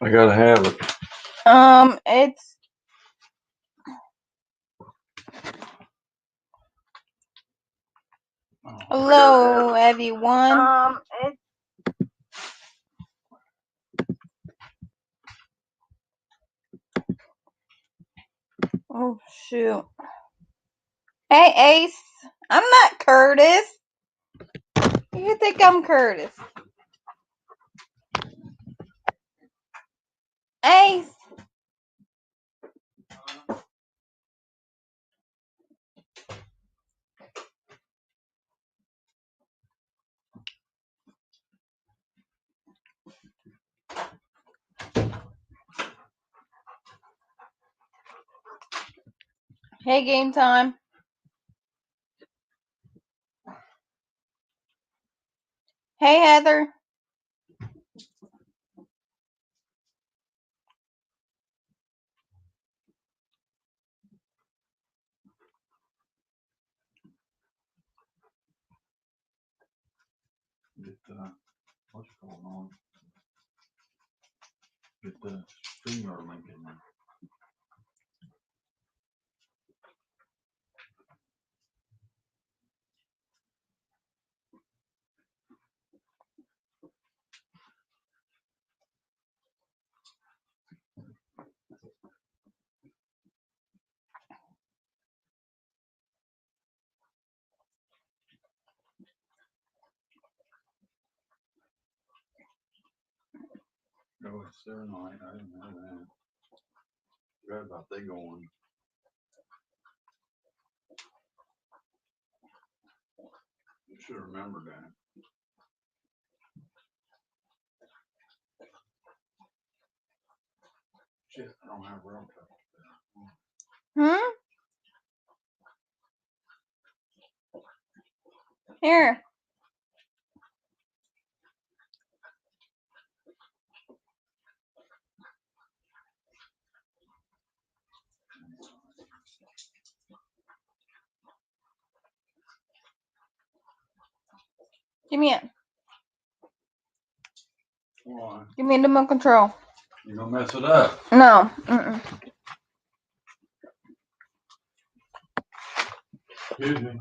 I gotta have it. It's hello everyone. Oh shoot. Hey Ace, I'm not Curtis. You think I'm Curtis? Ace. Hey, game time. Hey, Heather. What's going on? Get the streamer link in there. Oh, it's their night. I didn't know that. Forgot about they going. You should remember that. Shit, I don't have Rattletrap. Here. Give me it. Why? Give me the remote control. You gonna mess it up? No. Excuse me.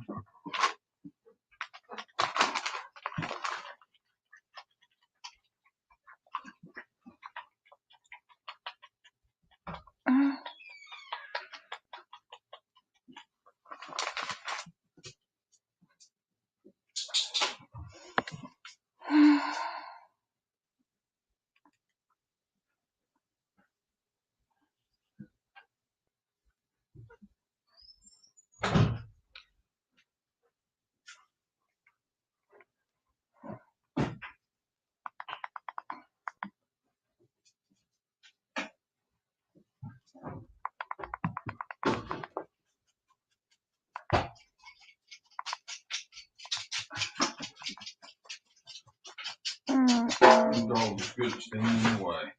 The dog is good at staying in the way. Are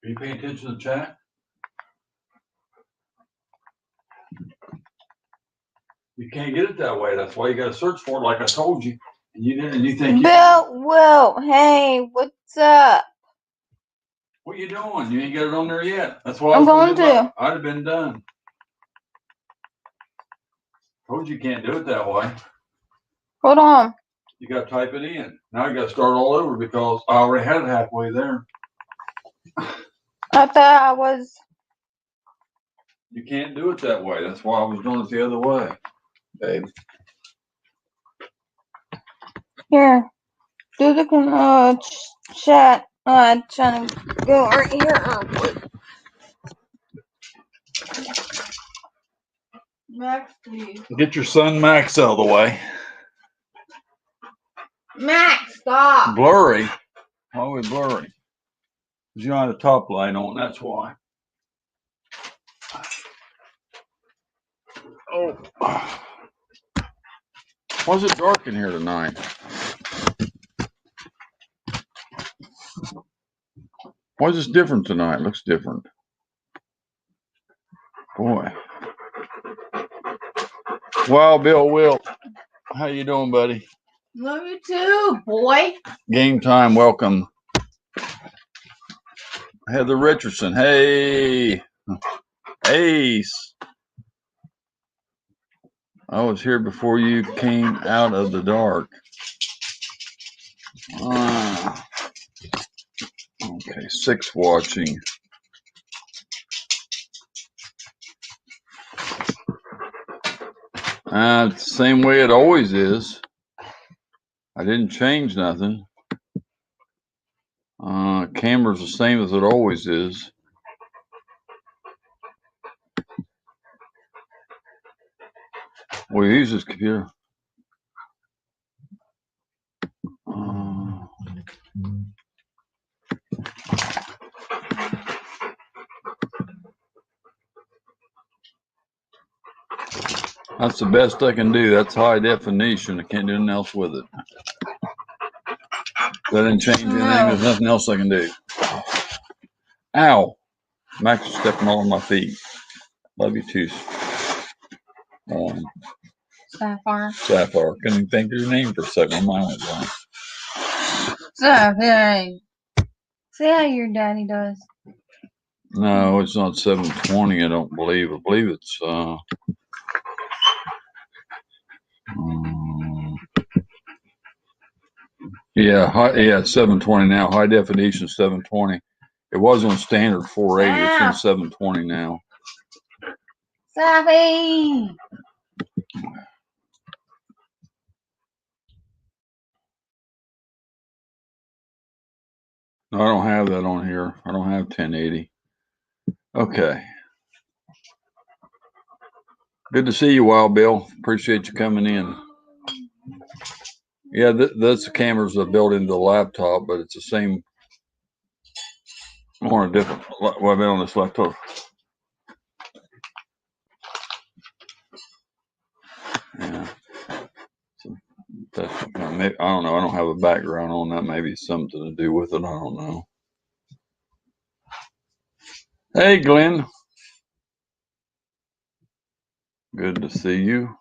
you paying attention to the chat? You can't get it that way. That's why you got to search for it, like I told you. And you didn't. And you think Will, hey, what's up? What you doing? You ain't got it on there yet. That's why I'm going to. I'd have been done. Told you can't do it that way. Hold on. You got to type it in. Now you got to start all over because I already had it halfway there. I thought I was. You can't do it that way. That's why I was doing it the other way, babe. Here. Do the chat. I'm trying to go right here. Max, please. Get your son Max out of the way. Max, stop. Blurry. Why are we blurry? Because you had a top light on, that's why. Oh. Why is it dark in here tonight? Why is this different tonight? It looks different. Boy. Wow, Bill Will. How you doing, buddy? Love you too, boy. Game time, welcome. Heather Richardson. Hey, Ace. I was here before you came out of the dark. Okay, 6 watching. It's the same way it always is. I didn't change nothing. Camera's the same as it always is. We use this computer. That's the best I can do. That's high definition. I can't do anything else with it. That didn't change anything. There's nothing else I can do. Ow! Max is stepping all on my feet. Love you too. Sapphire. Sapphire. Couldn't even think of your name for a second. My mind was blank. Sapphire. See how your daddy does. No, it's not 720. I don't believe. I believe it's yeah, 720 now. High definition 720. It was on standard 480. It's on 720 now. Sappy. No, I don't have that on here. I don't have 1080. Okay. Good to see you, Wild Bill. Appreciate you coming in. Yeah, that's the cameras that built into the laptop, but it's the same on a different. Well, I've been on this laptop. Yeah. So that's, maybe, I don't know. I don't have a background on that. Maybe it's something to do with it. I don't know. Hey, Glenn. Good to see you.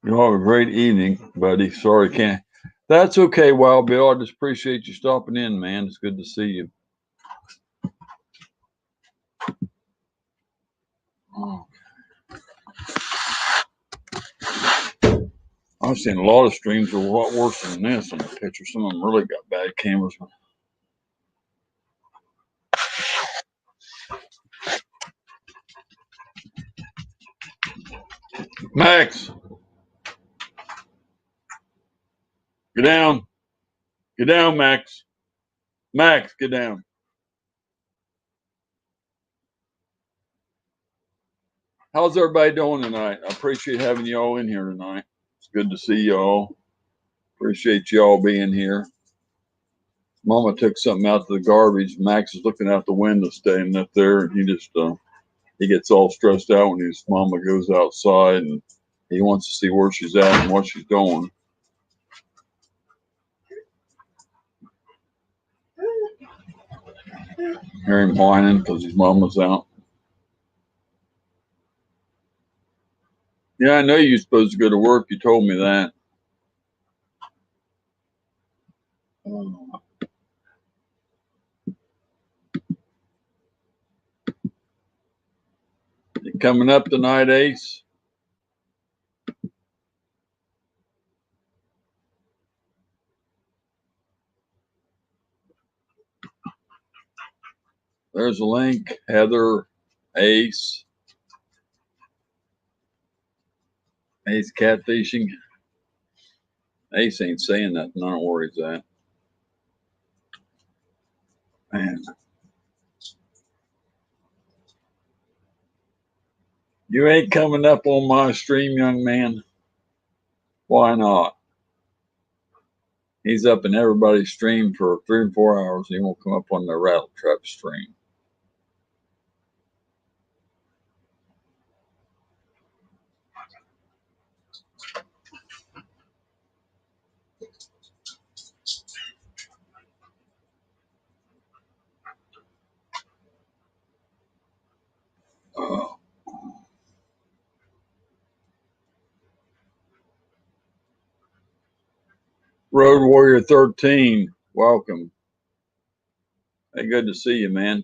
You all have a great evening, buddy. Sorry, can't. That's okay, Wild Bill. I just appreciate you stopping in, man. It's good to see you. I've seen a lot of streams that are a lot worse than this on the picture. Some of them really got bad cameras. Max, get down. Get down, Max. Max, get down. How's everybody doing tonight? I appreciate having you all in here tonight. It's good to see y'all. Appreciate y'all being here. Mama took something out to the garbage. Max is looking out the window, standing up there, and he just he gets all stressed out when his mama goes outside, and he wants to see where she's at and what she's doing. Hear him whining because his mama's out. Yeah, I know you're supposed to go to work. You told me that. You coming up tonight, Ace? There's a link. Heather, Ace. Ace catfishing. Ace ain't saying nothing. I don't know where he's at. Man. You ain't coming up on my stream, young man. Why not? He's up in everybody's stream for 3 or 4 hours. He won't come up on the Rattletrap stream. Road Warrior 13, welcome. Hey, good to see you, man.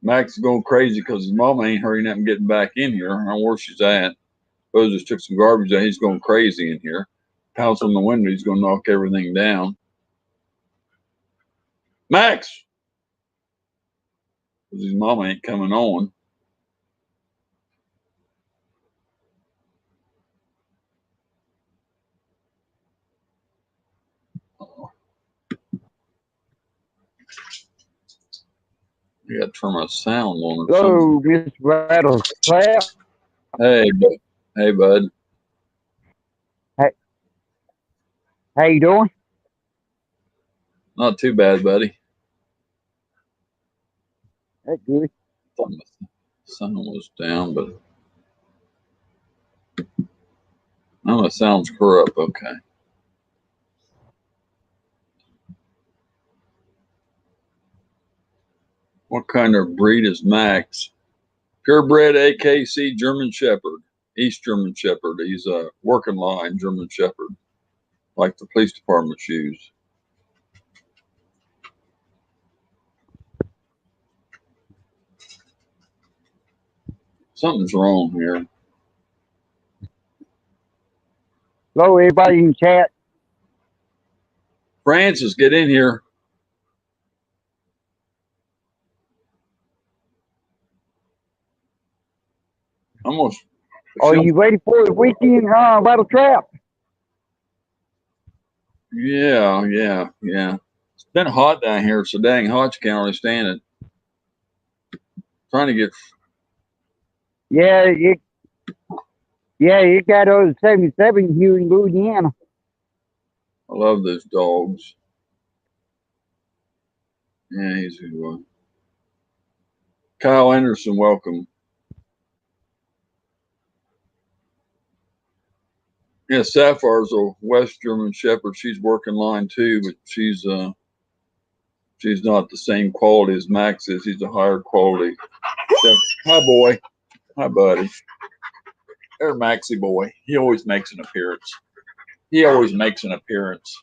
Max is going crazy because his mama ain't hurrying up and getting back in here. I don't know where she's at. Suppose just took some garbage out. He's going crazy in here. Pounce on the window. He's going to knock everything down. Max! Because his mama ain't coming on. You got to turn my sound on or Hello, something. Miss Rattletrap. Hey, hey, bud. Hey, how you doing? Not too bad, buddy. That's good. Thought my sound was down, but now my sound's corrupt. Okay. What kind of breed is Max? Purebred AKC German Shepherd, East German Shepherd. He's a working line German Shepherd, like the police department's use. Something's wrong here. Hello, everybody in chat. Francis, get in here. Almost. Are you ready for the weekend, Rattletrap? Yeah. It's been hot down here, so dang hot you can't really stand it. Trying to get. Yeah, it got over 77 here in Louisiana. I love those dogs. Yeah, he's a good one. Kyle Anderson, welcome. Yeah, Sapphire's a West German Shepherd. She's working line too, but she's not the same quality as Max is. He's a higher quality. Hi, boy. Hi, buddy. There's Maxie boy. He always makes an appearance. Yeah, he always makes an appearance,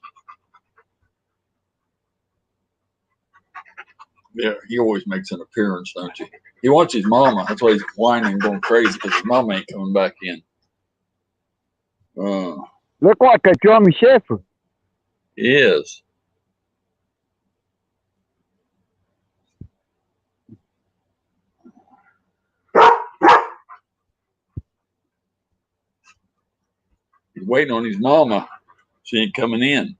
don't you? He wants his mama. That's why he's whining and going crazy because his mama ain't coming back in. Look like a German Shepherd. He is. He's waiting on his mama. She ain't coming in.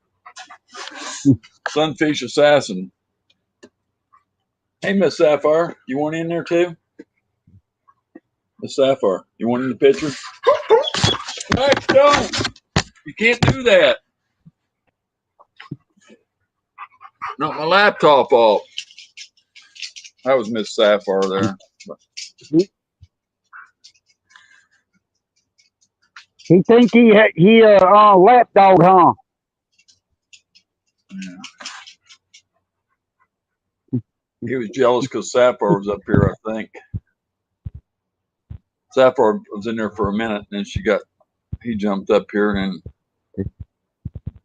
Sunfish Assassin. Hey, Miss Sapphire, you want in there too? Miss Sapphire, you want in the picture? Max, don't! You can't do that. Knock my laptop off. That was Miss Sapphire there. He think he a lap dog, huh? Yeah. He was jealous because Sapphire was up here, I think. Sapphire was in there for a minute, and then he jumped up here, and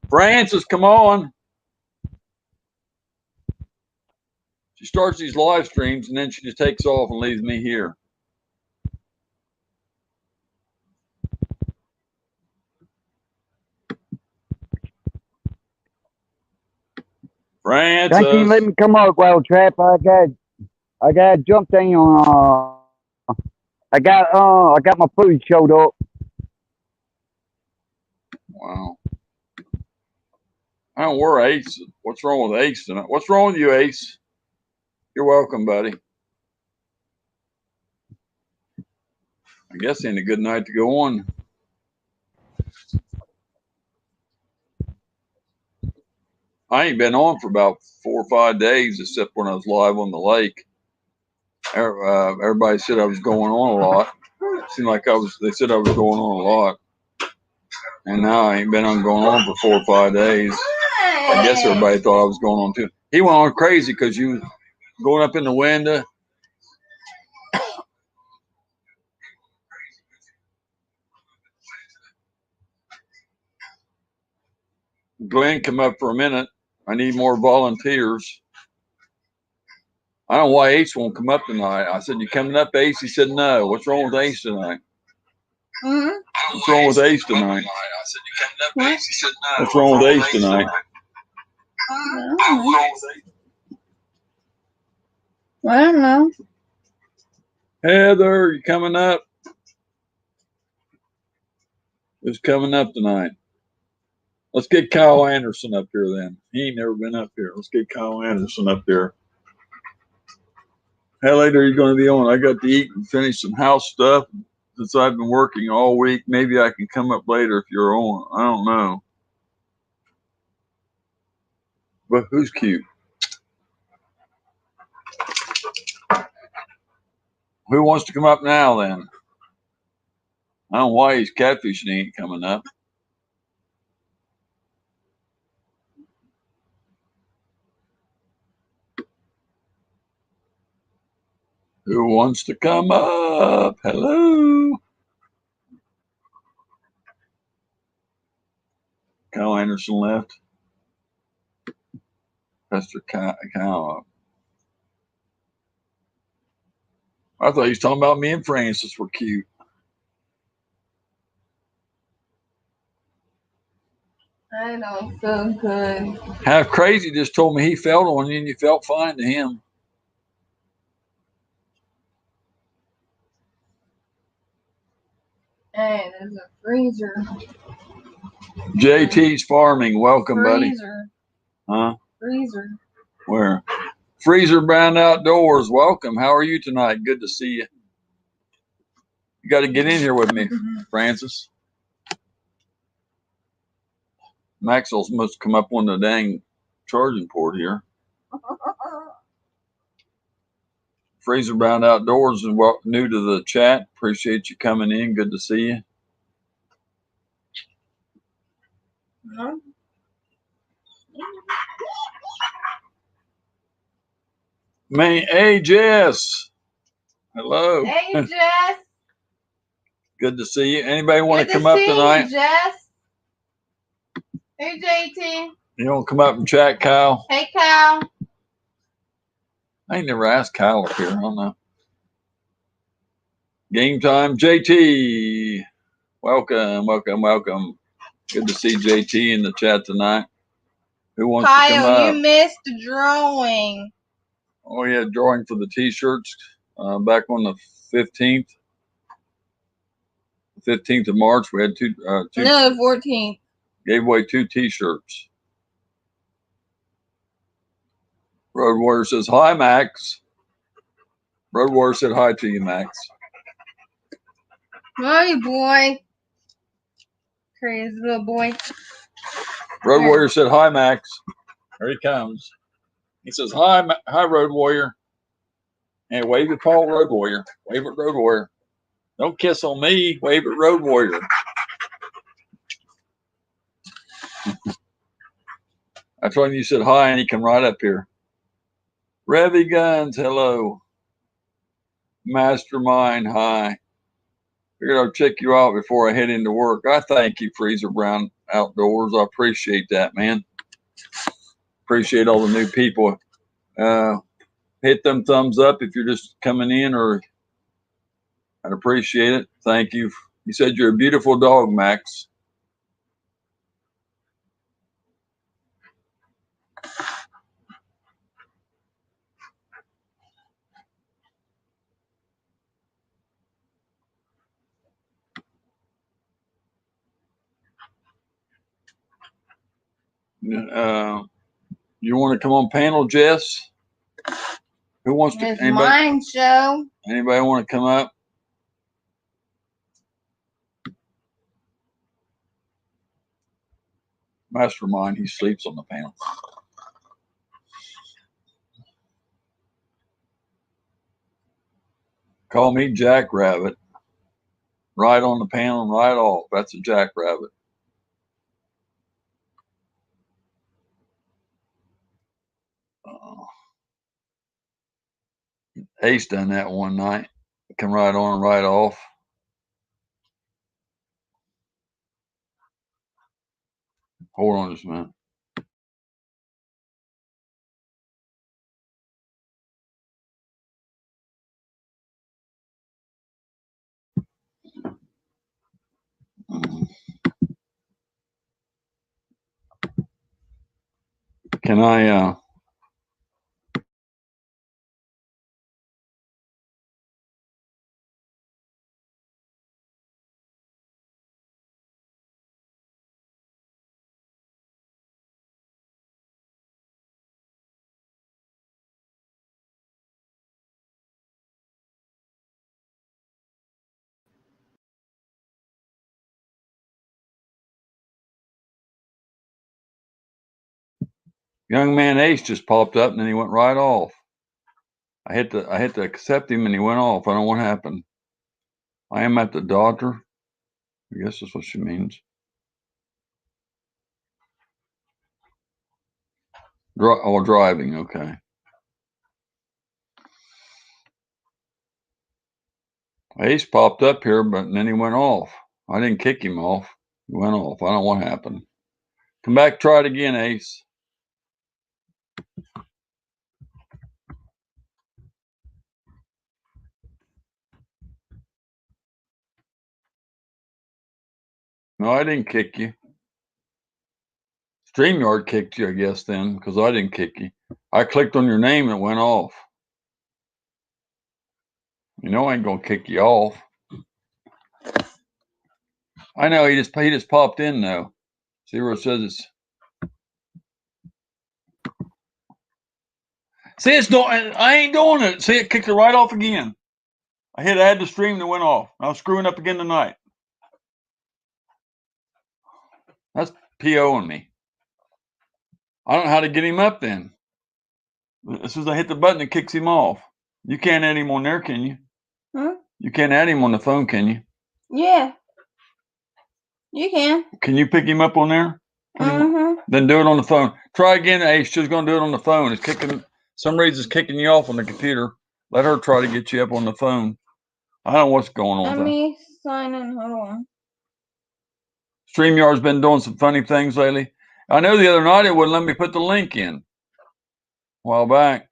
Francis, come on. She starts these live streams, and then she just takes off and leaves me here. Francis. Thank you. Let me come up, Rattletrap. I got jumped in on. I got my food showed up. Wow. I don't worry, Ace. What's wrong with Ace tonight? What's wrong with you, Ace? You're welcome, buddy. I guess ain't a good night to go on. I ain't been on for about 4 or 5 days, except when I was live on the lake. Everybody said I was going on a lot. It seemed like they said I was going on a lot. And now I ain't been on going on for 4 or 5 days. I guess everybody thought I was going on too. He went on crazy because you going up in the window. Glenn, come up for a minute. I need more volunteers. I don't know why Ace won't come up tonight. I said, "You coming up, Ace?" He said, "No." What's wrong with Ace tonight? Mm-hmm. What's wrong with Ace tonight? What? What's wrong with Ace tonight? I don't know. Heather, you coming up? Who's coming up tonight? Let's get Kyle Anderson up here then. He ain't never been up here. Let's get Kyle Anderson up there. How late are you going to be on? I got to eat and finish some house stuff since I've been working all week. Maybe I can come up later if you're on. I don't know. But who's cute? Who wants to come up now then? I don't know why he's catfishing. He ain't coming up. Who wants to come up? Hello. Kyle Anderson left. Pastor Kyle. I thought he was talking about me and Francis were cute. I know, so good. Half Crazy just told me he felt on you and you felt fine to him. Hey, there's a freezer. JT's Farming. Welcome, Freezer. buddy. Huh? Freezer. Where? Freezer Brand Outdoors. Welcome. How are you tonight? Good to see you. You got to get in here with me, Francis. Maxwell's must come up on the dang charging port here. Freezer Bound Outdoors is new to the chat. Appreciate you coming in. Good to see you. Man, hey Jess. Hello. Hey, Jess. Good to see you. Anybody want Good to come up see tonight? you, Jess. Hey, JT. You want to come up and chat, Kyle? Hey, Kyle. I ain't never asked Kyle up here. I don't know. Game time, JT. Welcome, welcome, welcome. Good to see JT in the chat tonight. Who wants to come Kyle, up? you missed drawing. Oh yeah, drawing for the t-shirts back on the 15th. 15th of March, we had two No, the 14th. gave away 2 t-shirts. Road Warrior says, "Hi, Max." Road Warrior said hi to you, Max. Hi, boy. Crazy little boy. Road Warrior said, "Hi, Max." Here he comes. He says, "Hi, hi, Road Warrior." And wave at Paul, Road Warrior. Wave at Road Warrior. Don't kiss on me. Wave at Road Warrior. I told him you said hi, and he come right up here. Revy Guns, hello. Mastermind, hi. Figured I'll check you out before I head into work. I thank you, Freezer Brown Outdoors. I appreciate that, man. Appreciate all the new people. Hit them thumbs up if you're just coming in, or I'd appreciate it. Thank you. You said you're a beautiful dog, Max. You want to come on panel, Jess? Who wants to? It's mine show. Anybody want to come up? Mastermind, he sleeps on the panel. Call me Jackrabbit. Right on the panel and right off. That's a Jackrabbit. Ace done that one night. Come right on and right off. Hold on just a minute. Can I, young man Ace just popped up and then he went right off. I hit to accept him and he went off. I don't know what happened. I am at the doctor. I guess that's what she means. Driving. Okay. Ace popped up here, but then he went off. I didn't kick him off. He went off. I don't know what happened. Come back, try it again, Ace. No, I didn't kick you. StreamYard kicked you, I guess, then, because I didn't kick you. I clicked on your name and it went off. You know I ain't gonna kick you off. I know he just popped in though. See where it says it's. See, it's not. I ain't doing it. See, it kicked it right off again. I hit add to stream and it went off. I was screwing up again tonight. That's POing me. I don't know how to get him up then. As soon as I hit the button, it kicks him off. You can't add him on there, can you? Hmm? You can't add him on the phone, can you? Yeah. You can. Can you pick him up on there? Mm-hmm. Then do it on the phone. Try again, Ace. She's going to do it on the phone. It's kicking. Some reason it's kicking you off on the computer. Let her try to get you up on the phone. I don't know what's going on Let with that. me sign in. Hold on. StreamYard's been doing some funny things lately. I know the other night it wouldn't let me put the link in. A while back.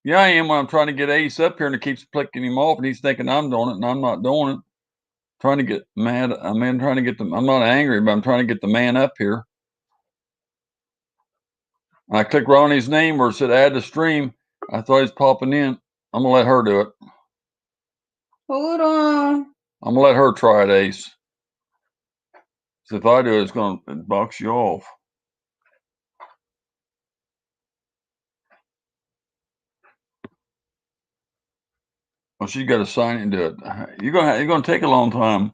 Yeah, I am when I'm trying to get Ace up here and it keeps clicking him off and he's thinking I'm doing it and I'm not doing it. Trying to get mad. I'm trying to get them. I'm not angry, but I'm trying to get the man up here. I clicked right on his name where it said add to stream. I thought he's popping in. I'm gonna let her do it. Hold on. I'm gonna let her try it, Ace. So if I do it, it's gonna box you off. Well, she's got to sign in and do it. You're gonna take a long time.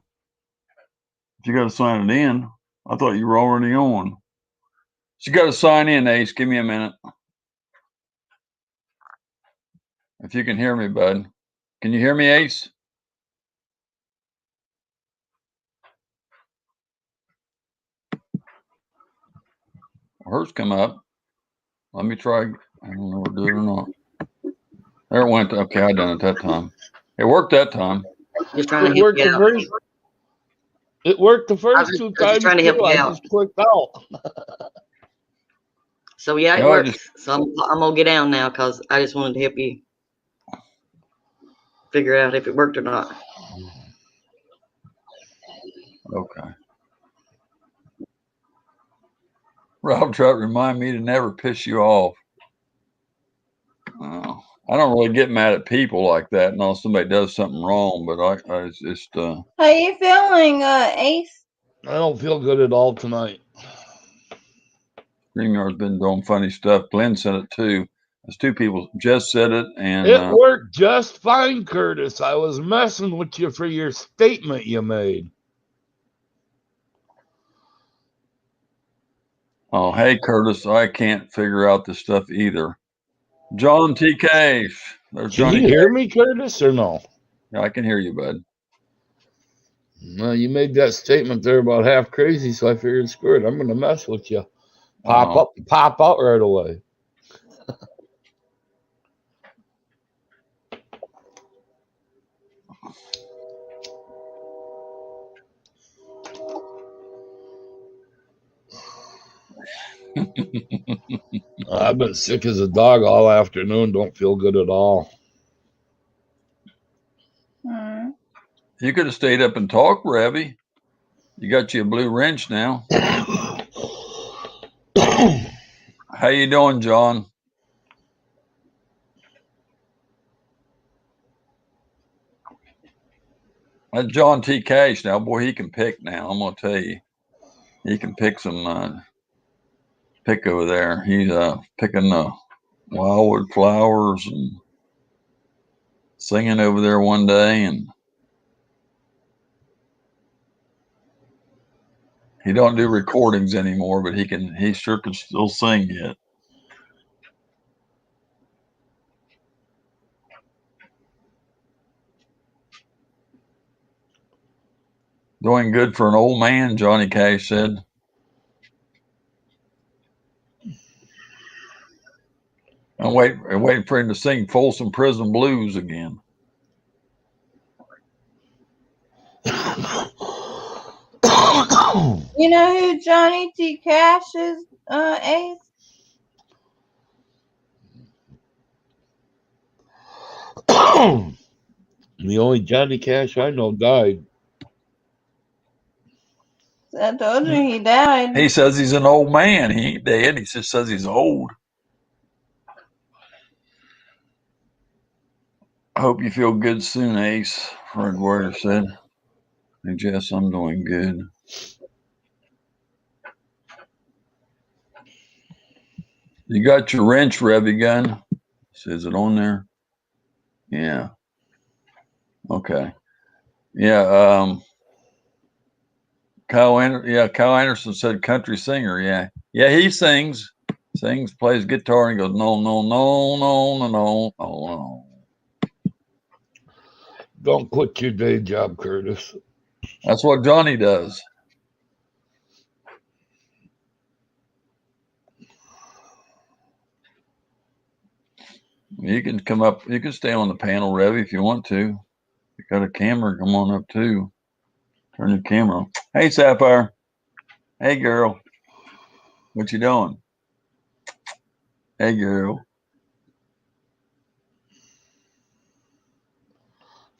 You got to sign it in. I thought you were already on. She got to sign in, Ace. Give me a minute. If you can hear me, bud. Can you hear me, Ace? Hers come up. Let me try. I don't know if we'll do it or not. There it went. Okay, I done it that time. It worked that time. Just trying to It help worked you the out. first. It worked the first two I was just times trying to help too. you I out. just clicked out. So yeah, it Yeah, works. So I'm gonna get down now because I just wanted to help you figure out if it worked or not. Okay. Rattletrap, remind me to never piss you off. I don't really get mad at people like that unless somebody does something wrong, but I just How you feeling, Ace? I don't feel good at all tonight. StreamYard's been doing funny stuff. Glenn said it too. There's two people. Jess said it, and It worked just fine, Curtis. I was messing with you for your statement you made. oh, hey Curtis, I can't figure out this stuff either. John T. Case. There's Can Johnny you hear Case. me, Curtis, or no? Yeah, I can hear you, bud. No, you made that statement there about half crazy, so I figured, screw it, I'm going to mess with you. Pop up, pop out right away. I've been sick as a dog all afternoon. Don't feel good at all. Hmm. You could have stayed up and talked, Rabby. You got you a blue wrench now. How you doing, John? That John T. Cash now, boy, he can pick now. I'm gonna tell you, he can pick some pick over there. He's picking the wildwood flowers and singing over there one day, and he don't do recordings anymore, but he sure can still sing yet. Doing good for an old man, Johnny Cash said. I'm waiting for him to sing Folsom Prison Blues again. You know who Johnny T. Cash is, Ace? The only Johnny Cash I know died. I told you he died. He says he's an old man. He ain't dead. He just says he's old. I hope you feel good soon, Ace. Fred Warrior said. Hey, Jess, I'm doing good. You got your wrench, Revy gun? Is it on there? Yeah. Okay. Yeah. Kyle Anderson said country singer. Yeah. Yeah, he sings, plays guitar, and goes, no, no, no, no, no, no, no, no. Don't quit your day job, Curtis. That's what Johnny does. You can come up. You can stay on the panel, Revy, if you want to. You got a camera. Come on up too. Turn your camera on. Hey, Sapphire. Hey, girl. What you doing? Hey, girl.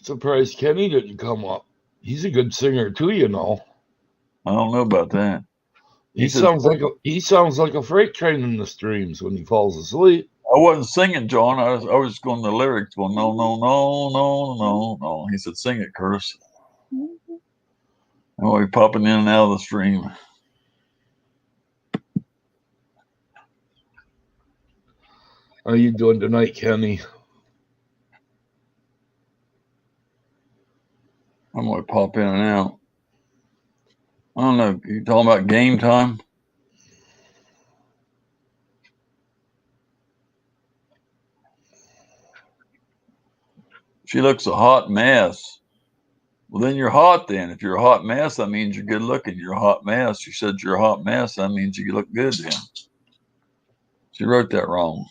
Surprised Kenny didn't come up. He's a good singer too, you know. I don't know about that. He sounds like a freight train in the streams when he falls asleep. I wasn't singing, John. I was going the lyrics. Well, no, no, no, no, no, no. He said, "Sing it, Curtis." Oh, he's popping in and out of the stream. How you doing tonight, Kenny? I'm going to pop in and out. I don't know. You talking about game time? She looks a hot mess. Well, then you're hot then. If you're a hot mess, that means you're good looking. You're a hot mess. She said you're a hot mess. That means you look good then. She wrote that wrong.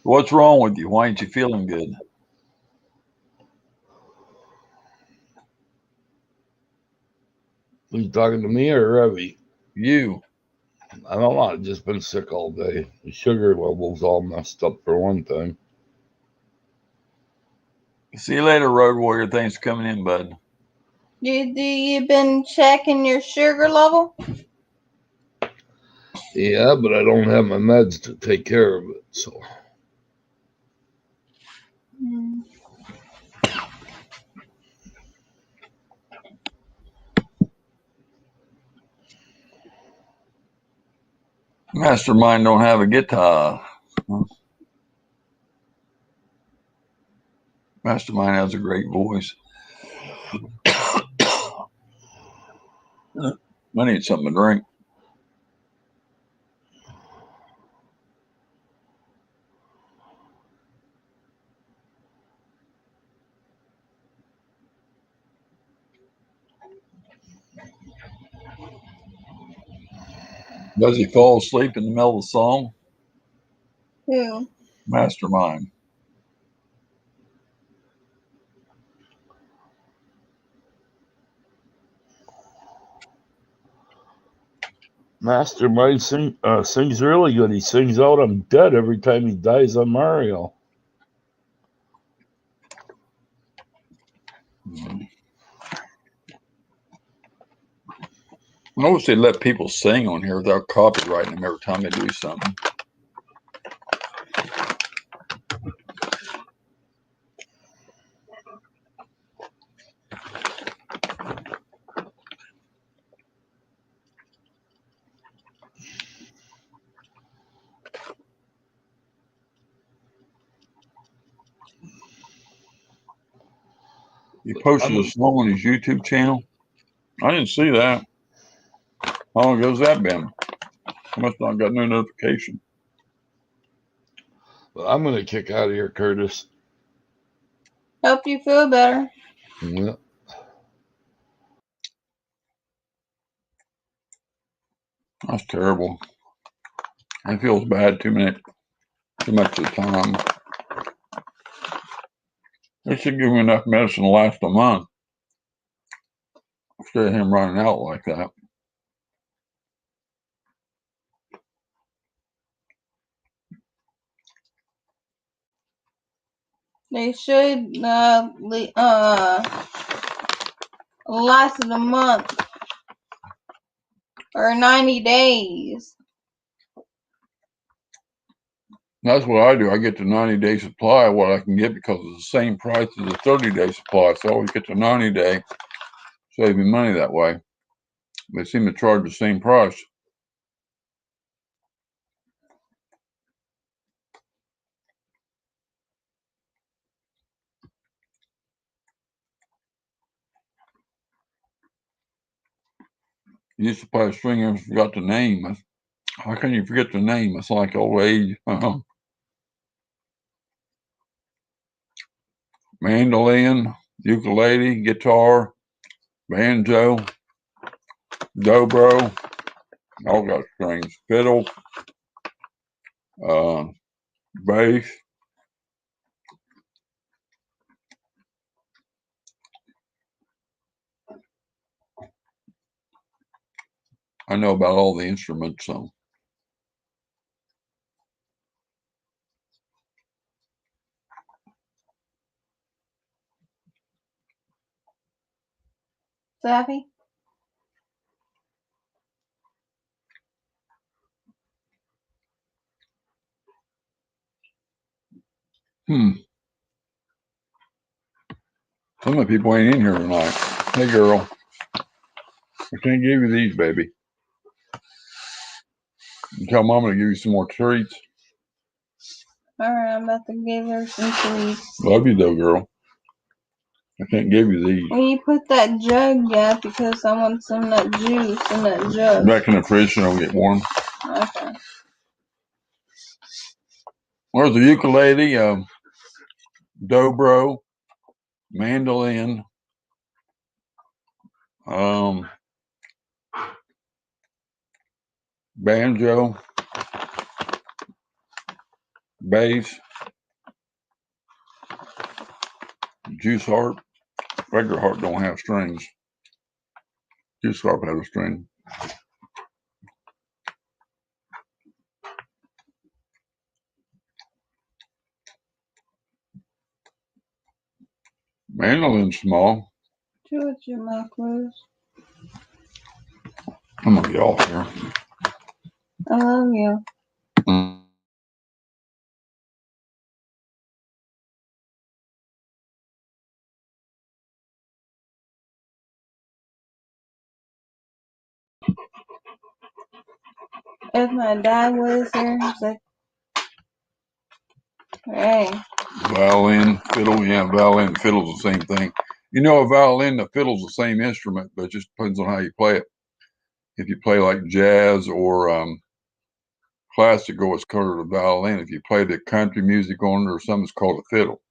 What's wrong with you? Why ain't you feeling good? Are you talking to me or Revy? You. I don't know. I've just been sick all day. The sugar level's all messed up for one thing. See you later, Road Warrior. Thanks for coming in, bud. You been checking your sugar level? Yeah, but I don't have my meds to take care of it, so. Mastermind don't have a guitar. Mastermind has a great voice. I need something to drink. Does he fall asleep in the middle of the song? Who? Mastermind. Mastermind sings really good. He sings out "I'm dead" every time he dies on Mario. I wish they let people sing on here without copyrighting them every time they do something. He posted a song on his YouTube channel. I didn't see that. How long ago's that been? I must not got no notification. But I'm gonna kick out of here, Curtis. Hope you feel better. Yeah. That's terrible. It feels bad too much of the time. They should give me enough medicine to last a month instead of him running out like that. They should last a month or 90 days. That's what I do. I get the 90-day supply of what I can get because it's the same price as the 30-day supply. So I always get the 90-day, save me money that way. They seem to charge the same price. You used to play a string and forgot the name. How can you forget the name? It's like old age. Mandolin, ukulele, guitar, banjo, dobro, all got strings. Fiddle, bass. I know about all the instruments. So Sappy? some of the people ain't in here tonight. Hey, girl, I can't give you these, baby. You tell Mama to give you some more treats. Alright, I'm about to give her some treats. Love you though, girl. I can't give you these. Will you put that jug out because I want some of that juice in that jug? Back in the fridge so it'll get warm. Okay. There's the ukulele, dobro, mandolin, banjo, bass, juice harp. Regular harp don't have strings. Juice harp has a string. Mandolin's small. Chew with your mouth closed. I'm gonna get off here. I love you. If my dad was here, he's like, hey. Violin, fiddle, yeah, violin, fiddle's the same thing. You know, a violin, the fiddle's the same instrument, but it just depends on how you play it. If you play like jazz or classical, it's called a violin. If you play the country music on it or something, it's called a fiddle.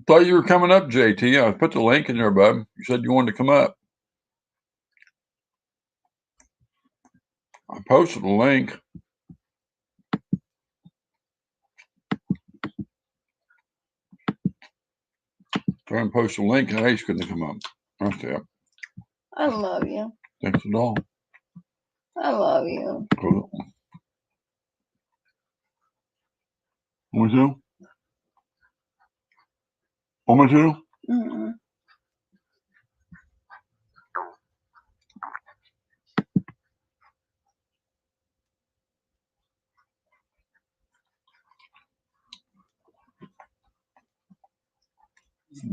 Thought you were coming up, JT. I put the link in there, bub. You said you wanted to come up. I posted the link. Try and post a link, and Ace couldn't come up. That's it. I love you. Thanks a lot. I love you. Cool. Want me to? Want me to? Mm-mm.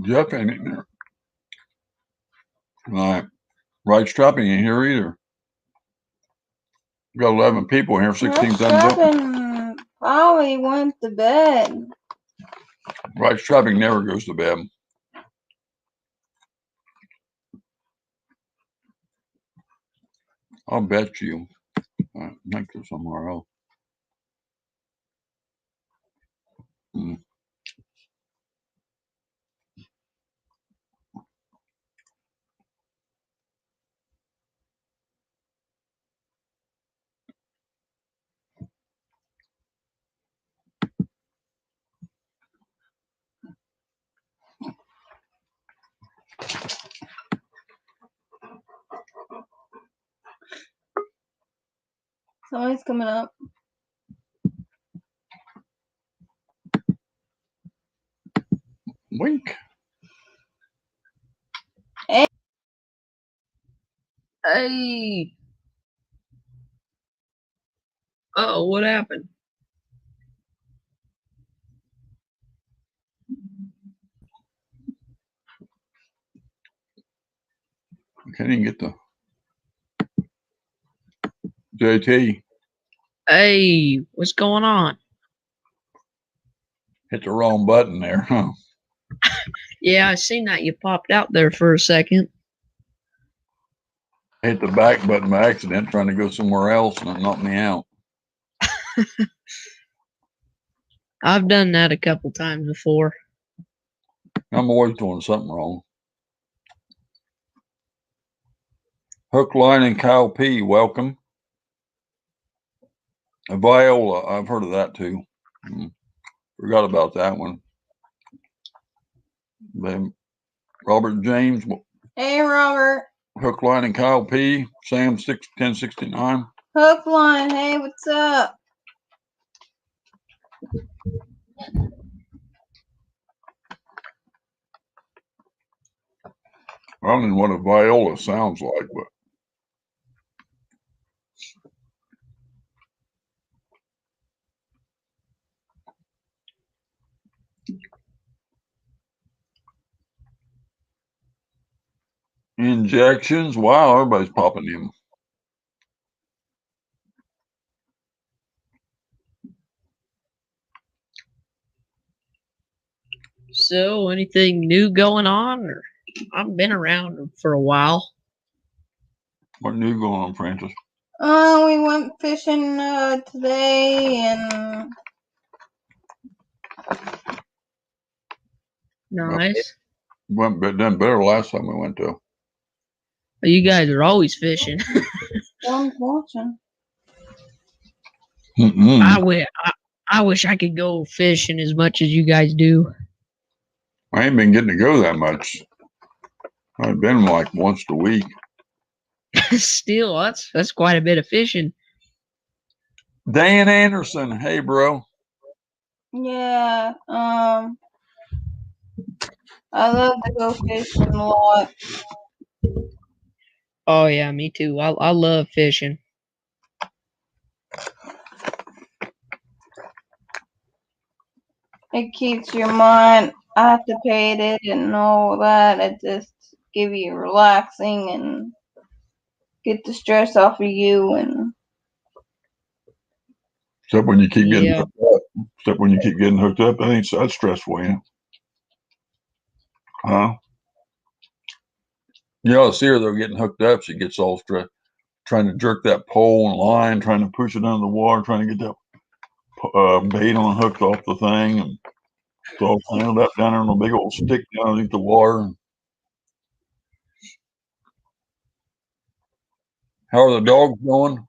Jeff ain't in there. Right. Rattletrap ain't here either. We got 11 people here, 16 thumbs up. Rattletrap probably went to bed. Rattletrap never goes to bed. I'll bet you. I think they're somewhere else. Hmm. Somebody's coming up. Wink. Hey. Oh, what happened? I can't even get the JT. Hey, what's going on? Hit the wrong button there, huh? Yeah, I seen that you popped out there for a second. Hit the back button by accident, trying to go somewhere else, and it knocked me out. I've done that a couple times before. I'm always doing something wrong. Hook, line, and Kyle P. Welcome. Viola, I've heard of that too. Forgot about that one. Then Robert James. Hey, Robert. Hook, line, and Kyle P. Sam 1069. Hook line. Hey, what's up? I don't know what a viola sounds like, but injections. Wow, everybody's popping in. So, anything new going on? Or I've been around for a while. What new going on, Francis? We went fishing today, and Nice. Went done better last time we went to. You guys are always fishing. I'm watching. I wish I could go fishing as much as you guys do. I ain't been getting to go that much. I've been like once a week. Still, that's quite a bit of fishing. Dan Anderson, hey bro. Yeah. I love to go fishing a lot. Oh yeah, me too. I love fishing. It keeps your mind activated and all that. It just give you relaxing and get the stress off of you. And Except when you keep getting Yeah. hooked up. Except when you keep getting hooked up, that ain't that stressful, yeah. Huh? You ought to see her though getting hooked up. She gets all stressed, trying to jerk that pole and line, trying to push it under the water, trying to get that bait on hooked off the thing. And So I ended up down there on a big old stick down underneath the water. How are the dogs going?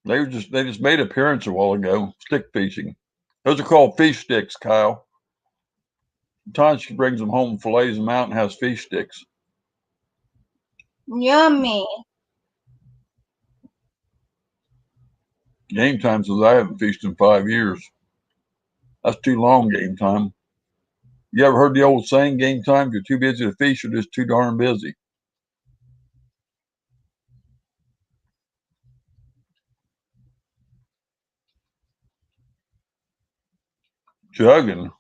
They just made an appearance a while ago, stick fishing. Those are called fish sticks, Kyle. Sometimes she brings them home, fillets them out, and has fish sticks. Yummy. Game time says I haven't fished in 5 years. That's too long, game time. You ever heard the old saying, game time, if you're too busy to fish, you're just too darn busy. Jugging.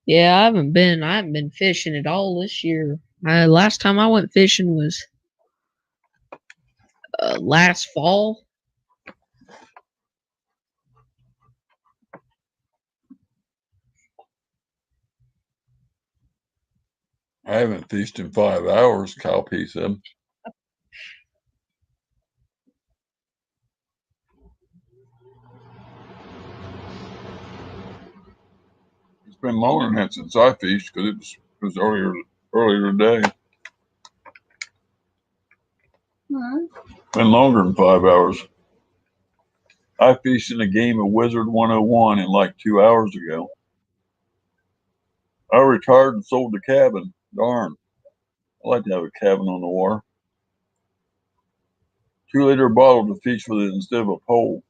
Yeah, I haven't been fishing at all this year. Last time I went fishing was last fall. I haven't fished in 5 hours, Kyle P said. It's been longer than that since I fished because it was earlier today. Been longer than 5 hours. I fished in a game of Wizard 101 in like 2 hours ago. I retired and sold the cabin. Darn. I like to have a cabin on the water. 2-liter bottle to fish with it instead of a pole.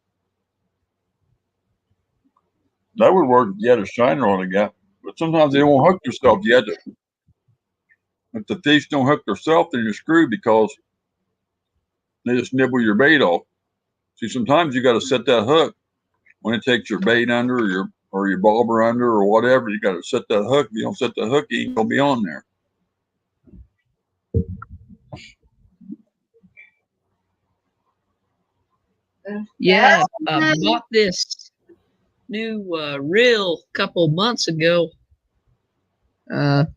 That would work if you had a shiner on the gap. But sometimes they won't hook themselves. You had to. If the fish don't hook themselves, then you're screwed because they just nibble your bait off. See, sometimes you got to set that hook when it takes your bait under or your bobber under or whatever. You got to set that hook. If you don't set the hook, you ain't gonna be on there. Yeah, I bought this new reel a couple months ago. And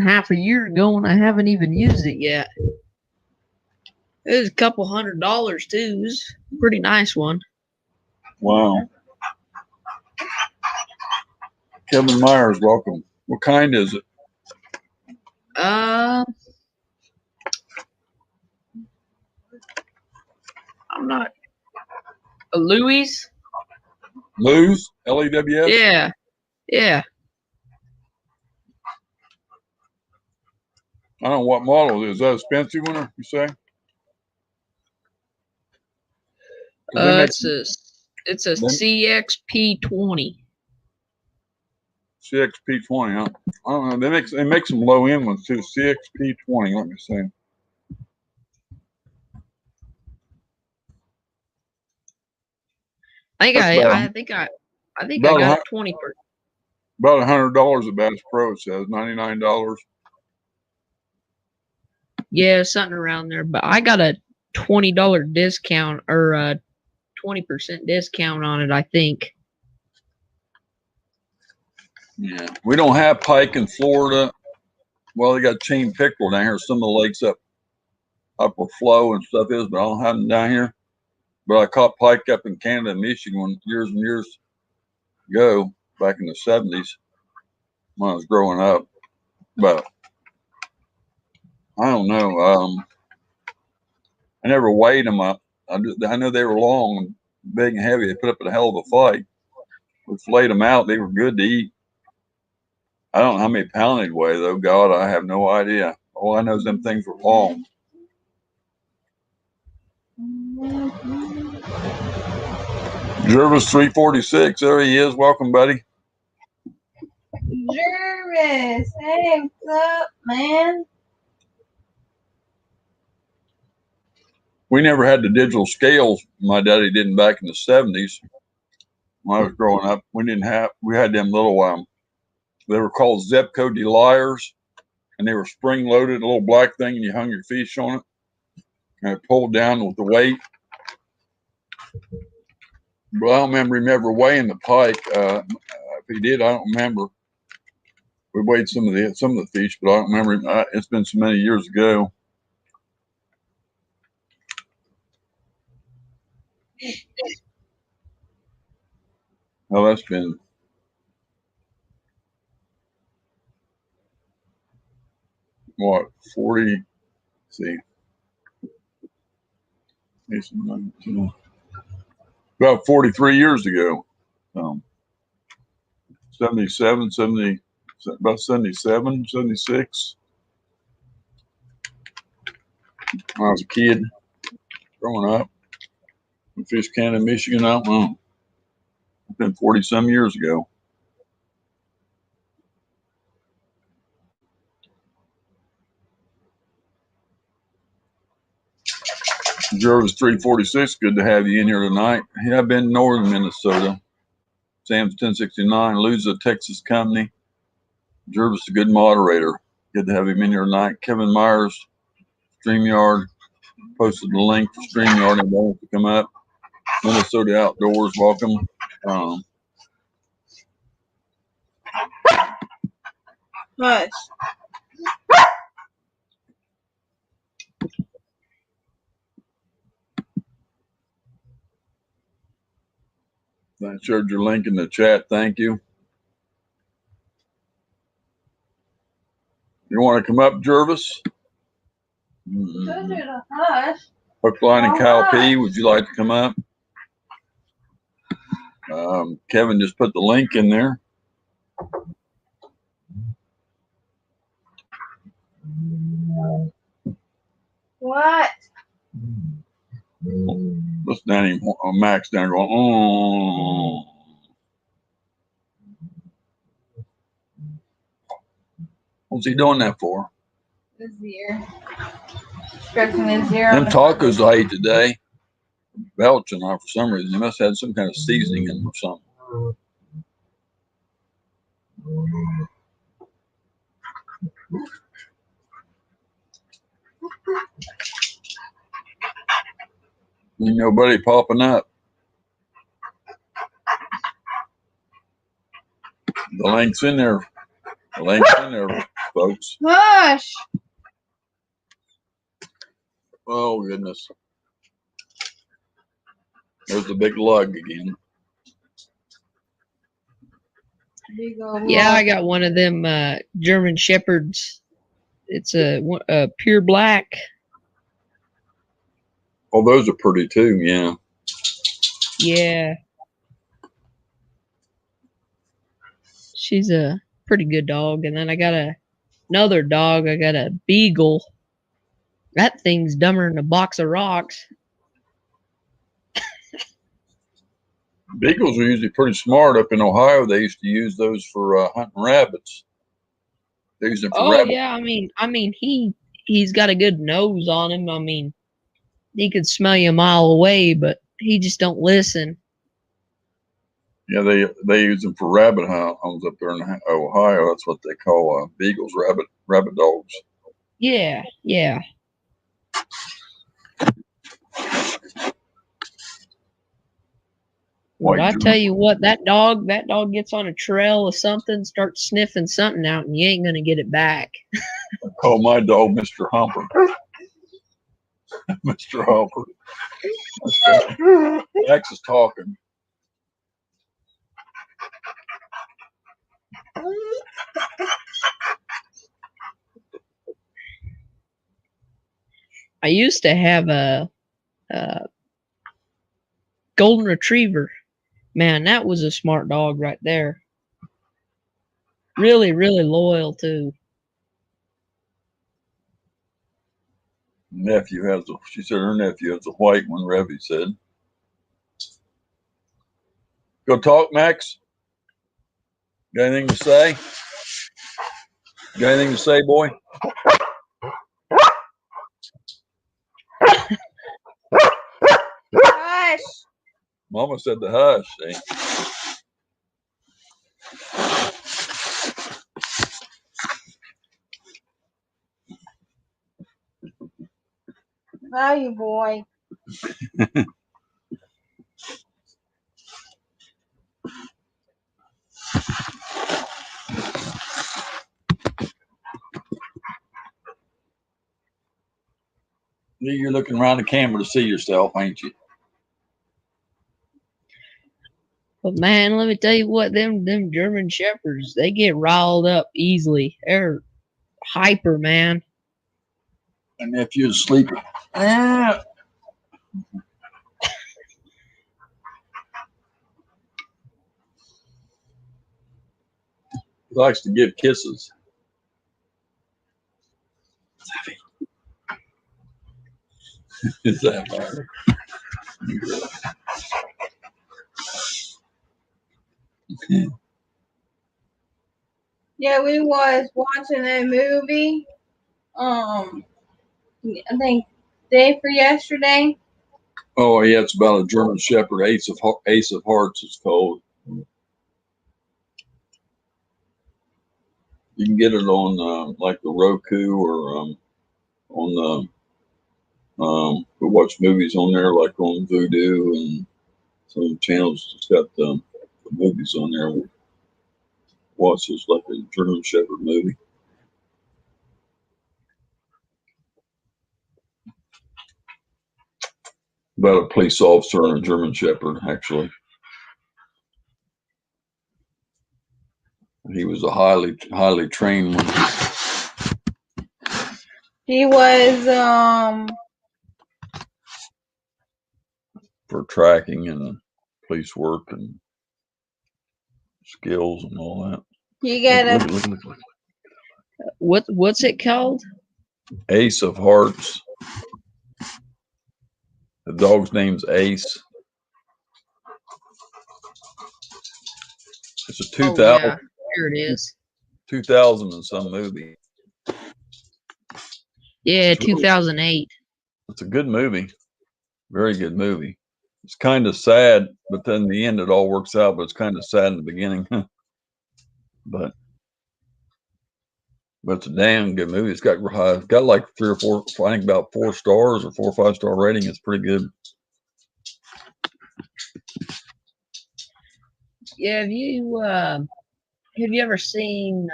half a year ago, and I haven't even used it yet. It was a couple $100 too. It was a pretty nice one. Wow. Kevin Myers, welcome. What kind is it? I'm not a Louis. Lew's? L-E-W-S? Yeah. I don't know what model it is. Is that a expensive one, you say? It's a CXP20. CXP20, huh? I don't know. They make some low end ones too. CXP20, let me see. I think I got 20 for about $100 at Bass Pro. It says $99. Yeah, something around there. But I got a $20 discount or a 20% discount on it, I think. Yeah, we don't have pike in Florida. Well, they got chain pickerel down here. Some of the lakes upper flow and stuff is, but I don't have them down here. But I caught pike up in Canada and Michigan years and years ago, back in the 70s when I was growing up. But I don't know. I never weighed them up. I know they were long and big and heavy. They put up a hell of a fight. We flayed them out. They were good to eat. I don't know how many pounds they'd weigh, though. God, I have no idea. All I know is them things were long. Jervis 346. There he is. Welcome, buddy. Jervis, hey, what's up, man? We never had the digital scales. My daddy didn't back in the 70s. When I was growing up, we had them little, they were called Zepco Deliers, and they were spring loaded, a little black thing, and you hung your fish on it, and it pulled down with the weight. But I don't remember weighing the pike. If he did, I don't remember. We weighed some of the fish, but I don't remember. It's been so many years ago. Oh, that's been what, 40? See, about 43 years ago. 77, 70, about 77, 76. When I was a kid growing up in Fish Cannon, Michigan. I don't know. It's been 40 some years ago. Jervis 346, good to have you in here tonight. Yeah, I've been northern Minnesota. Sam's 1069, Louisa, Texas company. Jervis is a good moderator. Good to have him in here tonight. Kevin Myers, StreamYard, posted the link for StreamYard and wants to come up. Minnesota Outdoors, welcome. Hush. I shared your link in the chat. Thank you. You want to come up, Jervis? Hush. Hook, line, and Kyle P. Would you like to come up? Kevin just put the link in there. What? Listen to him, Max down going, oh. What's he doing that for? His ear. Scratching his ear. Them tacos I ate today, belching on for some reason. They must have had some kind of seasoning in them or something. Ain't nobody popping up. The link's in there. The link's in there, folks. Hush. Oh, goodness. There's the big lug again. Big old Yeah, log. I got one of them German Shepherds. It's a pure black. Oh, those are pretty too, yeah. Yeah. She's a pretty good dog. And then I got another dog. I got a beagle. That thing's dumber than a box of rocks. Beagles are usually pretty smart. Up in Ohio, they used to use those for hunting rabbits. They use them for Oh rabbit. yeah, I mean he's got a good nose on him. I mean, he could smell you a mile away, but he just don't listen. Yeah, they use them for rabbit hunts up there in Ohio. That's what they call beagles, rabbit dogs. Yeah, yeah. But I tell you what, that dog gets on a trail of something, starts sniffing something out, and you ain't gonna get it back. I call my dog Mr. Humper. Mr. Humper. Max is talking. I used to have a golden retriever. Man, that was a smart dog right there. Really, really loyal too. She said her nephew has a white one, Revy said. Go talk, Max. Got anything to say? Got anything to say, boy? Hush. Mama said the hush. See? Value boy. You're looking around the camera to see yourself, ain't you? But man, let me tell you what, them German Shepherds, they get riled up easily. They're hyper, man. My nephew's sleeping. Ah. He likes to give kisses. Is that hard? Yeah, we was watching a movie. I think day for yesterday. Oh yeah, it's about a German Shepherd, Ace of Hearts. It's called. You can get it on like the Roku or on the we watch movies on there like on Vudu and some channels. It's got the movies on there. We watch this like a German Shepherd movie. About a police officer and a German Shepherd, actually. He was a highly trained one. He was For tracking and police work and skills and all that. he got a Look. What's it called? Ace of Hearts. The dog's name's Ace. It's a 2000, Oh, yeah. Here it is. 2000 and some movie. Yeah, It's really- 2008. It's a good movie. Very good movie. It's kind of sad, but then in the end it all works out, but it's kind of sad in the beginning. but it's a damn good movie. It's got like 3 or 4, I think about 4 stars or 4 or 5 star rating. It's pretty good. Yeah, have you ever seen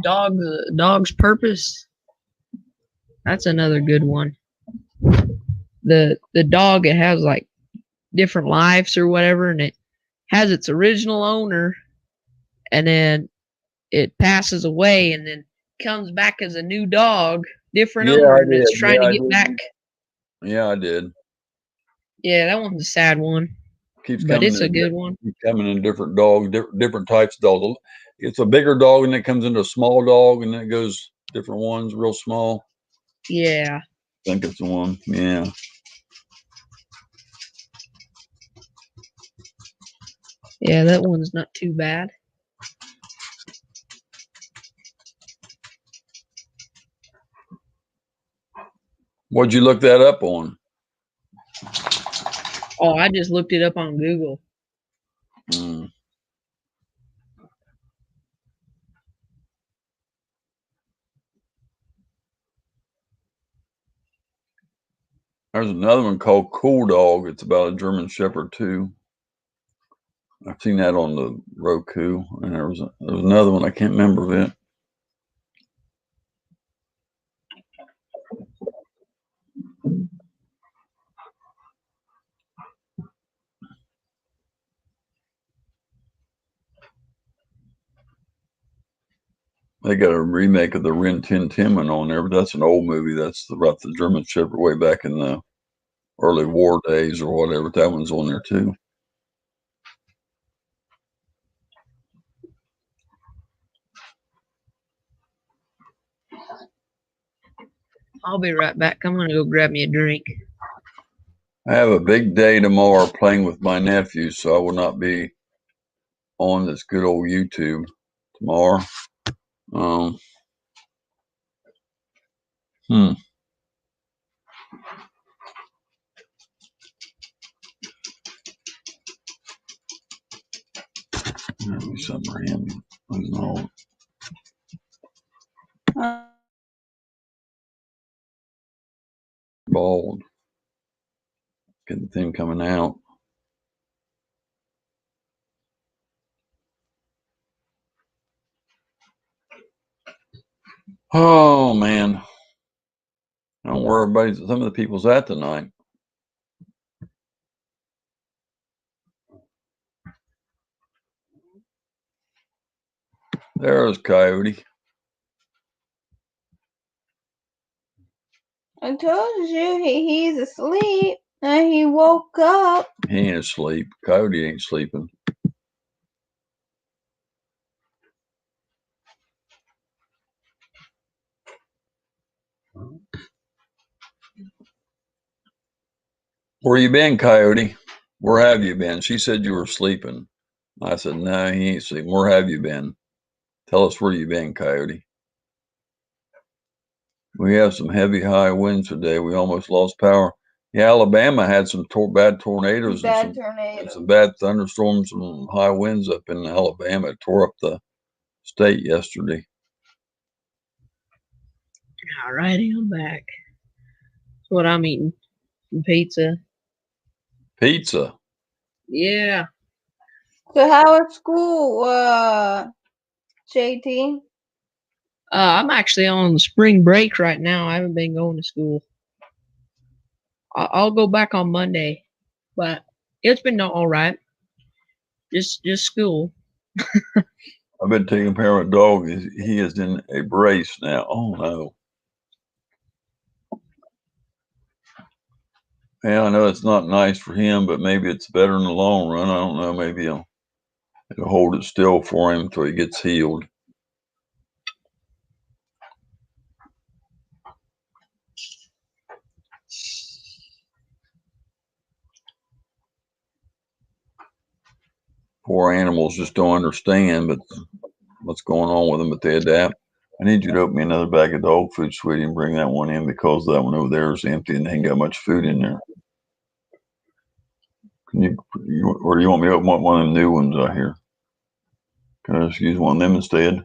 Dog's Purpose? That's another good one. The dog, it has like different lives or whatever, and it has its original owner, and then it passes away, and then comes back as a new dog, different Yeah, owner, I and it's did. trying Yeah, to I get did. back. Yeah, I did. Yeah, that one's a sad one, Keeps but coming it's a in, good one. keeps coming in different dogs, different types of dogs. It's a bigger dog, and then it comes into a small dog, and then it goes different ones, real small. Yeah. I think it's the one. Yeah. Yeah, that one's not too bad. What'd you look that up on? Oh, I just looked it up on Google. Mm. There's another one called Cool Dog. It's about a German Shepherd too. I've seen that on the Roku, and there was another one I can't remember it. They got a remake of the Rin Tin Tin one on there, but that's an old movie. That's about the German Shepherd way back in the early war days or whatever. That one's on there too. I'll be right back. I'm gonna go grab me a drink. I have a big day tomorrow playing with my nephew, so I will not be on this good old YouTube tomorrow. Maybe something random. I don't know. Bald. Get the thing coming out. Oh man. I don't know where some of the people's at tonight. There's Coyote. I told you he's asleep and he woke up. He ain't asleep. Coyote ain't sleeping. Where you been, Coyote? Where have you been? She said you were sleeping. I said, no, he ain't sleeping. Where have you been? Tell us where you been, Coyote. We have some heavy high winds today. We almost lost power. Yeah, Alabama had some bad tornadoes and some bad thunderstorms and high winds up in Alabama. It tore up the state yesterday. Alrighty, I'm back. That's what I'm eating. Some pizza. Pizza. Yeah. So how was school, JT? I'm actually on spring break right now. I haven't been going to school. I'll go back on Monday, but it's been all right. Just school. I've been taking care of a dog. He is in a brace now. Oh no. Yeah, I know it's not nice for him, but maybe it's better in the long run. I don't know. Maybe it'll hold it still for him until he gets healed. Poor animals just don't understand but what's going on with them, but they adapt. I need you to open me another bag of dog food, sweetie, and bring that one in because that one over there is empty and they ain't got much food in there. Can you or do you want me to open up one of them new ones out here? Can I just use one of them instead?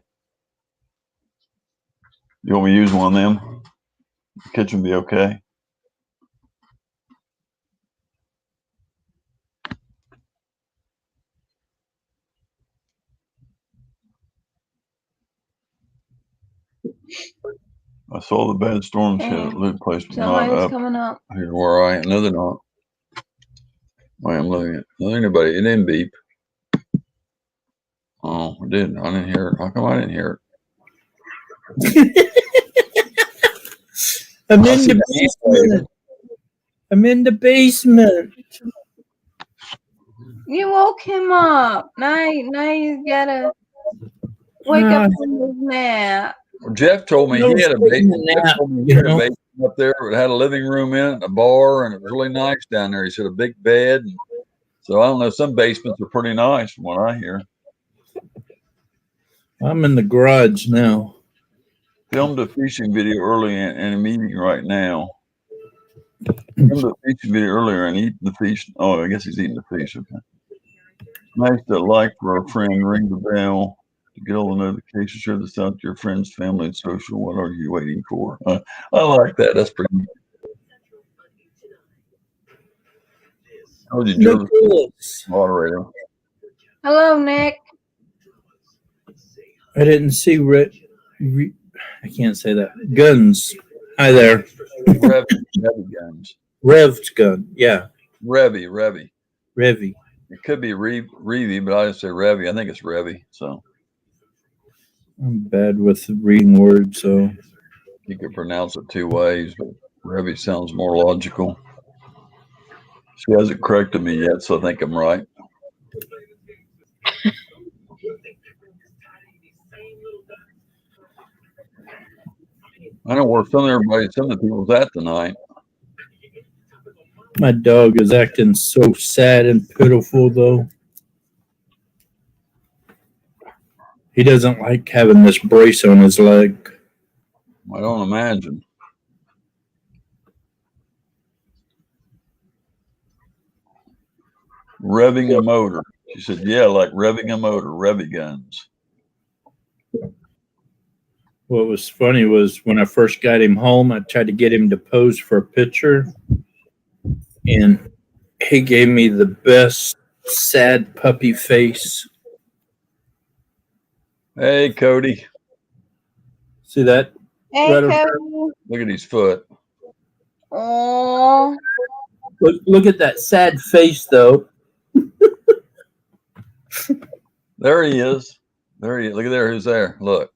You want me to use one of them? The kitchen be okay? I saw the bad storms hit at Luke Place, but not Somebody's up coming up. here where I am. No, they're not. Wait, I'm looking at. No, anybody. It didn't beep. Oh, it didn't. I didn't hear it. How come I didn't hear it? I'm in the basement. I'm in the basement. You woke him up. Now you gotta wake up from his nap. Well, Jeff told me he had a basement. Jeff told me he had a basement up there. It had a living room in it, and a bar, and it was really nice down there. He said a big bed. And so I don't know. Some basements are pretty nice from what I hear. I'm in the garage now. Filmed a fishing video early in a meeting right now. Filmed a fishing video earlier and eating the fish. Oh, I guess he's eating the fish. Okay. Nice to like for our friend. Ring the bell to get all the notifications. Share this out to your friends, family, and social. What are you waiting for? I like that. That's pretty neat. How did you, moderator? Hello, Nick. I didn't see I can't say that. Guns. Hi there. Revy guns. Rev's gun. Yeah. Revy. Revy. It could be Revy, but I just say Revy. I think it's Revy. So I'm bad with reading words, so you could pronounce it two ways, but Revy sounds more logical. She hasn't corrected me yet, so I think I'm right. I know where some of the people's at tonight. my dog is acting so sad and pitiful, though. He doesn't like having this brace on his leg. I don't imagine. Revving a motor. She said, yeah, like revving a motor, Revy guns. What was funny was when I first got him home, I tried to get him to pose for a picture, and he gave me the best sad puppy face. Hey, Cody. See that? Hey, Cody. Look at his foot. Oh. Look at that sad face, though. There he is. There he is. Look at there. Who's there? Look.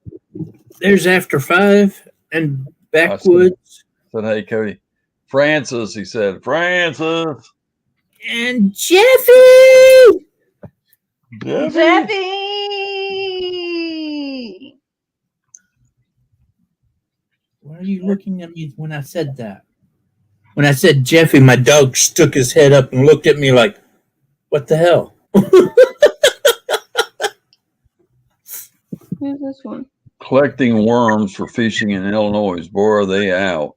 There's After 5 and I Backwoods said, hey, Cody. Francis, he said. Francis. and Jeffy. Jeffy! Why are you looking at me when I said that? When I said Jeffy, my dog stuck his head up and looked at me like, what the hell? Who's this one? Collecting worms for fishing in Illinois. Boy, are they out.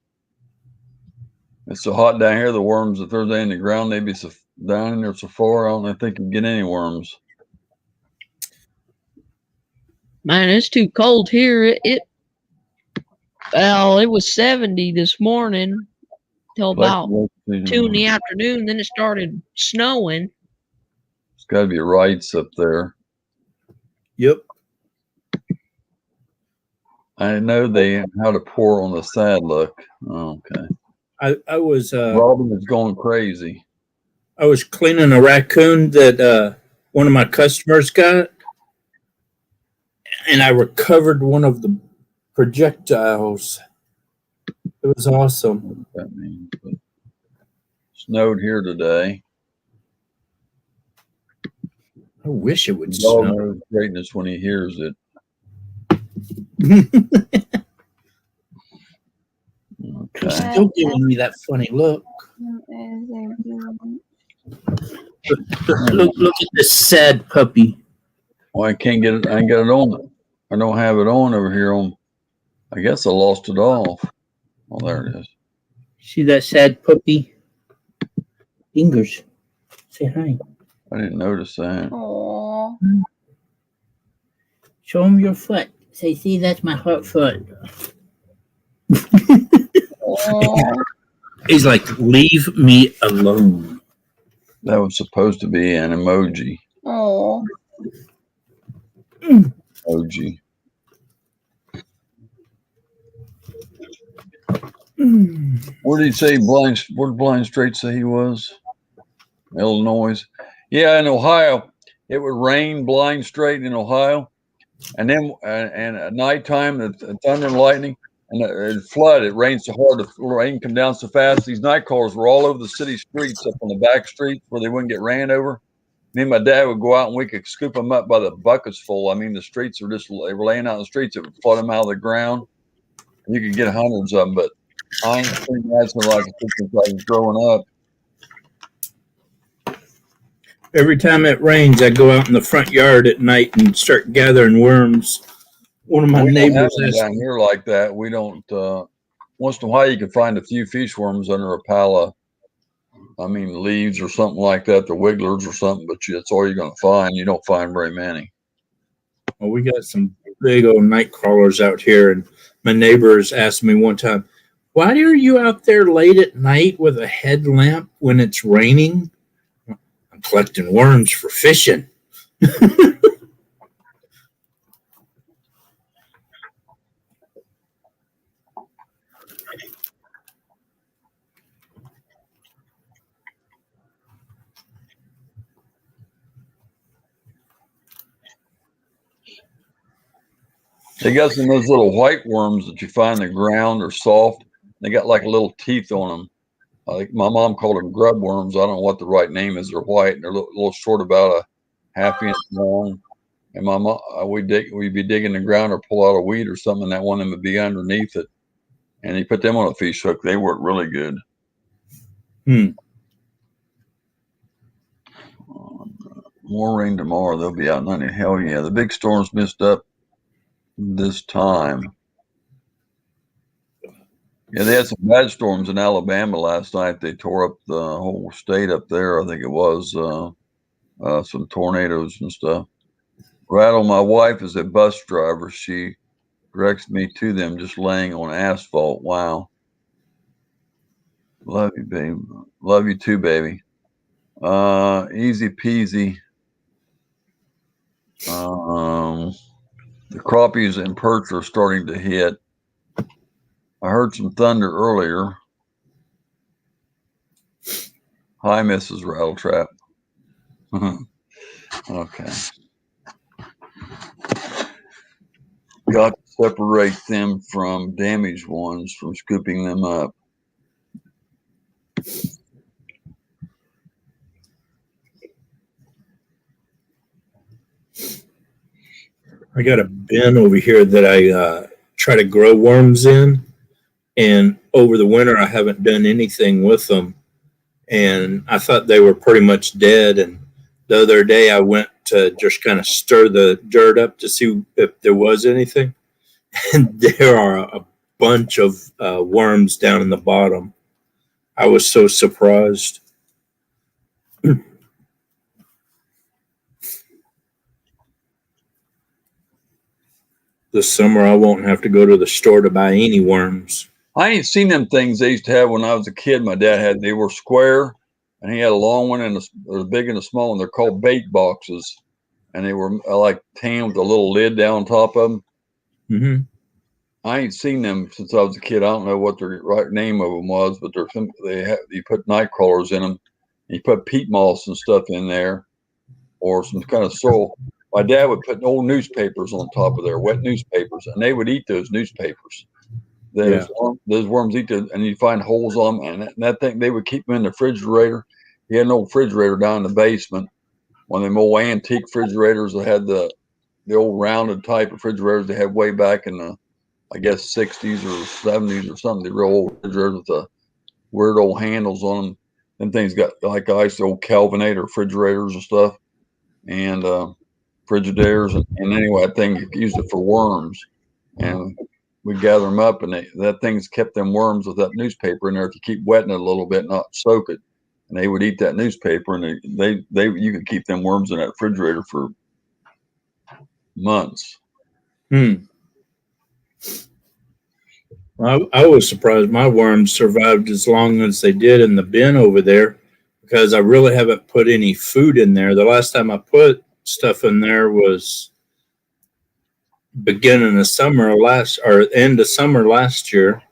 It's so hot down here. The worms, if they're in the ground, they'd be so down in there so far. I don't think you can get any worms. Man, it's too cold here. It was 70 this morning till about 2 in the afternoon. Then it started snowing. It's got to be rights up there. Yep. I know they how to pour on the side. Look. Oh, okay. I was Robin is going crazy. I was cleaning a raccoon that one of my customers got, and I recovered one of the projectiles. It was awesome. That means, but snowed here today. I wish it would Dog snow. knows greatness when he hears it. Okay. He's still giving me that funny look. Look at this sad puppy. Well, I can't get it. I ain't got it on. I don't have it on over here. On. I guess I lost it off. Oh, there it is. See that sad puppy? Fingers. Say hi. I didn't notice that. Aww. Show him your foot. Say, see, that's my hot foot. Aww. He's like, leave me alone. That was supposed to be an emoji. Aww. Emoji. Where did he say Blind? Where did Blind Straight say he was? Illinois. Yeah, in Ohio, it would rain blind straight in Ohio, and then and at nighttime, the thunder and lightning, and it flood. It rains so hard, the rain come down so fast. These night crawlers were all over the city streets, up on the back streets where they wouldn't get ran over. Me and my dad would go out, and we could scoop them up by the buckets full. I mean, the streets were just they were laying out in the streets. It would flood them out of the ground. You could get hundreds of them, but I ain't seen that since like I was growing up. Every time it rains, I go out in the front yard at night and start gathering worms. One of my We don't have neighbors them asked down here like that. We don't. Once in a while, you can find a few fish worms under a pile of, leaves or something like that, the wigglers or something. But that's all you're going to find. You don't find very many. well, we got some big old night crawlers out here, and my neighbors asked me one time, why are you out there late at night with a headlamp when it's raining? I'm collecting worms for fishing. They got some of those little white worms that you find in the ground are soft. They got like little teeth on them. I think my mom called them grub worms. I don't know what the right name is. They're white and they're a little short, about a half-inch long. And my mom, we'd be digging the ground or pull out a weed or something, and that one of them would be underneath it. And he put them on a fish hook. They work really good. More rain tomorrow. They'll be out. Honey. Hell yeah. The big storms missed up this time. Yeah, they had some bad storms in Alabama last night. They tore up the whole state up there. I think it was some tornadoes and stuff. Rattle, my wife is a bus driver. She directs me to them just laying on asphalt. Wow. Love you, baby. Love you too, baby. Easy peasy. The crappies and perch are starting to hit. I heard some thunder earlier. Hi, Mrs. Rattletrap. Okay. got to separate them from damaged ones from scooping them up. I got a bin over here that I try to grow worms in, and over the winter I haven't done anything with them, and I thought they were pretty much dead. And the other day I went to just kind of stir the dirt up to see if there was anything, and there are a bunch of worms down in the bottom. I was so surprised. This summer I won't have to go to the store to buy any worms. I ain't seen them things they used to have when I was a kid. My dad had. They were square, and he had a long one and a big and a small one. They're called bait boxes, and they were like tan with a little lid down on top of them. Mm-hmm. I ain't seen them since I was a kid. I don't know what the right name of them was, but you put night crawlers in them. You put peat moss and stuff in there, or some kind of soil. My dad would put old newspapers on top of there, wet newspapers, and they would eat those newspapers. Those worms eat those, and you find holes on them. And that thing, they would keep them in the refrigerator. He had an old refrigerator down in the basement, one of them old antique refrigerators that had the old rounded type refrigerators they had way back in the, I guess, 60s or 70s or something. The real old refrigerators with the weird old handles on them. Them things got like ice, the old Calvinator refrigerators and stuff, and Frigidairs. And anyway, that thing used it for worms. And we gather them up, and that thing's kept them worms with that newspaper in there. If you keep wetting it a little bit, not soak it, and they would eat that newspaper, and they you could keep them worms in that refrigerator for months. I was surprised my worms survived as long as they did in the bin over there, because I really haven't put any food in there. The last time I put stuff in there was beginning of summer end of summer last year.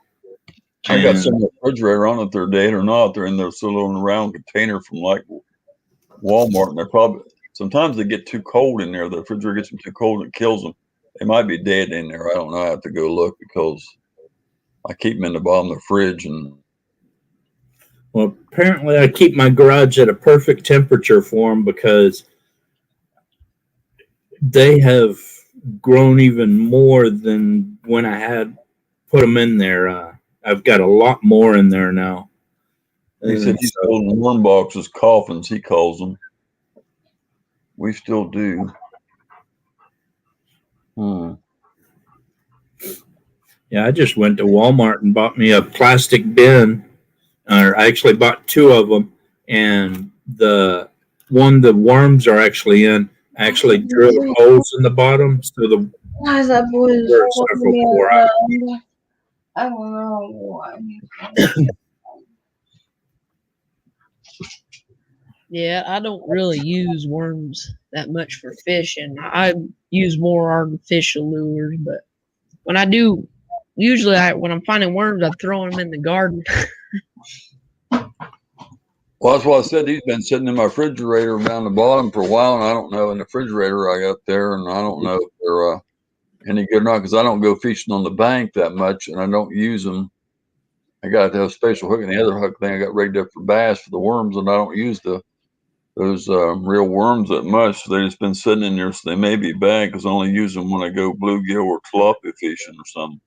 I got some in the refrigerator. I don't know if they're dead or not. They're in this little round container from like Walmart, and they're probably, sometimes they get too cold in there. The refrigerator gets them too cold and it kills them. They might be dead in there. I don't know. I have to go look because I keep them in the bottom of the fridge. And well, apparently I keep my garage at a perfect temperature for them, because they have grown even more than when I had put them in there. I've got a lot more in there now. he said he's building worm boxes, coffins, he calls them. We still do. Yeah, I just went to Walmart and bought me a plastic bin. Or I actually bought two of them, and the one the worms are actually in, I actually drilled holes in the bottom so the Why is that boy worms following me pour out. around? I don't know why. Yeah, I don't really use worms that much for fishing. I use more artificial lures, but when I do, usually when I'm finding worms, I throw them in the garden. Well, that's why I said he's been sitting in my refrigerator down the bottom for a while, and I don't know, in the refrigerator I got there, and I don't know if they're any good or not, because I don't go fishing on the bank that much, and I don't use them. I got a special hook, and the other hook thing I got rigged up for bass for the worms, and I don't use those real worms that much. They've just been sitting in there, so they may be bad, because I only use them when I go bluegill or tilapia fishing or something.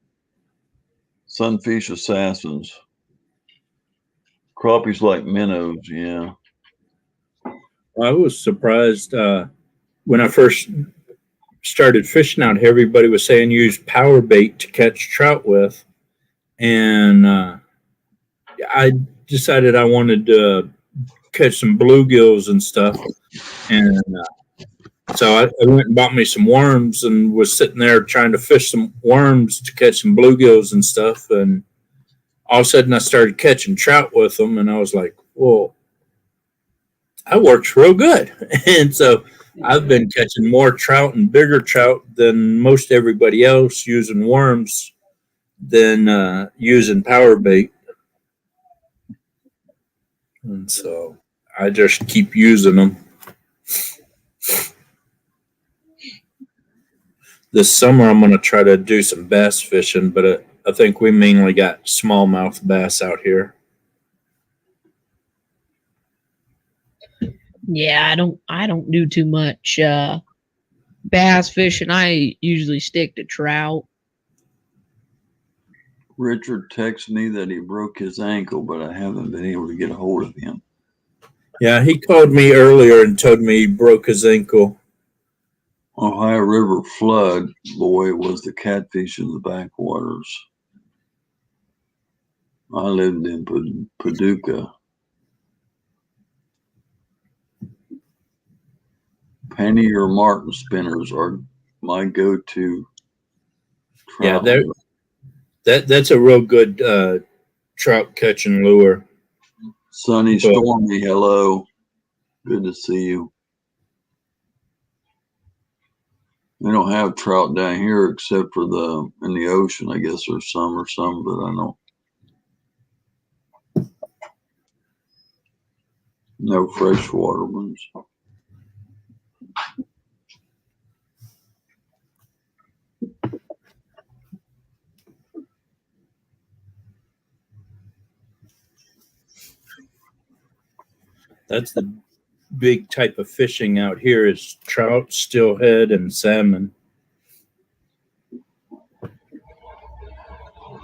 Sunfish assassins. Crappies like minnows, yeah. I was surprised when I first started fishing out here. Everybody was saying use power bait to catch trout with, and I decided I wanted to catch some bluegills and stuff, and so I went and bought me some worms and was sitting there trying to fish some worms to catch some bluegills and stuff, and all of a sudden I started catching trout with them, and I was like, well, that works real good. And so I've been catching more trout and bigger trout than most everybody else using worms than using power bait. And so I just keep using them. this summer I'm going to try to do some bass fishing, but I think we mainly got smallmouth bass out here. Yeah, I don't do too much bass fishing. I usually stick to trout. Richard texted me that he broke his ankle, but I haven't been able to get a hold of him. Yeah, he called me earlier and told me he broke his ankle. Ohio River flood, boy, was the catfish in the backwaters. I lived in Paducah. Penny or martin spinners are my go-to trout. Yeah, that's a real good trout catching lure. Sunny Stormy, hello. Good to see you. We don't have trout down here except for in the ocean. I guess there's some, but I don't. No freshwater ones. That's the big type of fishing out here is trout, steelhead, and salmon.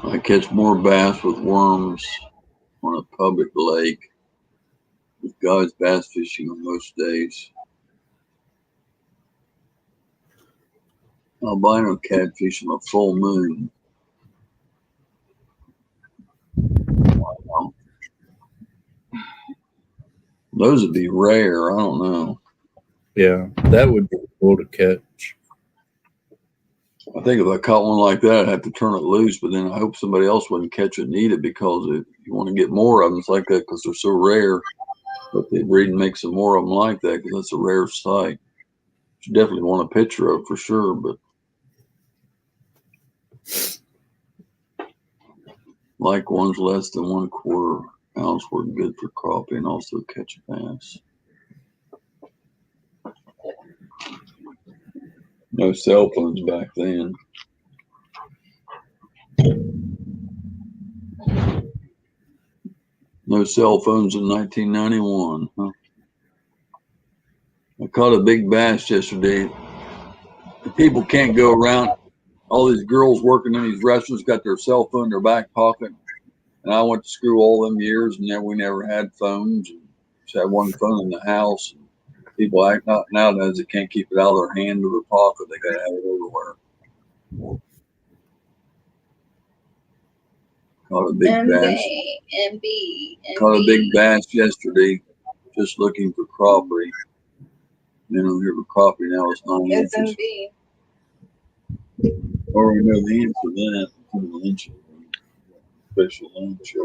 I catch more bass with worms on a public lake with guys bass fishing on most days. Albino catfish on a full moon. Wow. Those would be rare. I don't know. Yeah, that would be cool to catch. I think if I caught one like that, I'd have to turn it loose, but then I hope somebody else wouldn't catch it and eat it, because if you want to get more of them, it's like that because they're so rare. But they breed and make some more of them like that because that's a rare sight. You definitely want a picture of for sure, but like ones less than 1/4 ounce were good for crappie and also catch bass. No cell phones back then. No cell phones in 1991, huh? I caught a big bass yesterday. People can't go around. All these girls working in these restaurants got their cell phone in their back pocket. And I went to school all them years, and then we never had phones. And just had one phone in the house. And people act out nowadays, they can't keep it out of their hand or their pocket. They got to have it everywhere. Caught a big bass. Caught a big bass yesterday, just looking for crappie. You know, here for crappie now is 9 inches. Already know the answer to that. Lunch. Special lunch.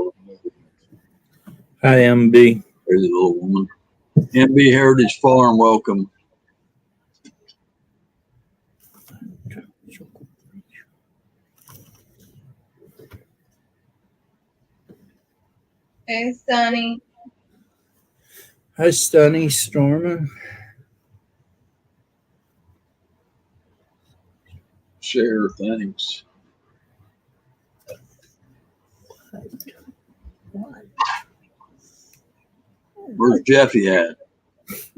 Hi, MB. There's a little woman. MB Heritage Farm, welcome. Hey, Sonny. Hi, Stunny Stormin. Share, thanks. Where's Jeffy at?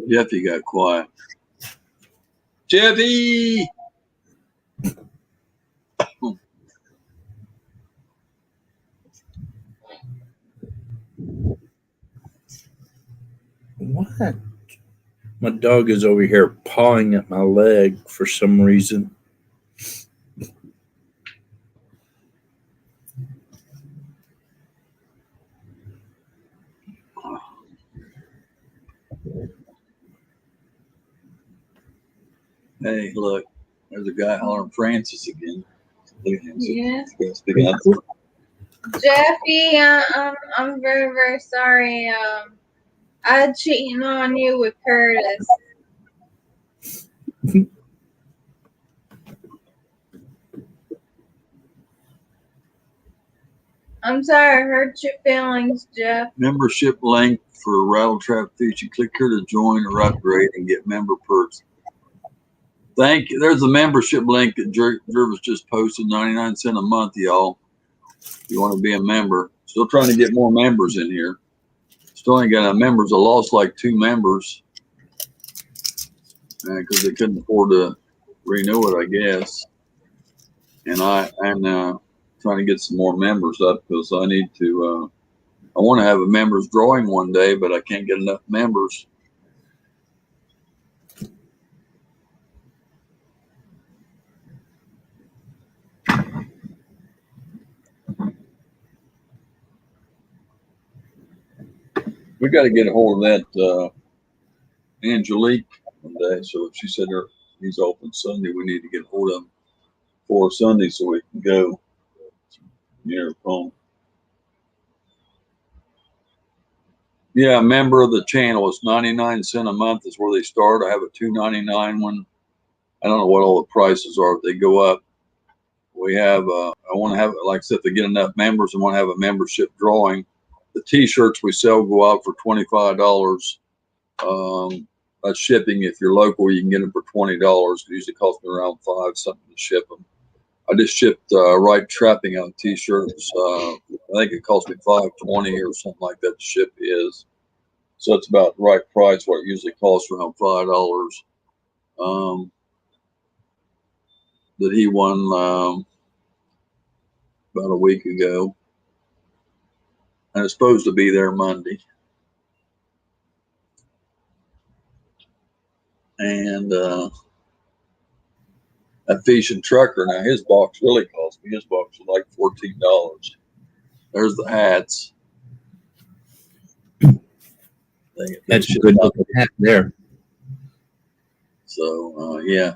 Jeffy got quiet. Jeffy! What? My dog is over here pawing at my leg for some reason. Hey, look, there's a guy hollering Francis again. Yeah. Jeffy, I'm very, very sorry. I'm cheating on you with Curtis. I'm sorry I hurt your feelings, Jeff. Membership link for Rattletrap feature. Click here to join or upgrade and get member perks. Thank you. There's a membership link that Jervis just posted, 99 cents a month, y'all. If you want to be a member. Still trying to get more members in here. Still ain't got enough members. I lost like 2 members because they couldn't afford to renew it, I guess. And I'm trying to get some more members up because I need to. I want to have a members drawing one day, but I can't get enough members. We got to get a hold of that Angelique one day. So if she said he's open Sunday, we need to get a hold of him for Sunday so we can go near the phone. Yeah, a member of the channel is 99 cents a month is where they start. I have a $2.99 one. I don't know what all the prices are. If they go up, we have. I want to have, like I said, if they get enough members, I want to have a membership drawing. The T-shirts we sell go out for $25. That's shipping. If you're local, you can get them for $20. It usually costs me around $5 something to ship them. I just shipped right trapping out T-shirts. I think it cost me $5.20 or something like that to ship is. So it's about the right price. What it usually costs around $5. That he won about a week ago, and it's supposed to be there Monday. And that fishing trucker, now his box really cost me. His box was like $14. There's the hats. That's a good looking hat there. So yeah,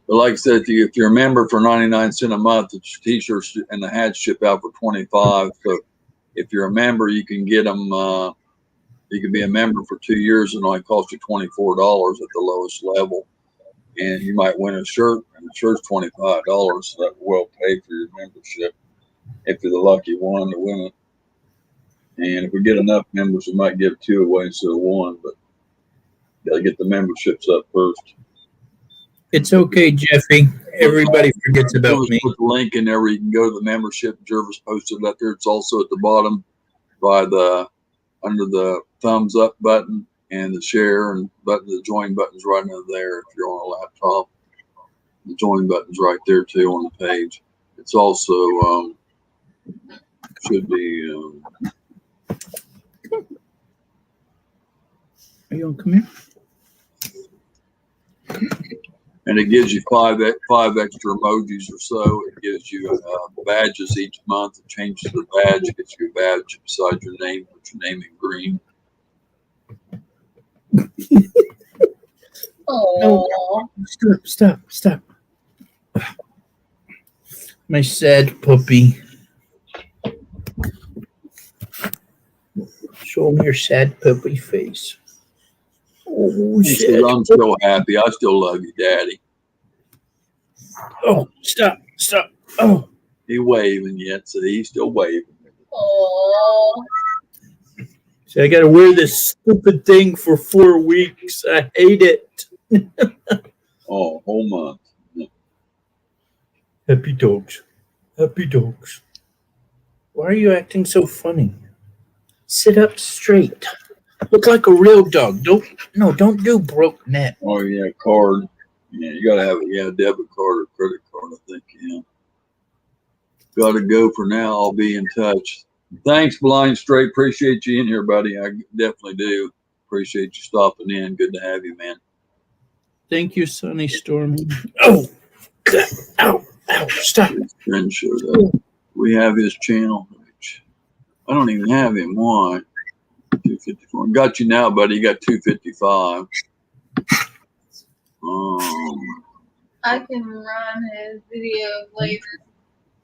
but like I said, if you're a member for 99 cents a month, the T-shirts and the hats ship out for $25. So if you're a member, you can get them. You can be a member for 2 years and only cost you $24 at the lowest level. And you might win a shirt, and the shirt's $25, so that will pay for your membership if you're the lucky one to win it. And if we get enough members, we might give 2 away instead of 1, but gotta get the memberships up first. It's okay, Jeffy. Everybody forgets about Jervis me. put the link in there where you can go to the membership. Jervis posted it up there. It's also at the bottom under the thumbs up button and the share and button. The join button's right under there. If you're on a laptop, the join button's right there too on the page. It's also should be. Are you gonna come here? And it gives you five extra emojis or so. It gives you badges each month. It changes the badge. It gets you a badge beside your name. Put your name in green. Oh, Stop. My sad puppy. Show me your sad puppy face. Oh, He says, I'm still happy. I still love you, Daddy. Oh, stop. Oh. He waving yet, so he's still waving. oh. So I got to wear this stupid thing for 4 weeks. I hate it. Oh, whole month. Happy dogs. Why are you acting so funny? Sit up straight. Look like a real dog. Don't do broke neck. Oh yeah, card. Yeah, you gotta have a debit card or credit card, I think. Yeah. Gotta go for now. I'll be in touch. Thanks, Blind Straight. Appreciate you in here, buddy. I definitely do. Appreciate you stopping in. Good to have you, man. Thank you, Sunny Stormy. Oh, ow, stop. His friend showed up. We have his channel. I don't even have him. Why? 254. Got you now, buddy. You got 255. I can run his video later.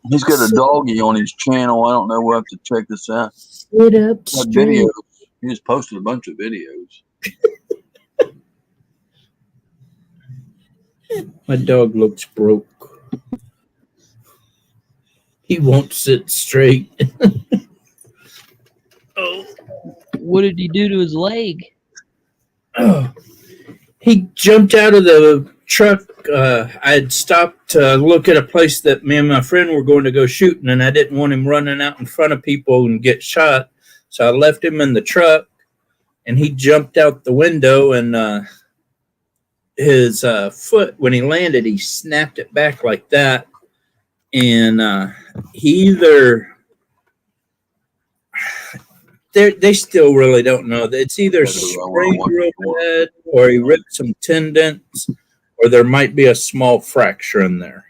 He's got a doggy on his channel. I don't know. We'll have to check this out. Sit up Got straight. videos. He just posted a bunch of videos. My dog looks broke. He won't sit straight. Oh. What did he do to his leg? Oh. He jumped out of the truck I had stopped to look at a place that me and my friend were going to go shooting, and I didn't want him running out in front of people and get shot. So I left him in the truck, and he jumped out the window, and his foot, when he landed, he snapped it back like that. And he either, they still really don't know. It's either sprained real bad, or he ripped some tendons, or there might be a small fracture in there.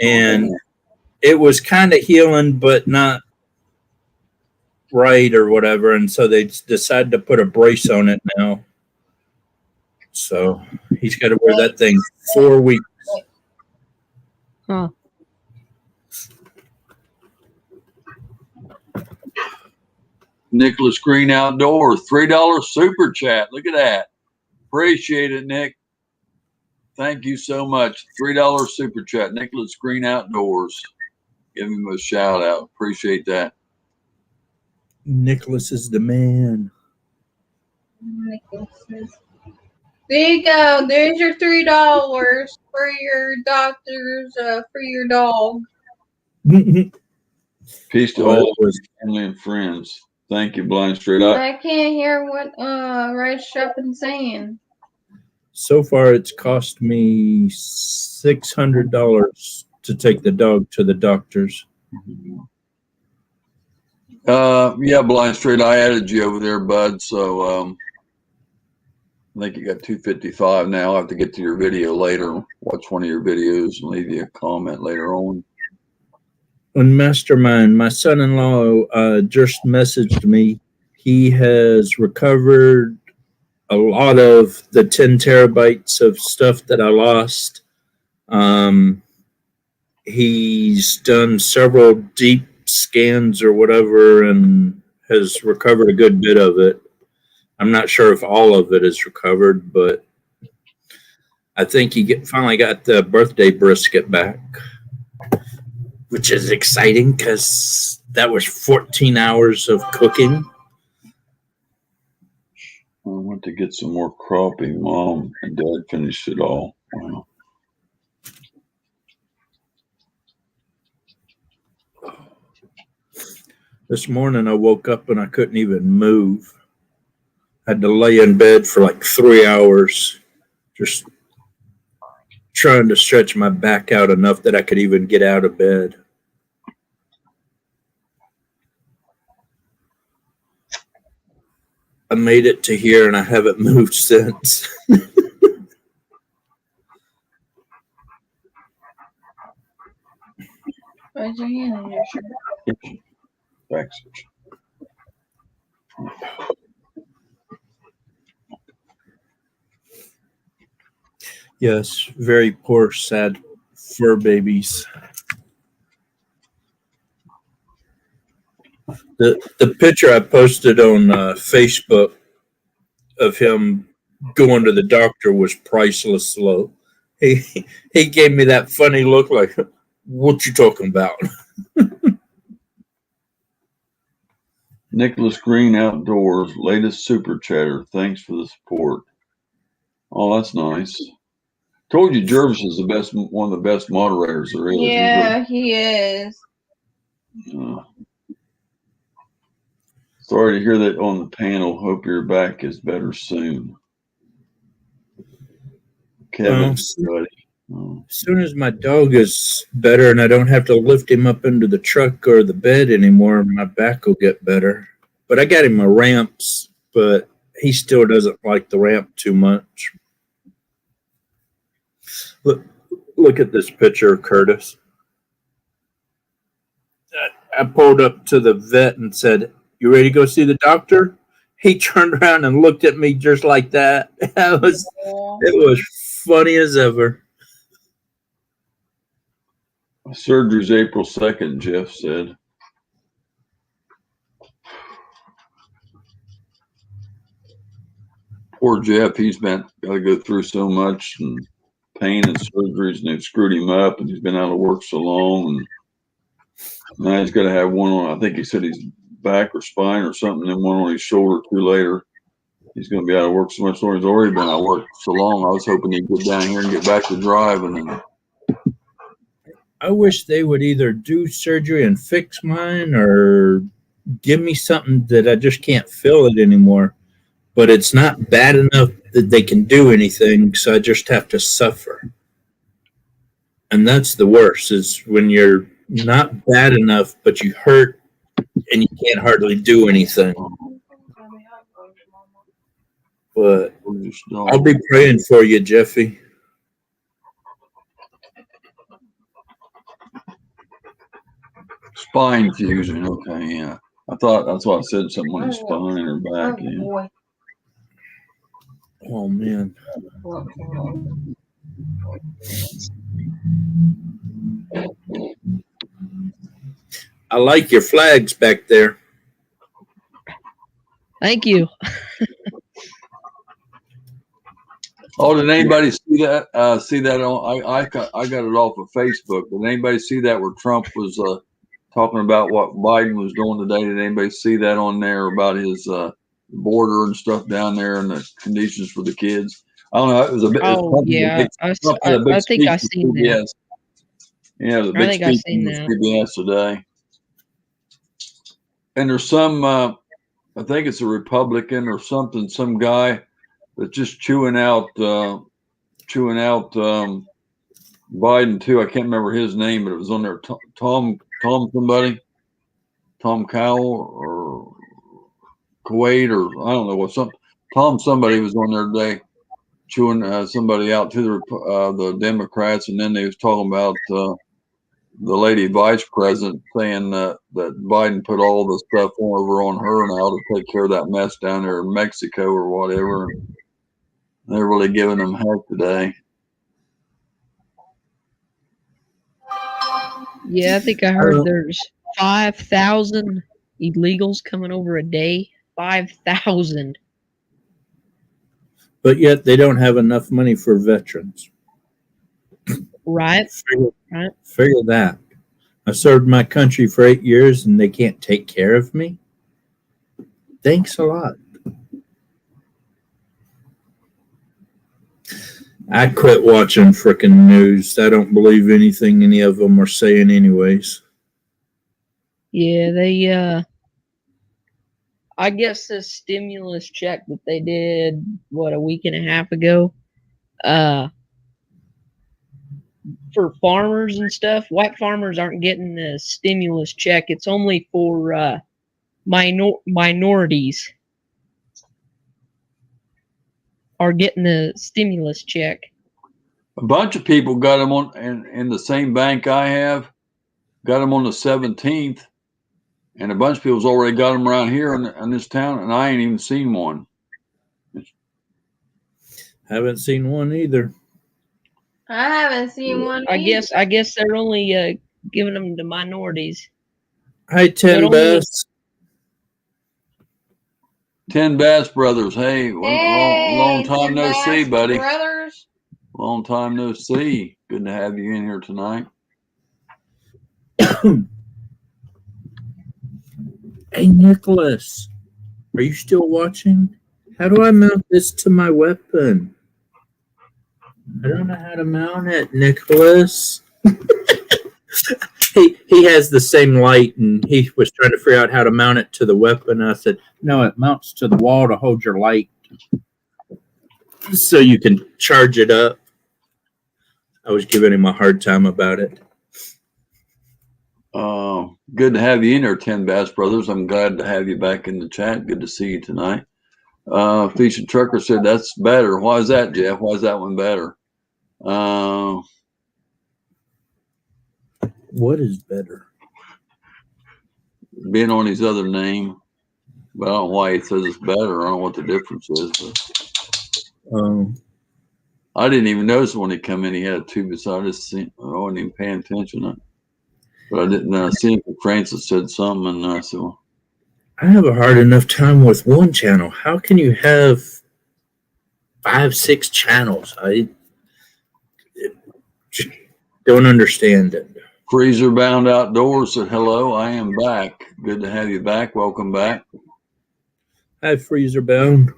And it was kind of healing, but not right or whatever. And so they decided to put a brace on it now. So he's got to wear that thing 4 weeks. Huh. Nicholas Green Outdoors, $3 super chat. Look at that. Appreciate it, Nick. Thank you so much. $3 super chat. Nicholas Green Outdoors. Give him a shout out. Appreciate that. Nicholas is the man. There you go. There's your $3 for your doctors, for your dog. Peace to all of his family and friends. Thank you, Blind Straight Up. I can't hear what Rattletrap is saying. So far, it's cost me $600 to take the dog to the doctors. Yeah, Blind Straight, I added you over there, bud. So I think you got 255 now. I'll have to get to your video later. Watch one of your videos and leave you a comment later on. On Mastermind, my son-in-law just messaged me. He has recovered a lot of the 10 terabytes of stuff that I lost. He's done several deep scans or whatever and has recovered a good bit of it. I'm not sure if all of it is recovered, but I think he finally got the birthday brisket back, which is exciting because that was 14 hours of cooking. I went to get some more crappie. Mom and Dad finished it all. Wow. This morning I woke up and I couldn't even move. I had to lay in bed for like 3 hours, just trying to stretch my back out enough that I could even get out of bed. I made it to here and I haven't moved since. Why's your hand in your shirt? Thanks. Yes, very poor, sad fur babies. The picture I posted on Facebook of him going to the doctor was priceless low. He gave me that funny look like, what you talking about? Nicholas Green Outdoors, latest super chatter. Thanks for the support. Oh, that's nice. Told you Jervis is the best, one of the best moderators there is. Yeah, he is. Sorry to hear that on the panel. Hope your back is better soon. Kevin, as soon as my dog is better and I don't have to lift him up into the truck or the bed anymore, my back will get better. But I got him a ramps, but he still doesn't like the ramp too much. Look at this picture of Curtis. I pulled up to the vet and said, "You ready to go see the doctor?" He turned around and looked at me just like that. It was funny as ever. Surgery's April 2nd, Jeff said. Poor Jeff, he's got to go through so much and pain and surgeries, and they've screwed him up, and he's been out of work so long, and now he's got to have one on, I think he said his back or spine or something, and one on his shoulder too later. he's going to be out of work so much longer. He's already been out of work so long. I was hoping he'd get down here and get back to driving. And I wish they would either do surgery and fix mine or give me something that I just can't feel it anymore. But it's not bad enough that they can do anything, so I just have to suffer. And that's the worst, is when you're not bad enough, but you hurt and you can't hardly do anything. But I'll be praying for you, Jeffy. spine fusion. Okay, yeah. I thought that's why I said something on her spine and her back. Yeah. Oh, man. I like your flags back there. Thank you. Oh, did anybody see that? See that on? I got it off of Facebook. Did anybody see that where Trump was talking about what Biden was doing today? Did anybody see that on there about his border and stuff down there and the conditions for the kids? I don't know. It was a bit. Oh yeah, I think I seen that. Yeah, it was a big I think I speech seen on that. CBS today. And there's some, I think it's a Republican or something, some guy that's just chewing out Biden too. I can't remember his name, but it was on there. Tom somebody, Tom Cowell or Kuwait or I don't know what Tom somebody was on there today chewing somebody out to the Democrats, and then they was talking about the lady vice president saying that Biden put all the stuff over on her now to take care of that mess down there in Mexico or whatever. And they're really giving them heck today. Yeah, I think I heard there's 5,000 illegals coming over a day. 5,000. But yet they don't have enough money for veterans. Right. Figure that. I served my country for 8 years and they can't take care of me. Thanks a lot. I quit watching frickin' news. I don't believe anything any of them are saying anyways. Yeah, they I guess this stimulus check that they did a week and a half ago, for farmers and stuff, white farmers aren't getting the stimulus check. It's only for minorities are getting the stimulus check. A bunch of people got them on in the same bank I have, got them on the 17th, and a bunch of people's already got them around here in this town, and I ain't even seen one. Haven't seen one either. I haven't seen one. I guess they're only giving them to minorities. Hi, 10 Bass. 10 Bass Brothers. Hey, long time no see, buddy. Brothers. Long time no see. Good to have you in here tonight. Hey, Nicholas, are you still watching? How do I mount this to my weapon? I don't know how to mount it, Nicholas. He has the same light, and he was trying to figure out how to mount it to the weapon. I said, no, it mounts to the wall to hold your light so you can charge it up. I was giving him a hard time about it. Good to have you in there, 10 Bass Brothers. I'm glad to have you back in the chat. Good to see you tonight. Fish and Trucker said that's better. Why is that, Jeff? Why is that one better? What is better? Being on his other name. But I don't know why he says it's better. I don't know what the difference is. But I didn't even notice when he come in. He had a tube beside us. I wasn't even paying attention. But I didn't see him. Francis said something, and I said, well, I have a hard enough time with one channel. How can you have 5-6 channels? I don't understand it. Freezer Bound Outdoors said, hello, I am back. Good to have you back. Welcome back. Hi, Freezer Bound.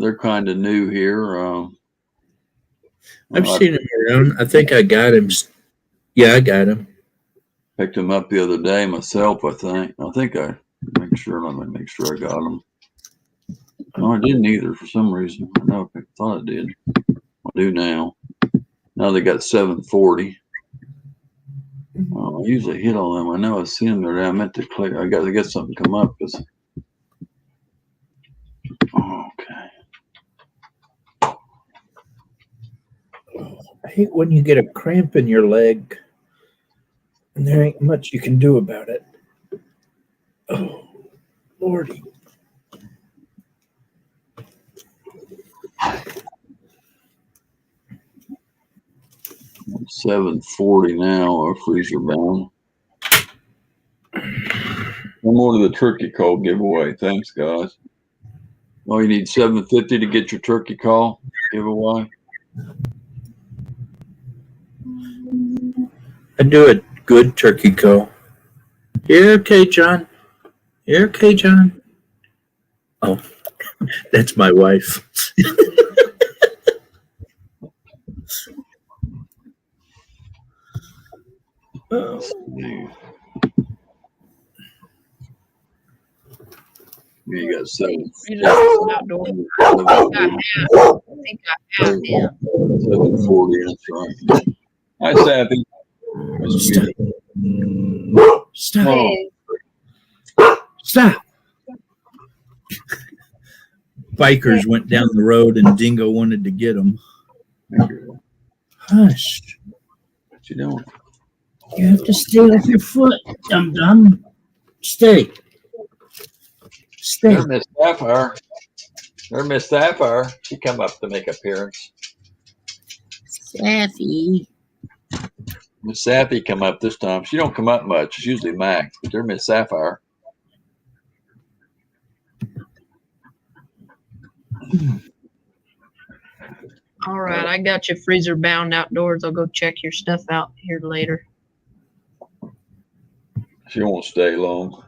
They're kind of new here. I've I seen him around. I think I got him. Yeah, I got him. picked them up the other day myself. I think I make sure. Let me make sure I got them. No, I didn't either for some reason. I know I thought I did. I do now. Now they got 740. I usually hit on them. I know I see them there. I meant to click. I got to get something come up because. Okay. I hate when you get a cramp in your leg and there ain't much you can do about it. Oh, Lordy. I'm 740 now, freezer bound. I'm more to the turkey call giveaway. Thanks, guys. Oh, you need 750 to get your turkey call giveaway. I do a good turkey call. You're okay, John. You're okay, John. Oh, that's my wife. You got 7. Outdoor. I think I have him. 740. That's right. Hi, Sappy. Stop. Hey, Stop. Bikers went down the road and Dingo wanted to get them. Hush. What you doing? You have to stay off your foot, dum-dum. Stay. Stay. There's Miss Sapphire. There's Miss Sapphire. She come up to make appearance. Sappy. Miss Sappy come up this time. She don't come up much. It's usually Mac, but they're Miss Sapphire. All right, I got you freezer bound outdoors. I'll go check your stuff out here later. She won't stay long.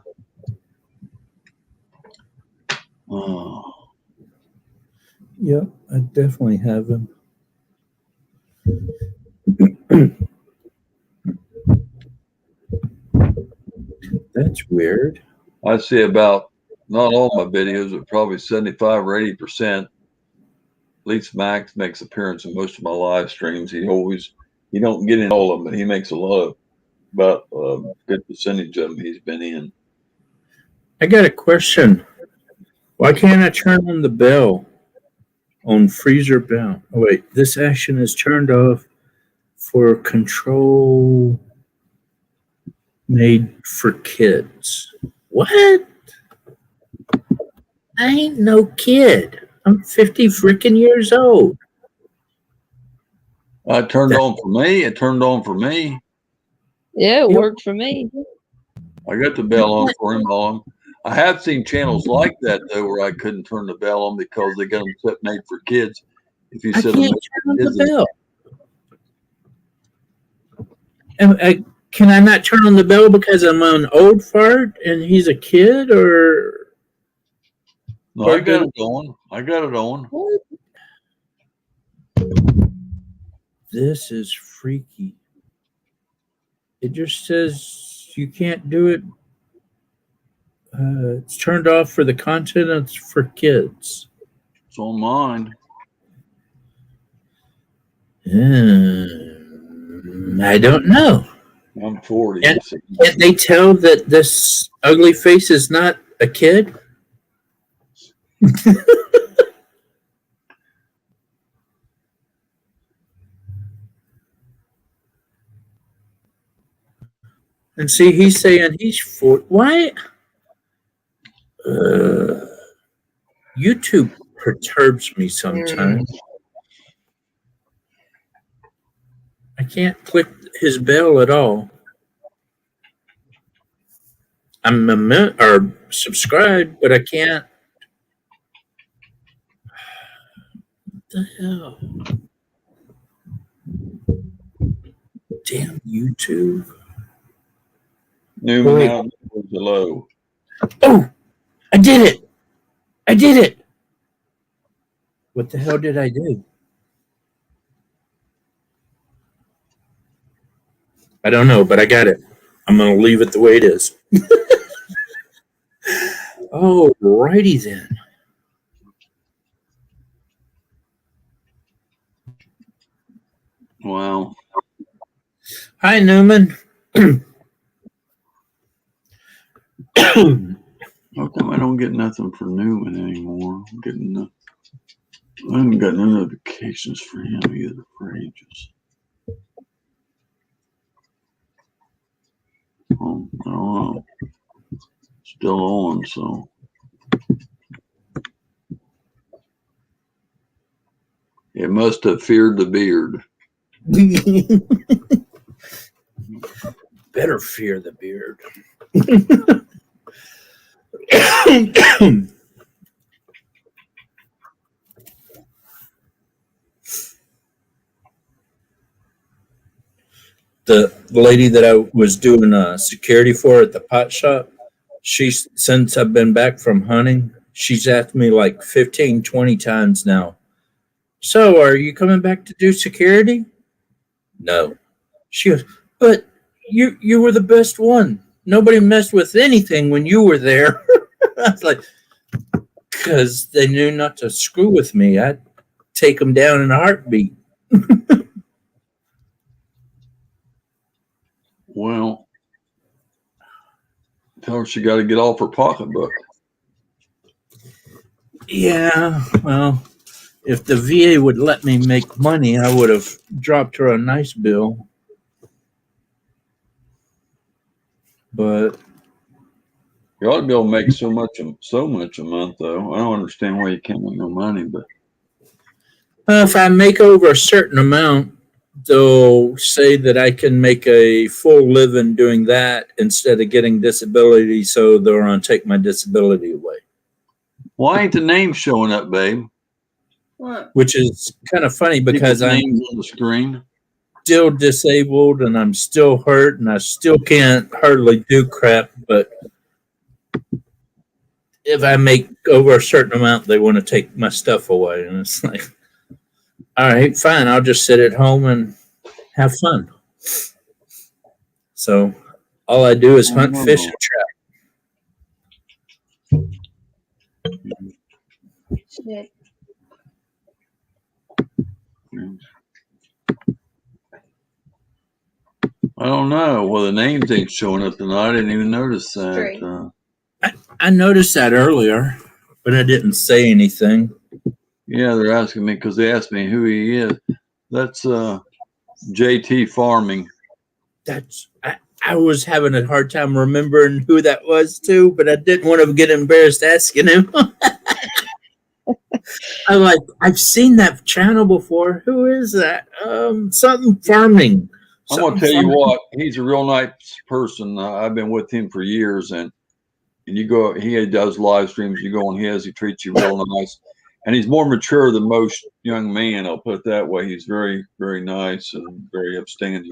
Oh. Yep, I definitely have him. That's weird. I see about, not all my videos, but probably 75 or 80%. At least Max makes appearance in most of my live streams. He don't get in all of them, but he makes a lot of, about a good percentage of them he's been in. I got a question. Why can't I turn on the bell on freezer bound? Oh, wait, this action is turned off for control made for kids. What? I ain't no kid. I'm 50 freaking years old. It turned on for me. It turned on for me. Yeah, it worked for me. I got the bell on for him on. I have seen channels like that though, where I couldn't turn the bell on because they got them set made for kids. If you I said can't turn on the bell. Can I not turn on the bell because I'm an old fart and he's a kid, or? No, I got it on. I got it on. What? This is freaky. It just says you can't do it. It's turned off for the content. It's for kids. It's on mine. I don't know. I'm 40. Can't they tell that this ugly face is not a kid? And see, he's saying he's 40. Why? YouTube perturbs me sometimes. I can't click his bell at all. I'm subscribed, but I can't. What the hell? Damn YouTube. Newman Mountain was low. Oh, I did it. What the hell did I do? I don't know, but I got it. I'm going to leave it the way it is. Oh, righty then. Wow. Hi, Newman. How come I don't get nothing for Newman anymore? I haven't got no notifications for him either for ages. I don't know. Still on, so. It must have feared the beard. Better fear the beard. The lady that I was doing security for at the pot shop, since I've been back from hunting, she's asked me like 15, 20 times now, so are you coming back to do security? No. She goes, but you were the best one. Nobody messed with anything when you were there. I was like, because they knew not to screw with me. I'd take them down in a heartbeat. Well, tell her she got to get off her pocketbook. Yeah, well, if the VA would let me make money, I would have dropped her a nice bill. But You ought to be able to make so much a month, though. I don't understand why you can't make no money, but if I make over a certain amount, they'll say that I can make a full living doing that instead of getting disability, so they're going to take my disability away. why ain't the name showing up, babe? What? Which is kind of funny because the I'm name's on the screen. still disabled and I'm still hurt and I still can't hardly do crap, but if I make over a certain amount, they want to take my stuff away. And it's like, all right, fine. I'll just sit at home and have fun. So all I do is hunt, fish, and trap. Shit. I don't know. Well, the names ain't showing up tonight. I didn't even notice that. Straight. I noticed that earlier, but I didn't say anything. Yeah, they're asking me because they asked me who he is. That's JT Farming. I was having a hard time remembering who that was too, but I didn't want to get embarrassed asking him. I'm like, I've seen that channel before. Who is that? Something farming. I'm gonna tell you what, he's a real nice person. I've been with him for years, and you go, he does live streams. You go on his, he treats you real nice, and he's more mature than most young men. I'll put it that way. He's very, very nice and very upstanding.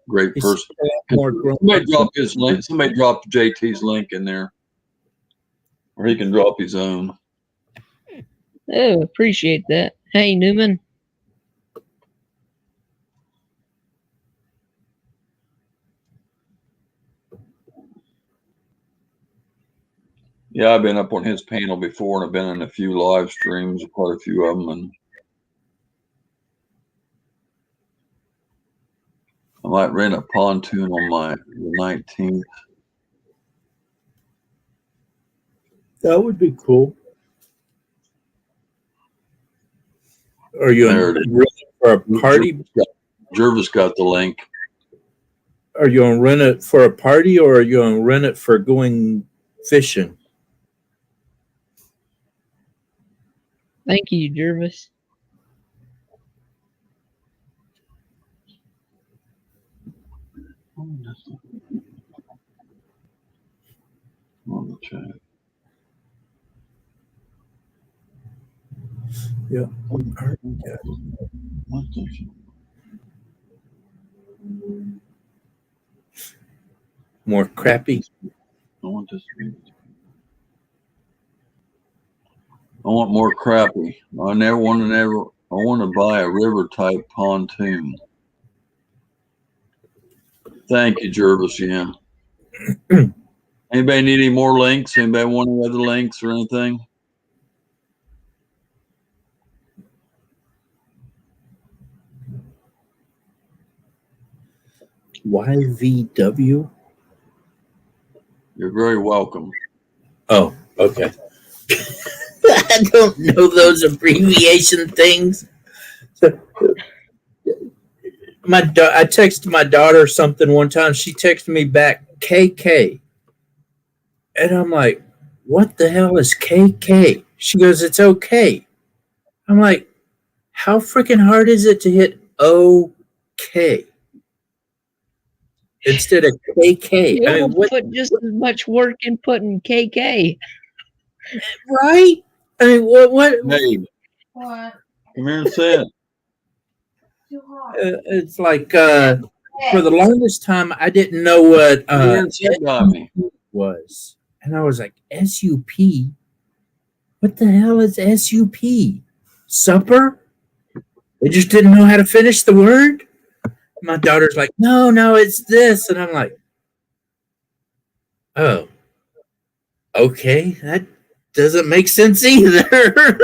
Great person. Somebody drop his link. Somebody drop JT's link in there, or he can drop his own. Oh, appreciate that. Hey, Newman. Yeah, I've been up on his panel before, and I've been in a few live streams, quite a few of them, and I might rent a pontoon on the 19th. That would be cool. Are you There it is. for a party? Jervis got the link. Are you gonna rent it for a party, or are you gonna rent it for going fishing? Thank you, Jervis. On the chat. Yeah. More crappy. I want this. I want more crappie. I want to buy a river type pontoon. Thank you, Jervis. Yeah. Anybody need any more links? Anybody want any other links or anything? YVW? You're very welcome. Oh, okay. I don't know those abbreviation things. I texted my daughter something one time. She texted me back KK. And I'm like, what the hell is KK? She goes, it's okay. I'm like, how freaking hard is it to hit OK instead of KK? You I mean, almost what, put just as much work in putting KK. right? I mean, what? Hey, What? come here and say it. Too hot. It's like for the longest time, I didn't know what Come here and say it by me. was, and I was like, SUP. What the hell is SUP? Supper? They just didn't know how to finish the word. My daughter's like, no, it's this, and I'm like, oh, okay, that doesn't make sense either.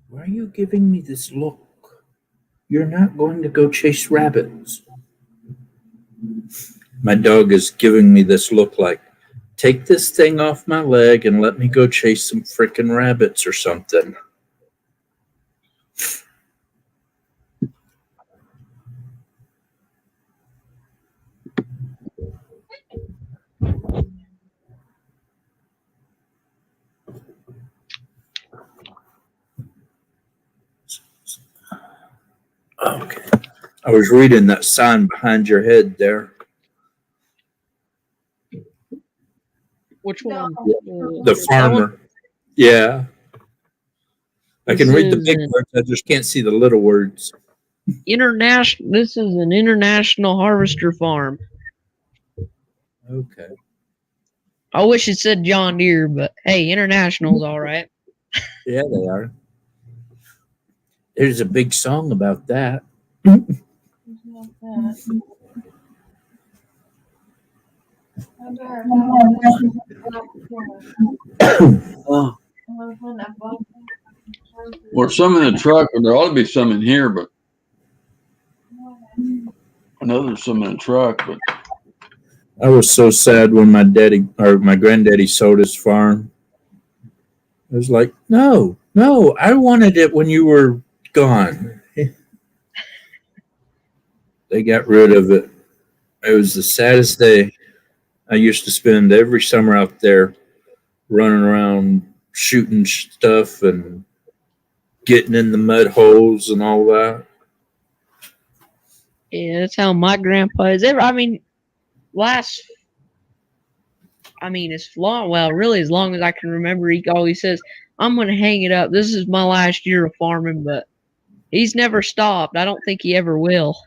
Why are you giving me this look? You're not going to go chase rabbits. My dog is giving me this look like, take this thing off my leg and let me go chase some freaking rabbits or something. Okay. I was reading that sign behind your head there. Which one? The farmer. Yeah. I can read the big This is words. I just can't see the little words. International. This is an international harvester farm. Okay. I wish it said John Deere, but hey, international's all right. Yeah, they are. There's a big song about that. Oh. Or some in the truck, or there ought to be some in here, but I know there's some in the truck, but I was so sad when my granddaddy sold his farm. I was like, no, I wanted it when you were gone. They got rid of it. It was the saddest day. I used to spend every summer out there running around shooting stuff and getting in the mud holes and all that. Yeah, that's how my grandpa is. As long as I can remember, he always says, I'm going to hang it up. This is my last year of farming, but he's never stopped. I don't think he ever will.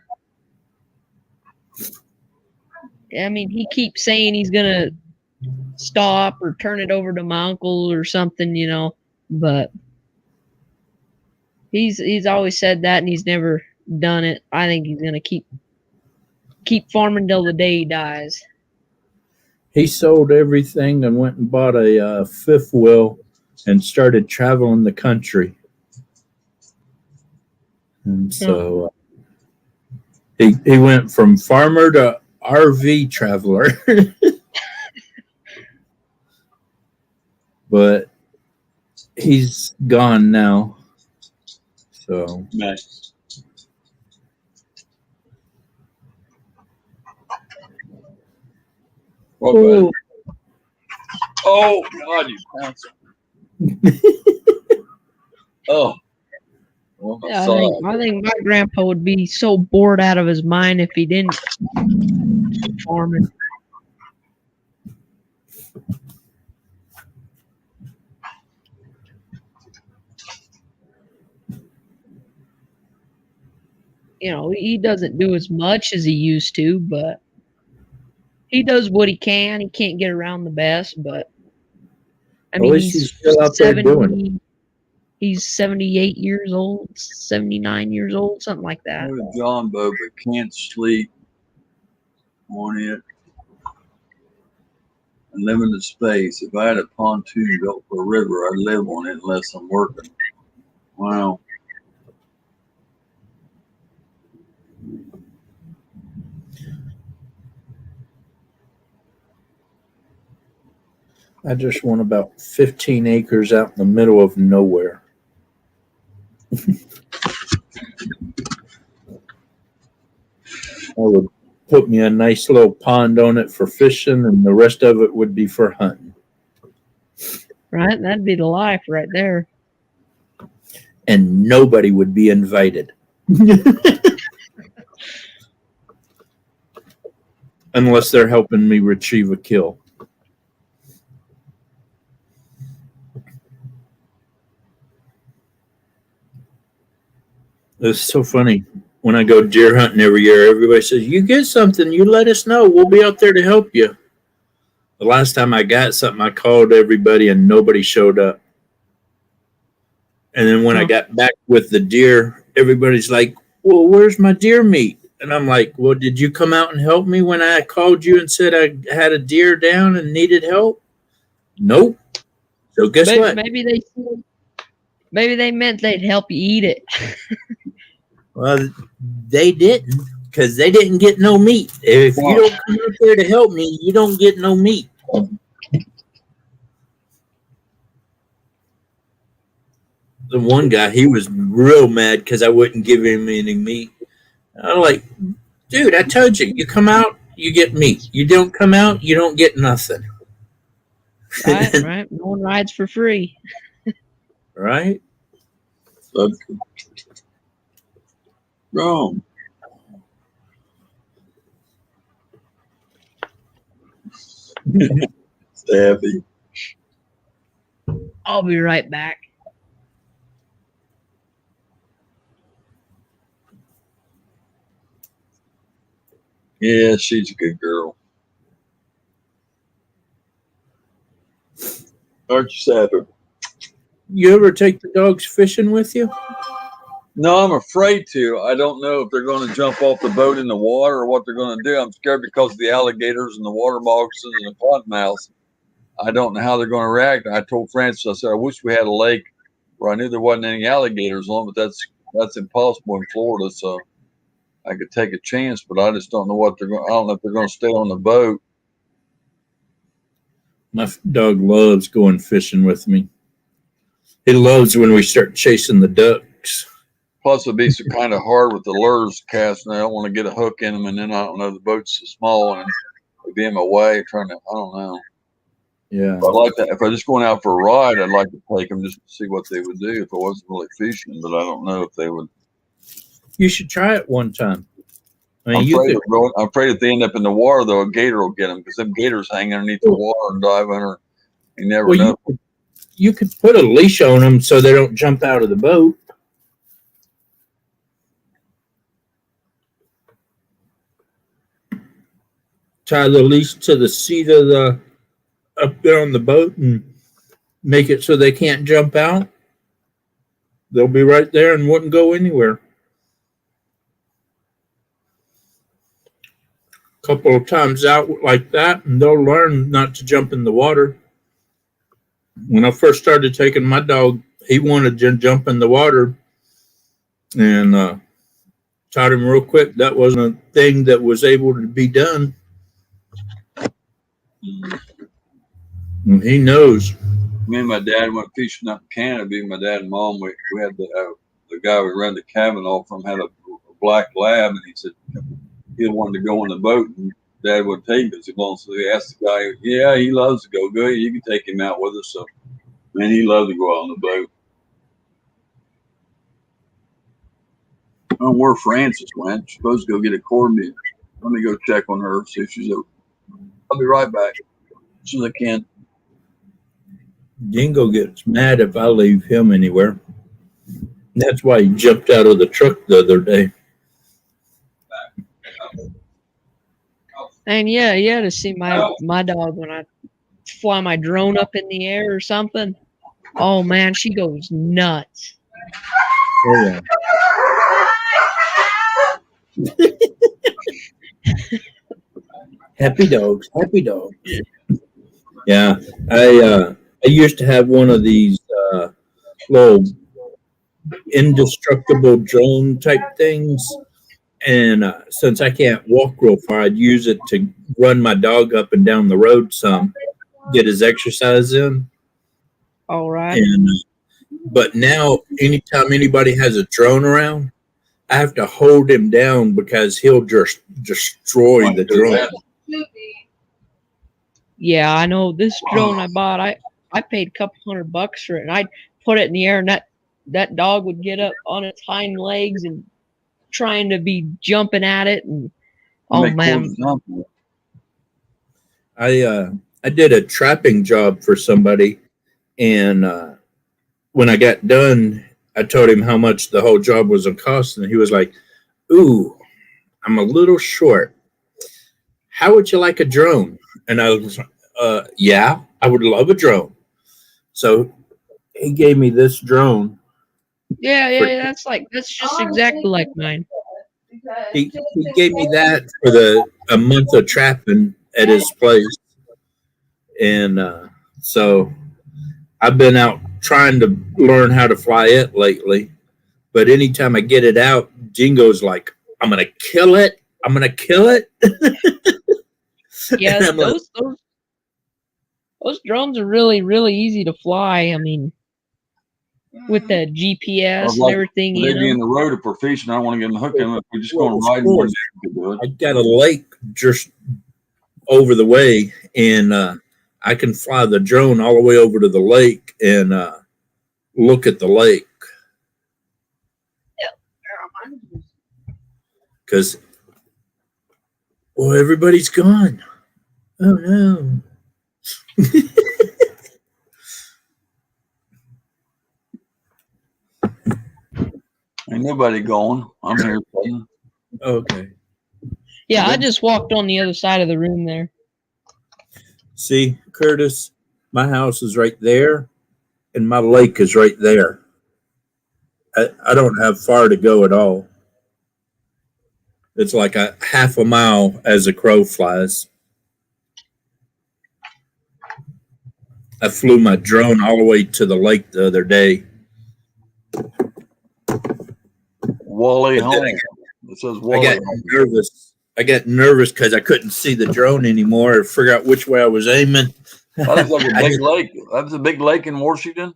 I mean, he keeps saying he's going to stop or turn it over to my uncle or something, but he's always said that and he's never done it. I think he's going to keep farming till the day he dies. He sold everything and went and bought a fifth wheel and started traveling the country. And so he went from farmer to RV traveler. But he's gone now. So nice. What, buddy? Oh God, you pounced. Oh. Well, Yeah, I think my grandpa would be so bored out of his mind if he didn't keep farming. he doesn't do as much as he used to, but he does what he can. He can't get around the best, but I At mean, least he's still out there doing it. He's 78 years old, 79 years old, something like I that. have a John boat, but can't sleep on it. And live in the space. If I had a pontoon built for a river, I'd live on it unless I'm working. Wow. I just want about 15 acres out in the middle of nowhere. I would put me a nice little pond on it for fishing, and the rest of it would be for hunting. Right? That'd be the life right there. And nobody would be invited. Unless they're helping me retrieve a kill. It's so funny. When I go deer hunting every year, everybody says, you get something, you let us know. We'll be out there to help you. The last time I got something, I called everybody and nobody showed up. And then when I got back with the deer, everybody's like, well, where's my deer meat? And I'm like, well, did you come out and help me when I called you and said I had a deer down and needed help? Nope. So guess what? Maybe they meant they'd help you eat it. Well, they didn't, because they didn't get no meat. If you don't come out there to help me, you don't get no meat. The one guy, he was real mad because I wouldn't give him any meat. I'm like, dude, I told you, you come out, you get meat. You don't come out, you don't get nothing. Right. No one rides for free. Right? Wrong. Stabby. I'll be right back. Yeah, she's a good girl. Aren't you, Sapper? You ever take the dogs fishing with you? No, I'm afraid to. I don't know if they're going to jump off the boat in the water or what they're going to do. I'm scared because of the alligators and the water moccasins and the cottonmouths. I don't know how they're going to react. I told Francis, I said, I wish we had a lake where I knew there wasn't any alligators on, but that's impossible in Florida. So I could take a chance, but I just don't know what they're going. I don't know if they're going to stay on the boat. My dog loves going fishing with me. He loves when we start chasing the ducks. Plus, it'd be so kind of hard with the lures cast, and I don't want to get a hook in them, and then I don't know, the boat's so small, and it'd be in my way trying to, I don't know. Yeah. But I like that. If I just going out for a ride, I'd like to take them just to see what they would do if I wasn't really fishing, but I don't know if they would. You should try it one time. I mean, I'm afraid if they end up in the water, though, a gator will get them because them gators hang underneath the water and dive under. You never know. You could put a leash on them so they don't jump out of the boat. Tie the leash to the seat of the up there on the boat and make it so they can't jump out. They'll be right there and wouldn't go anywhere. A couple of times out like that, and they'll learn not to jump in the water. When I first started taking my dog, he wanted to jump in the water, and taught him real quick that wasn't a thing that was able to be done. And he knows. Me and my dad went fishing up in Canada. My dad and mom, we had the guy we rented the cabin off from had a black lab, and he said he wanted to go on the boat, and Dad would take us. So he asked the guy, yeah, he loves to go. Good, you can take him out with us. So, man, he loved to go out on the boat. I don't know where Frances went. She's supposed to go get a corn meal. Let me go check on her, see if she's over. I'll be right back as soon as I can. Dingo gets mad if I leave him anywhere. That's why he jumped out of the truck the other day. And yeah, you had to see my dog when I fly my drone up in the air or something. Oh man, she goes nuts. Oh, yeah. Happy dogs. Happy dogs. Yeah. I used to have one of these little indestructible drone type things. And since I can't walk real far, I'd use it to run my dog up and down the road some, get his exercise in. All right. And but now, anytime anybody has a drone around, I have to hold him down because he'll just destroy the drone. Yeah, I know this drone I bought. I paid a couple $100 for it, and I'd put it in the air, and that dog would get up on its hind legs and trying to be jumping at it, and oh man, I did a trapping job for somebody, and when I got done, I told him how much the whole job was going to cost, and he was like, "Ooh, I'm a little short. How would you like a drone?" And I was, "Yeah, I would love a drone." So he gave me this drone. yeah, that's just exactly like mine. He gave me that for a month of trapping at his place, and so I've been out trying to learn how to fly it lately. But anytime I get it out, Jingo's like, "I'm gonna kill it. I'm gonna kill it." Yeah, those drones are really, really easy to fly. I mean, with the GPS and everything. They'd be in the road if we're fishing. I don't want to get them hooked in. If we're just going to ride one day, we could do it. I got a lake just over the way, and I can fly the drone all the way over to the lake and look at the lake. Because, well, everybody's gone. Oh no. Ain't nobody going. I'm here. Okay. Yeah, I just walked on the other side of the room there. See, Curtis, my house is right there, and my lake is right there. I don't have far to go at all. It's like a half a mile as a crow flies. I flew my drone all the way to the lake the other day. Wally home. It says Wally. I got nervous because I couldn't see the drone anymore or figure out which way I was aiming. That was like a big lake. That was a big lake in Washington.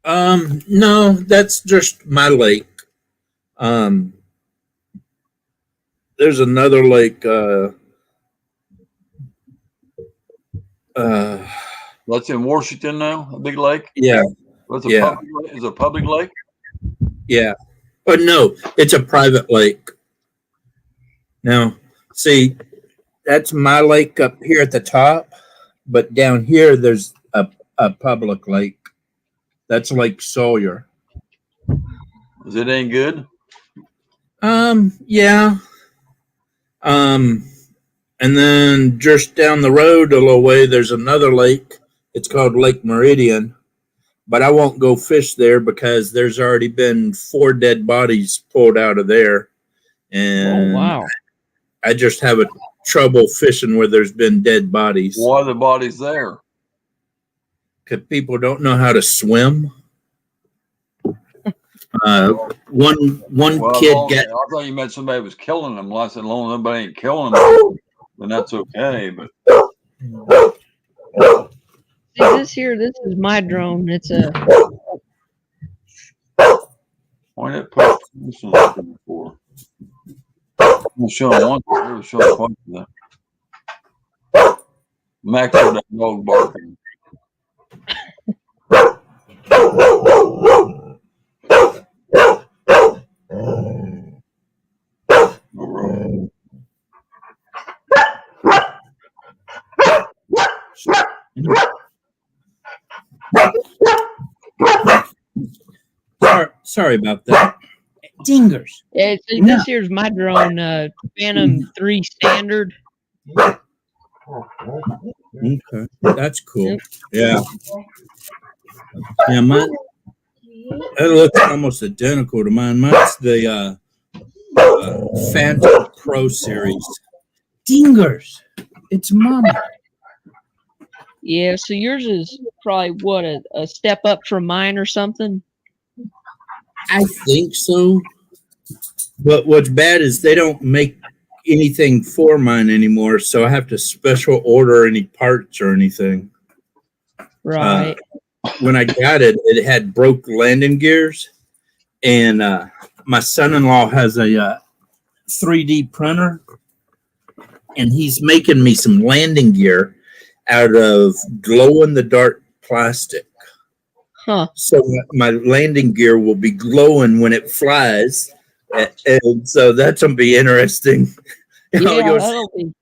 No, that's just my lake. There's another lake. That's in Washington now. A big lake. Yeah. That's a public lake? Is it a public lake? Yeah. But no, it's a private lake. Now, see, that's my lake up here at the top, but down here there's a public lake. That's Lake Sawyer. Is it any good? Yeah. And then just down the road a little way, there's another lake. It's called Lake Meridian. But I won't go fish there because there's already been 4 dead bodies pulled out of there. And wow. I just have a trouble fishing where there's been dead bodies. Why are the bodies there? Because people don't know how to swim. One kid I thought you meant somebody was killing them. I said, "Long nobody ain't killing them, then that's okay." But see, this is my drone. It's a. why did it post this one before? I'm showing one. It was showing twice of that. Max for that dog barking. Sorry about that. Dingers. Yeah, this here's my drone, Phantom 3 Standard. Okay, that's cool. Yep. Yeah, yeah. Mine, it looks almost identical to mine. Mine's the Phantom Pro series. Dingers, it's Mama. Yeah, so yours is probably what a step up from mine or something. I think so. But what's bad is they don't make anything for mine anymore, so I have to special order any parts or anything. Right. When I got it, it had broke landing gears, and my son-in-law has a 3D printer, and he's making me some landing gear out of glow-in-the-dark plastic. Huh. So my landing gear will be glowing when it flies, and so that's gonna be interesting. You know, Yeah, you'll that'll be.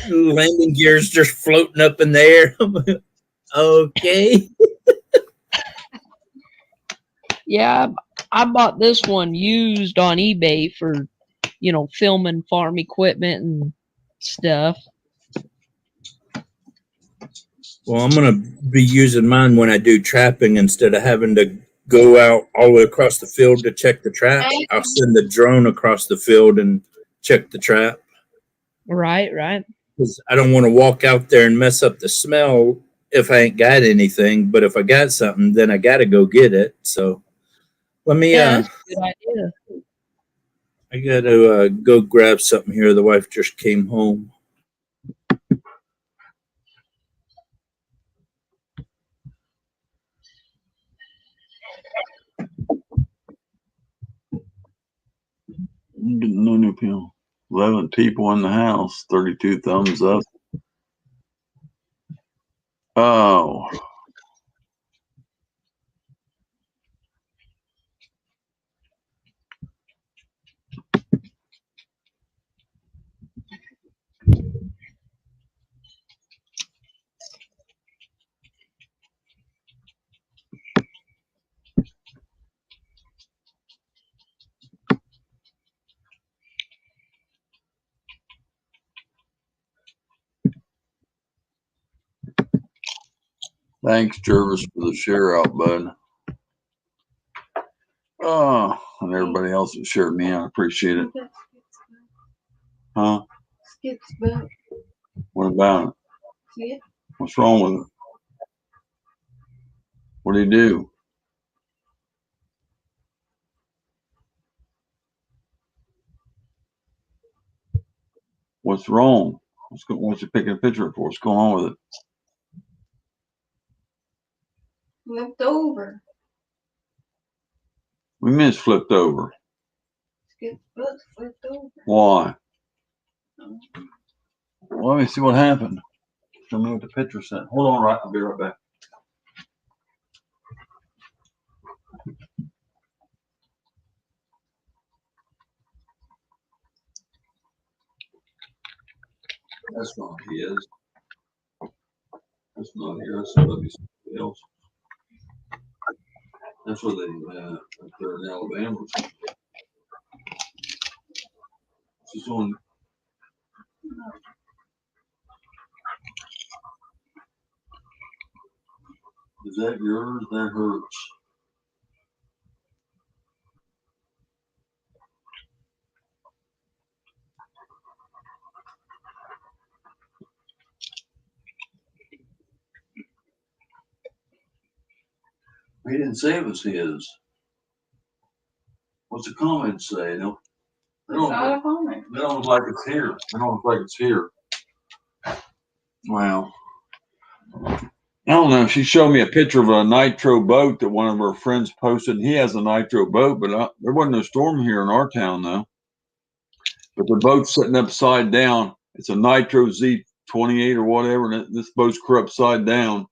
see landing gears just floating up in the air. Okay. Yeah, I bought this one used on eBay for, filming farm equipment and stuff. Well, I'm gonna be using mine when I do trapping instead of having to go out all the way across the field to check the trap. I'll send the drone across the field and check the trap. Right. Because I don't want to walk out there and mess up the smell if I ain't got anything. But if I got something, then I got to go get it. So let me. Yeah, that's a good idea. I got to go grab something here. The wife just came home. No new people. 11 people in the house. 32 thumbs up. Oh. Thanks, Jervis, for the share out, bud. Oh, and everybody else that shared me, I appreciate it. Huh? Skip's boat. What about it? See it? What's wrong with it? What do you do? What's wrong? What's you picking a picture for? What's going on with it? Flipped over. We mean it's flipped over. Skip's boat flipped over. Why? Well, let me see what happened. Show me what the picture said. Hold on, right? I'll be right back. That's not his. That's not here. That's somebody else. That's where they're in Alabama. This is on. Is that yours? That hurts. He didn't say it was his. What's the comment say? They don't look like it's here. They don't look like it's here. Wow. I don't know. She showed me a picture of a nitro boat that one of her friends posted. He has a nitro boat, but there wasn't no storm here in our town, though. But the boat's sitting upside down. It's a nitro Z28 or whatever, and this boat's upside down.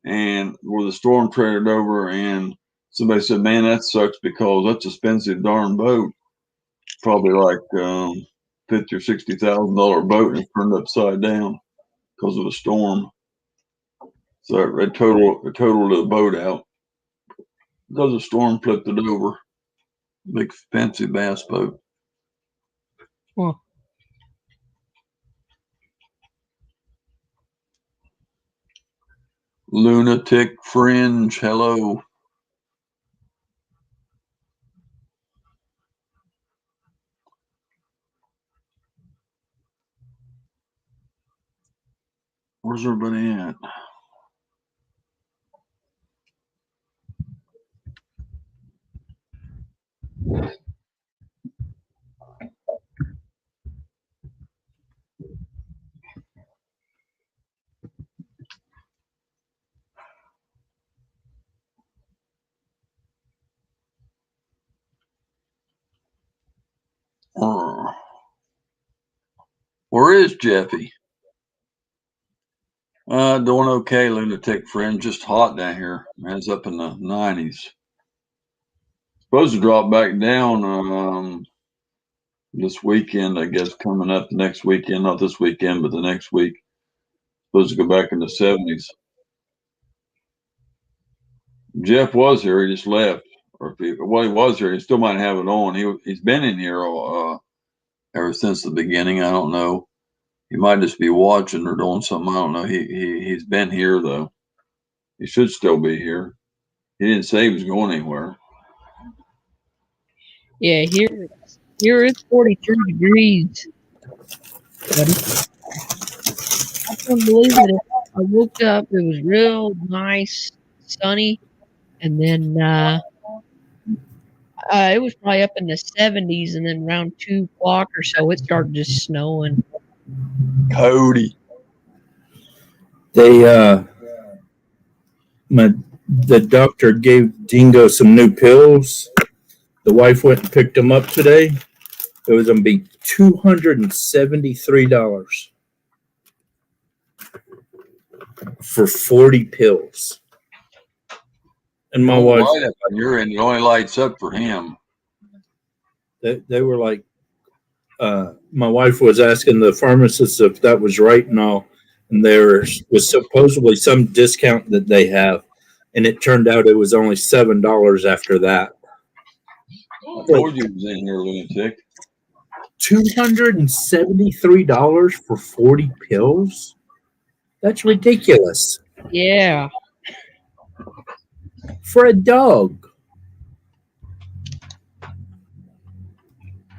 And where the storm traded over, and somebody said, "Man, that sucks because that's an expensive darn boat. Probably like $50,000 or $60,000 boat, and it turned upside down because of a storm. So it totaled the boat out because the storm flipped it over. Big fancy bass boat. Huh. Lunatic Fringe, hello. Where's everybody at? Where is Jeffy? Doing okay, Lunatic Friend. Just hot down here. It's up in the 90s. Supposed to drop back down this weekend, I guess, coming up the next weekend. Not this weekend, but the next week. Supposed to go back in the 70s. Jeff was here. He just left. Or he was here. He still might have it on. He's been in here ever since the beginning. I don't know. He might just be watching or doing something. I don't know. He's been here though. He should still be here. He didn't say he was going anywhere. Yeah, here it's 43 degrees. Buddy. I couldn't believe it. I woke up, it was real nice, sunny, and then it was probably up in the 70s, and then around 2 o'clock or so, it started just snowing. Cody. The doctor gave Dingo some new pills. The wife went and picked them up today. It was going to be $273 for 40 pills. And my wife, light up on your end. It only lights up for him. they were like, my wife was asking the pharmacist if that was right and all. And there was supposedly some discount that they have. And it turned out it was only $7 after that. I told you he was in here, lunatic. $273 for 40 pills? That's ridiculous. Yeah. For a dog.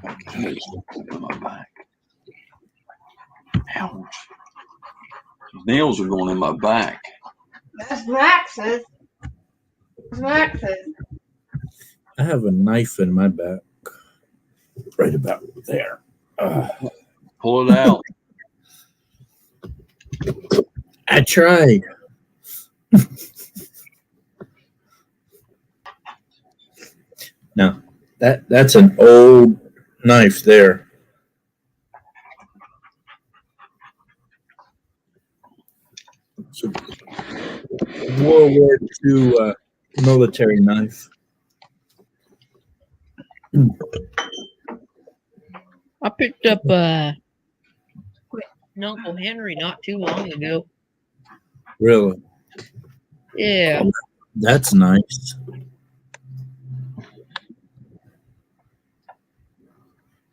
Okay, on my back. Ouch. His nails are going in my back. That's Max's. That's Max's. I have a knife in my back. Right about there. Pull it out. I tried. No, that's an old knife there. It's a World War II military knife. I picked up Uncle Henry not too long ago. Really? Yeah. That's nice.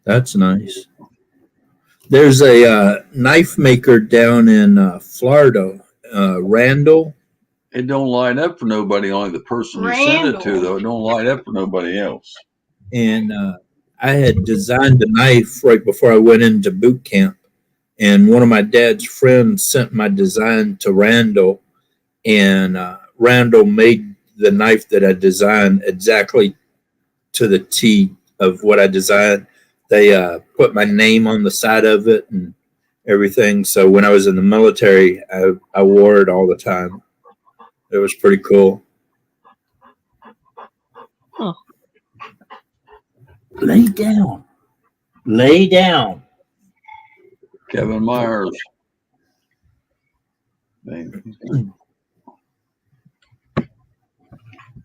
That's nice. There's a knife maker down in Florida, Randall. It don't light up for nobody, only the person you send it to, though. It don't light up for nobody else. And I had designed a knife right before I went into boot camp. And one of my dad's friends sent my design to Randall. And Randall made the knife that I designed exactly to the T of what I designed. They put my name on the side of it and everything. So when I was in the military, I wore it all the time. It was pretty cool. Huh. Lay down. Lay down. Kevin Myers. I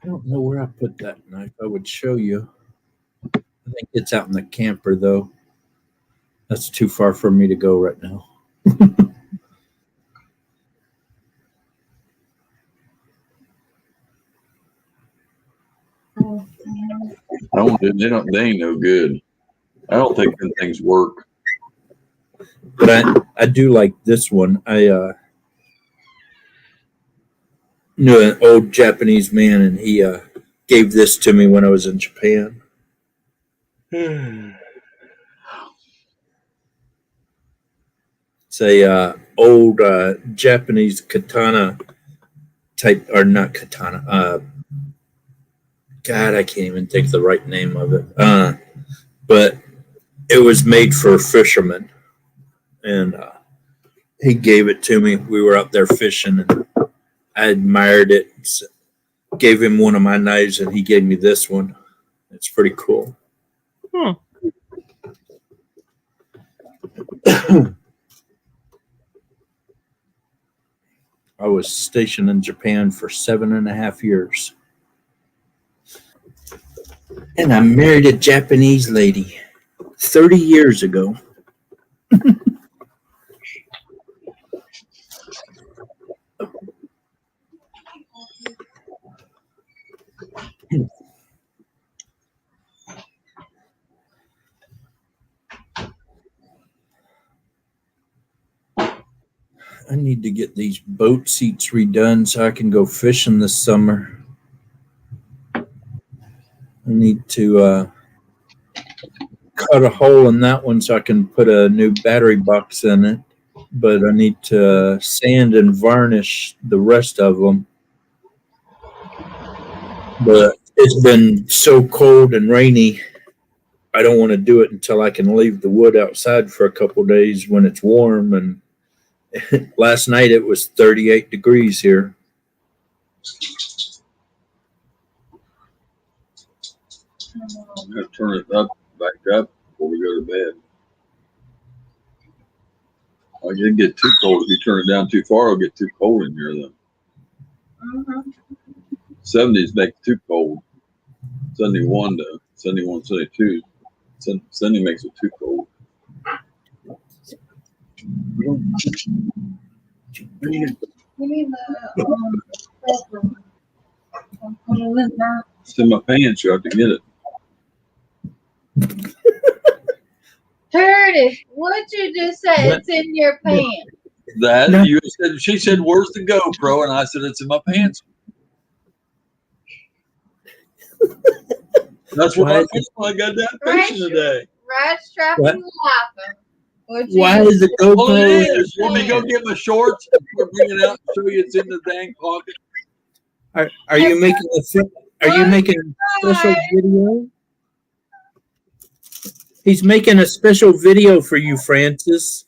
don't know where I put that knife. I would show you. I think it's out in the camper, though. That's too far for me to go right now. They ain't no good. I don't think them things work. But I do like this one. knew an old Japanese man, and he gave this to me when I was in Japan. It's a old Japanese katana type, or not katana. God, I can't even think of the right name of it. But it was made for fishermen, and he gave it to me. We were up there fishing, and I admired it. So gave him one of my knives, and he gave me this one. It's pretty cool. Huh. I was stationed in Japan for 7.5 years. And I married a Japanese lady 30 years ago. I need to get these boat seats redone so I can go fishing this summer. I need to cut a hole in that one so I can put a new battery box in it. But I need to sand and varnish the rest of them. But it's been so cold and rainy, I don't want to do it until I can leave the wood outside for a couple days when it's warm. And last night it was 38 degrees here. I'm going to turn it back up before we go to bed. I didn't get too cold. If you turn it down too far, it'll get too cold in here, though. 70s make it too cold. 71 to 71, 72. 70 makes it too cold. It's in my pants. You have to get it. Curtis, what you just said? It's in your pants. That No. you said. She said, "Where's the GoPro?" And I said, "It's in my pants." That's what I feel when I got that fishing today. Rattletrap What? and laughing. Why is the Well, GoPro? it is. You want me to go get my shorts and bring it out and show you it's in the dang pocket? Are you making a special video? He's making a special video for you, Francis.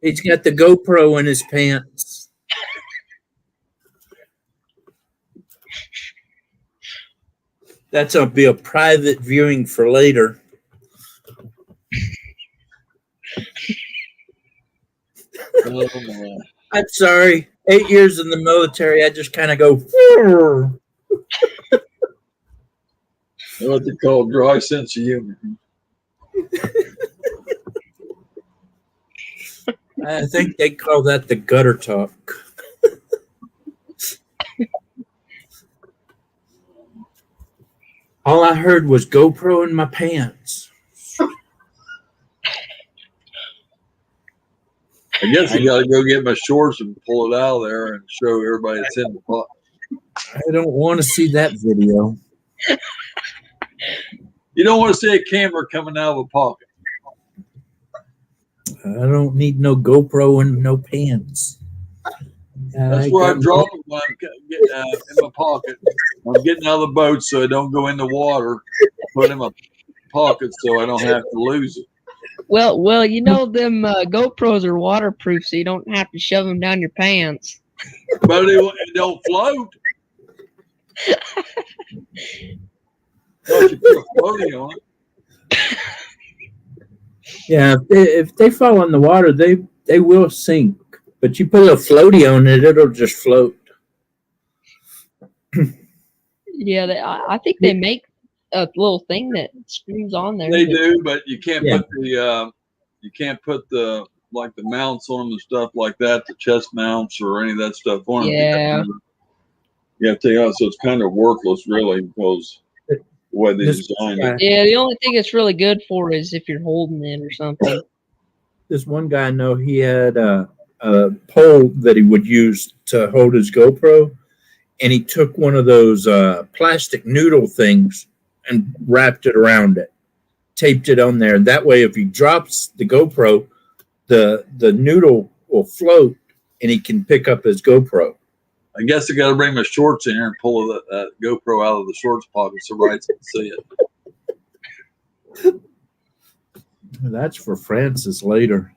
He's got the GoPro in his pants. That's gonna be a private viewing for later. Oh, my. I'm sorry. 8 years in the military, I just kind of go. What they call dry sense of humor. I think they call that the gutter talk. All I heard was GoPro in my pants. I guess I got to go get my shorts and pull it out of there and show everybody it's in the pocket. I don't want to see that video. You don't want to see a camera coming out of a pocket. I don't need no GoPro and no pants. That's where I draw them when I'm in my pocket. I'm getting out of the boat so I don't go in the water. Put it in my pocket so I don't have to lose it. Well, you know them GoPros are waterproof, so you don't have to shove them down your pants. But it don't float. Don't you put a floaty on it. Yeah, if they fall in the water, they will sink. But you put a floaty on it, it'll just float. Yeah, I think they make a little thing that screws on there. They do, but you can't Yeah. put the like the mounts on them and stuff like that, the chest mounts or any of that stuff on them. Yeah. You have to take it out, so it's kind of worthless, really, because the way they designed it. Yeah, the only thing it's really good for is if you're holding it or something. This one guy I know, he had a pole that he would use to hold his GoPro, and he took one of those plastic noodle things and wrapped it around it, taped it on there. That way, if he drops the GoPro, the noodle will float, and he can pick up his GoPro. I guess I got to bring my shorts in here and pull that GoPro out of the shorts pocket so Rights can see it. That's for Francis later.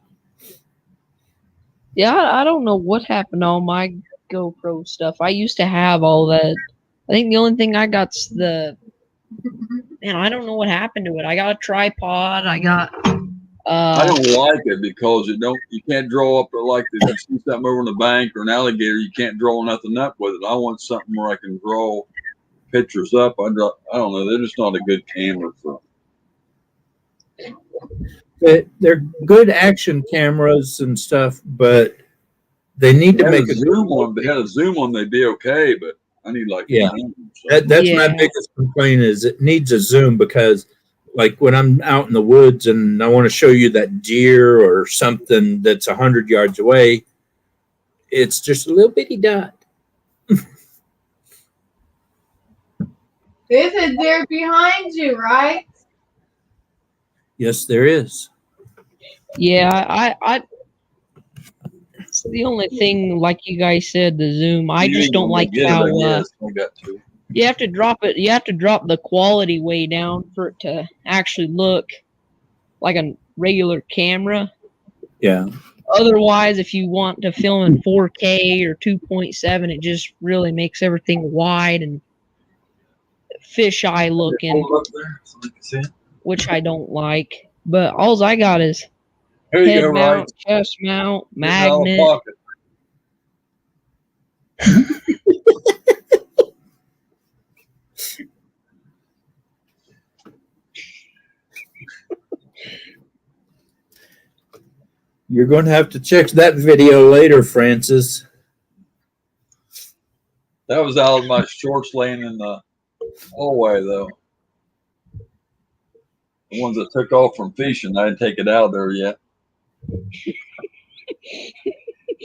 Yeah, I don't know what happened to all my GoPro stuff. I used to have all that. I think the only thing I got's the. Man, I don't know what happened to it. I got a tripod. I got. I don't like it because you can't draw up like if you see something over in the bank or an alligator, you can't draw nothing up with it. I want something where I can draw pictures up. I don't know. They're just not a good camera for. They're good action cameras and stuff, but they need to make a zoom on. They had a zoom on, they'd be okay, but I need like That's my biggest complaint is it needs a zoom because, like when I'm out in the woods and I want to show you that deer or something that's 100 yards away, it's just a little bitty dot. There's a deer behind you, right? Yes, there is. Yeah, I it's the only thing, like you guys said, the zoom. I just don't like how you have to drop it. You have to drop the quality way down for it to actually look like a regular camera. Yeah. Otherwise, if you want to film in 4K or 2.7, it just really makes everything wide and fisheye looking, which I don't like. But all I got is head mount, chest mount, magnet. You're going to have to check that video later, Francis. That was out of my shorts laying in the hallway, though. The ones that took off from fishing, I didn't take it out of there yet.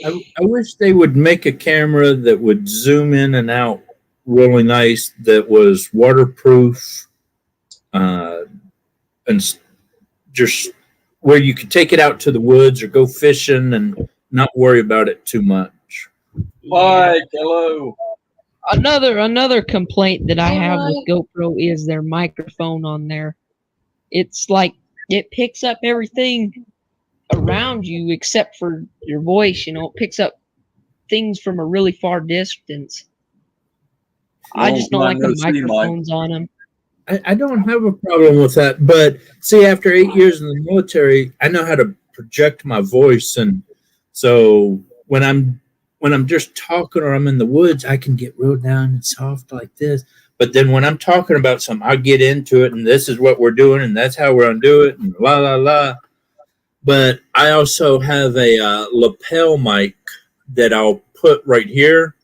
I wish they would make a camera that would zoom in and out really nice, that was waterproof, and just where you could take it out to the woods or go fishing and not worry about it too much. Mike, hello. Another complaint that I have with GoPro is their microphone on there. It's like it picks up everything around you except for your voice. You know, it picks up things from a really far distance. I just don't like the microphones on them. I don't have a problem with that, but see, after 8 years in the military, I know how to project my voice, and so when I'm just talking or I'm in the woods, I can get real down and soft like this. But then when I'm talking about something, I get into it, and this is what we're doing, and that's how we're gonna do it, and la la la. But I also have a lapel mic that I'll put right here.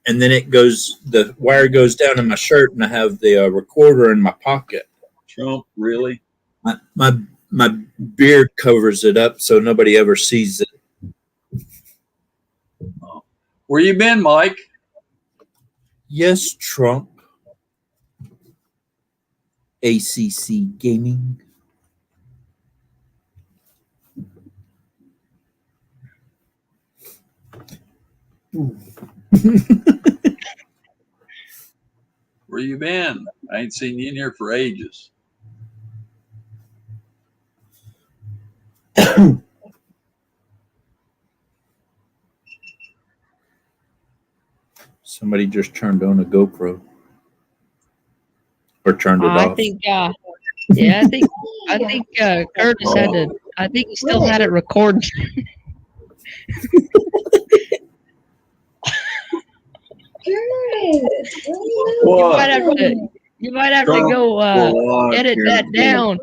And then the wire goes down in my shirt, and I have the recorder in my pocket. Trump, really? My beard covers it up, so nobody ever sees it. Where you been, Mike? Yes, Trump. ACC Gaming. Where you been? I ain't seen you in here for ages. Somebody just turned on a GoPro. Or turned it off. I think Curtis had to. I think he still had it recorded. You might have to go edit that down.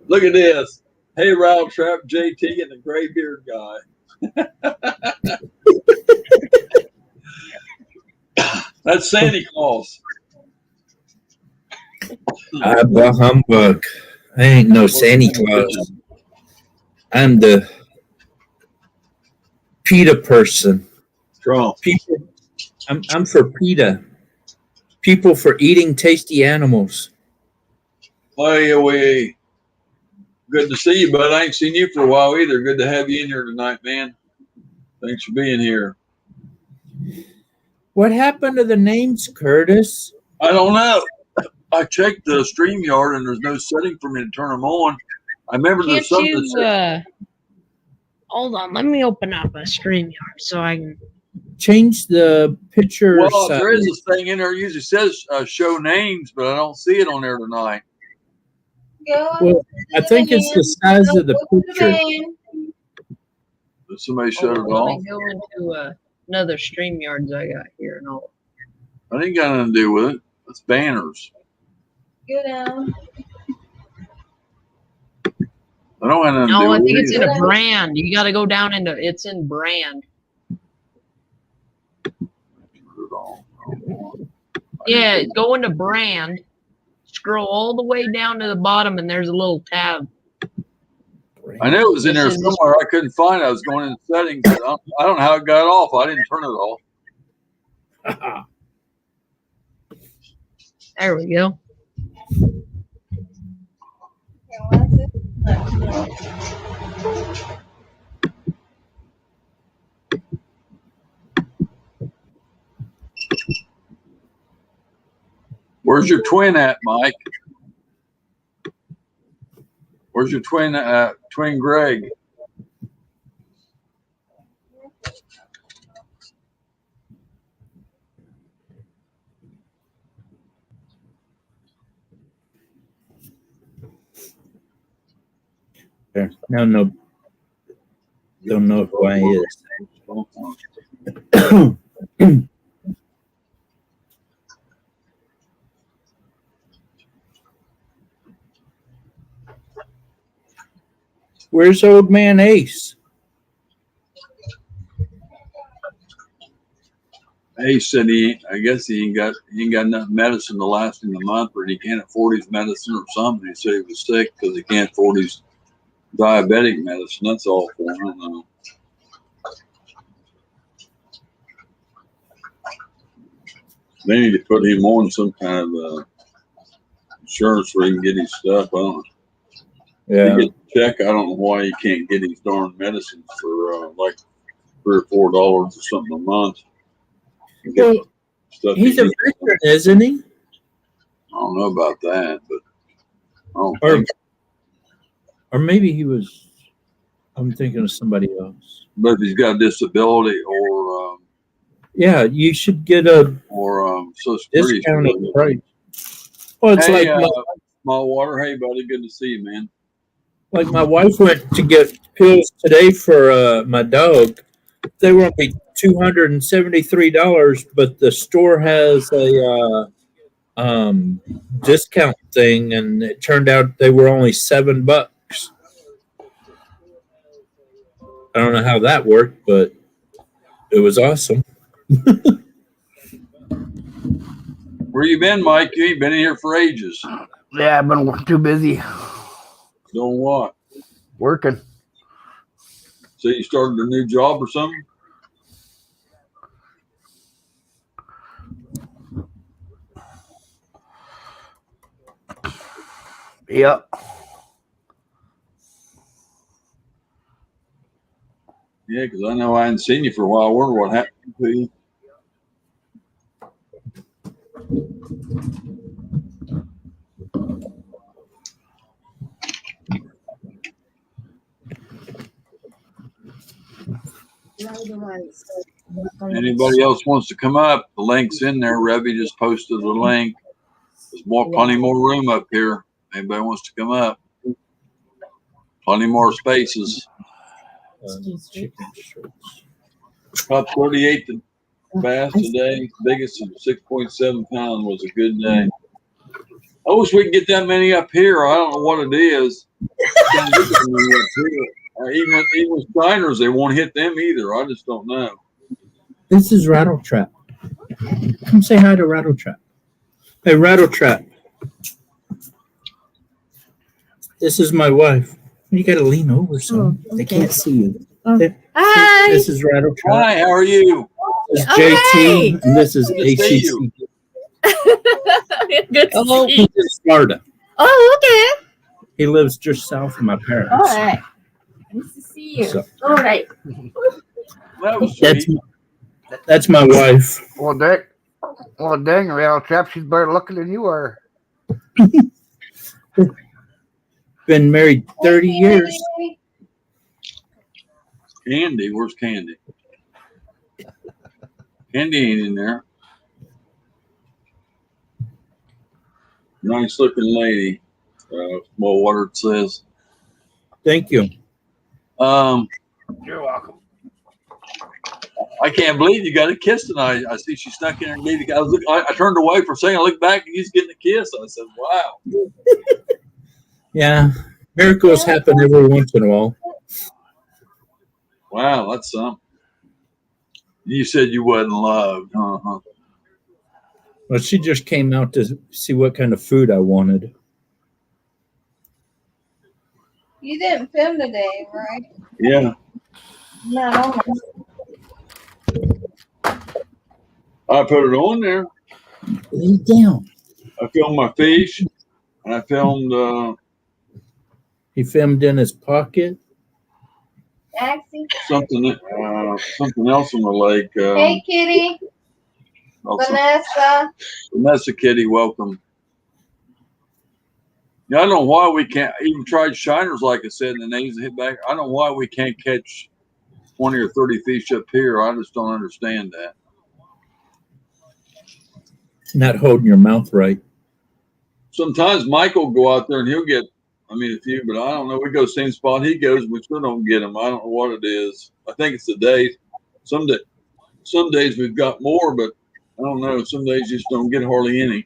Look at this. Hey, Rattletrap, JT, and the gray beard guy. That's Santa Claus. Abba humbug. I ain't no Santa Claus. I'm the PETA person. Trump. People, I'm for PETA. People for eating tasty animals. Hey, we good to see you, bud. I ain't seen you for a while either. Good to have you in here tonight, man. Thanks for being here. What happened to the names, Curtis? I don't know. I checked the StreamYard and there's no setting for me to turn them on. I remember Can't there's something you, that said, hold on, let me open up a StreamYard so I can. Change the picture well, size. there is this thing in there. It usually says show names, but I don't see it on there tonight. Well, I think it's the size of the picture. Did somebody shut Hold it on, off? let me go into another StreamYards I got here and all. I ain't got nothing to do with it. It's banners. Go down. I don't have nothing to do No, I with think it. it's in either. a brand. You got to go down into it's in brand. Yeah, go into brand. Scroll all the way down to the bottom, and there's a little tab. I knew it was in there This is- somewhere. I couldn't find it. I was going in settings. But I don't know how it got off. I didn't turn it off. There we go. Where's your twin at, Mike? Where's your twin twin Greg? There. No, don't know who I is. Where's old man Ace? He said I guess he ain't got enough medicine to last him a month, or he can't afford his medicine or something. He said he was sick because he can't afford his diabetic medicine. That's all for him. I don't know. They need to put him on some kind of insurance where he can get his stuff. I don't know. Yeah. He gets a check. I don't know why he can't get his darn medicine for like $3 or $4 or something a month. Well, he's a veteran, isn't he? I don't know about that, but I don't Or, think. or maybe he was. I'm thinking of somebody else. But if he's got a disability or Yeah, you should get a Social Security. discounted price. Well, it's Hey, like Small Water. Hey, buddy. Good to see you, man. like my wife went to get pills today for my dog. They were only $273, but the store has a discount thing, and it turned out they were only $7. I don't know how that worked, but it was awesome. Where you been, Mike? You ain't been in here for ages. Yeah, I've been too busy Doing what? working. So you started a new job or something? Yep. Yeah, because I know I hadn't seen you for a while. I wonder what happened to you. Anybody else wants to come up? The link's in there. Revy just posted the link. There's plenty more room up here. Anybody wants to come up? Plenty more spaces. Up 38 to bass today. Biggest of 6.7 pounds was a good day. I wish we could get that many up here. I don't know what it is. Can't get that many up here. Even Steiners, they won't hit them either. I just don't know. This is Rattletrap. Come say hi to Rattletrap. Hey, Rattletrap. This is my wife. You got to lean over, son. Oh, They okay. can't see you. Oh. This- Hi. This is Rattletrap. Hi, how are you? This is Oh, JT. hey. And this is Good to see ACC. you. Good to Hello. see He's you. in Sparta. Oh, okay. He lives just south of my parents. All right. Nice to see you. So- All right. That was That's sweet. that's my wife. Well, dang, Rattletrap, she's better looking than you are. Been married 30 years. Candy, where's Candy? Candy ain't in there. Nice looking lady. Well, what it says. Thank you. You're welcome. I can't believe you got a kiss tonight. I see she snuck in and gave you guys. I turned away for a second. I looked back and he's getting a kiss. I said, "Wow, Yeah. Miracles happen every once in a while. wow, that's something." You said you wasn't loved, huh? Well, she just came out to see what kind of food I wanted. You didn't film today, right? Yeah, No. I put it on there. Lay down. I filmed my fish, and I filmed He filmed in his pocket. Maxie. something else on the lake. Hey, Kitty. Also, Vanessa. Vanessa Kitty, welcome. Yeah, I don't know why we can't even tried shiners, like I said, and the names hit back. I don't know why we can't catch 20 or 30 fish up here. I just don't understand that. Not holding your mouth right. Sometimes Mike will go out there and he'll get, a few, but I don't know. We go the same spot he goes, we still don't get them. I don't know what it is. I think it's the days. Some days we've got more, but I don't know. Some days you just don't get hardly any.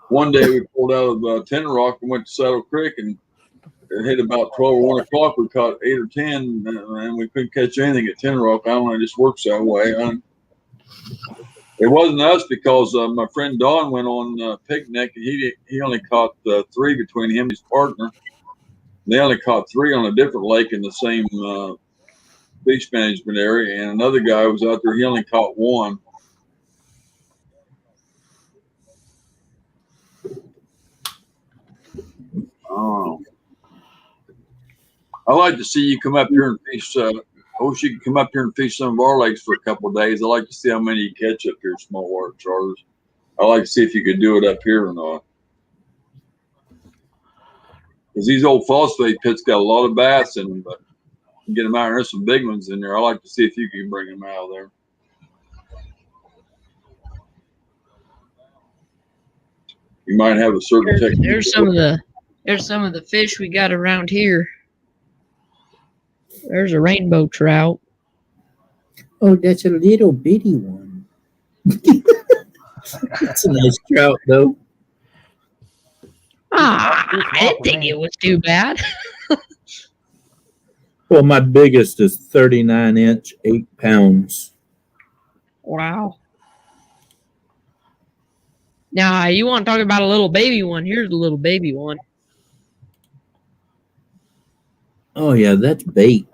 One day we pulled out of Tender Rock and went to Saddle Creek, and it hit about 12 or 1 o'clock. We caught 8 or 10, and we couldn't catch anything at Tender Rock. I don't know. It just works that way. It wasn't us because my friend Don went on picnic, and he only caught 3 between him and his partner. They only caught 3 on a different lake in the same beach management area, and another guy was out there. He only caught 1. Oh, I like to see you come up here and fish. I wish you could come up here and fish some of our lakes for a couple of days. I like to see how many you catch up here, small water charters. I like to see if you could do it up here or not. Because these old phosphate pits got a lot of bass in them, but you can get them out. There's some big ones in there. I like to see if you can bring them out of there. You might have a certain technique. There's some of the fish we got around here. There's a rainbow trout. Oh, that's a little bitty one. That's a nice trout, though. I didn't think it was too bad. Well, my biggest is 39-inch, 8 pounds. Wow. Now, you want to talk about a little baby one? Here's the little baby one. Oh, yeah, that's bait.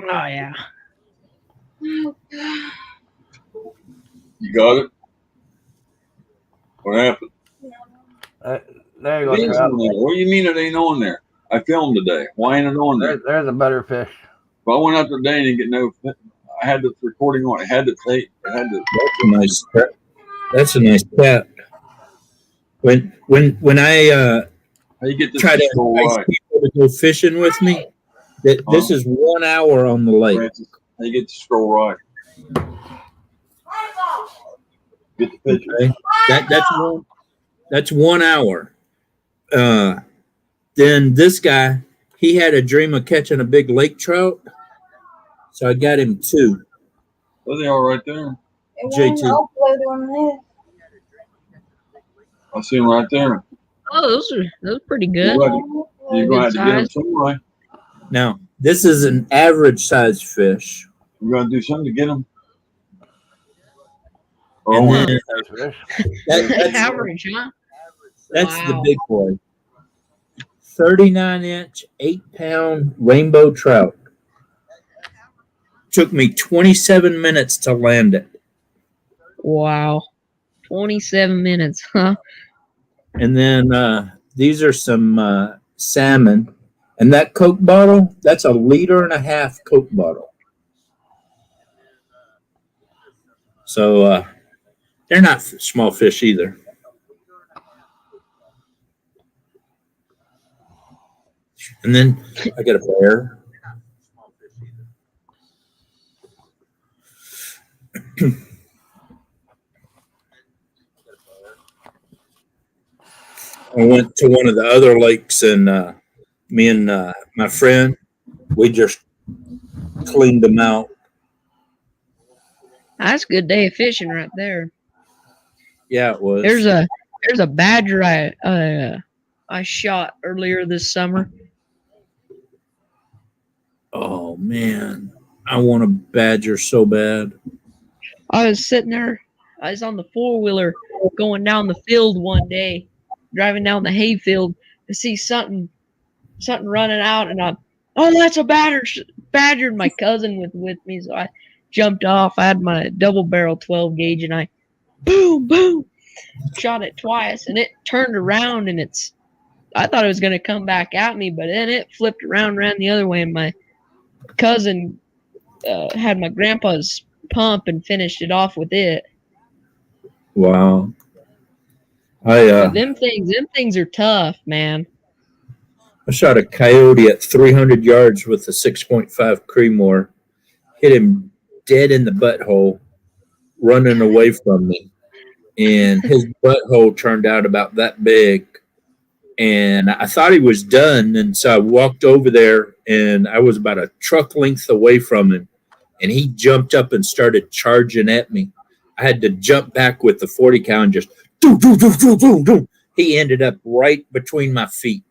Oh, yeah. You got it? What happened? There you It go, is Trap. on there. What do you mean it ain't on there? I filmed today. Why ain't it on there? There's a better fish. If I went out there today and didn't get no, I had the recording on. I had the tape. I had the. That's a nice cat. That's a nice cat. When I How you get this try to scroll entice right? people to go fishing with me, this is 1 hour on the lake. Francis, how you get the scroll right? Get the picture. Okay? That's 1 hour. Then this guy, he had a dream of catching a big lake trout, so I got him 2. There they are right there. It won't upload on this. I see them right there. Oh, those are pretty good. You're going to have to get them some way. Now, this is an average size fish. You're going to do something to get them. And then Fish. that's Average, huh? the Wow. big boy. 39-inch, 8-pound rainbow trout. Took me 27 minutes to land it. Wow. 27 minutes, huh? And then these are some salmon. And that Coke bottle, that's a 1.5 liter Coke bottle. So they're not small fish either. And then I got a bear. I went to one of the other lakes, and me and my friend, we just cleaned them out. That's a good day of fishing right there. Yeah, it was. There's a badger I shot earlier this summer. Oh man, I want a badger so bad. I was sitting there. I was on the 4-wheeler going down the field one day, driving down the hayfield to see something running out, and that's a badger. And my cousin was with me, so I jumped off. I had my double barrel 12 gauge, and I boom shot it twice, and it turned around, and I thought it was gonna come back at me, but then it flipped around, ran the other way, and my cousin had my grandpa's pump and finished it off with it. Wow. Them things are tough, man. I shot a coyote at 300 yards with a 6.5 Creedmoor. Hit him dead in the butthole, running away from me. And his butthole turned out about that big. And I thought he was done. And so I walked over there, and I was about a truck length away from him. And he jumped up and started charging at me. I had to jump back with the 40 cal and just do. He ended up right between my feet,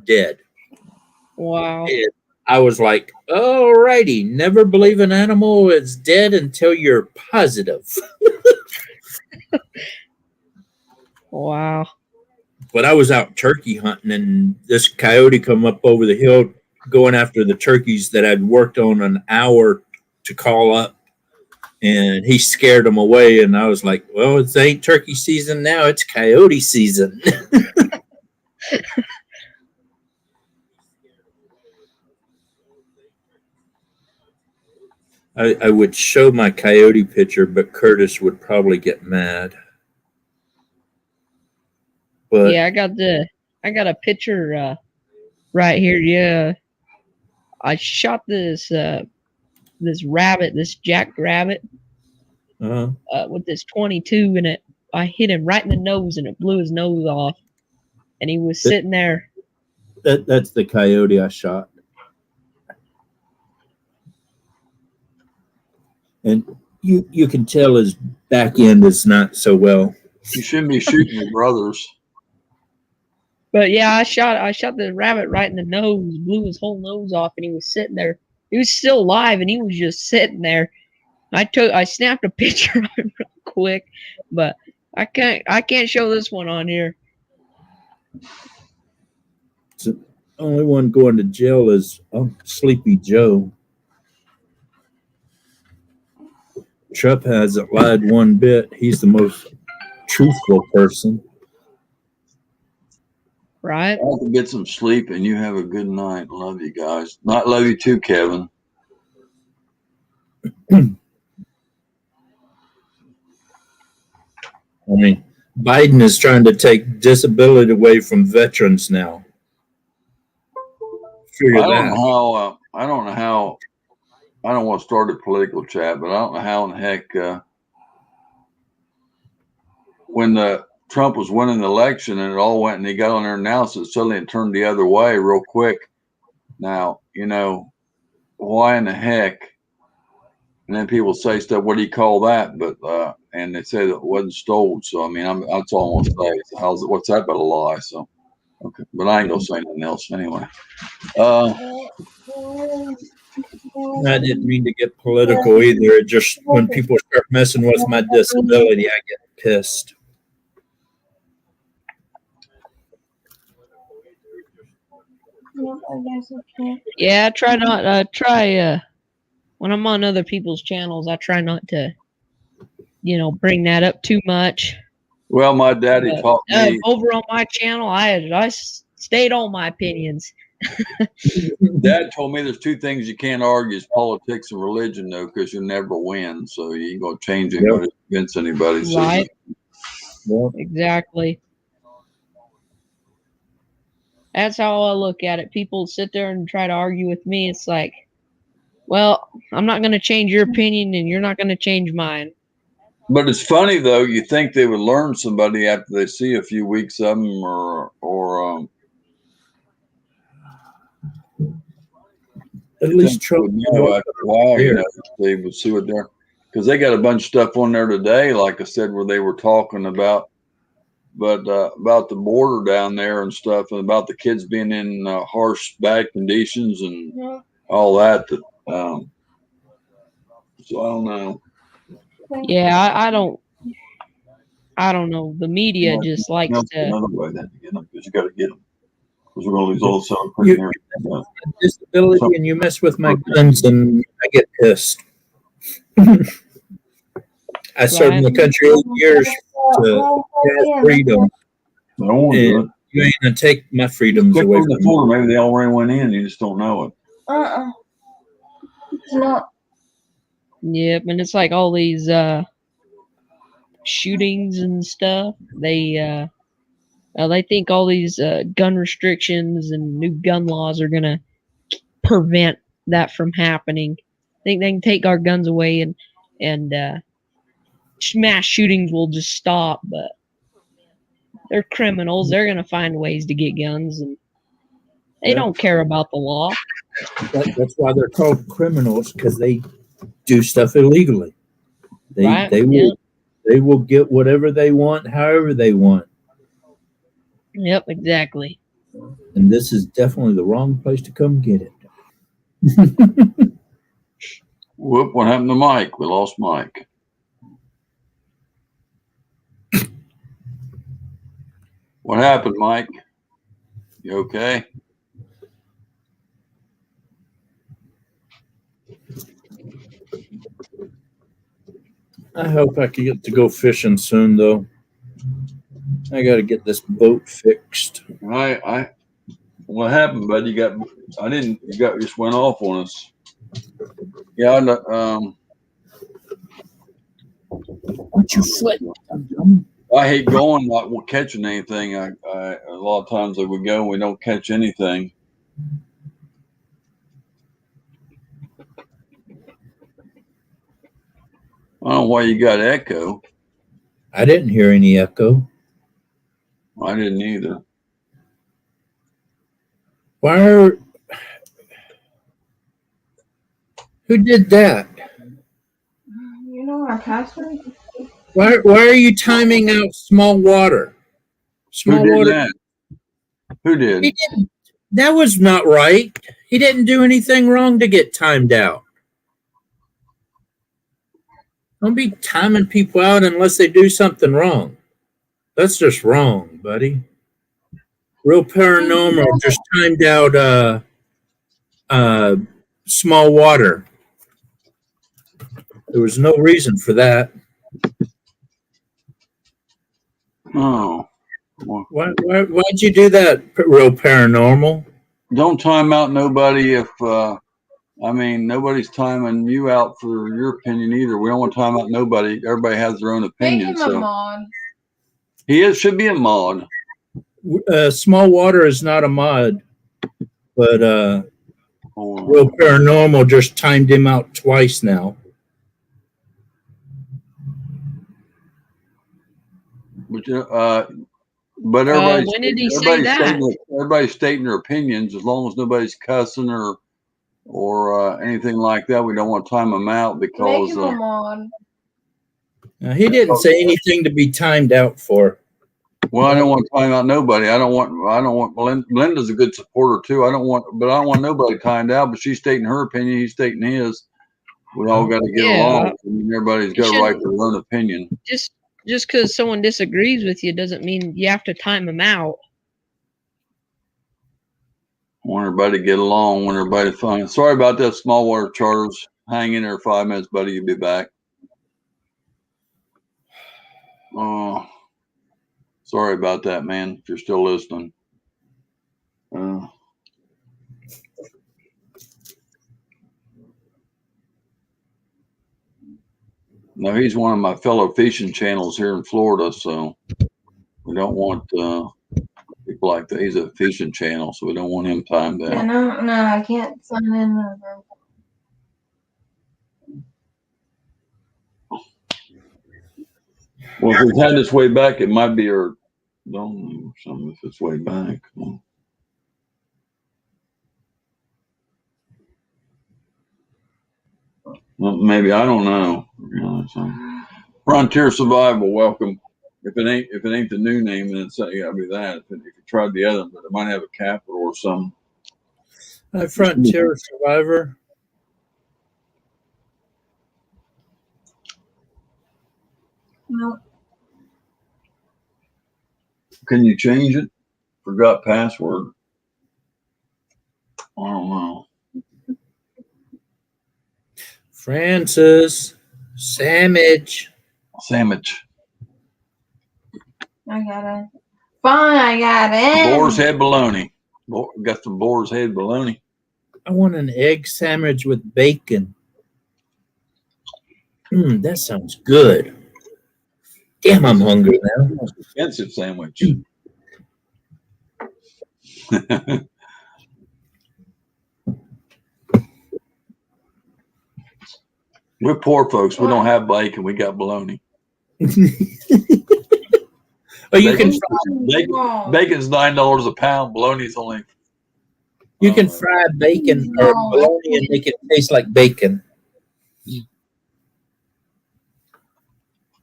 dead. Wow. And I was like, alrighty, never believe an animal is dead until you're positive. Wow. But I was out turkey hunting, and this coyote come up over the hill going after the turkeys that I'd worked on an hour to call up. And he scared them away, and I was like, well, it ain't turkey season now, it's coyote season. I would show my coyote picture, but Curtis would probably get mad. But yeah, I got a picture right here. Yeah, I shot this rabbit, this jackrabbit, with this 22, and I hit him right in the nose, and it blew his nose off, and he was sitting there. That's the coyote I shot. And you can tell his back end is not so well. You shouldn't be shooting your brothers. But yeah, I shot the rabbit right in the nose, blew his whole nose off, and he was sitting there. He was still alive, and he was just sitting there. I snapped a picture of him real quick, but I can't show this one on here. So the only one going to jail is Sleepy Joe. Trupp hasn't lied one bit. He's the most truthful person. Right? I have to get some sleep, and you have a good night. Love you guys. Not love you too, Kevin. I mean, Biden is trying to take disability away from veterans now. Figure I don't that. know how. I don't want to start a political chat, but I don't know how in the heck when Trump was winning the election and it all went and he got on there and announced it, suddenly it turned the other way real quick. Now, why in the heck? And then people say stuff, what do you call that? But and they say that it wasn't stolen. So I mean, that's all I'm gonna say. So what's that but a lie? So okay, but I ain't gonna say anything else anyway. I didn't mean to get political either. It just when people start messing with my disability, I get pissed. Yep, I guess I can. Yeah, I try not when I'm on other people's channels, I try not to, bring that up too much. Well, my daddy But, taught me. over on my channel, I stayed on my opinions. Dad told me there's two things you can't argue: is politics and religion, though, because you'll never win. So you ain't gonna change anybody, convince anybody. So Right. Well, Exactly. That's how I look at it. People sit there and try to argue with me. It's like, well, I'm not going to change your opinion and you're not going to change mine. But it's funny though. You think they would learn somebody after they see a few weeks of them, or at you least think Trump they would know after a while. there. They would see what they're, because they got a bunch of stuff on there today, like I said, where they were talking about, about the border down there and stuff, and about the kids being in harsh, bad conditions and all that. So I don't know. Yeah, I don't know. The media just likes That's to. another way then to get them, because you got to get them, because we're going to lose all the Southern Creek here. Disability, and you mess with my guns, and I get pissed. I served in the country 8 years to have freedom. I don't want to do it. And you ain't gonna take my freedoms Click away on from the me. floor. Maybe they already went in. You just don't know it. It's not. Yep, and it's like all these shootings and stuff. They think all these gun restrictions and new gun laws are gonna prevent that from happening. Think they can take our guns away and mass shootings will just stop, but they're criminals. They're gonna find ways to get guns, and they don't care about the law. That's why they're called criminals, because they do stuff illegally. Right? They will get whatever they want, however they want. Yep, exactly. And this is definitely the wrong place to come get it. Whoop! What happened to Mike? We lost Mike. What happened, Mike? You okay? I hope I can get to go fishing soon, though. I got to get this boat fixed. What happened, bud? You just went off on us. Yeah, Aren't you sweating? I hate going not catching anything. A lot of times that we go and we don't catch anything. I don't know why you got echo. I didn't hear any echo. I didn't either. Who did that? You know our password? Why are you timing out small water? Who did that? Who did? He didn't. That was not right. He didn't do anything wrong to get timed out. Don't be timing people out unless they do something wrong. That's just wrong, buddy. Real Paranormal just timed out small water. There was no reason for that. Oh. Why'd you do that, Real Paranormal? Don't time out nobody if nobody's timing you out for your opinion either. We don't want to time out nobody. Everybody has their own opinion. Make him a mod. Should be a mod. Small water is not a mod, but Real Paranormal just timed him out twice now. But everybody's, when did he say that? Everybody's stating their opinions. As long as nobody's cussing or anything like that, we don't want to time them out because Make him a mod. He didn't say anything to be timed out for. Well, I don't want to time out nobody. I don't want Melinda's a good supporter too. I don't want nobody timed out. But she's stating her opinion. He's stating his. We all got to get along. I mean, everybody's got a right to their own opinion. Just because someone disagrees with you doesn't mean you have to time them out. want everybody to get along, want everybody to fun. Sorry about that, small water charters. Hang in there 5 minutes, buddy. You'll be back. Oh, sorry about that, man. If you're still listening. No, he's one of my fellow fishing channels here in Florida, so we don't want people like that. He's a fishing channel, so we don't want him timed out. Yeah, no, I can't sign in. Well, if we had this way back, it might be our don't or something if it's way back. Well, maybe, I don't know. You know, so. Frontier Survival, welcome. If it ain't the new name, then it's gotta be that. If you tried the other, but it might have a capital or something. Frontier Survivor. No. Can you change it? Forgot password. I don't know. Francis. Sandwich. I got it. Fine, I got it. Boar's head bologna. Got some boar's head bologna. I want an egg sandwich with bacon. That sounds good. Damn, I'm hungry now. Expensive sandwich. We're poor folks. We don't have bacon. We got bologna. Oh, you can bacon's $9 a pound. Bologna's only. You can fry bacon or bologna and make it taste like bacon.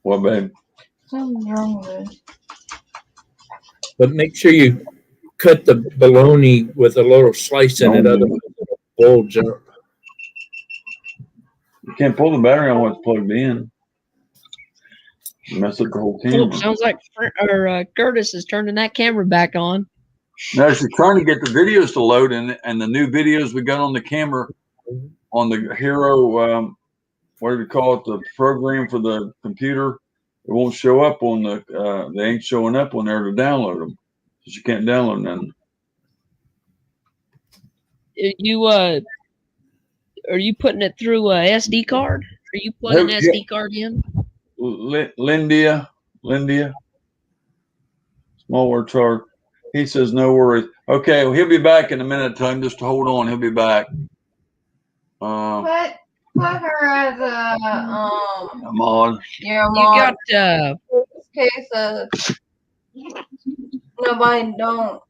What, babe? Something's wrong with it. But make sure you cut the bologna with a little slice in it, otherwise it'll bulge up. You can't pull the battery on what's plugged in. Mess up the whole camera. Sounds like Curtis is turning that camera back on. No, she's trying to get the videos to load, and the new videos we got on the camera on the Hero, what do we call it, the program for the computer, it won't show up on the, they ain't showing up on there to download them. Because you can't download none. Are you putting it through a SD card? Are you plugging an SD card in? Lindia, small word chart. He says no worries. Okay, well, he'll be back in a minute. Time, just hold on. He'll be back. Put her as a mod. Your You mod. got In case nobody don't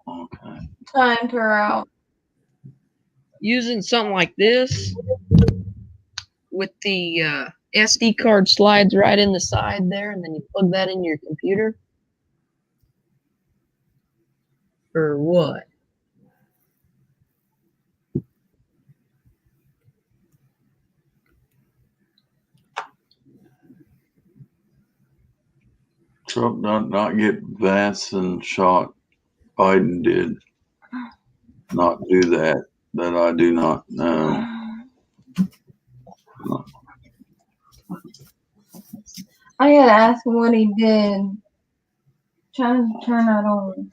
Okay. timed her out. using something like this with the SD card slides right in the side there, and then you plug that in your computer, or what? Trump not get vaccine shot. Biden did not do that. That I do not know. I gotta ask him what he did. Trying to turn that on.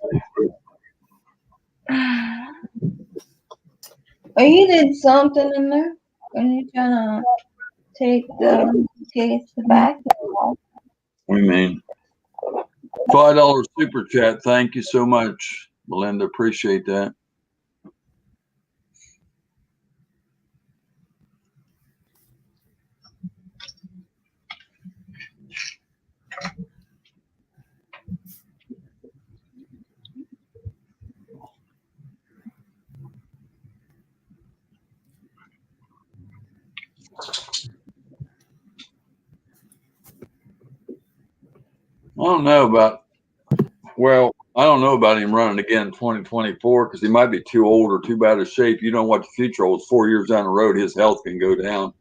Oh, you did something in there? Are you trying to take the case back? What do you mean? $5 super chat. Thank you so much, Melinda. Appreciate that. I don't know about him running again in 2024 because he might be too old or too bad of shape. You know what the future holds. 4 years down the road, his health can go down.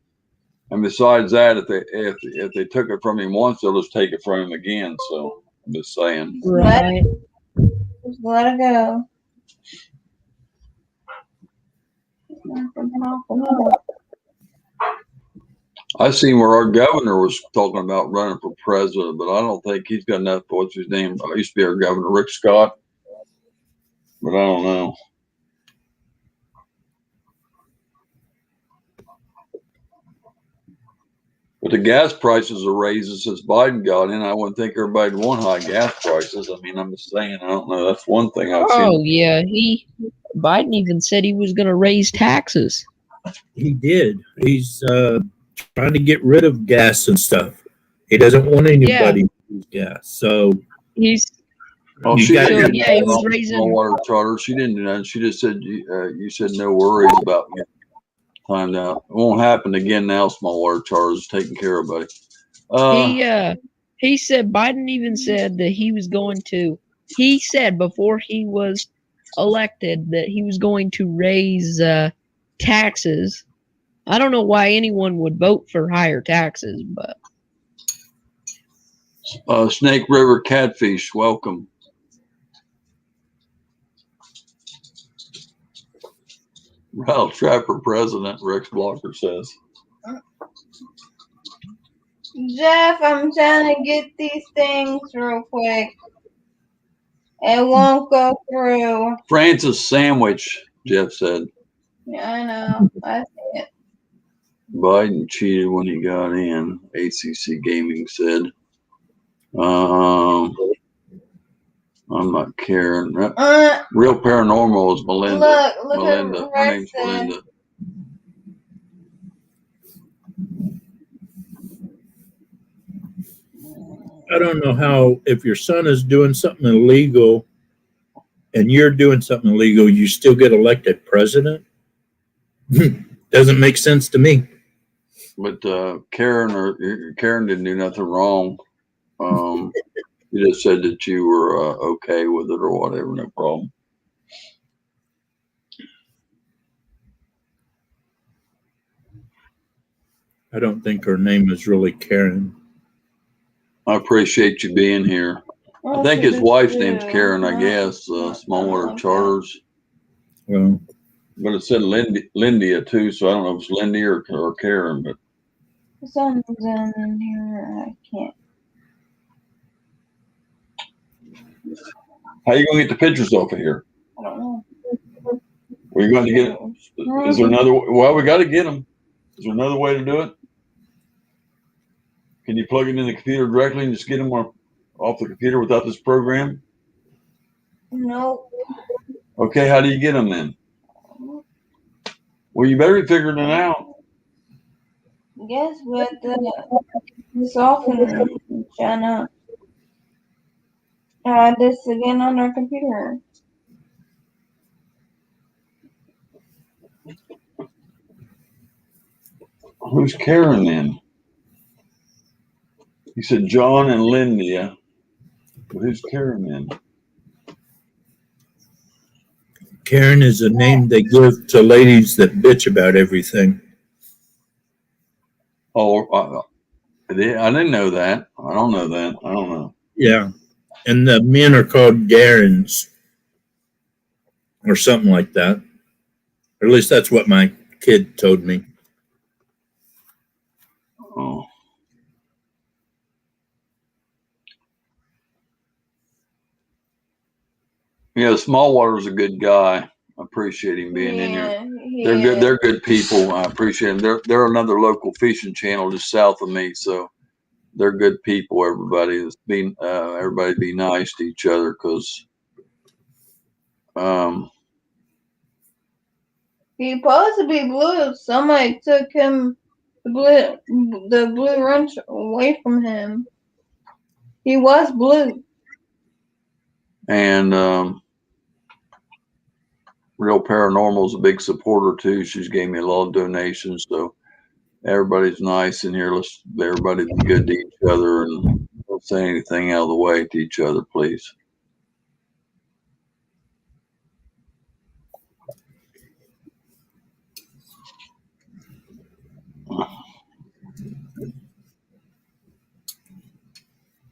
And besides that, if they took it from him once, they'll just take it from him again. So I'm just saying. Right. Just let it go. I seen where our governor was talking about running for president, but I don't think he's got enough. What's his name? Used to be our governor, Rick Scott, but I don't know. But the gas prices are raising since Biden got in. I wouldn't think everybody'd want high gas prices. I mean, I'm just saying, I don't know. That's one thing I've Oh seen. yeah, Biden even said he was going to raise taxes. He did. He's trying to get rid of gas and stuff. He doesn't want anybody to use gas. So He's Oh, You she got- didn't So, do yeah, he that was on the raising- water charter. She didn't do that. She just said you said no worries about me. Find out. It won't happen again now. Small water charter is taking care of, buddy. he said Biden even said that he was going to. He said before he was elected that he was going to raise taxes. I don't know why anyone would vote for higher taxes, but Snake River Catfish, welcome. Rattletrap for president, Rex Blocker says. Jeff, I'm trying to get these things real quick. It won't go through. Francis Sandwich, Jeff said. Yeah, I know. I see it. Biden cheated when he got in, ACC Gaming said. I'm not caring. Real Paranormal is Melinda. Look Melinda. at Her name's Rex. Melinda. I don't know how, if your son is doing something illegal and you're doing something illegal, you still get elected president. Doesn't make sense to me. But Karen didn't do nothing wrong. You just said that you were okay with it or whatever, no problem. I don't think her name is really Karen. I appreciate you being here. I think his wife's name's Karen, I guess. Small water charters. Well, But it said Lindia too, so I don't know if it's Lindy or Karen. But Something's in here. I can't. how you gonna get the pictures off of here? I don't know. We're going to get it. Is there another? Well, we got to get them. Is there another way to do it? Can you plug it in the computer directly and just get them off the computer without this program? Nope. Okay, how do you get them then? Well, you better be figuring it out. Yes, but this often trying to add this again on our computer. Who's Karen then? You said John and Lindia. Who's Karen then? Karen is a name they give to ladies that bitch about everything. Oh, I didn't know that. I don't know that. I don't know. Yeah. And the men are called Garens or something like that. Or at least that's what my kid told me. Oh. Yeah, Smallwater's a good guy. I appreciate him being in here. They're good. They're good people. I appreciate them. They're another local fishing channel just south of me, so they're good people. Everybody be nice to each other because He's supposed to be blue. Somebody took him the blue wrench away from him. He was blue. and Real Paranormal is a big supporter too. She's gave me a lot of donations, so everybody's nice in here. Let's everybody be good to each other and don't say anything out of the way to each other, please.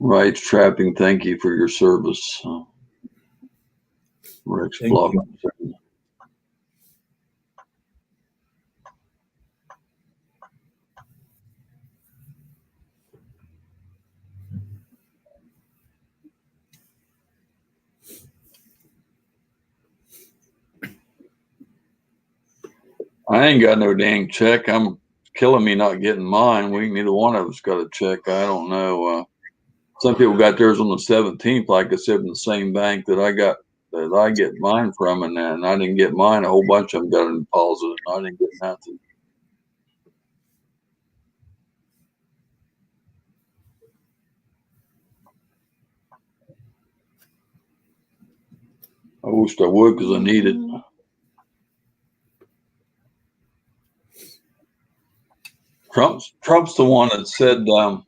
Right, Trapping, thank you for your service. Rex Thank Block. you. I ain't got no dang check. I'm killing me not getting mine. Neither one of us got a check. I don't know. Some people got theirs on the 17th, like I said, in the same bank that I get mine from, and then I didn't get mine. A whole bunch of them got a deposit, and I didn't get nothing. I wished I would because I need it. Trump's the one that said,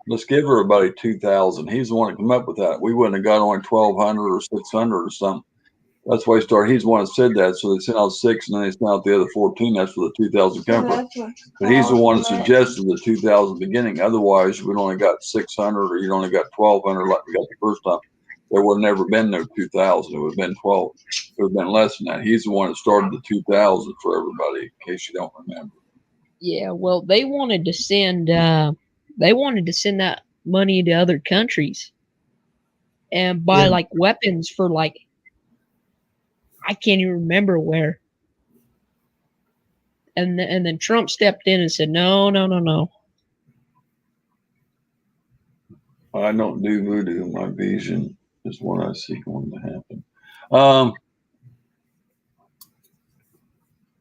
let's give everybody 2,000. He's the one that came up with that. We wouldn't have got only 1,200 or 600 or something. That's why he started. He's the one that said that. So they sent out 6, and then they sent out the other 14. That's where the 2,000 come from. But he's the one that suggested the 2,000 beginning. Otherwise, we'd only got 600, or you'd only got 1,200 like we got the first time. There would have never been no 2,000. It would have been 12. It would have been less than that. He's the one that started the 2,000 for everybody, in case you don't remember. Yeah, well, they wanted to send that money to other countries and buy like weapons for like I can't even remember where. And then Trump stepped in and said, no. I don't do voodoo. My vision is what I see going to happen.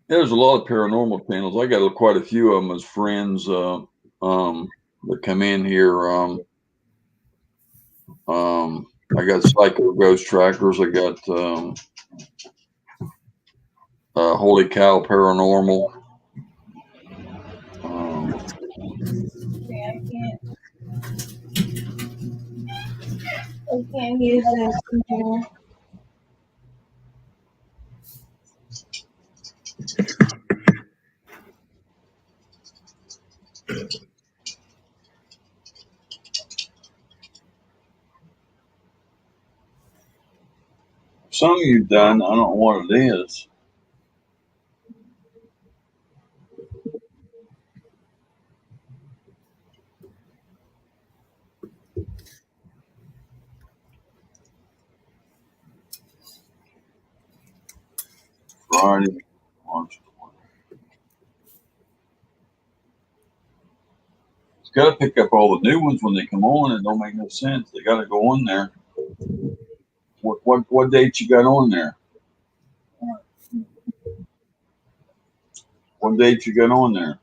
There's a lot of paranormal channels. I got quite a few of them as friends that come in here. I got Psycho Ghost Trackers. I got Holy Cow Paranormal. I can't use this computer. Some you've done, I don't know what it is. Friday, March 20th. It's got to pick up all the new ones when they come on. It don't make no sense. They got to go on there. What date you got on there? What date you got on there?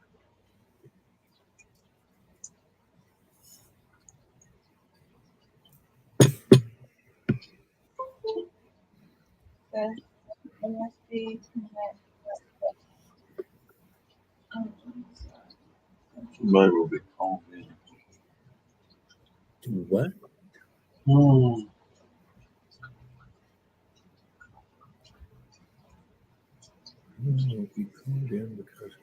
Somebody will be calling me. What? Hmm. You called in because.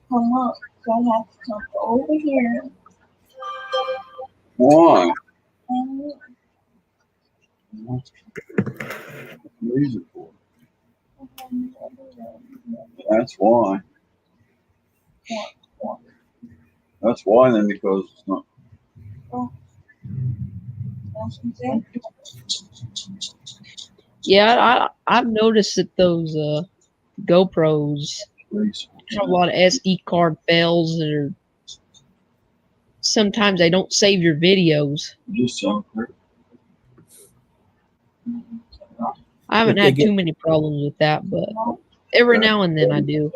Come up, so I have to come over here. Why? And Reason for it. That's why. That's why then, because it's not. Yeah, I've noticed that those GoPros have a lot of SD card fails, or sometimes they don't save your videos. Just so I haven't had too many problems with that, but every now and then I do.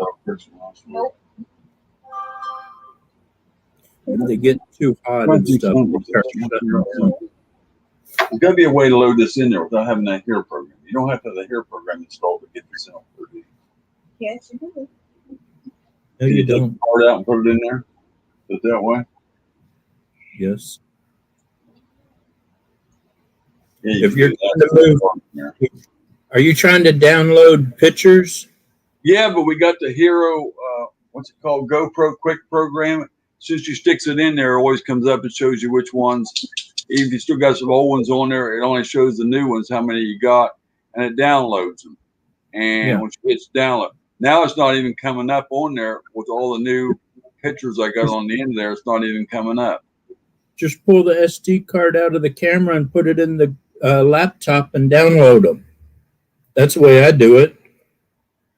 When they get too hot and stuff, they start shutting down. There's got to be a way to load this in there without having that hair program. You don't have to have the hair program installed to get this in. yes, you do. No, you don't. Take the part out and put it in there. Is it that way? Yes. Yeah, If you're trying to move, are you trying to download pictures? Yeah, but we got the Hero, what's it called? GoPro Quick program. As soon as you sticks it in there, it always comes up and shows you which ones. Even if you still got some old ones on there, it only shows the new ones, how many you got, and it downloads them. And once it gets download, now it's not even coming up on there with all the new pictures I got on the end there, it's not even coming up. Just pull the SD card out of the camera and put it in the laptop and download them. That's the way I do it.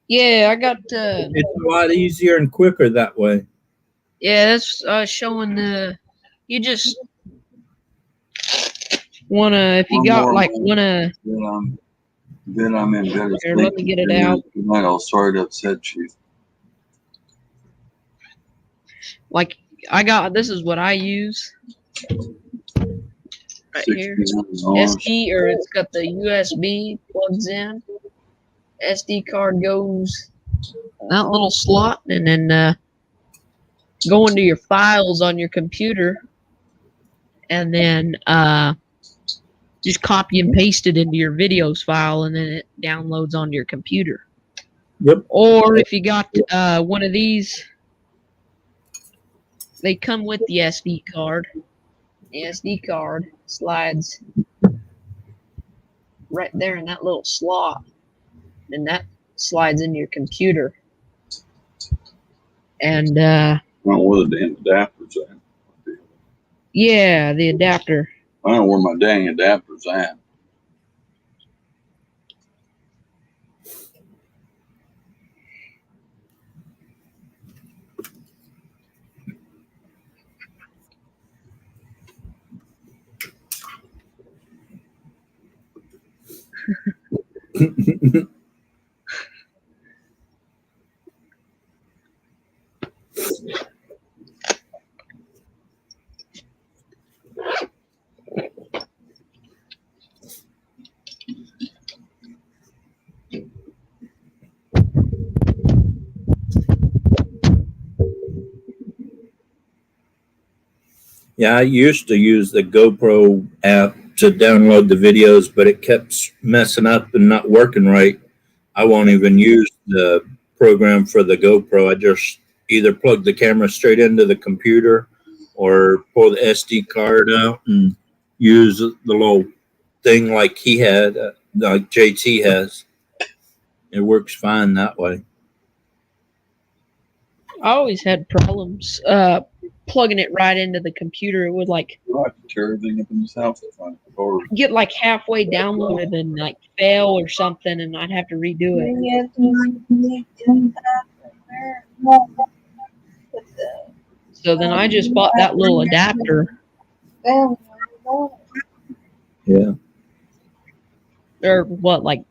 Yeah, I got. It's a lot easier and quicker that way. Yeah, that's showing the. You just wanna if you One got more like minute. wanna. Then I'm in bed. Here, let me get it out. Good night. I'm sorry to upset you. Like I got. This is what I use. Right here. $69. SD, or it's got the USB plugs in. SD card goes in that little slot, and then go into your files on your computer, and then just copy and paste it into your videos file, and then it downloads onto your computer. Yep. Or if you got one of these, they come with the SD card. The SD card slides right there in that little slot, and that slides into your computer. And I don't know where the damn adapter's at. yeah, the adapter. I don't know where my dang adapter's at. Yeah, I used to use the GoPro app to download the videos, but it kept messing up and not working right. I won't even use the program for the GoPro. I just either plug the camera straight into the computer or pull the SD card out and use the little thing like he had, like JT has. It works fine that way. I always had problems plugging it right into the computer. It would like I have to tear everything up in this house to find it. Or get like halfway downloaded and like fail or something, and I'd have to redo it. So then I just bought that little adapter. Yeah. Or what, like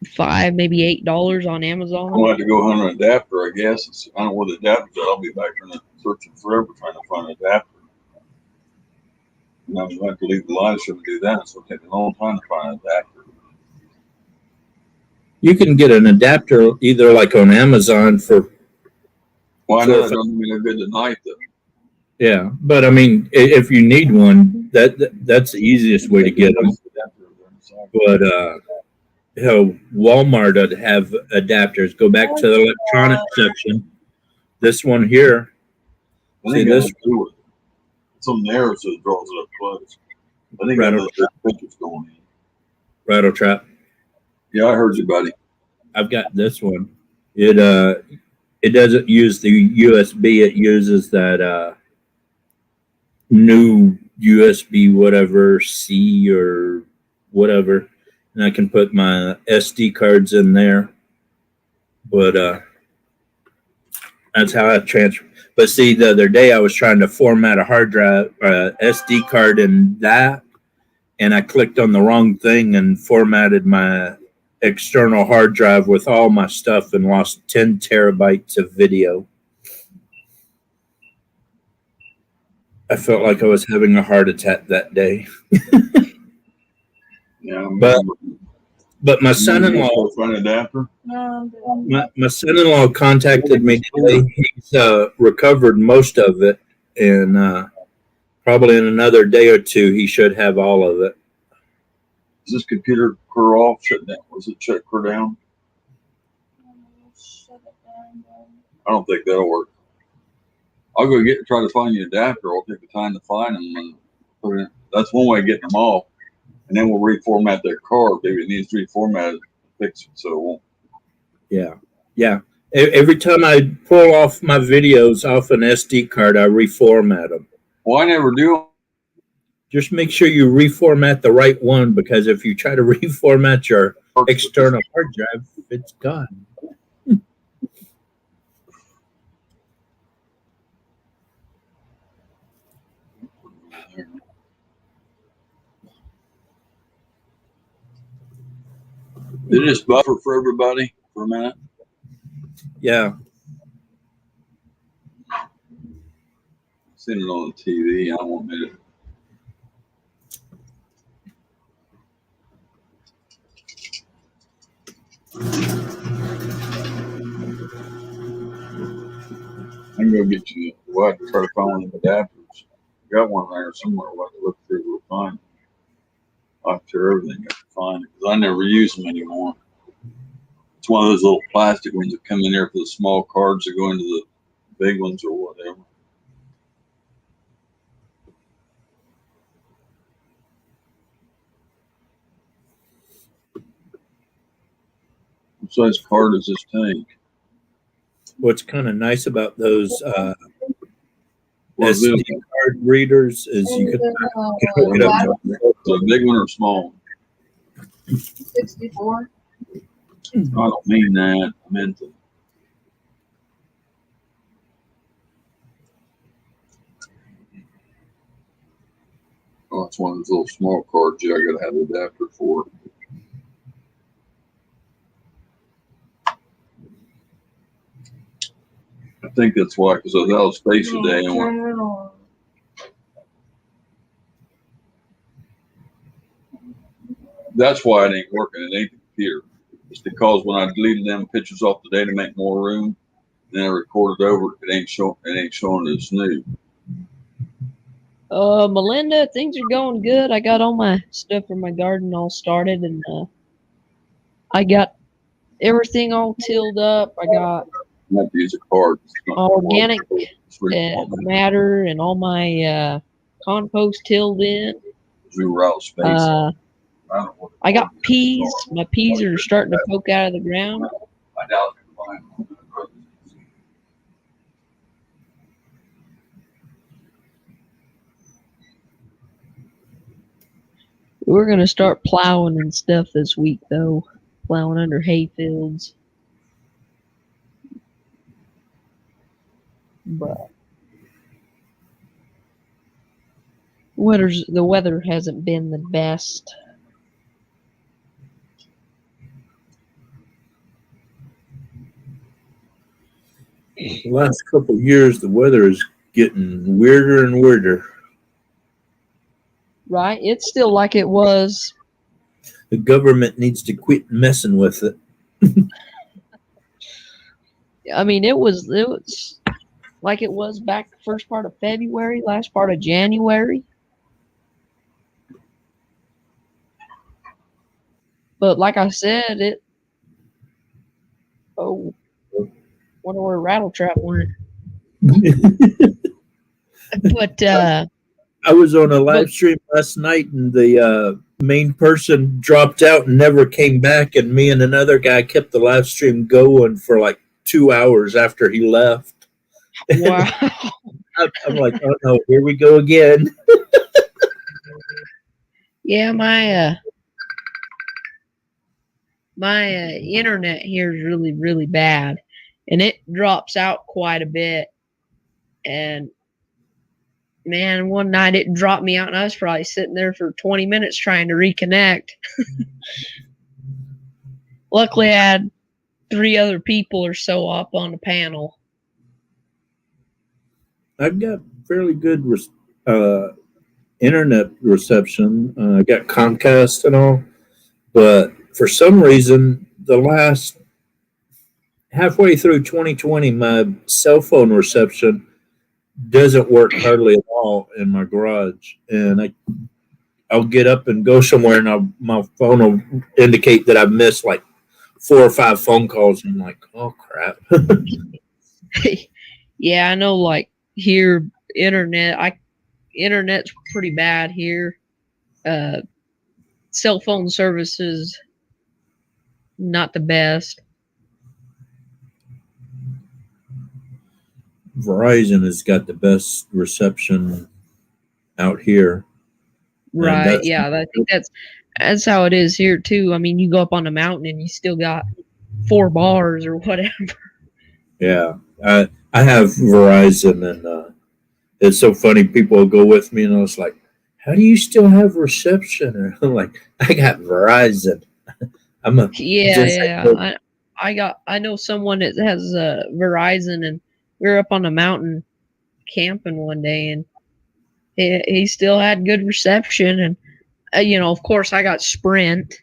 $5, maybe $8 on Amazon. I'll have to go hunt an adapter, I guess. I don't know where the adapter's at. I'll be back there searching forever trying to find an adapter. And I'm going to have to leave the live show to do that. So it'll take a long time to find an adapter. You can get an adapter either like on Amazon for. Well, I know that doesn't mean they're good tonight, though. Yeah, but I mean, if you need one, that's the easiest way to get them. But Walmart would have adapters. Go back to the electronic section. This one here. See this? It's on there, so it draws it up close. I think the picture's going in. Rattletrap. Yeah, I heard you, buddy. I've got this one. It doesn't use the USB. It uses that new USB whatever C or whatever, and I can put my SD cards in there. But that's how I transfer. But see, the other day I was trying to format a hard drive, SD card in that, and I clicked on the wrong thing and formatted my external hard drive with all my stuff and lost 10 terabytes of video. I felt like I was having a heart attack that day. Yeah, but my son-in-law, my son-in-law contacted me today. He's recovered most of it, and probably in another day or two, he should have all of it. Is this computer clear off? Shut down? Was it shut clear down? I don't think that'll work. I'll go try to find you an adapter. I'll take the time to find them and put it in. That's one way of getting them off. And then we'll reformat their card. Maybe it needs to reformat it, fix it so it won't. Yeah. Every time I pull off my videos off an SD card, I reformat them. Well, I never do. Just make sure you reformat the right one, because if you try to reformat your external hard drive, it's gone. Did it just buffer for everybody for a minute? Yeah. Seen it on the TV. I don't want me to. I can go get you. We'll have to try to find one of the adapters. Got one there somewhere. We'll have to look through. We'll find it. I'll have to tear everything up to find it because I never use them anymore. It's one of those little plastic ones that come in there for the small cards that go into the big ones or whatever. What size card does this take? What's kind of nice about those Well, SD card readers is you can hook it up to a big one or small one? 64. I don't mean that. I meant the. Oh, it's one of those little small cards. Yeah, I gotta have an adapter for it. I think that's why, because I was out of space today and went, Turn it on. that's why it ain't working. It ain't the computer. It's because when I deleted them pictures off the day to make more room, then I recorded over it. It ain't showing it's new. Melinda, things are going good. I got all my stuff for my garden all started, and I got everything all tilled up. I got I have to use a card. It's not organic reformatted. matter and all my compost tilled in. We were out of space. I don't know what I got peas. My peas are starting to poke out of the ground. I doubt I can find one. We're gonna start plowing and stuff this week, though. Plowing under hay fields. But the weather hasn't been the best. The last couple of years, the weather is getting weirder and weirder. Right? It's still like it was. The government needs to quit messing with it. I mean, it was like it was back the first part of February, last part of January. But like I said, wonder where Rattletrap went. But I was on a live stream last night, and the main person dropped out and never came back, and me and another guy kept the live stream going for like 2 hours after he left. wow. I'm like, oh no, here we go again. Yeah, my internet here is really, really bad, and it drops out quite a bit. And man, one night it dropped me out, and I was probably sitting there for 20 minutes trying to reconnect. Luckily, I had 3 other people or so up on the panel. I've got fairly good internet reception. I got Comcast and all, but for some reason, the last halfway through 2020, my cell phone reception doesn't work hardly at all in my garage, and I'll get up and go somewhere, and my phone will indicate that I've missed like 4 or 5 phone calls, and I'm like, oh crap. Yeah, I know. Like here, internet's pretty bad here. Cell phone services not the best. Verizon has got the best reception out here. And Right. that's Yeah. I think that's how it is here too. I mean, you go up on the mountain and you still got 4 bars or whatever. yeah. I have Verizon, and it's so funny. People will go with me, and I was like, "How do you still have reception?" And I'm like, "I got Verizon." I'm a Yeah. just Yeah. I know someone that has Verizon, and we were up on the mountain camping one day, and he still had good reception, and of course I got Sprint.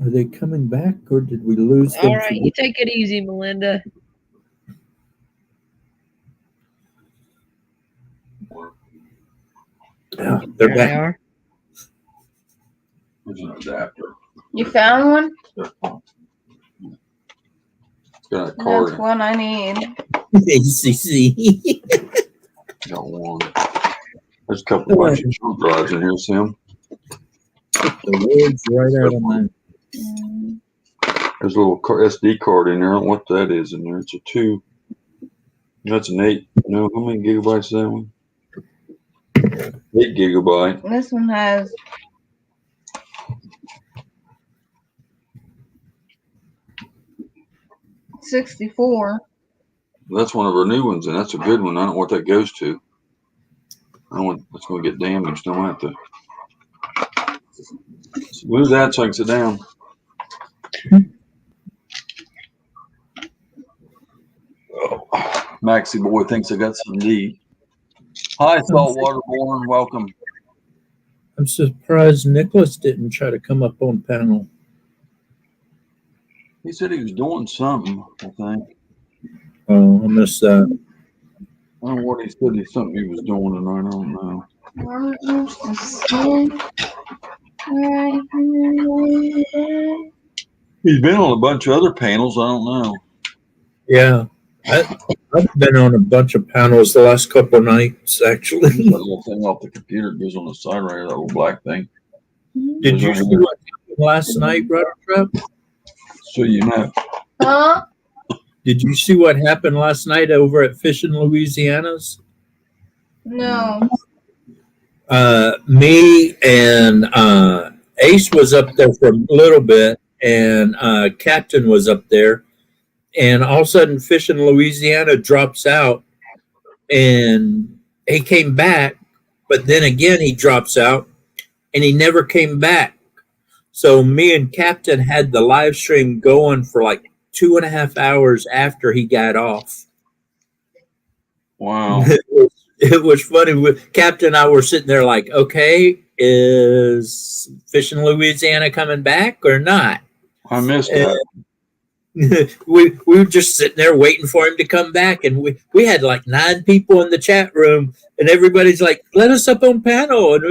Are they coming back, or did we lose them? All right, you take it easy, Melinda. Yeah, There they're they back. are. There's an adapter. You found one? It's got a That's cord. one I need. ACC. Got one. There's a couple bunch of jump drives in here, Sam. The words right out of my. There's a little SD card in there. I don't know what that is in there. It's a 2. That's an 8. No, how many gigabytes is that one? 8 gigabyte. This one has 64. That's one of our new ones, and that's a good one. I don't know what that goes to. I don't want it's going to get damaged. I might have to move that so I can sit down. Oh, Maxie boy thinks I got some need. Hi, Saltwater Born. Welcome. I'm surprised Nicholas didn't try to come up on panel. He said he was doing something, I think. Oh, I missed that. I don't know what he said. He's something he was doing, and I don't know. He's been on a bunch of other panels. I don't know. Yeah, I've been on a bunch of panels the last couple of nights, actually. That little thing off the computer goes on the side right here, that little black thing. Did you see what happened last night, Rattletrap? So you know. Huh? Did you see what happened last night over at Fishing Louisiana's? No. Me and Ace was up there for a little bit, and Captain was up there, and all of a sudden Fishing Louisiana drops out, and he came back, but then again he drops out, and he never came back. So me and Captain had the live stream going for like 2.5 hours after he got off. Wow. It was funny. Captain and I were sitting there like, okay, is Fishing Louisiana coming back or not? I missed that. we were just sitting there waiting for him to come back, and we had like 9 people in the chat room, and everybody's like, let us up on panel, and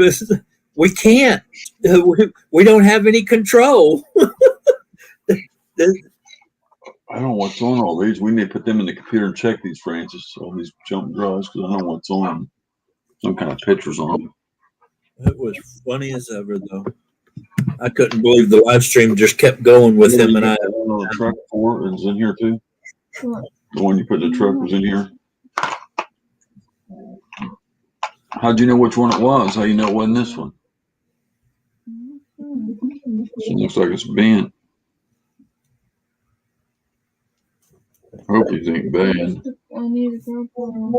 we can't. We don't have any control. I don't know what's on all these. We need to put them in the computer and check these, Francis, all these jump drives, because I don't know what's on them. Some kind of pictures on them. It was funny as ever, though. I couldn't believe the live stream just kept going with him and I. The truck for is in here too. The one you put in the truck was in here. How'd you know which one it was? How you know it wasn't this one? It looks like it's bent. Hope these ain't bad. I need a GoPro.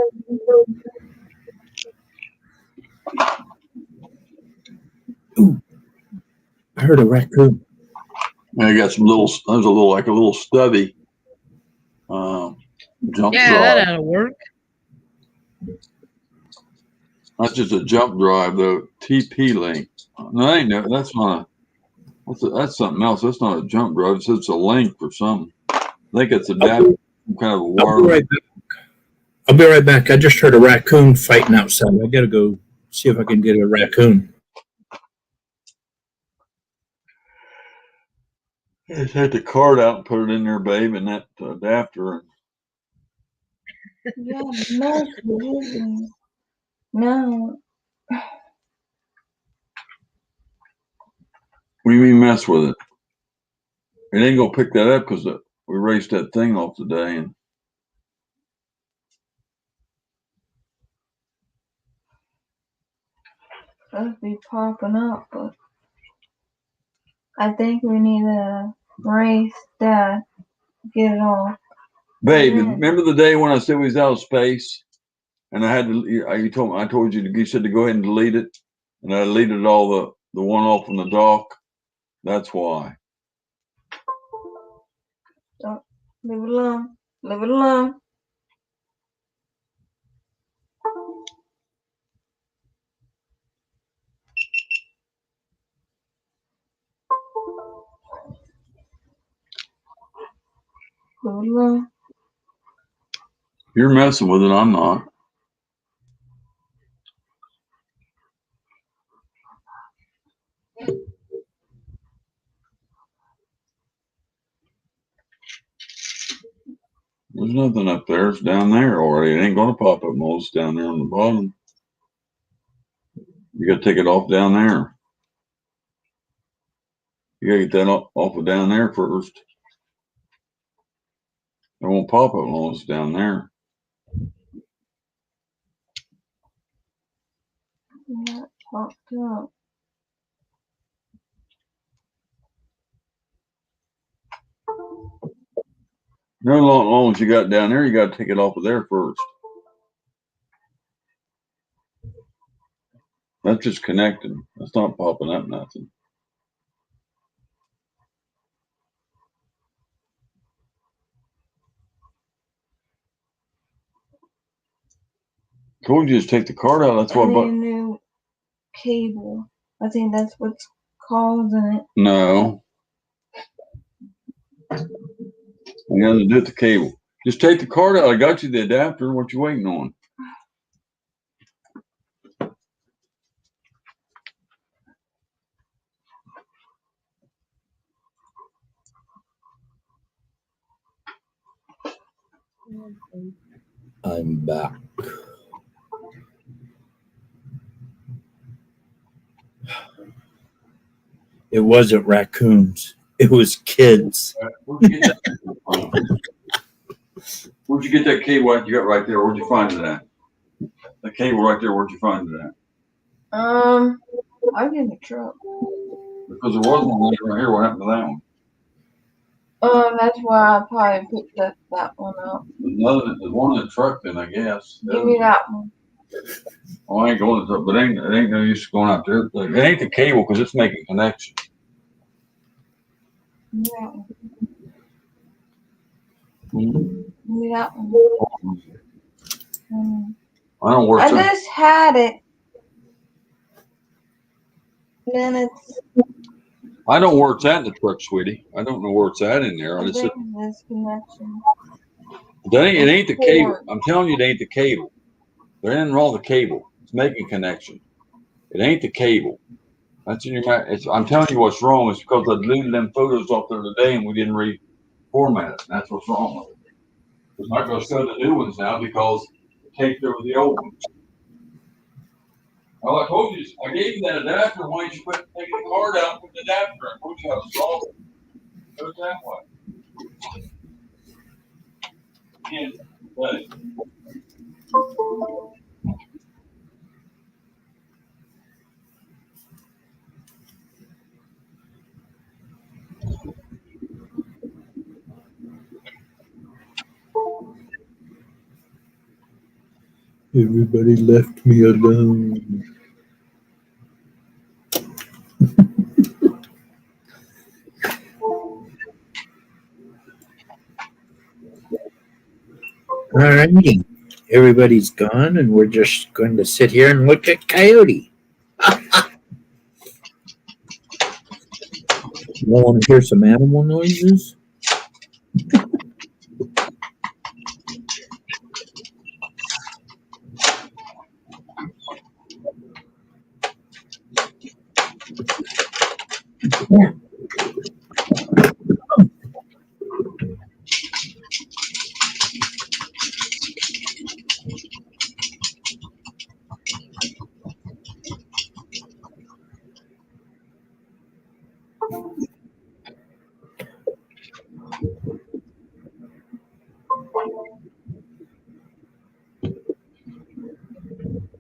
Ooh, I heard a raccoon. I got some little. There's a little stubby jump Yeah, drive. that'll work. That's just a jump drive, though. TP link. No, that ain't no. That's not. That's something else. That's not a jump drive. It's a link or something. I think it's adapted. Some kind of a wire. I'll be right back. I just heard a raccoon fighting outside. I gotta go see if I can get a raccoon. Just take the card out and put it in there, babe, and that adapter. Yeah, no. What do you mean mess with it? It ain't gonna pick that up because we raced that thing off today, and Supposed to be popping up, but I think we need a race to get it off. babe, Mhm. remember the day when I said we was out of space, and I had to. I told you. You said to go ahead and delete it, and I deleted all the one off on the dock. That's why. Don't leave it alone. Leave it alone. Leave it alone. You're messing with it. I'm not. There's nothing up there. It's down there already. It ain't gonna pop up most down there on the bottom. You gotta take it off down there. You gotta get that off of down there first. It won't pop up most down there. That popped up. No, long as you got it down there, you gotta take it off of there first. That's just connected. That's not popping up nothing. Told you to take the card out. That's I what. need a new cable. I think that's what's causing it. No. You got to do it the cable. Just take the card out. I got you the adapter. What you waiting on? I'm back. It wasn't raccoons. It was kids. Where'd you get that cable you got right there? Where'd you find it at? The cable right there. Where'd you find it at? I get in the truck. Because there was one right here. What happened to that one? That's why I probably picked that one up. There's one in the truck then, I guess. Give me that one. Oh, I ain't going to, but it ain't no use going out there. It ain't the cable because it's making connection. Give me that one. Give me that one. I don't work. I just had it. Then it's. I don't know where it's at in the truck, sweetie. I don't know where it's at in there. I It's think this connection. it ain't the cable. I'm telling you, it ain't the cable. There ain't wrong with the cable. It's making connection. It ain't the cable. That's in your mind. I'm telling you what's wrong. It's because I deleted them photos off there today and we didn't reformat it. That's what's wrong with it. It's not going to show the new ones now because it takes over the old ones. Well, I told you, I gave you that adapter. Why don't you take the card out and put the adapter in? I told you how to solve it. Go that way. Can't play. Everybody left me alone. All right. Everybody's gone, and we're just going to sit here and look at Coyote. You want to hear some animal noises?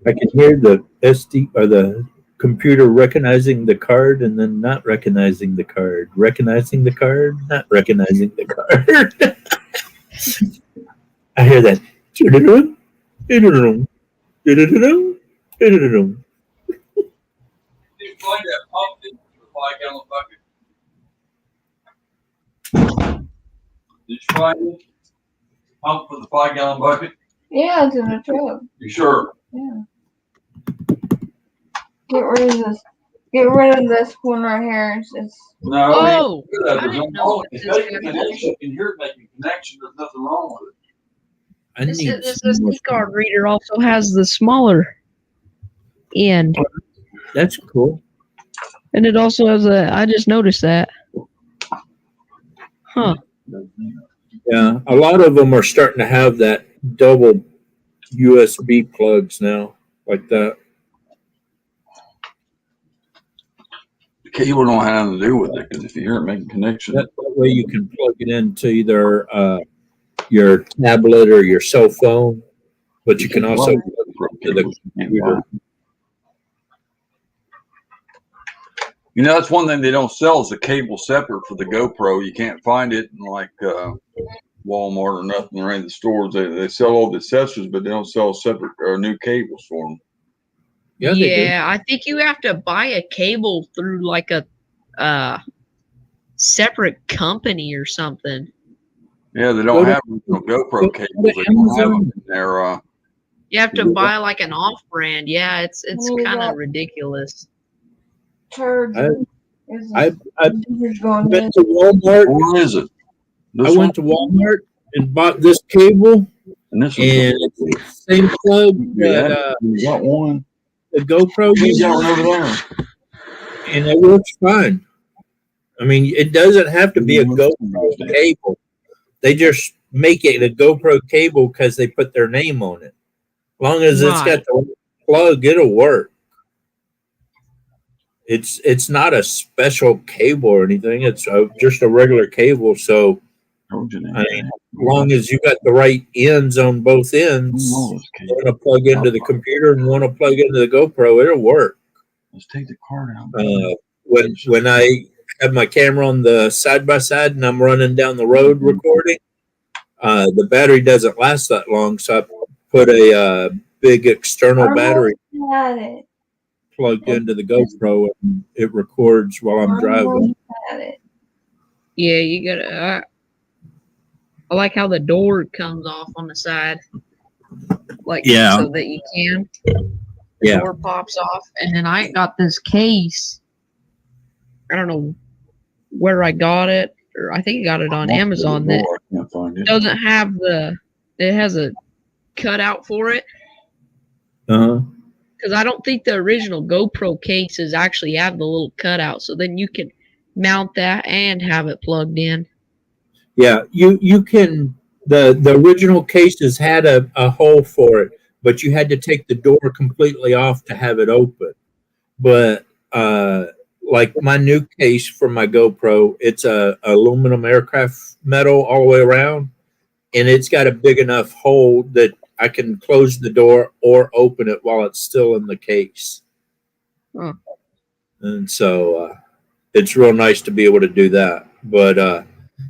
I can hear the SD or the computer recognizing the card and then not recognizing the card, recognizing the card, not recognizing the card. I hear that. Did you find that pump in the 5-gallon bucket? Did you find it? Pump for the 5-gallon bucket? Yeah, it's in the truck. You sure? Yeah. Get rid of this. Get rid of this one right here. It's No. Oh, I There's didn't no know wrong. that It's this making guy- connection. You can hear it making connection. There's nothing wrong with it. I This need this some more SD card reader also has the smaller end, That's cool. and it also has a. I just noticed that. Huh. Yeah, a lot of them are starting to have that double USB plugs now, like that. The cable don't have anything to do with it because if you hear it making connection, That way you can plug it into either your tablet or your cell phone, but you can also plug it to the computer. You know, that's one thing they don't sell is the cable separate for the GoPro. You can't find it in like Walmart or nothing or any of the stores. They sell all the accessories, but they don't sell separate new cables for them. Yeah, they do. I think you have to buy a cable through like a separate company or something. Yeah, they don't have GoPro cables. They don't have them in their. You have to buy like an off-brand. Yeah, it's kind of ridiculous. charger. I've Going went to Walmart. Where is it? I went to Walmart and bought this cable, and this and it's the same plug that you got one. the GoPro You uses, got one over there. and it works fine. I mean, it doesn't have to be a GoPro cable. They just make it a GoPro cable because they put their name on it. As long as it's got the plug, it'll work. It's not a special cable or anything. It's just a regular cable. So, I mean, as long as you got the right ends on both ends, one to plug into the computer and one to plug into the GoPro, it'll work. Let's take the card out. When I have my camera on the side by side and I'm running down the road recording, the battery doesn't last that long, so I put a big external battery plugged into the GoPro, and it records while I'm driving. Yeah, you gotta. I like how the door comes off on the side, like so that you can. The door pops off, and then I got this case. I don't know where I got it, or I think I got it on Amazon. That doesn't have the. It has a cutout for it. Because I don't think the original GoPro cases actually have the little cutout, so then you can mount that and have it plugged in. Yeah, you can. The original cases had a hole for it, but you had to take the door completely off to have it open. But like my new case for my GoPro, it's a aluminum aircraft metal all the way around, and it's got a big enough hole that I can close the door or open it while it's still in the case. Huh. And so it's real nice to be able to do that. But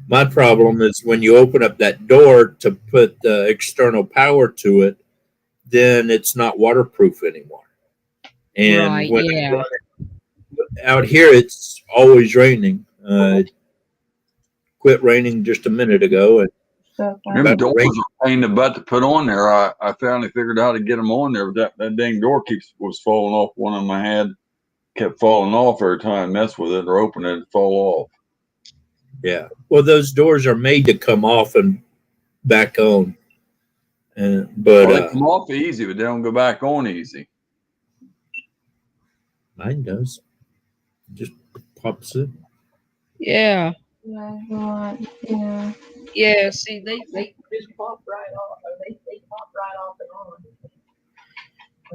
my problem is when you open up that door to put the external power to it, then it's not waterproof anymore. And out here, it's always raining. Quit raining just a minute ago. And them doors are a pain in the butt to put on there. I finally figured out how to get them on there, but that dang door was falling off. One of them I had kept falling off every time I mess with it or open it, it'd fall off. Yeah. Well, those doors are made to come off and back on. But they come off easy, but they don't go back on easy. Mine does. Just pops in. Yeah. Yeah. Yeah, see, they just pop right off. They pop right off and on.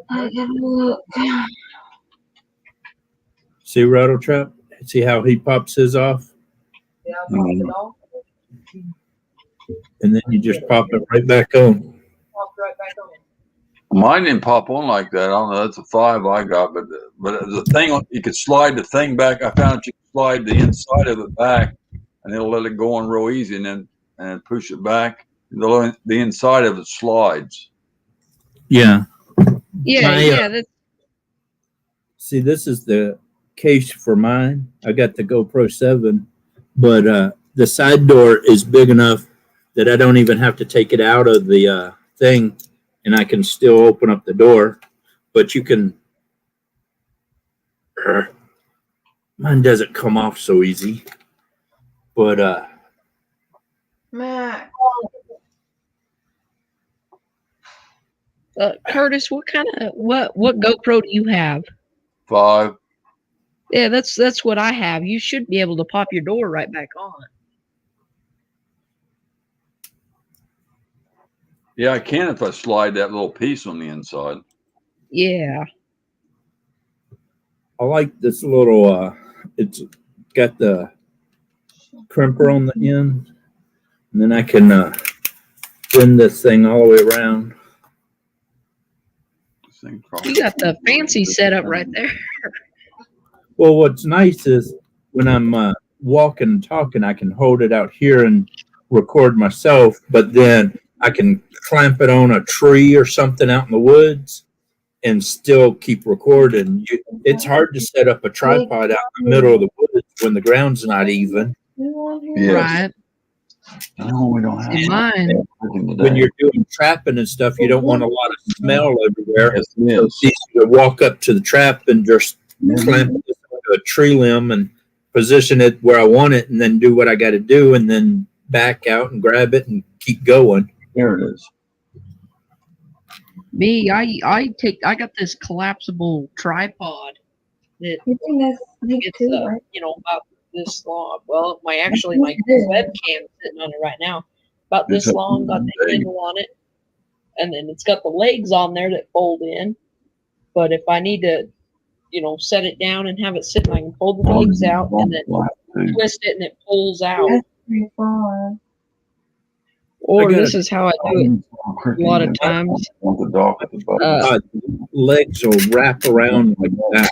I gotta look. See Rattletrap? See how he pops his off? Yeah, pop it off. And then you just pop it right back on. Pop right back on. Mine didn't pop on like that. I don't know. That's a 5 I got, but the thing you could slide the thing back. I found you could slide the inside of it back, and it'll let it go on real easy, and then push it back. The inside of it slides. Yeah. Yeah, yeah. That's See, this is the case for mine. I got the GoPro 7, but the side door is big enough that I don't even have to take it out of the thing, and I can still open up the door. But you can. Mine doesn't come off so easy. But Matt. Curtis, what GoPro do you have? 5. Yeah, that's what I have. You should be able to pop your door right back on. Yeah, I can if I slide that little piece on the inside. Yeah. I like this little. It's got the crimper on the end, and then I can bend this thing all the way around. You got the fancy setup right there. Well, what's nice is when I'm walking and talking, I can hold it out here and record myself, but then I can clamp it on a tree or something out in the woods and still keep recording. It's hard to set up a tripod out in the middle of the woods when the ground's not even. Yes. Right. No, we don't have mine. When you're doing trapping and stuff, you don't want a lot of smell everywhere. Yes, So it's easy to walk up to the trap and just clamp it to a tree limb and position it where I want it, and then do what I got to do, and then back out and grab it and keep going. There it is. Me, I got this collapsible tripod that it's about this long. Well, my webcam's sitting on it right now. About this long, got the handle on it, and then it's got the legs on there that fold in. But if I need to, set it down and have it sitting, I can pull the legs out and then twist it and it pulls out. Or this is how I do it a lot of times. Legs will wrap around like that.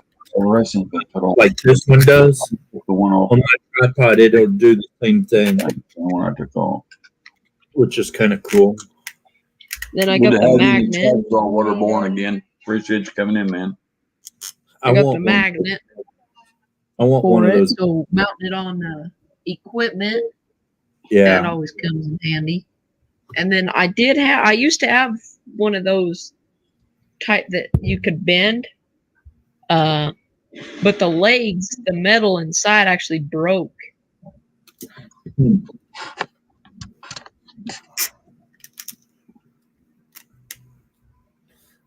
Like this one does. On my tripod, it'll do the same thing. Which is kind of cool. Then I got the magnet. All waterborne again. Appreciate you coming in, man. I got the magnet. I want one of those. So mounting it on the equipment. Yeah. That always comes in handy. And then I used to have one of those type that you could bend. But the legs, the metal inside actually broke.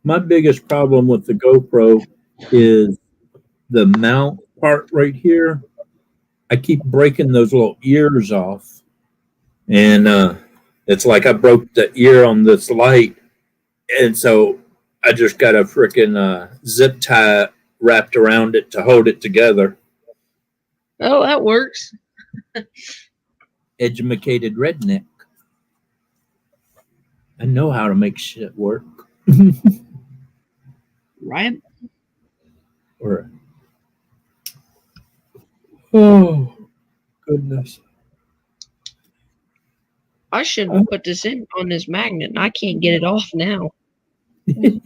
My biggest problem with the GoPro is the mount part right here. I keep breaking those little ears off. And it's like I broke the ear on this light. And so I just got a freaking zip tie wrapped around it to hold it together. Oh, that works. Educated redneck. I know how to make shit work. Right? Oh, goodness. I shouldn't put this in on this magnet, and I can't get it off now. Delete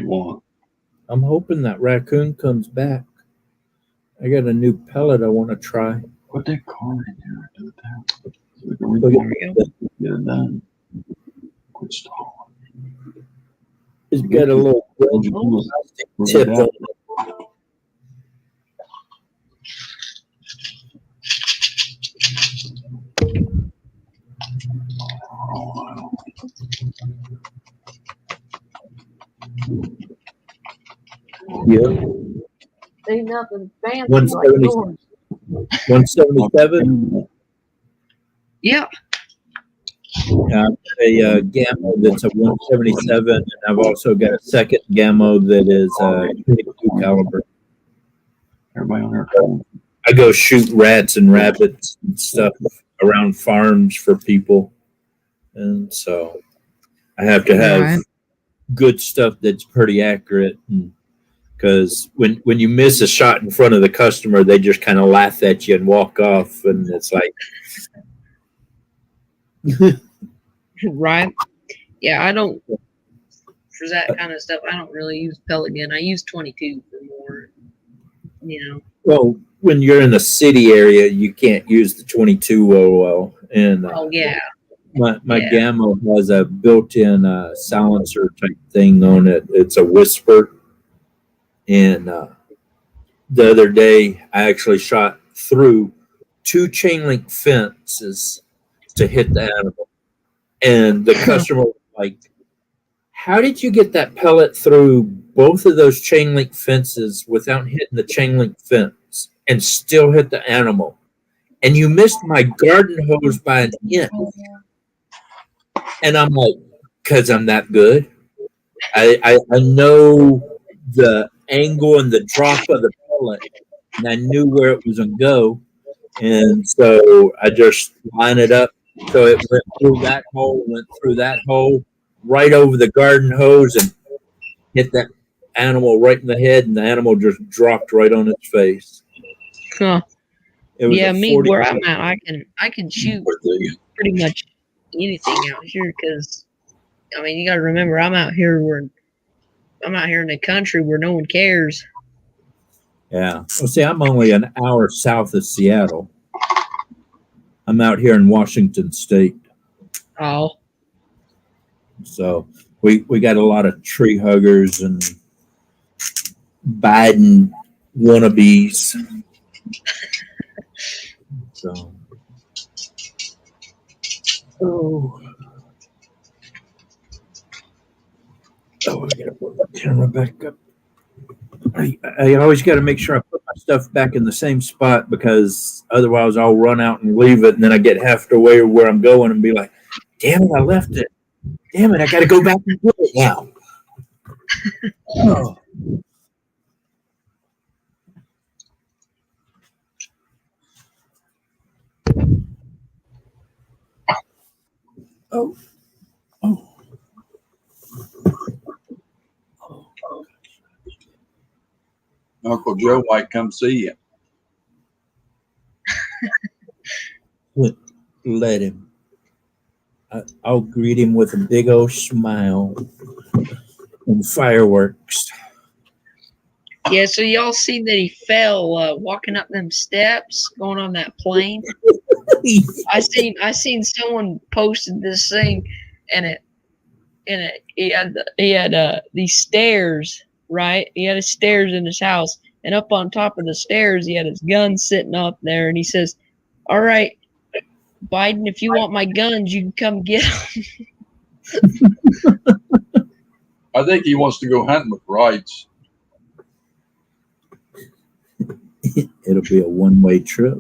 one. I'm hoping that raccoon comes back. I got a new pellet I want to try. Put that car in here. Do that. So we can get it done. Quit stalling. It's got a little tip on it. Yeah. Ain't nothing fancy 177? Yeah. A Gamma that's a 177, and I've also got a second Gamma that is 22 caliber. Everybody on there. I go shoot rats and rabbits and stuff around farms for people. and so I have to have Right. good stuff that's pretty accurate. Because when you miss a shot in front of the customer, they just kind of laugh at you and walk off, and it's like, Right. Yeah, I don't for that kind of stuff. I don't really use pellet gun. I use 22 for more. well, when you're in the city area, you can't use the 22 well. And Oh yeah. my Yeah. Gamma has a built-in silencer type thing on it. It's a whisper. And the other day, I actually shot through 2 chain link fences to hit the animal. And the customer was like, how did you get that pellet through both of those chain link fences without hitting the chain link fence and still hit the animal? And you missed my garden hose by an inch. And I'm like, because I'm that good. I know the angle and the drop of the pellet, and I knew where it was going to go. And so I just line it up. So it went through that hole, right over the garden hose, and hit that animal right in the head, and the animal just dropped right on its face. Huh. It was Yeah, a me 40 where I'm at, I can shoot pretty much anything out here because I mean you got to remember I'm out here in the country where no one cares. Yeah. Well, see, I'm only an hour south of Seattle. I'm out here in Washington State. Oh, So we got a lot of tree huggers and Biden wannabes. So, oh, I gotta put my camera back up. I always got to make sure I put my stuff back in the same spot because otherwise I'll run out and leave it, and then I get half the way where I'm going and be like, "Damn it, I left it! Damn it, I got to go back and put it now." Oh. Oh. Oh. Uncle Joe might come see you. Let him. I'll greet him with a big old smile and fireworks. yeah. So y'all seen that he fell walking up them steps going on that plane? I seen someone posted this thing, and he had these stairs, right? He had his stairs in his house, and up on top of the stairs he had his gun sitting up there, and he says, "All right, Biden, if you want my guns, you can come get them." I think he wants to go hunting with rights. It'll be a one-way trip.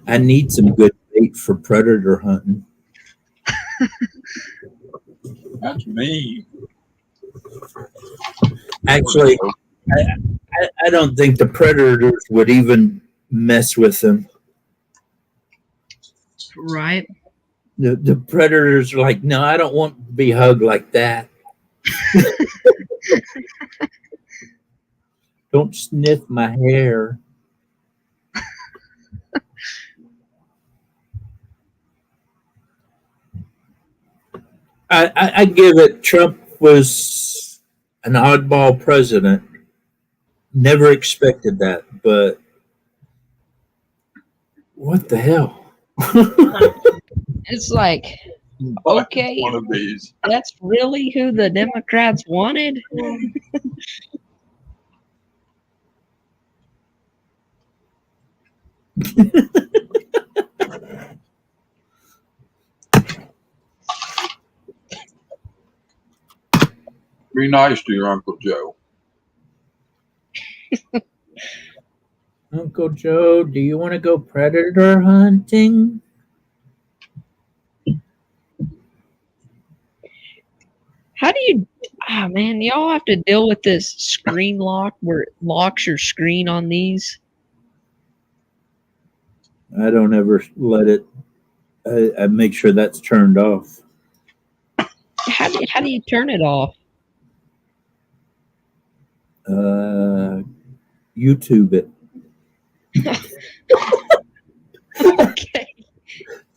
I need some good bait for predator hunting. That's me. Actually, I don't think the predators would even mess with them. Right. The predators are like, no, I don't want to be hugged like that. Don't sniff my hair. I give it. Trump was an oddball president. Never expected that, but what the hell? It's like, okay, One of these. that's really who the Democrats wanted? Be nice to your Uncle Joe. Uncle Joe, do you want to go predator hunting? How do you, man, y'all have to deal with this screen lock where it locks your screen on these? I don't ever let it I make sure that's turned off. How do you turn it off? YouTube it. Okay.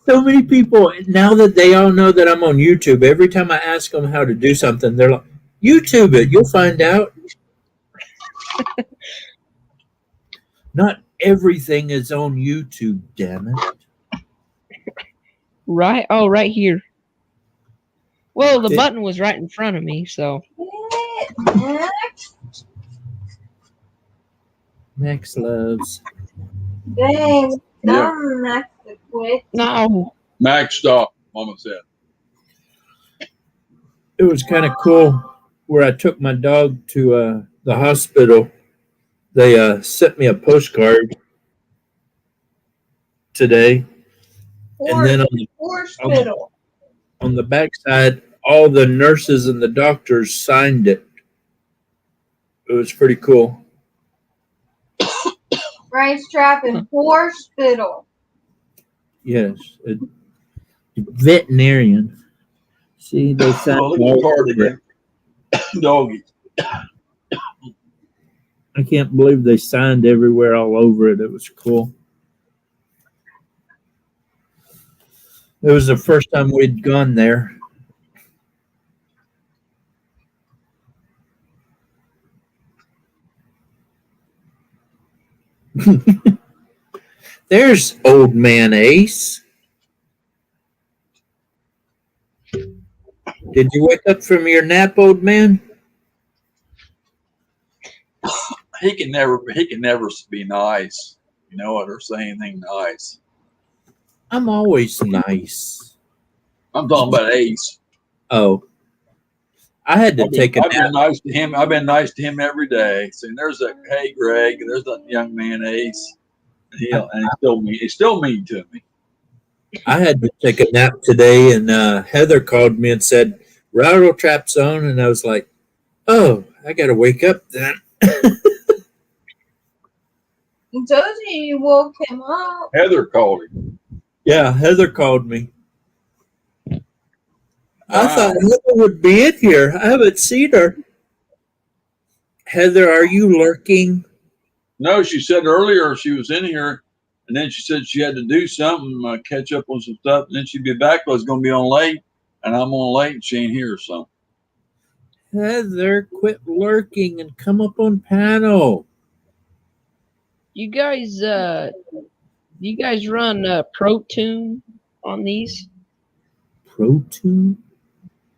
So many people, now that they all know that I'm on YouTube, every time I ask them how to do something, they're like, YouTube it, you'll find out. Not everything is on YouTube, damn it. Right. Oh, right here. Well, the It- button was right in front of me, so. Max loves. Dang, Yeah. dumb Max to quit. No. Max, stop. Mama said. It was kind of cool where I took my dog to the hospital. They sent me a postcard today, and then Hospital. on the backside, all the nurses and the doctors signed it. It was pretty cool. Rattletrap and hospital. Yes, a veterinarian. See, they signed Oh, look at the card again. Doggy. I can't believe they signed everywhere all over it. It was cool. It was the first time we'd gone there. There's old man Ace. Did you wake up from your nap, old man? He can never be nice. You know what? Or say anything nice. I'm always nice. I'm talking about Ace. Oh, I had to take a I've been nap. nice to him. I've been nice to him every day. See, there's that. Hey, Greg. There's that young man Ace. And he's still mean to me. I had to take a nap today, and Heather called me and said, Rattletrap's on, and I was like, oh, I got to wake up then. He told you woke him up. Heather called him. Yeah, Heather called me. I Wow. thought Heather would be in here. I haven't seen her. Heather, are you lurking? No, she said earlier she was in here, and then she said she had to do something, catch up on some stuff, and then she'd be back. I was going to be on late, and I'm on late, and she ain't here. So Heather, quit lurking and come up on panel. You guys run ProTune on these? ProTune?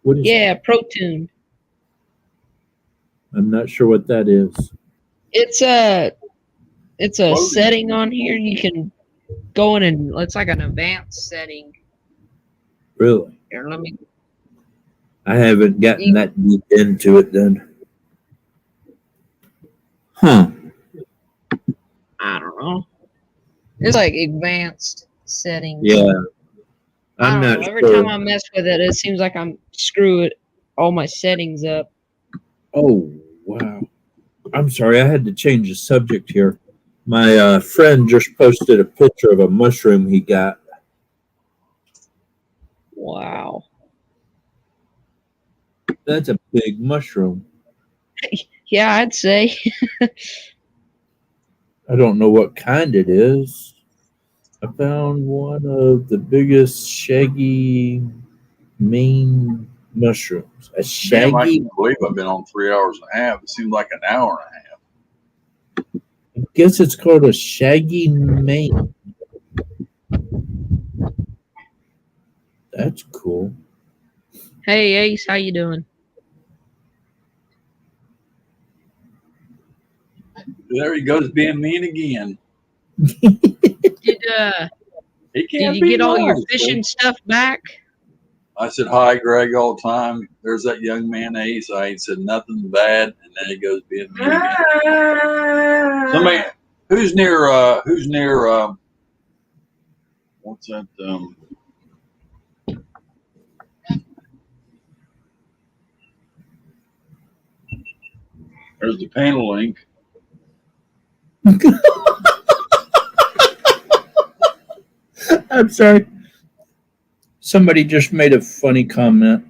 What is Yeah, ProTune. I'm not sure what that is. It's a Clothing. setting on here you can go in and it's like an advanced setting. Really? Here, let me. I haven't gotten that deep into it then. Huh. I don't know. It's like advanced settings. Yeah. I I'm don't not know. Every sure. time I mess with it, it seems like I'm screwing all my settings up. Oh, wow. I'm sorry. I had to change the subject here. My friend just posted a picture of a mushroom he got. Wow. That's a big mushroom. Yeah, I'd say. I don't know what kind it is. I found one of the biggest shaggy Maine mushrooms. A damn, I shaggy, can't believe I've been on 3 hours and a half. It seems like an hour and a half. I guess it's called a shaggy Maine. That's cool. Hey Ace, how you doing? There he goes being mean again. Did He did can't you be get all your nice. fishing stuff back? I said hi, Greg, all the time. There's that young man Ace. I ain't said nothing bad, and then he goes being mean again. Somebody who's near what's that there's the panel link. I'm sorry. Somebody just made a funny comment.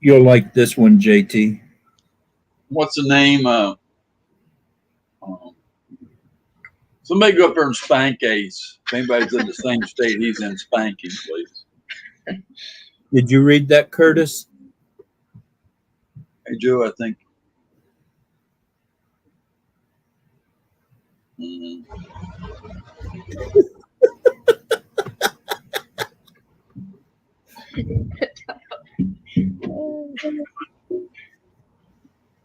You'll like this one, JT. What's the name? Somebody go up there and spank Ace. If anybody's in the same state he's in, spank him, please. Did you read that, Curtis? Hey, Joe, I think. Mm.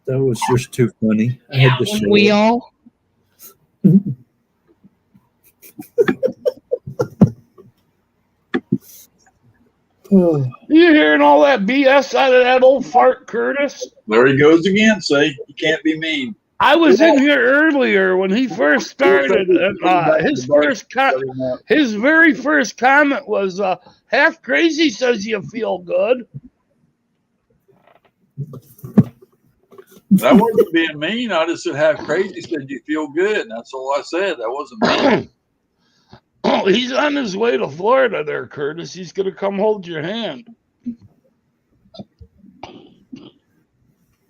That was just too funny. I had to show We it. all. Oh, You hearing all that BS out of that old fart, Curtis? There he goes again. See, you can't be mean. I was in here earlier when he first started. And, his very first comment was, "Half crazy says you feel good." That wasn't being mean. I just said, "Have crazy said you feel good." And that's all I said. That wasn't mean. Oh, he's on his way to Florida there, Curtis. He's going to come hold your hand.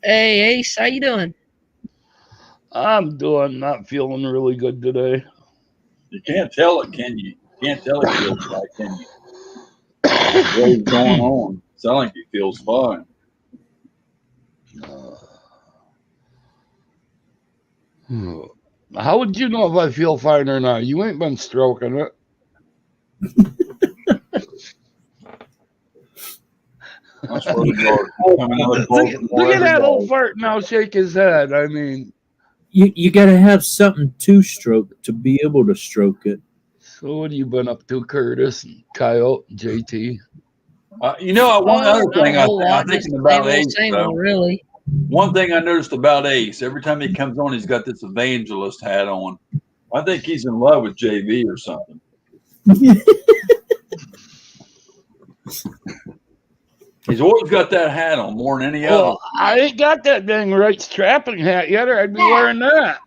Hey, Ace, how you doing? I'm not feeling really good today. You can't tell it, can you? You can't tell it feels bad, can you? What's going on? Sound like he feels fine. How would you know if I feel fine or not? You ain't been stroking it. I swear to God. Look at that old fart now shake his head. I mean, you got to have something to stroke to be able to stroke it. so what have you been up to, Curtis and Coyote and JT? You know, one other thing I'm just thinking about same old, Ace, same though. old, really. One thing I noticed about Ace, every time he comes on, he's got this evangelist hat on. I think he's in love with JV or something. He's always got that hat on more than any other. Well, I ain't got that dang right strapping hat yet, or I'd be wearing that.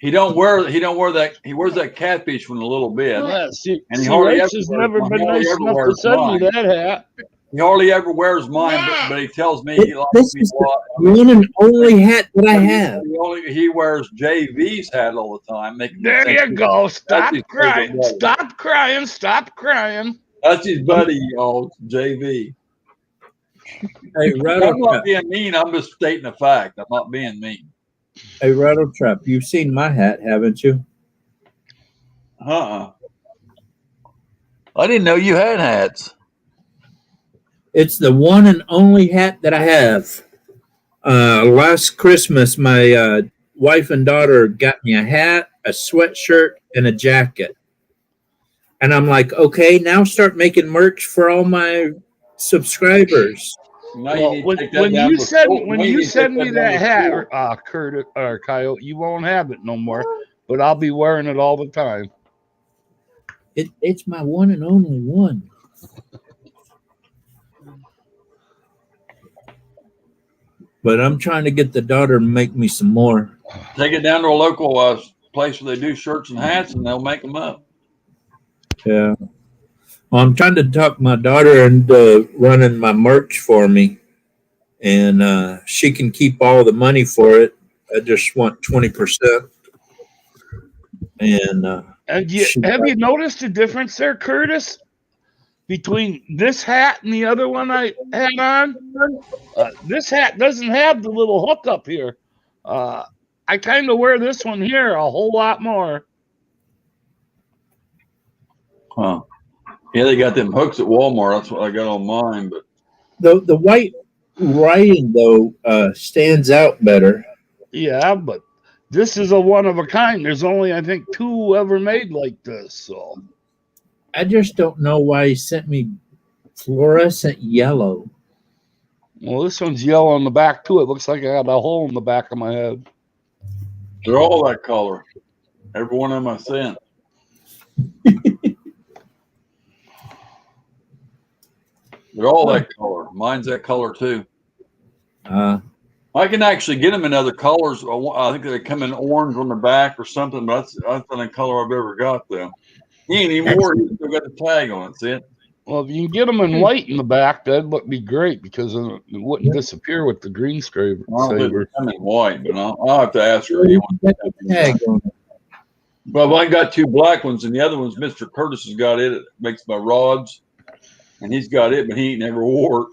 He wears that catfish one a little bit. Yeah, see, And he hardly ever has wears never mine. been He hardly nice ever enough to wears send mine. me that hat. He hardly ever wears mine, but he tells me he likes This me is a lot. the one and only hat that I have. He wears JV's hat all the time. Making me There think you go. Stop his crying. favorite buddy. Stop crying. Stop crying. That's his buddy, JV. Hey, I'm not Rattletrap. being mean. I'm just stating a fact. I'm not being mean. Hey, Rattletrap. You've seen my hat, haven't you? I didn't know you had hats. It's the one and only hat that I have. Last Christmas, my wife and daughter got me a hat, a sweatshirt, and a jacket. And I'm like, okay, now start making merch for all my subscribers. Now you Well, need to when, take that when down you to send school. when Now you need to send take me that down that to hat, school. Curtis or Coyote, you won't have it no more. But I'll be wearing it all the time. It's my one and only one. But I'm trying to get the daughter to make me some more. Take it down to a local place where they do shirts and hats, and they'll make them up. Yeah. Well, I'm trying to talk my daughter into running my merch for me. And she can keep all the money for it. I just want 20%. And have you noticed the difference there, Curtis, between this hat and the other one I had on? This hat doesn't have the little hook up here. I kind of wear this one here a whole lot more. Huh. Yeah, they got them hooks at Walmart. That's what I got on mine. But the white writing, though, stands out better. Yeah, but this is a one of a kind. There's only, I think, 2 ever made like this. So I just don't know why he sent me fluorescent yellow. Well, this one's yellow on the back too. It looks like I got a hole in the back of my head. they're all that color. Every one of them I sent. They're all that color. Mine's that color too. I can actually get them in other colors. I think they come in orange on the back or something, but that's the only color I've ever got them. He ain't anymore. He's still got the tag on it. See it? Well, if you can get them in white in the back, that'd be great because it wouldn't disappear with the green I don't think saber. I'm in white, but I'll have to ask her. He wants Got the tag on it. Well, I got two black ones, and the other one's Mr. Curtis has got it. It makes my rods, and he's got it, but he ain't never wore it.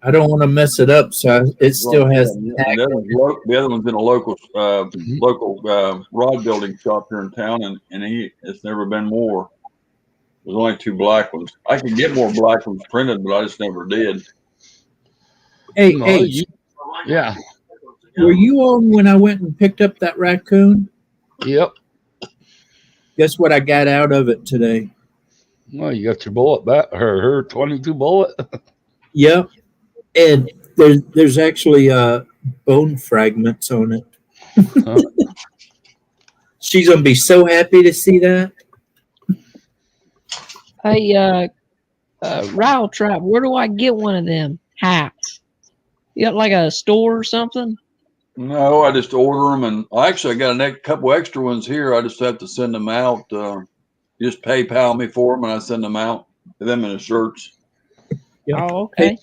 I don't want to mess it up, so it still has the And tag. the other one's in a local rod building shop here in town, and it's never been more. There's only two black ones. I could get more black ones printed, but I just never did. Hey, No, hey, yeah. were you on when I went and picked up that raccoon? Yep. Guess what I got out of it today? Well, you got your bullet back, her 22 bullet. Yep. And there's actually bone fragments on it. Huh. She's gonna be so happy to see that. Hey, Rattletrap, where do I get one of them hats? You got like a store or something? No, I just order them, and I got a couple extra ones here. I just have to send them out. You just PayPal me for them, and I send them out. Them in the shirts. Yep. Oh, okay.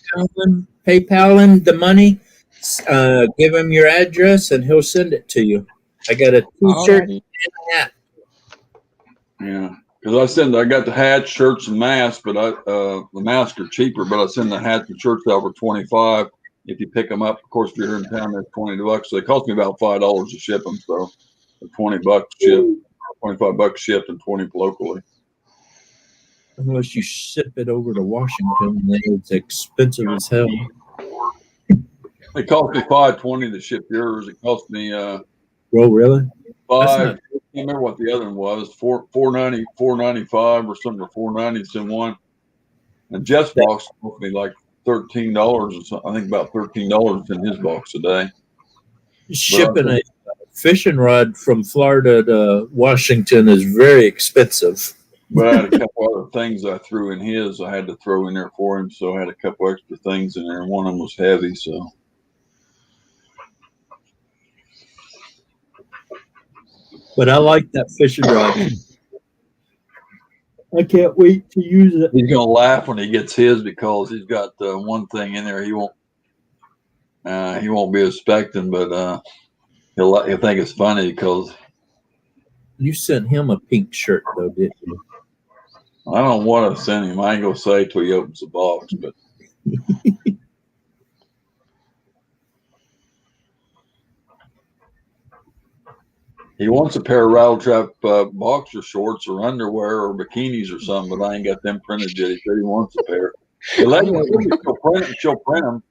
PayPal him the money. Give him your address, and he'll send it to you. I got a T-shirt Alrighty. and a hat. Yeah, because I got the hats, shirts, and masks, but the masks are cheaper. But I send the hats and shirts out for $25 if you pick them up. Of course, if you're here in town, they're $20. So they cost me about $5 to ship them. So $20 shipped, $25 shipped, and 20 locally. Unless you ship it over to Washington, then it's expensive as hell. It cost me $5.20 to ship yours. It cost me Oh, really? I can't remember what the other one was. $4.95 or something, or $4.90 in one. And Jeff's box cost me like $13 or something. I think about $13 in his box today. Shipping a fishing rod from Florida to Washington is very expensive. But I had a couple other things I threw in his. I had to throw in there for him, so I had a couple extra things in there. And one of them was heavy, so. But I like that fishing rod. I can't wait to use it. He's gonna laugh when he gets his because he's got one thing in there he won't be expecting, but he'll think it's funny because You sent him a pink shirt, though, didn't you? I don't want to send him. I ain't gonna say till he opens the box, but. He wants a pair of Rattletrap boxer shorts or underwear or bikinis or something, but I ain't got them printed yet. He said he wants a pair. She'll print them,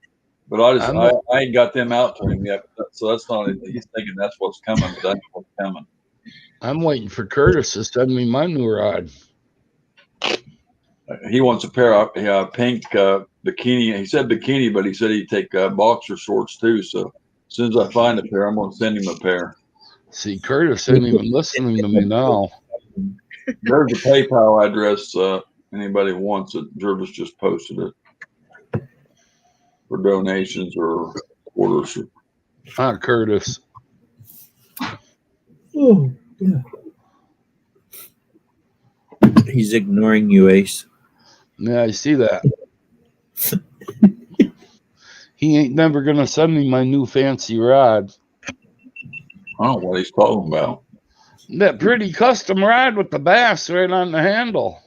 but I ain't got them out to him yet. So that's not. He's thinking that's what's coming, but that's what's coming. I'm waiting for Curtis to send me my new rod. He wants a pair of pink bikini. He said bikini, but he said he'd take boxer shorts too. So as soon as I find a pair, I'm gonna send him a pair. See, Curtis ain't even listening to me now. There's a PayPal address. Anybody wants it, Jervis just posted it for donations or orders. Not Curtis. Oh, yeah. He's ignoring you, Ace. Yeah, I see that. He ain't never gonna send me my new fancy rod. I don't know what he's talking about. That pretty custom rod with the bass right on the handle.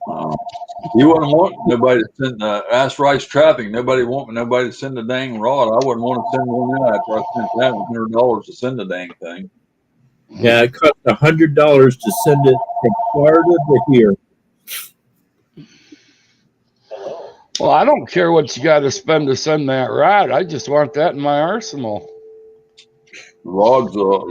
You wouldn't want nobody to send Ask Rice Trapping. Nobody to send a dang rod. I wouldn't want to send one out after I spent that $100 to send the dang thing. Yeah, it cost $100 to send it from Florida to here. Well, I don't care what you got to spend to send that rod. I just want that in my arsenal. Rod's about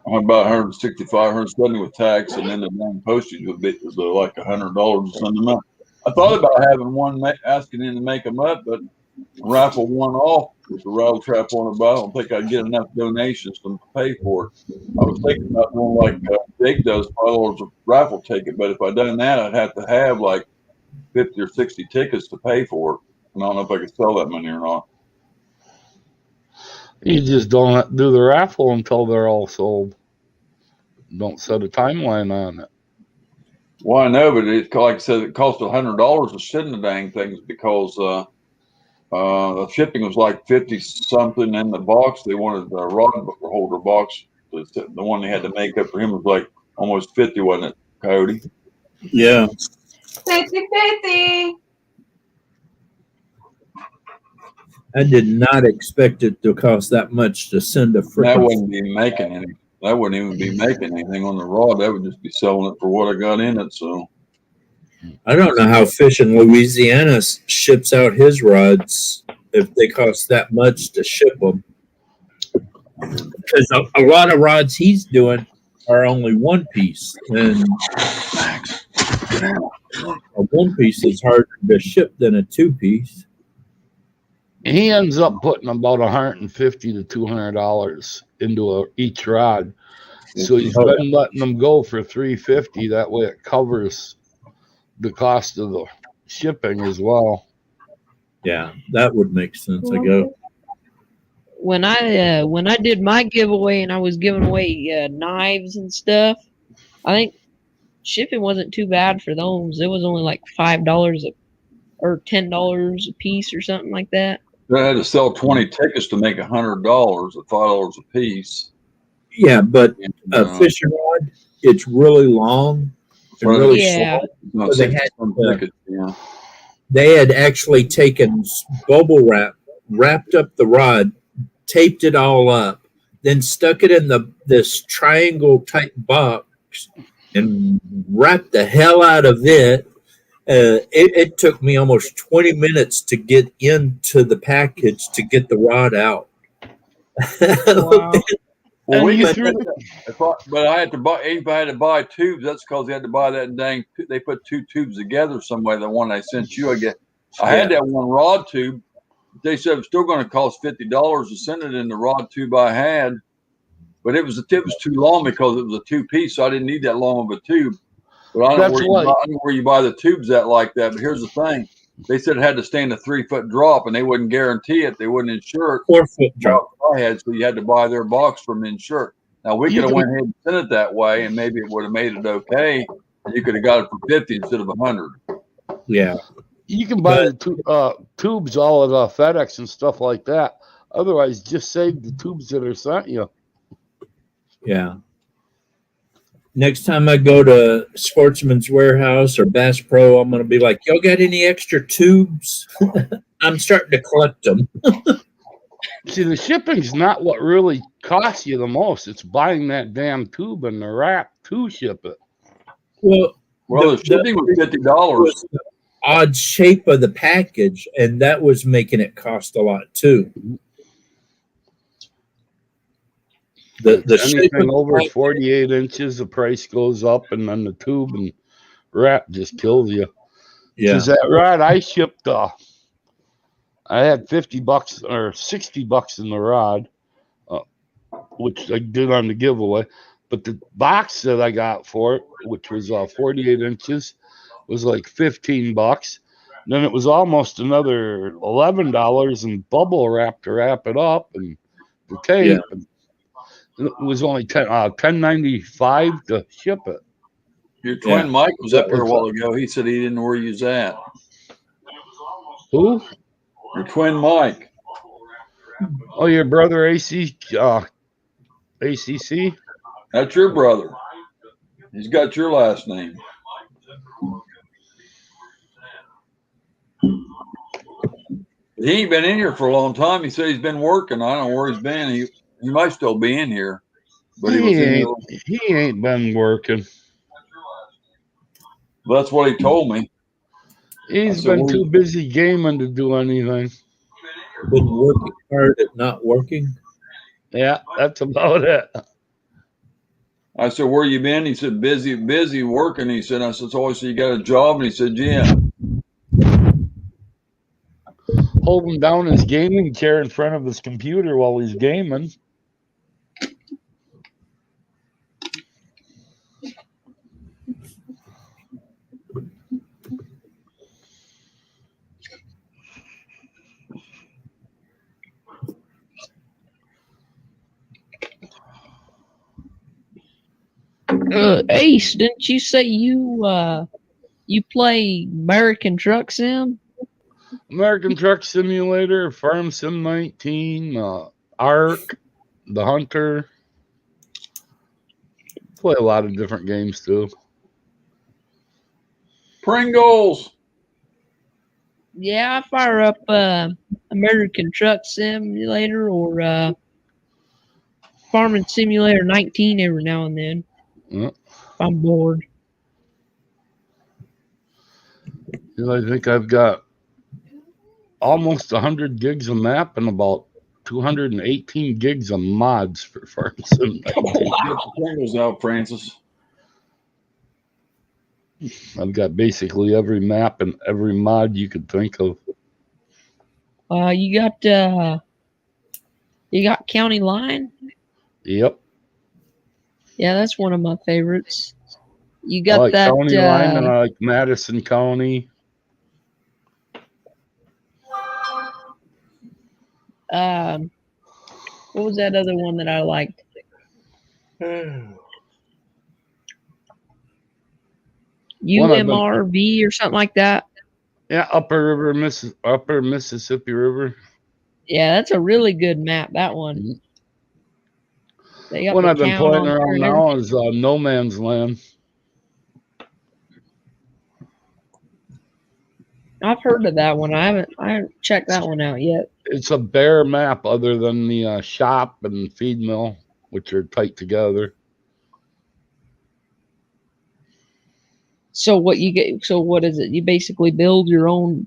165, 170 with tax, and then the dang postage was like $100 to send them out. I thought about having one asking him to make them up, but raffle one off with the Rattletrap on it, but I don't think I'd get enough donations to pay for it. I was thinking about doing like Jake does, $5 a raffle ticket, but if I done that, I'd have to have like 50 or 60 tickets to pay for it. And I don't know if I could sell that many or not. You just don't do the raffle until they're all sold. don't set a timeline on it. Well, I know, but it, like I said, it cost $100 to send the dang things because the shipping was like 50 something in the box. They wanted the rod holder box. The one they had to make up for him was like almost 50, wasn't it, Cody? Yeah. 50-50. I did not expect it to cost that much to send a That freaking. wouldn't be making any. That wouldn't even be making anything on the rod. That would just be selling it for what I got in it. So I don't know how Fish in Louisiana ships out his rods if they cost that much to ship them. Because a lot of rods he's doing are only one piece, and a one piece is harder to ship than a two piece. He ends up putting about $150 to $200 into each rod. So he's been letting them go for $350. That way it covers the cost of the shipping as well. Yeah, that would make sense. I go. When I did my giveaway and I was giving away knives and stuff, I think shipping wasn't too bad for those. It was only like $5 or $10 a piece or something like that. I had to sell 20 tickets to make $100 at $5 a piece. Yeah, but And, a fishing rod, it's really long and really Yeah. short. So yeah. They had actually taken bubble wrap, wrapped up the rod, taped it all up, then stuck it in this triangle type box and wrapped the hell out of it. It took me almost 20 minutes to get into the package to get the rod out. Wow. Well, And we you could, threw but I had to buy. If I had to buy tubes, that's because they had to buy that dang. They put two tubes together some way. The one I sent you, I had that one rod tube. They said it was still going to cost $50 to send it in the rod tube I had, but it was too long because it was a two piece, so I didn't need that long of a tube. But I don't know where you buy the tubes at like that. But here's the thing: they said it had to stand a 3-foot drop, and they wouldn't guarantee it. They wouldn't insure it. 4-foot drop. I had, so you had to buy their box from insure. Now we could have went ahead and sent it that way, and maybe it would have made it okay. You could have got it for 50 instead of 100. Yeah. You can buy the tubes all at FedEx and stuff like that. Otherwise, just save the tubes that are sent you. Yeah. Next time I go to Sportsman's Warehouse or Bass Pro, I'm going to be like, y'all got any extra tubes? I'm starting to collect them. See, the shipping's not what really costs you the most. It's buying that damn tube and the wrap to ship it. Well, the shipping was $50. The odd shape of the package, and that was making it cost a lot too. The anything over 48 inches, the price goes up, and then the tube and wrap just kills you. Yeah. Because that rod I shipped, I had $50 or $60 in the rod, which I did on the giveaway. But the box that I got for it, which was 48 inches, was like $15. Then it was almost another $11 in bubble wrap to wrap it up and the tape. Yeah. And it was only $10.95 to ship it. Your twin Mike was up here a while ago. He said he didn't know where you was at. Who? Your twin Mike. Oh, your brother ACC? That's your brother. He's got your last name. He ain't been in here for a long time. He said he's been working. I don't know where he's been. He might still be in here, but he ain't been working. That's what he told me. He's been too busy gaming to do anything. Been working hard at not working. Yeah, that's about it. I said, where you been? He said, busy working. He said, I said, so you got a job? And he said, yeah. Holding down his gaming chair in front of his computer while he's gaming. Ace, didn't you say you play American Truck Sim? American Truck Simulator, Farm Sim 19, Ark, The Hunter. Play a lot of different games too. Pringles. Yeah, I fire up American Truck Simulator or Farming Simulator 19 every now and then. Yeah. If I'm bored. I think I've got almost 100 gigs of map and about 218 gigs of mods for Farm Sim 19. Get the Pringles out, Francis. I've got basically every map and every mod you could think of. You got County Line? Yep. Yeah, that's one of my favorites. You I got like that County Line and I like Madison County. what was that other one that I liked? UMRV or something like that. Yeah, Upper Mississippi River. Yeah, that's a really good map. That one. They got One the I've been town playing on around there. now is No Man's Land. I've heard of that one. I haven't checked that one out yet. It's a bare map other than the shop and feed mill, which are tight together. So what you get? So what is it? You basically build your own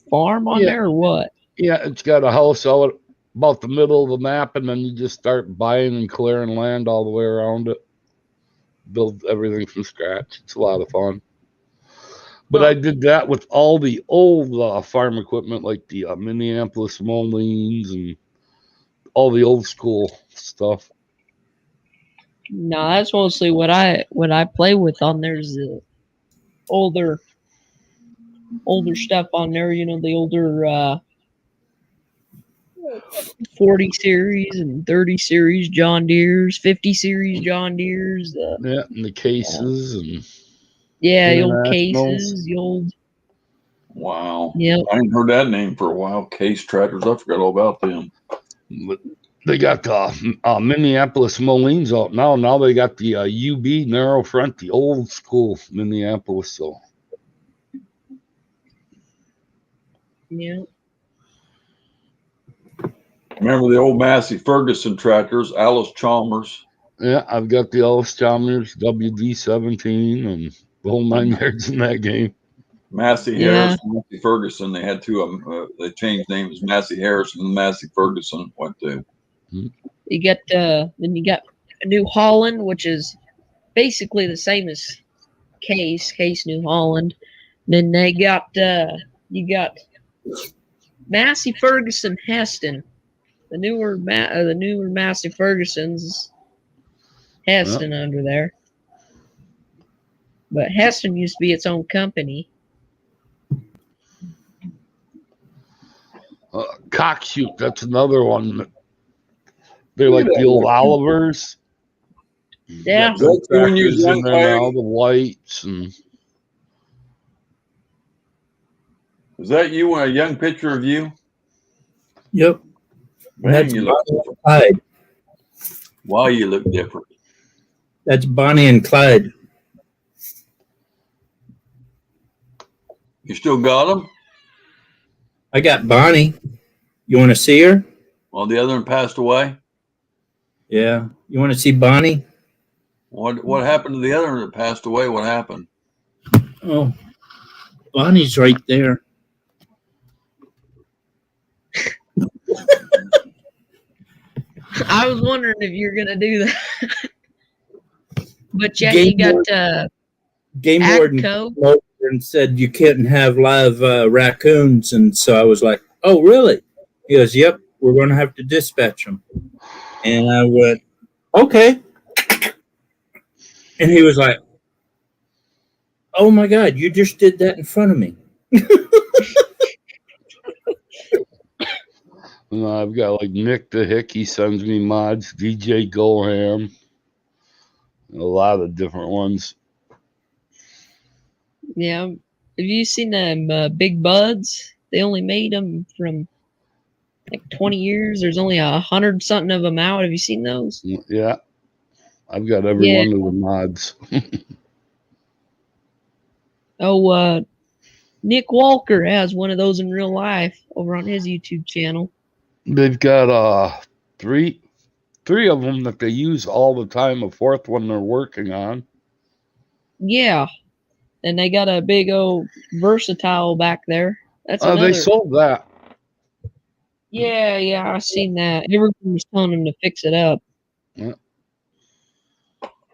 farm on there, or what? Yeah, it's got a house out about the middle of the map, and then you just start buying and clearing land all the way around it. Build everything from scratch. It's a lot of fun. But I did that with all the old farm equipment, like the Minneapolis Molines and all the old school stuff. No, that's mostly what I play with on there's the older stuff on there. You know, the older 40 series and 30 series John Deeres, 50 series John Deeres. Yeah, and the cases and the old cases, the old. Wow. Yep. I hadn't heard that name for a while. Case tractors. I forgot all about them. But they got Minneapolis Molines out now. Now they got the UB narrow front, the old school Minneapolis. So yeah. Remember the old Massey Ferguson tractors, Alice Chalmers. yeah, I've got the Ellis Chalmers WD-17 and the whole 9 yards in that game. Massey Harris, Massey Ferguson. They had two of them. They changed names. Massey Harrison and Massey Ferguson went to. You got then you got New Holland, which is basically the same as Case New Holland. Then they got you got Massey Ferguson Heston. The newer Massey Ferguson's Heston under there. But Heston used to be its own company. Cockshoot, that's another one. They're like the old Olivers. Yeah. That's when you was young, now, the whites and. Is that you? A young picture of you? Yep. Man, That's you look Bonnie different. and Clyde. Why you look different? That's Bonnie and Clyde. You still got them? I got Bonnie. You want to see her? Well, the other one passed away. Yeah. You want to see Bonnie? What happened to the other one that passed away? What happened? Oh, Bonnie's right there. I was wondering if you're gonna do that. But yeah, you got Game warden came over and said you couldn't have live raccoons, and so I was like, "Oh, really?" He goes, "Yep, we're going to have to dispatch them." And I went, "Okay." And he was like, "Oh my God, you just did that in front of me." I've got like Nick the Hick. He sends me mods. DJ Goham. A lot of different ones. Yeah. Have you seen them big buds? They only made them from like 20 years. There's only 100 something of them out. Have you seen those? Yeah. I've got every Yeah. one of the mods. Oh, Nick Walker has one of those in real life over on his YouTube channel. They've got three of them that they use all the time. A fourth one they're working on. Yeah. And they got a big old versatile back there. That's another. They sold that. Yeah, I seen that. Everyone was telling them to fix it up. Yeah.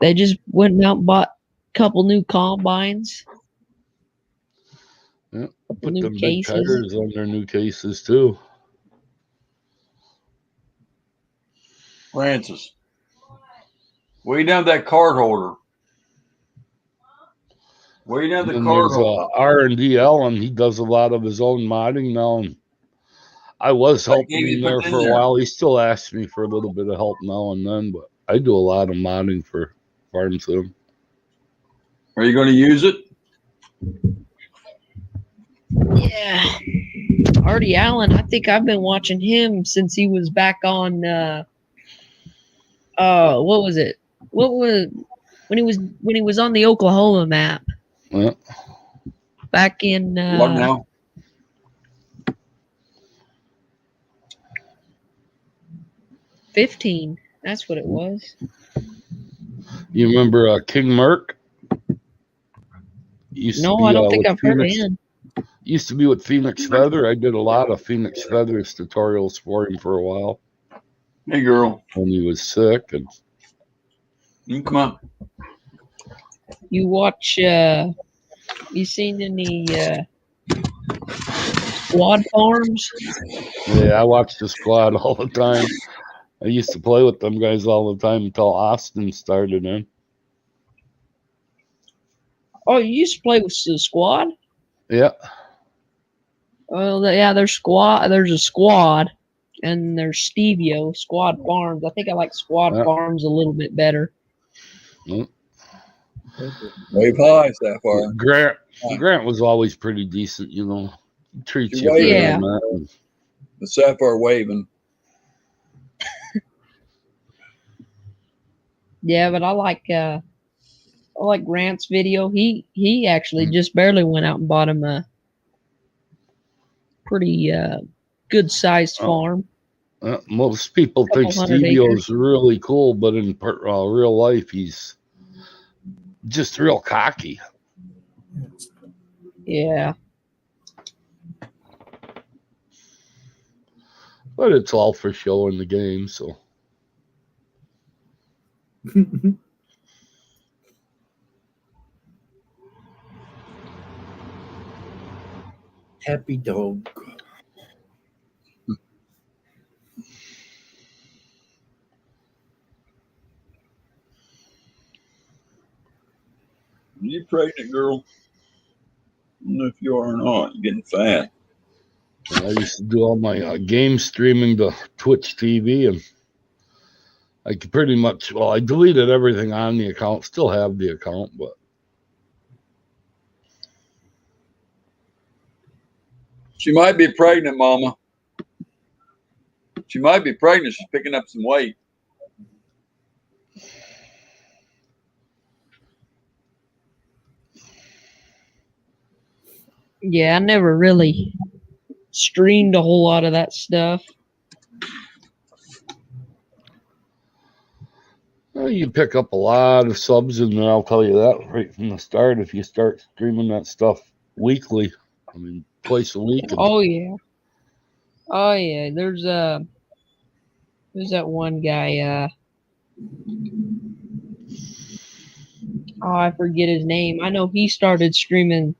They just went out and bought a couple new combines. Yeah. Couple Put new them big cases. tires on their new cases too. Francis, way down that card holder. Way down the And card there's holder. R&D Allen. He does a lot of his own modding now. And I was helping game you him there put in for a there. while. He still asks me for a little bit of help now and then, but I do a lot of modding for Farm Sim. Are you going to use it? Yeah. Artie Allen, I think I've been watching him since he was back on what was it? What was when he was on the Oklahoma map Yeah. back in What now? 15. That's what it was. You remember King Merc? Used to No, be, I don't think with I've heard of Phoenix. him. Used to be with Phoenix Feather. I did a lot of Phoenix Feathers tutorials for him for a while Hey, girl. when he was sick. And You come on. You watch you seen any squad farms? yeah, I watched the squad all the time. I used to play with them guys all the time until Austin started in. Oh, you used to play with the squad? Yeah. Well, yeah, there's squad. There's a squad, and there's Stevio Squad Farms. I think I like Squad Yeah. Farms a little bit better. Wave high, Sapphire. Grant was always pretty decent, you know. He treats She you waving fair, Yeah. man. The Sapphire waving. Yeah, but I like Grant's video. He actually just barely went out and bought him a pretty good sized farm. Most people think Couple hundred Stevio's really cool, but in real life, he's just real cocky. Yeah. But it's all for show in the game, so. Happy dog. Are you pregnant, girl? I don't know if you are or not. You're getting fat. I used to do all my game streaming to Twitch TV, and I could pretty much, I deleted everything on the account, still have the account, but She might be pregnant, Mama. She might be pregnant. She's picking up some weight. Yeah, I never really streamed a whole lot of that stuff. well, you pick up a lot of subs in there, I'll tell you that right from the start if you start streaming that stuff weekly. I mean, twice a week. Oh yeah. Oh yeah. There's that one guy, I forget his name. I know he started streaming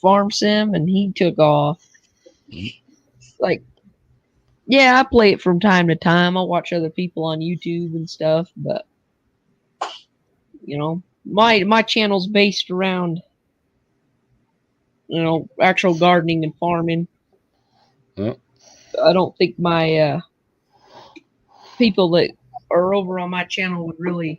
Farm Sim and he took off. Like, yeah, I play it from time to time. I watch other people on YouTube and stuff, but you know, my channel's based around, you know, actual gardening and farming. Yeah. I don't think my people that or over on my channel would really.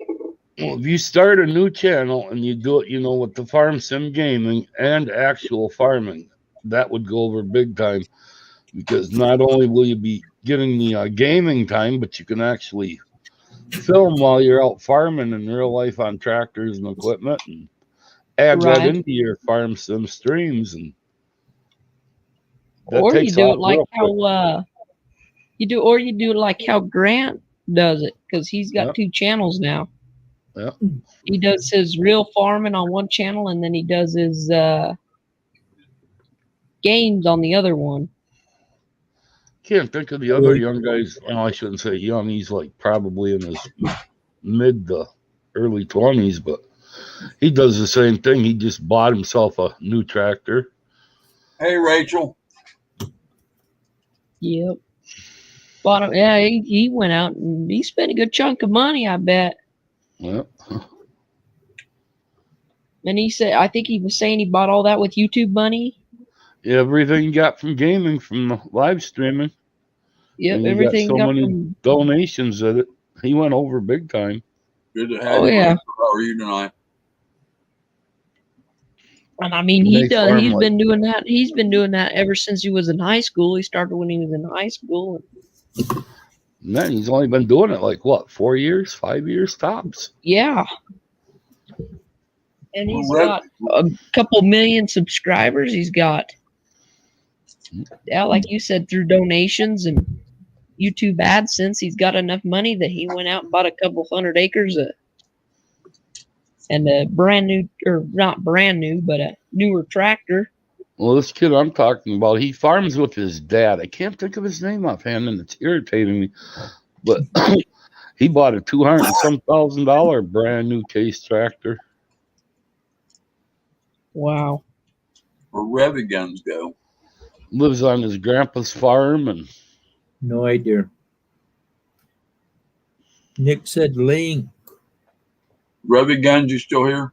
Well, if you start a new channel and you do it, with the farm sim gaming and actual farming, that would go over big time, because not only will you be getting the gaming time, but you can actually film while you're out farming in real life on tractors and equipment, and add that Right. into your farm sim streams, and that Or you takes do off it like real quick. how you do it like how Grant does it, because he's got Yep. 2 channels now. Yeah. He does his real farming on one channel, and then he does his games on the other one. Can't think of the other young guys. I shouldn't say young. He's like probably in his mid to early 20s, but he does the same thing. He just bought himself a new tractor. Hey, Rachel. Yep. Bought him, yeah, he went out and he spent a good chunk of money, I bet. Yep. And he said, I think he was saying he bought all that with YouTube money. Everything he got from gaming, from the live streaming. Yep, and he everything got so got many from. donations that he went over big time. Good to have Oh, you. yeah. Rachel. How are you tonight? And I mean, They farm he's like- been doing that. He's been doing that ever since he was in high school. He started when he was in high school. Man, he's only been doing it like what, 4 years, 5 years tops. Yeah. And he's Well, got a couple million subscribers. He's got, yeah, like you said, through donations and YouTube AdSense, he's got enough money that he went out and bought a couple 100 acres and a brand new, or not brand new, but a newer tractor. Well, this kid I'm talking about, he farms with his dad. I can't think of his name offhand, and it's irritating me. But he bought a $200,000 brand new case tractor. Wow. Where Revy guns go? Lives on his grandpa's farm, and No idea. Nick said link. Revy guns, you still here?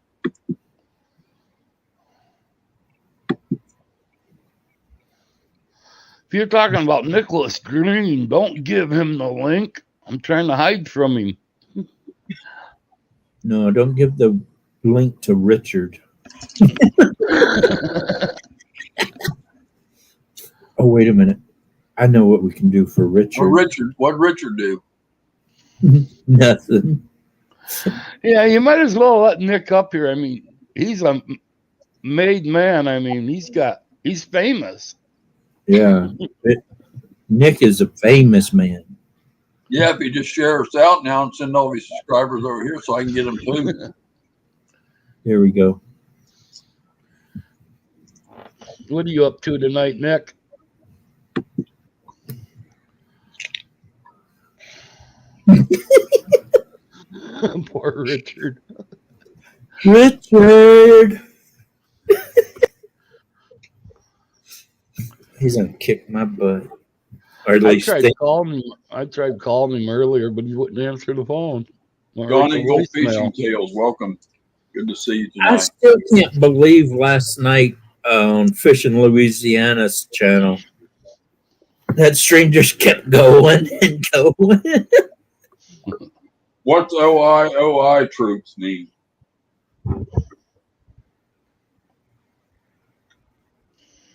if you're talking about Nicholas Green, don't give him the link. I'm trying to hide from him. No, don't give the link to Richard. Oh, wait a minute. I know what we can do for Richard. What'd Richard do? Nothing. Yeah, you might as well let Nick up here. I mean, he's a made man. I mean, he's famous. Yeah. Nick is a famous man. Yeah, if you just share us out now and send all these subscribers over here so I can get them too. Here we go. What are you up to tonight, Nick? Poor Richard. Richard! He's going to kick my butt. Or at I least tried think. calling him earlier, but he wouldn't answer the phone. Gone and Go Fishing Tales, welcome. Good to see you I tonight. still can't believe last night on Fishing Louisiana's channel that stream just kept going and going. What's OI troops mean?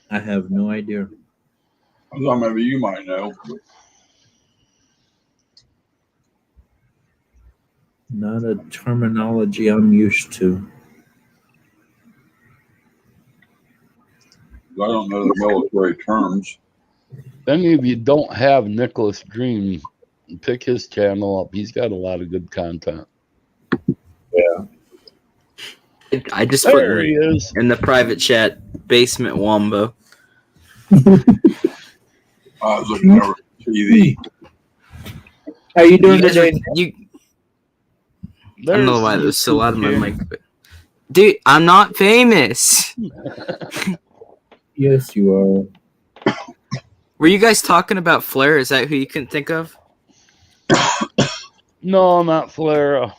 I have no idea. I thought maybe you might know. Not a terminology I'm used to. I don't know the military terms. If any of you don't have Nicholas Green, pick his channel up. He's got a lot of good content. I just put There he is. in the private chat, Basement Wombo. I was looking over TV. How you You doing guys today? I don't know why there's so loud in my mic. But dude, I'm not famous. Yes, you are. Were you guys talking about Flair? Is that who you couldn't think of? No, not Flair.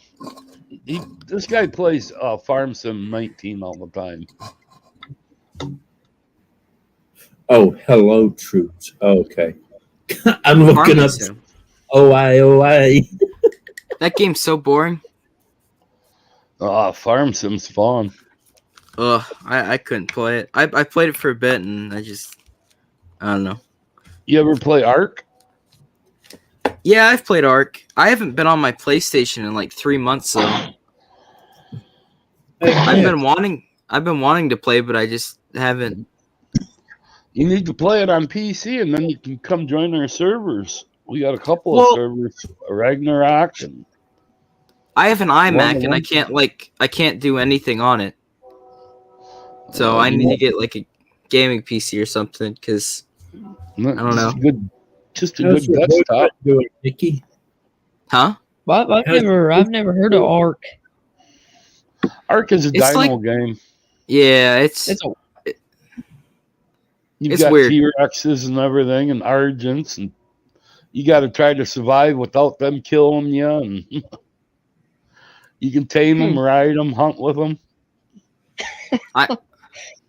This guy plays Farm Sim 19 all the time. Oh, hello, troops. Okay. I'm looking up Farming Sim. OI. That game's so boring. Farm Sim's fun. Ugh, I couldn't play it. I played it for a bit and I don't know. You ever play Ark? Yeah, I've played Ark. I haven't been on my PlayStation in like 3 months though. I've been wanting to play, but I just haven't. You need to play it on PC, and then you can come join our servers. We got a couple of servers, Ragnarok, and I have an iMac, and I 1-to-1. can't do anything on it. So I need to get like a gaming PC or something, because I don't know. Just a good desktop. Doing, Nikki? Huh? But I've never heard of Ark. Ark is a dino game. Yeah, it's got weird. T-Rexes and everything, and Argents, and you got to try to survive without them killing you. And you can tame them, ride them, hunt with them.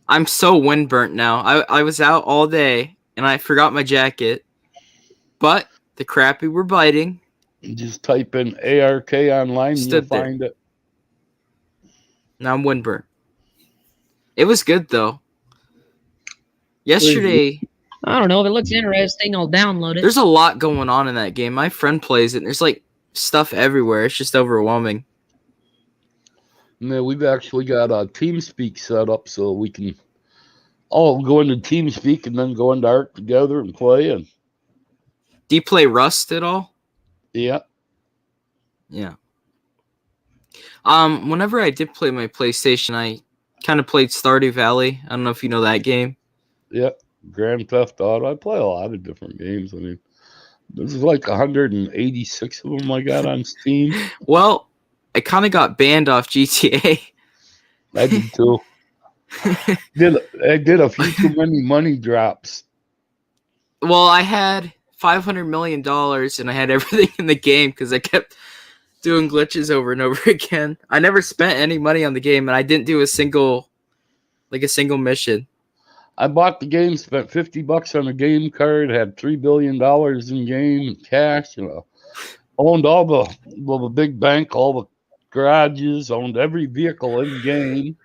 I'm so windburnt now. I was out all day and I forgot my jacket, but the crappie were biting. You just type in ARK online and you'll find it. Now I'm windburnt. It was good though. Yesterday, I don't know if it looks interesting. I'll download it. There's a lot going on in that game. My friend plays it. And there's like stuff everywhere. It's just overwhelming. No, we've actually got a TeamSpeak set up so we can all go into TeamSpeak and then go into Ark together and play. And do you play Rust at all? Yeah. Yeah. Whenever I did play my PlayStation, I kind of played Stardew Valley. I don't know if you know that game. Yep. Grand Theft Auto. I play a lot of different games. I mean, there's like 186 of them I got on Steam. Well, I kind of got banned off GTA. I did too. I did a few too many money drops. Well, I had $500 million and I had everything in the game because I kept doing glitches over and over again. I never spent any money on the game and I didn't do a single mission. I bought the game, spent $50 on a game card, had $3 billion in game cash, owned all the big bank, all the garages, owned every vehicle in game.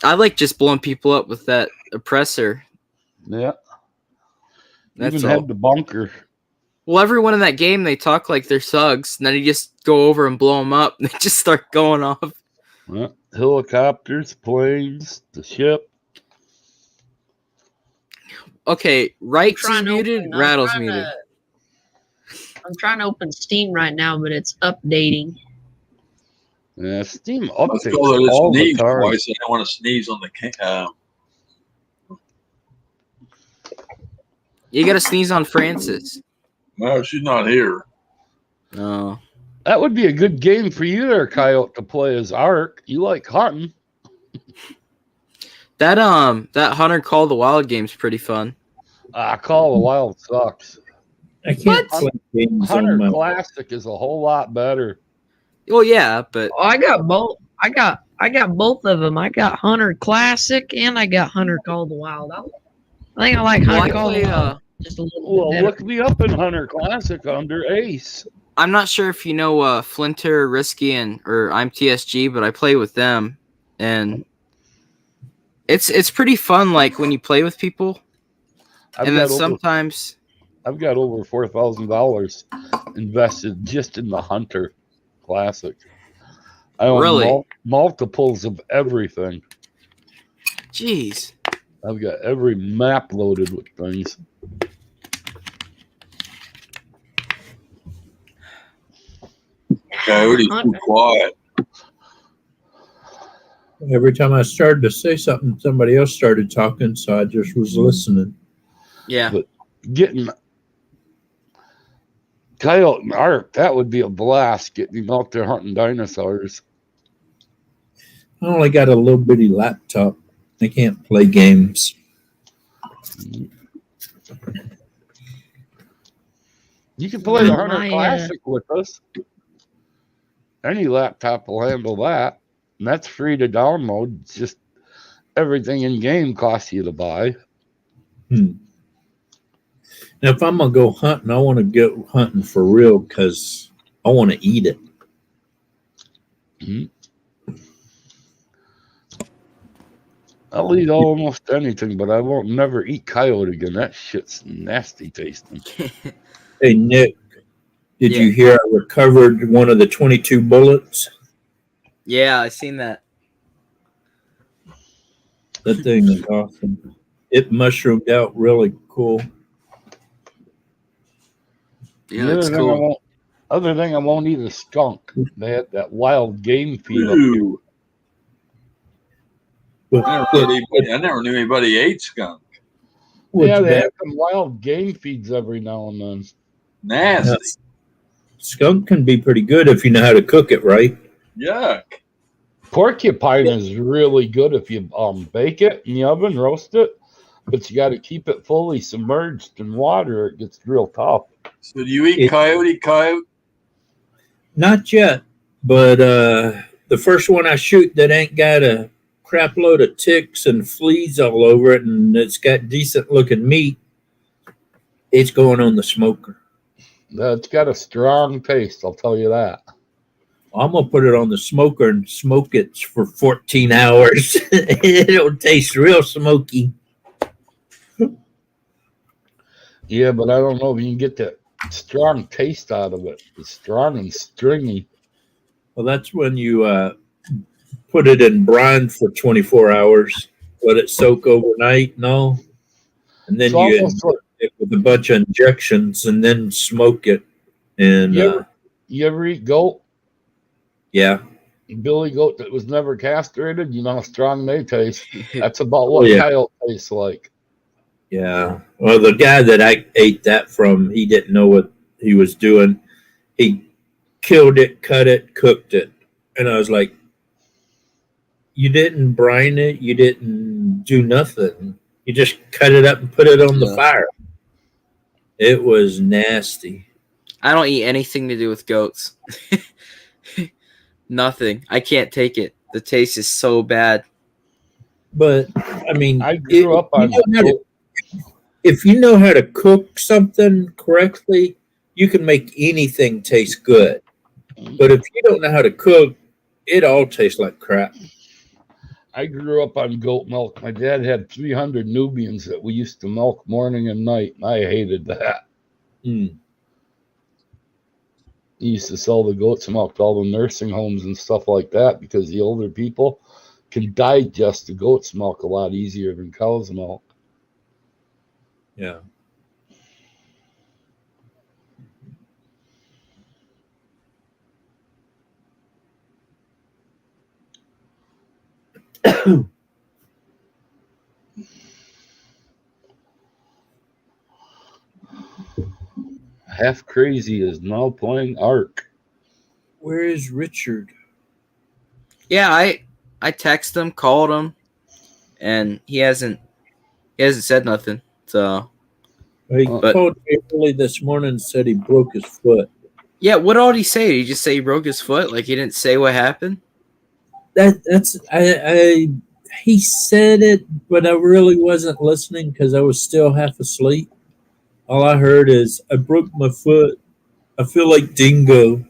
I like just blowing people up with that oppressor. Yeah. That's Even all. had the bunker. Well, everyone in that game, they talk like they're thugs, and then you just go over and blow them up, and they just start going off. Well, helicopters, planes, the ship. Okay, Wright's muted, Rattle's muted. I'm trying to open Steam right now, but it's updating. Yeah, Steam updates I all the sneezed time. twice. I don't want to sneeze on the You gotta sneeze on Francis. No, she's not here. No. That would be a good game for you there, Coyote, to play as Ark. You like hunting. That Hunter Call of the Wild game's pretty fun. Call of the Wild sucks. I can't play games Hunter on my Classic is a whole lot better. Well, yeah, but I got both. I got both of them. I got Hunter Classic and I got Hunter Call of the Wild. I think I like Hunter Call of the Wild just a little bit better. Look me up in Hunter Classic under Ace. I'm not sure if you know Flinter, Risky, or I'm TSG, but I play with them, and it's pretty fun. Like when you play with people, and then sometimes I've got over $4,000 invested just in the Hunter Classic. I own multiples of everything. Jeez. I've got every map loaded with things. Coyote's too quiet. Every time I started to say something, somebody else started talking, so I just was listening. Yeah. But getting Coyote and Ark, that would be a blast, getting him out there hunting dinosaurs. I only got a little bitty laptop. I can't play games. You can play the Hunter Classic with us. Any laptop will handle that. And that's free to download. It's just everything in game costs you to buy. Now, if I'm gonna go hunting, I want to go hunting for real because I want to eat it. Mhm. I'll eat almost anything, but I won't never eat coyote again. That shit's nasty tasting. Hey, Nick, did Yeah. you hear I recovered one of the 22 bullets? Yeah, I seen that. That thing is awesome. It mushroomed out really cool. Yeah, The it's other thing I cool. won't, other thing I won't eat is skunk. They had that wild game feed up here. Ooh, What, I never knew anybody ate skunk. what's Yeah, they bad? have some wild game feeds every now and then. Nasty. Skunk can be pretty good if you know how to cook it right. Yuck. Porcupine is really good if you bake it in the oven, roast it, but you got to keep it fully submerged in water. It gets real tough. So do you eat coyote? Not yet, but the first one I shoot that ain't got a crap load of ticks and fleas all over it and it's got decent looking meat, it's going on the smoker. It's got a strong taste, I'll tell you that. I'm gonna put it on the smoker and smoke it for 14 hours. It'll taste real smoky. Yeah, but I don't know if you can get that strong taste out of it. It's strong and stringy. Well, that's when you put it in brine for 24 hours, let it soak overnight and all, and then It's you almost like it with a bunch of injections and then smoke it. And you ever eat goat? yeah, Billy goat that was never castrated, you know how strong they taste. That's about Oh, what yeah. coyote tastes like. yeah. Well, the guy that I ate that from, he didn't know what he was doing. He killed it, cut it, cooked it, and I was like, "You didn't brine it. You didn't do nothing. You just cut it up and put it on the Yeah. fire." It was nasty. I don't eat anything to do with goats. Nothing. I can't take it. The taste is so bad. But I mean, I grew up on goat. if you know how to cook something correctly, you can make anything taste good. But if you don't know how to cook, it all tastes like crap. I grew up on goat milk. My dad had 300 Nubians that we used to milk morning and night, and I hated that. Mm. He used to sell the goat's milk to all the nursing homes and stuff like that because the older people can digest the goat's milk a lot easier than cow's milk. Yeah. Half Crazy is now playing Ark. Where is Richard? Yeah, I texted him, called him, and he hasn't said nothing. So He But- called me early this morning and said he broke his foot. yeah, what all did he say? Did he just say he broke his foot? Like he didn't say what happened? He said it, but I really wasn't listening because I was still half asleep. All I heard is, "I broke my foot. I feel like Dingo."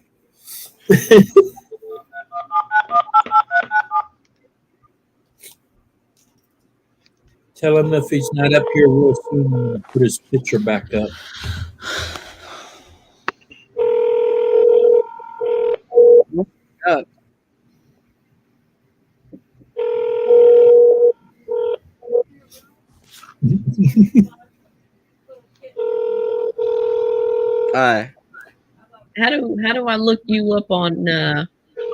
Tell him if he's not up here real soon, I'm gonna put his picture back up. Aye. How do I look you up on?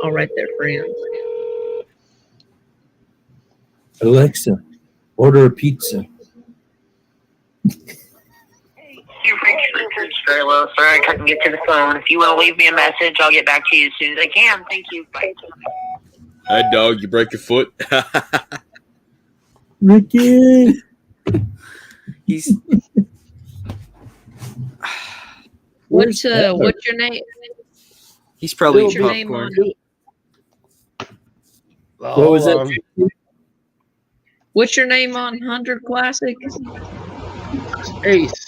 All right, there, friends. Alexa, order a pizza. You've reached Richard Sterlo. Sorry I couldn't get to the phone. If you want to leave me a message, I'll get back to you as soon as I can. Thank you. Bye. Hey, dog, you break your foot? Ricky. He's What's your name? he's probably What's eating your name popcorn. What was that? What's your name on 100 Classic? Ace.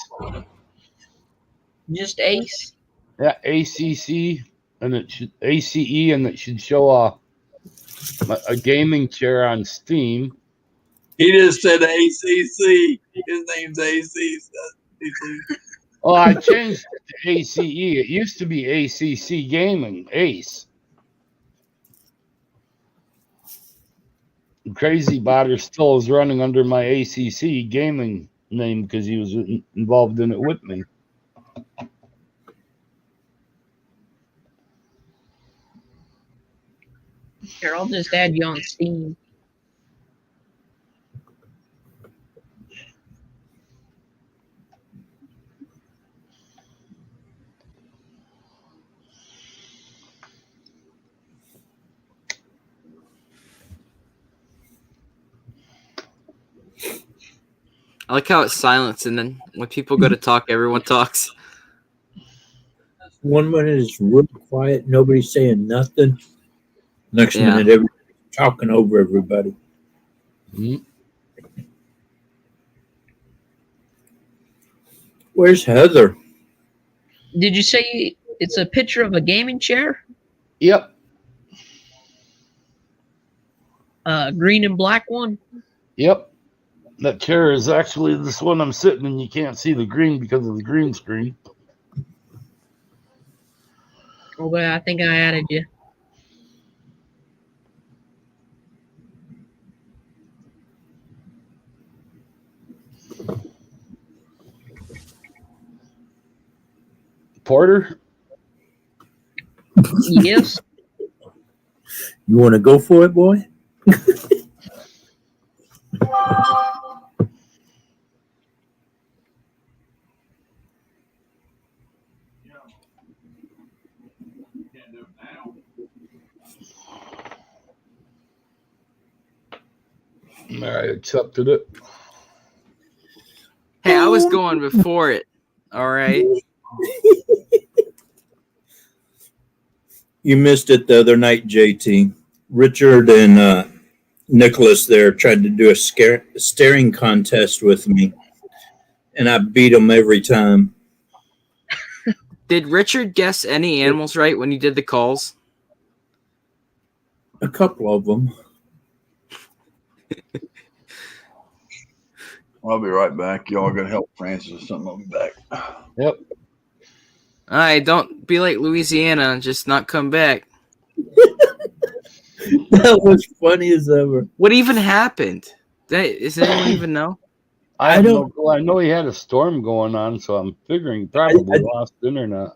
Just Ace? Yeah, ACC, and it should ACE, and it should show a gaming chair on Steam. He just said ACC. His name's ACC. Oh, I changed it to ACE. It used to be ACC Gaming, Ace. Crazy Botter still is running under my ACC Gaming name because he was involved in it with me. Here, I'll just add you on Steam. I like how it's silence, and then when people go to talk, everyone talks. One minute is real quiet, nobody's saying nothing. Next minute, everybody's talking over everybody. Mm-hmm. Where's Heather? Did you say it's a picture of a gaming chair? Yep. Green and black one? Yep. That chair is actually this one I'm sitting in. You can't see the green because of the green screen. Oh, well, I think I added you. Porter? Yes. You want to go for it, boy? I accepted it. Hey, I was going before it. All right. You missed it the other night, JT. Richard and Nicholas there tried to do a staring contest with me, and I beat them every time. Did Richard guess any animals right when you did the calls? A couple of them. I'll be right back. Y'all gotta help Francis or something. I'll be back. Yep. All right, don't be like Louisiana and just not come back. That was funny as ever. What even happened? Does anyone even know? I don't. I know he had a storm going on, so I'm figuring probably lost internet.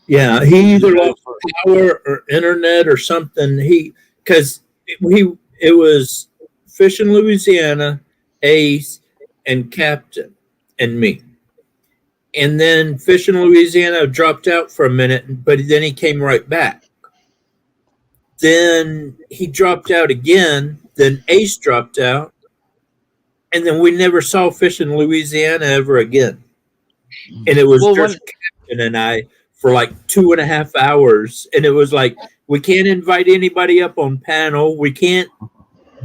Yeah, he either lost power or internet or something. Because it was Fish in Louisiana, Ace, and Captain, and me. And then Fish in Louisiana dropped out for a minute, but then he came right back. Then he dropped out again. Then Ace dropped out. And then we never saw Fish in Louisiana ever again. And it was just Captain and I for like 2.5 hours. And it was like, we can't invite anybody up on panel. We can't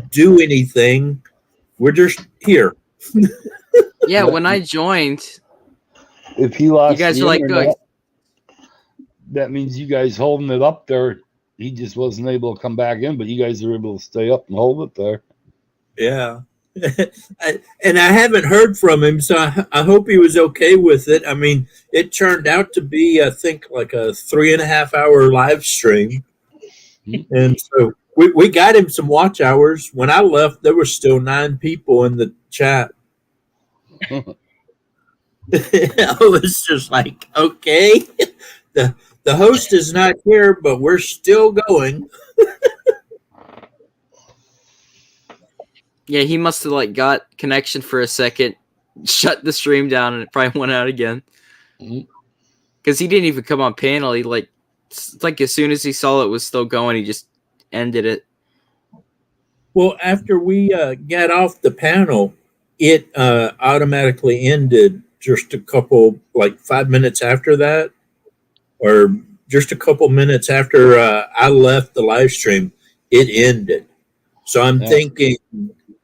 do anything. We're just here. Yeah, when I joined, if he lost, you guys are like, good. That means you guys holding it up there. He just wasn't able to come back in, but you guys are able to stay up and hold it there. Yeah. And I haven't heard from him, so I hope he was okay with it. I mean, it turned out to be, I think, like a 3.5 hour live stream. And so we got him some watch hours. When I left, there were still 9 people in the chat. I was just like, okay, the host is not here, but we're still going. Yeah, he must have like got connection for a second, shut the stream down, and it probably went out again. Because he didn't even come on panel. He like as soon as he saw it was still going, he just ended it. Well, after we got off the panel, it automatically ended just a couple, like 5 minutes after that, or just a couple minutes after I left the live stream, it ended. So I'm thinking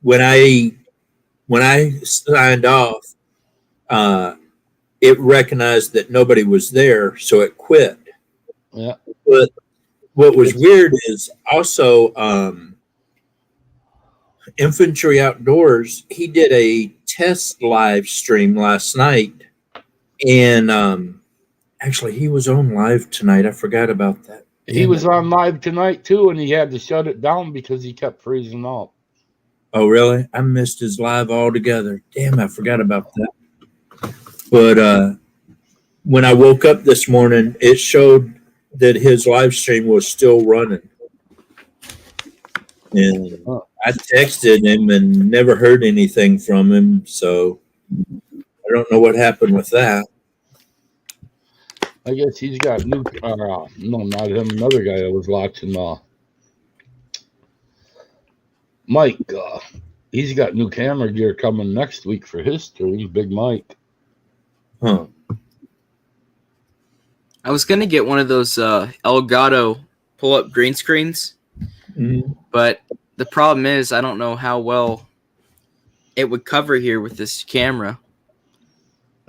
when I signed off, it recognized that nobody was there, so it quit. Yeah. But what was weird is also Infantry Outdoors, he did a test live stream last night, and actually he was on live tonight. I forgot about that. He was on live tonight too, and he had to shut it down because he kept freezing up. Oh, really? I missed his live altogether. Damn, I forgot about that. But when I woke up this morning, it showed that his live stream was still running. And I texted him and never heard anything from him, so I don't know what happened with that. I guess he's got new. No, not him. Another guy I was watching. Mike. He's got new camera gear coming next week for his stream. Big Mike. Huh. I was gonna get one of those Elgato pull-up green screens, but the problem is I don't know how well it would cover here with this camera.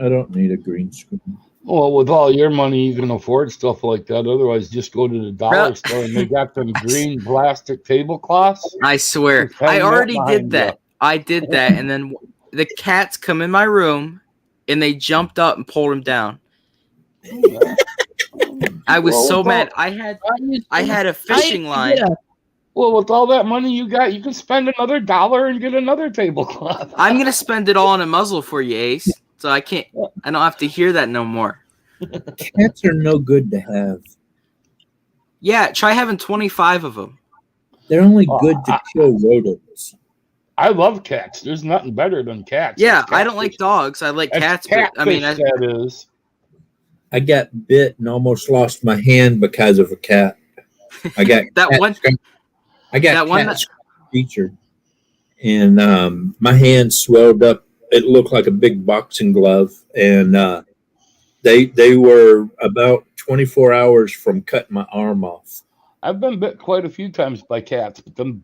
I don't need a green screen. Well, with all your money, you can afford stuff like that. Otherwise, just go to the dollar store and they got them green plastic tablecloths. I swear, Just hang I that already did behind that. I did that, and then the cats come in my room, and they jumped up and pulled him down. I was Well, so with mad. all- I had a fishing line. Well, with all that money you got, you can spend another $1 and get another tablecloth. I'm gonna spend it all on a muzzle for you, Ace. So I don't have to hear that no more. Cats are no good to have. Yeah, try having 25 of them. They're only good to kill rodents. I love cats. There's nothing better than cats. Yeah, I don't like dogs. I like cats, but I mean, that is. I got bit and almost lost my hand because of a cat. I got that cat one. scratch- I got that one cat scratch featured, and my hand swelled up. It looked like a big boxing glove, and they were about 24 hours from cutting my arm off. I've been bit quite a few times by cats, but them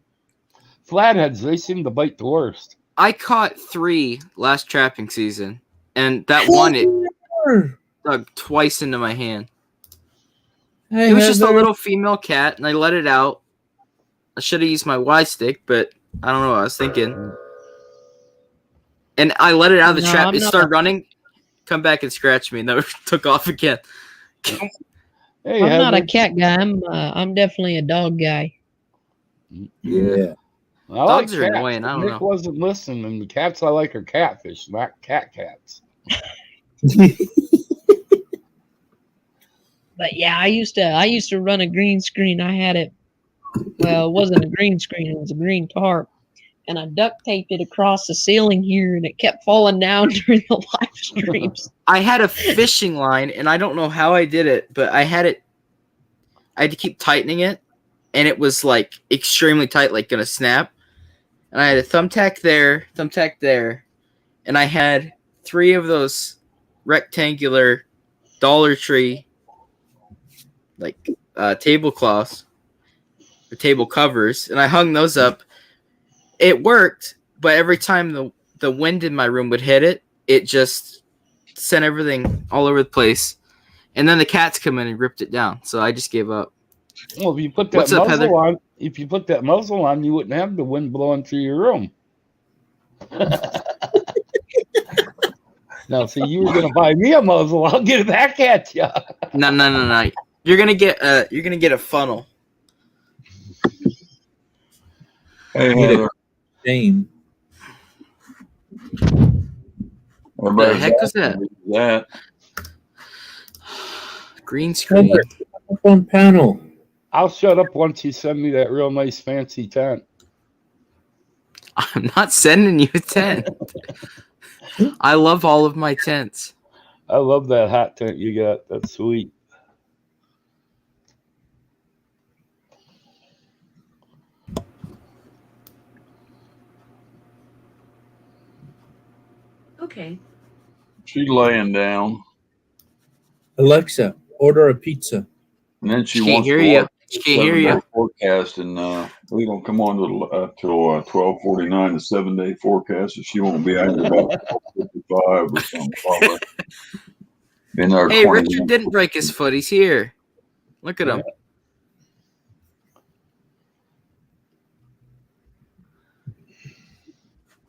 flatheads, they seem to bite the worst. I caught 3 last trapping season, and that one it dug twice into my hand. Hey, It was just a Heather. little female cat, and I let it out. I should have used my Y stick, but I don't know what I was thinking. And I let it out of the No, trap. I'm It not- started running, come back and scratch me, and then it took off again. Hey, I'm not a Heather. cat guy. I'm definitely a dog guy. Yeah. I like Dogs are cats, annoying, but I don't Nick know. wasn't listening, and the cats I like are catfish, not cats. But yeah, I used to run a green screen. I had it. Well, it wasn't a green screen. It was a green tarp, and I duct taped it across the ceiling here, and it kept falling down during the live streams. I had a fishing line, and I don't know how I did it, but I had to keep tightening it, and it was like extremely tight, like gonna snap. And I had a thumbtack there, and I had 3 of those rectangular Dollar Tree like tablecloths or table covers, and I hung those up. It worked, but every time the wind in my room would hit it, it just sent everything all over the place. And then the cats come in and ripped it down, so I just gave up. Well, if you put that What's up, Heather? muzzle on, you wouldn't have the wind blowing through your room. Now, see, you were gonna buy me a muzzle. I'll get it back at you. No. You're gonna get a funnel. Hey, Need a Heather. Shame. Everybody's The heck was that? asking me that. Green screen. Heather, up on panel. I'll shut up once you send me that real nice fancy tent. I'm not sending you a tent. I love all of my tents. I love that hot tent you got. That's sweet. Okay. She's laying down, Alexa, order a pizza. and then she She can't wants hear to you. watch She the can't hear 7-day you. forecast, and we don't come on till 12:49. The 7-day forecast, so she won't be out here about 12:55 or something. Probably. Been there Hey, 20 Richard minutes. didn't break his foot. He's here. Look at him.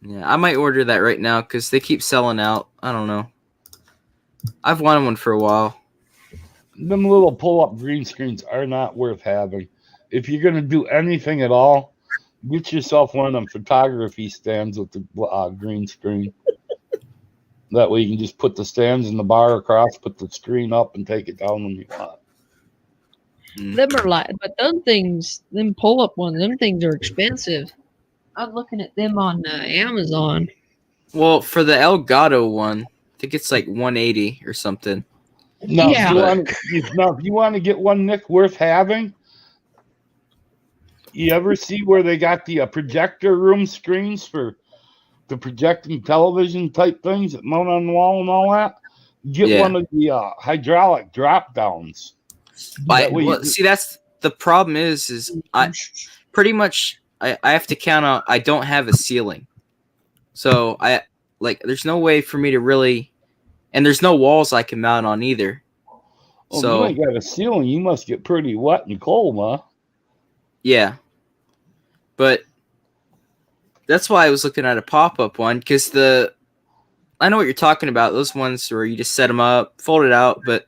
Yeah, I might order that right now because they keep selling out. I don't know. I've wanted one for a while. Them little pull-up green screens are not worth having. If you're gonna do anything at all, get yourself one of them photography stands with the green screen. That way you can just put the stands in the bar across, put the screen up, and take it down when you want. Them are like, but them things, them pull-up ones, them things are expensive. I'm looking at them on Amazon. Well, for the Elgato one, I think it's like 180 or something. Now, Yeah. if you want to get one, Nick, worth having, you ever see where they got the projector room screens for the projecting television type things that mount on the wall and all that? Get Yeah. one of the hydraulic drop downs. See, that's the problem is I pretty much I have to count on I don't have a ceiling. So there's no way for me to really, and there's no walls I can mount on either. Oh, So you ain't got a ceiling. You must get pretty wet and cold, huh? yeah, but that's why I was looking at a pop-up one because I know what you're talking about. Those ones where you just set them up, fold it out, but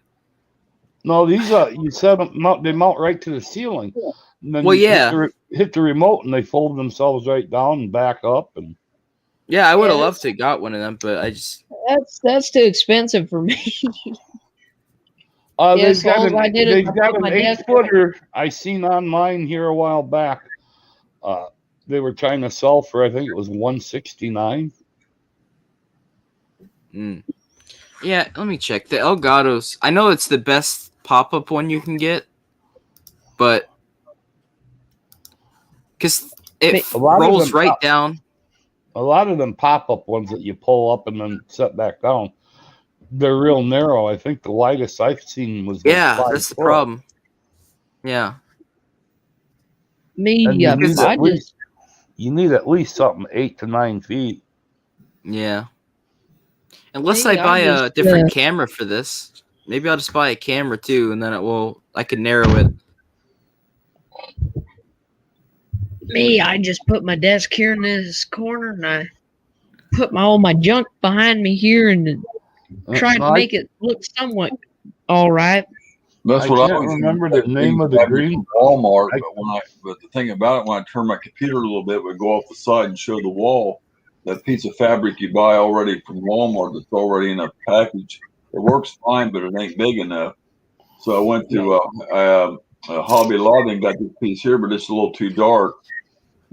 no, these you set them they mount right to the ceiling. And then hit the remote and they fold themselves right down and back up and. Yeah, I would have loved to got one of them, but I just that's too expensive for me. They've got an 8-footer I seen online here a while back. They were trying to sell for I think it was $169. Yeah, let me check the Elgatos. I know it's the best pop-up one you can get, but because it rolls right down. A lot of them pop-up ones that you pull up and then set back down, they're real narrow. I think the widest I've seen was that's the problem. Yeah. Me, you need at least something 8 to 9 feet. Yeah. Unless I buy a different camera for this. Maybe I'll just buy a camera too, and then I can narrow it. Me, I just put my desk here in this corner, and I put all my junk behind me here, and tried to make it look somewhat all right. That's what I always remember the name of the green Walmart. But the thing about it, when I turn my computer a little bit, it would go off the side and show the wall. That piece of fabric you buy already from Walmart that's already in a package. It works fine, but it ain't big enough. So I went to Hobby Lobby and got this piece here, but it's a little too dark.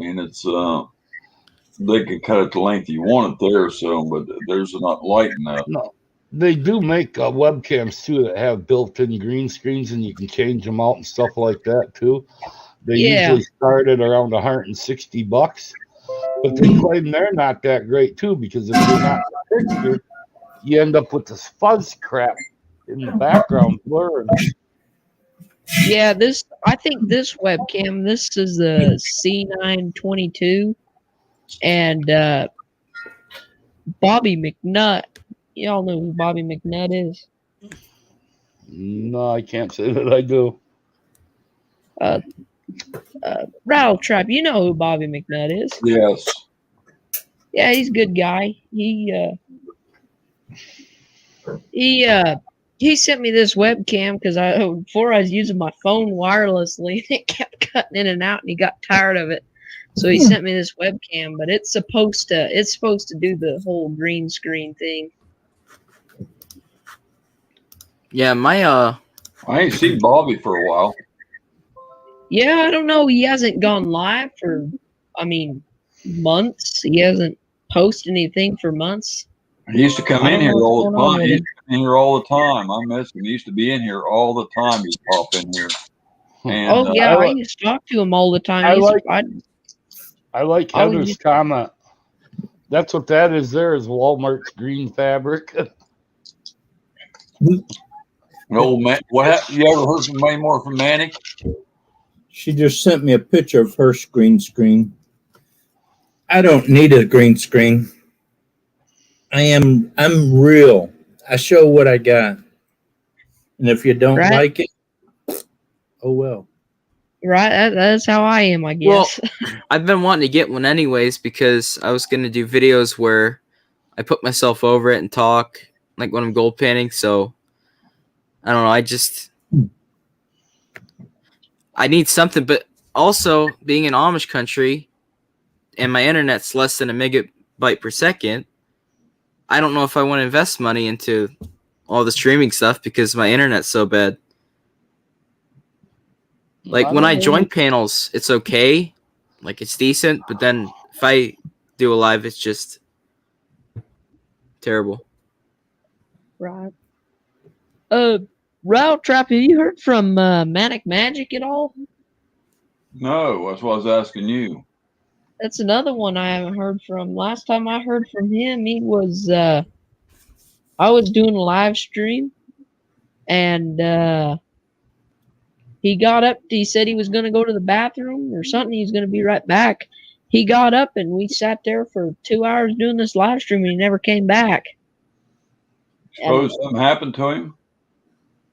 And it's they can cut it the length you want it there, but there's not light enough. No, they do make webcams too that have built-in green screens, and you can change them out and stuff like that too. They usually start at around $160, but they claim they're not that great too, because if you're not in the picture, you end up with this fuzz crap in the background blur. Yeah, I think this webcam, this is the C922, and Bobby McNutt. Y'all know who Bobby McNutt is? No, I can't say that I do. Rattletrap, you know who Bobby McNutt is? Yes. Yeah, he's a good guy. He sent me this webcam because before I was using my phone wirelessly, it kept cutting in and out, and he got tired of it. So he sent me this webcam, but it's supposed to do the whole green screen thing. Yeah, I ain't seen Bobby for a while. Yeah, I don't know. He hasn't gone live for, months. He hasn't posted anything for months. He used to come in here all the time. He used to come in here all the time. I miss him. He used to be in here all the time. He'd pop in here. And, I used to talk to him all the time. I like Heather's comment. That's what that is. There is Walmart's green fabric. Old man, you ever heard from any more from Manny? She just sent me a picture of her green screen. I don't need a green screen. I'm real. I show what I got. And if you don't Right. like it, oh well. Right, that's how I am, I Well, guess. I've been wanting to get one anyways because I was going to do videos where I put myself over it and talk like when I'm gold panning. So I don't know. I need something, but also being in Amish country and my internet's less than a megabyte per second, I don't know if I want to invest money into all the streaming stuff because my internet's so bad. Like when I join panels, it's okay. Like it's decent, but then if I do a live, it's just terrible. Right. Rattletrap, have you heard from Manic Magic at all? No, that's what I was asking you. That's another one I haven't heard from. Last time I heard from him, he was I was doing a live stream, and he got up. He said he was going to go to the bathroom or something. He's going to be right back. He got up and we sat there for 2 hours doing this live stream, and he never came back. Suppose something happened to him?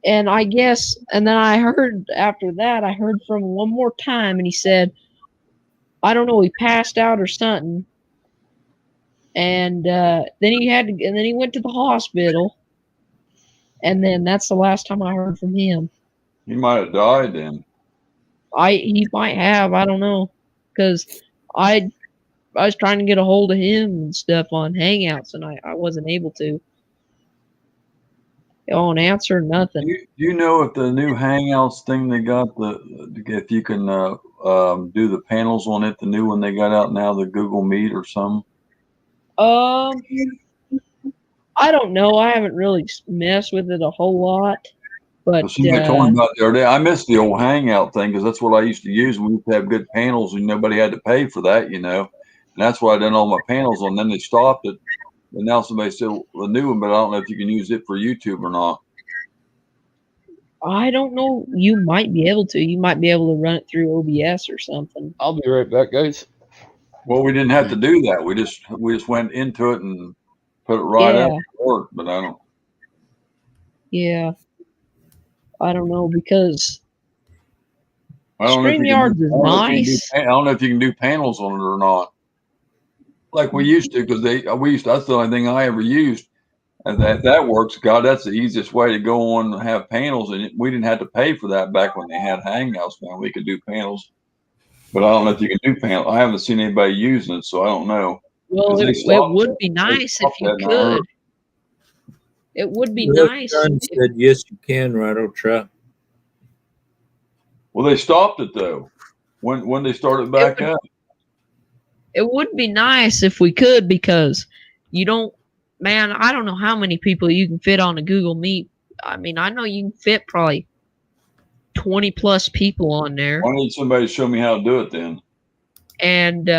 And I guess, and then I heard after that, I heard from him one more time, and he said, I don't know, he passed out or something. And then he went to the hospital, and then that's the last time I heard from him. He might have died then. He might have, I don't know, because I was trying to get a hold of him and stuff on Hangouts, and I wasn't able to. He won't answer nothing. Do you know if the new Hangouts thing they got, if you can do the panels on it, the new one they got out now, the Google Meet or something? I don't know. I haven't really messed with it a whole lot. But Somebody told me about it the other day. I miss the old Hangout thing because that's what I used to use. We used to have good panels and nobody had to pay for that, you know. And that's why I done all my panels on. Then they stopped it. And now somebody said the new one, but I don't know if you can use it for YouTube or not. I don't know. You might be able to. You might be able to run it through OBS or something. I'll be right back, guys. Well, we didn't have to do that. We just went into it and put it right up to work. But I don't. Yeah. I don't know because I don't know if you StreamYard is nice. I don't know if you can do panels on it or not. Like we used to, because that's the only thing I ever used. And that works. God, that's the easiest way to go on and have panels. And we didn't have to pay for that back when they had Hangouts. Now we could do panels. But I don't know if you can do panels. I haven't seen anybody using it, so I don't know. Well, it would be nice if you could. It would be nice. John said, yes, you can, Rattletrap. Well, they stopped it, though. When they started back up. It would be nice if we could because you don't, man, I don't know how many people you can fit on a Google Meet. I mean, I know you can fit probably 20 plus people on there. I need somebody to show me how to do it then. And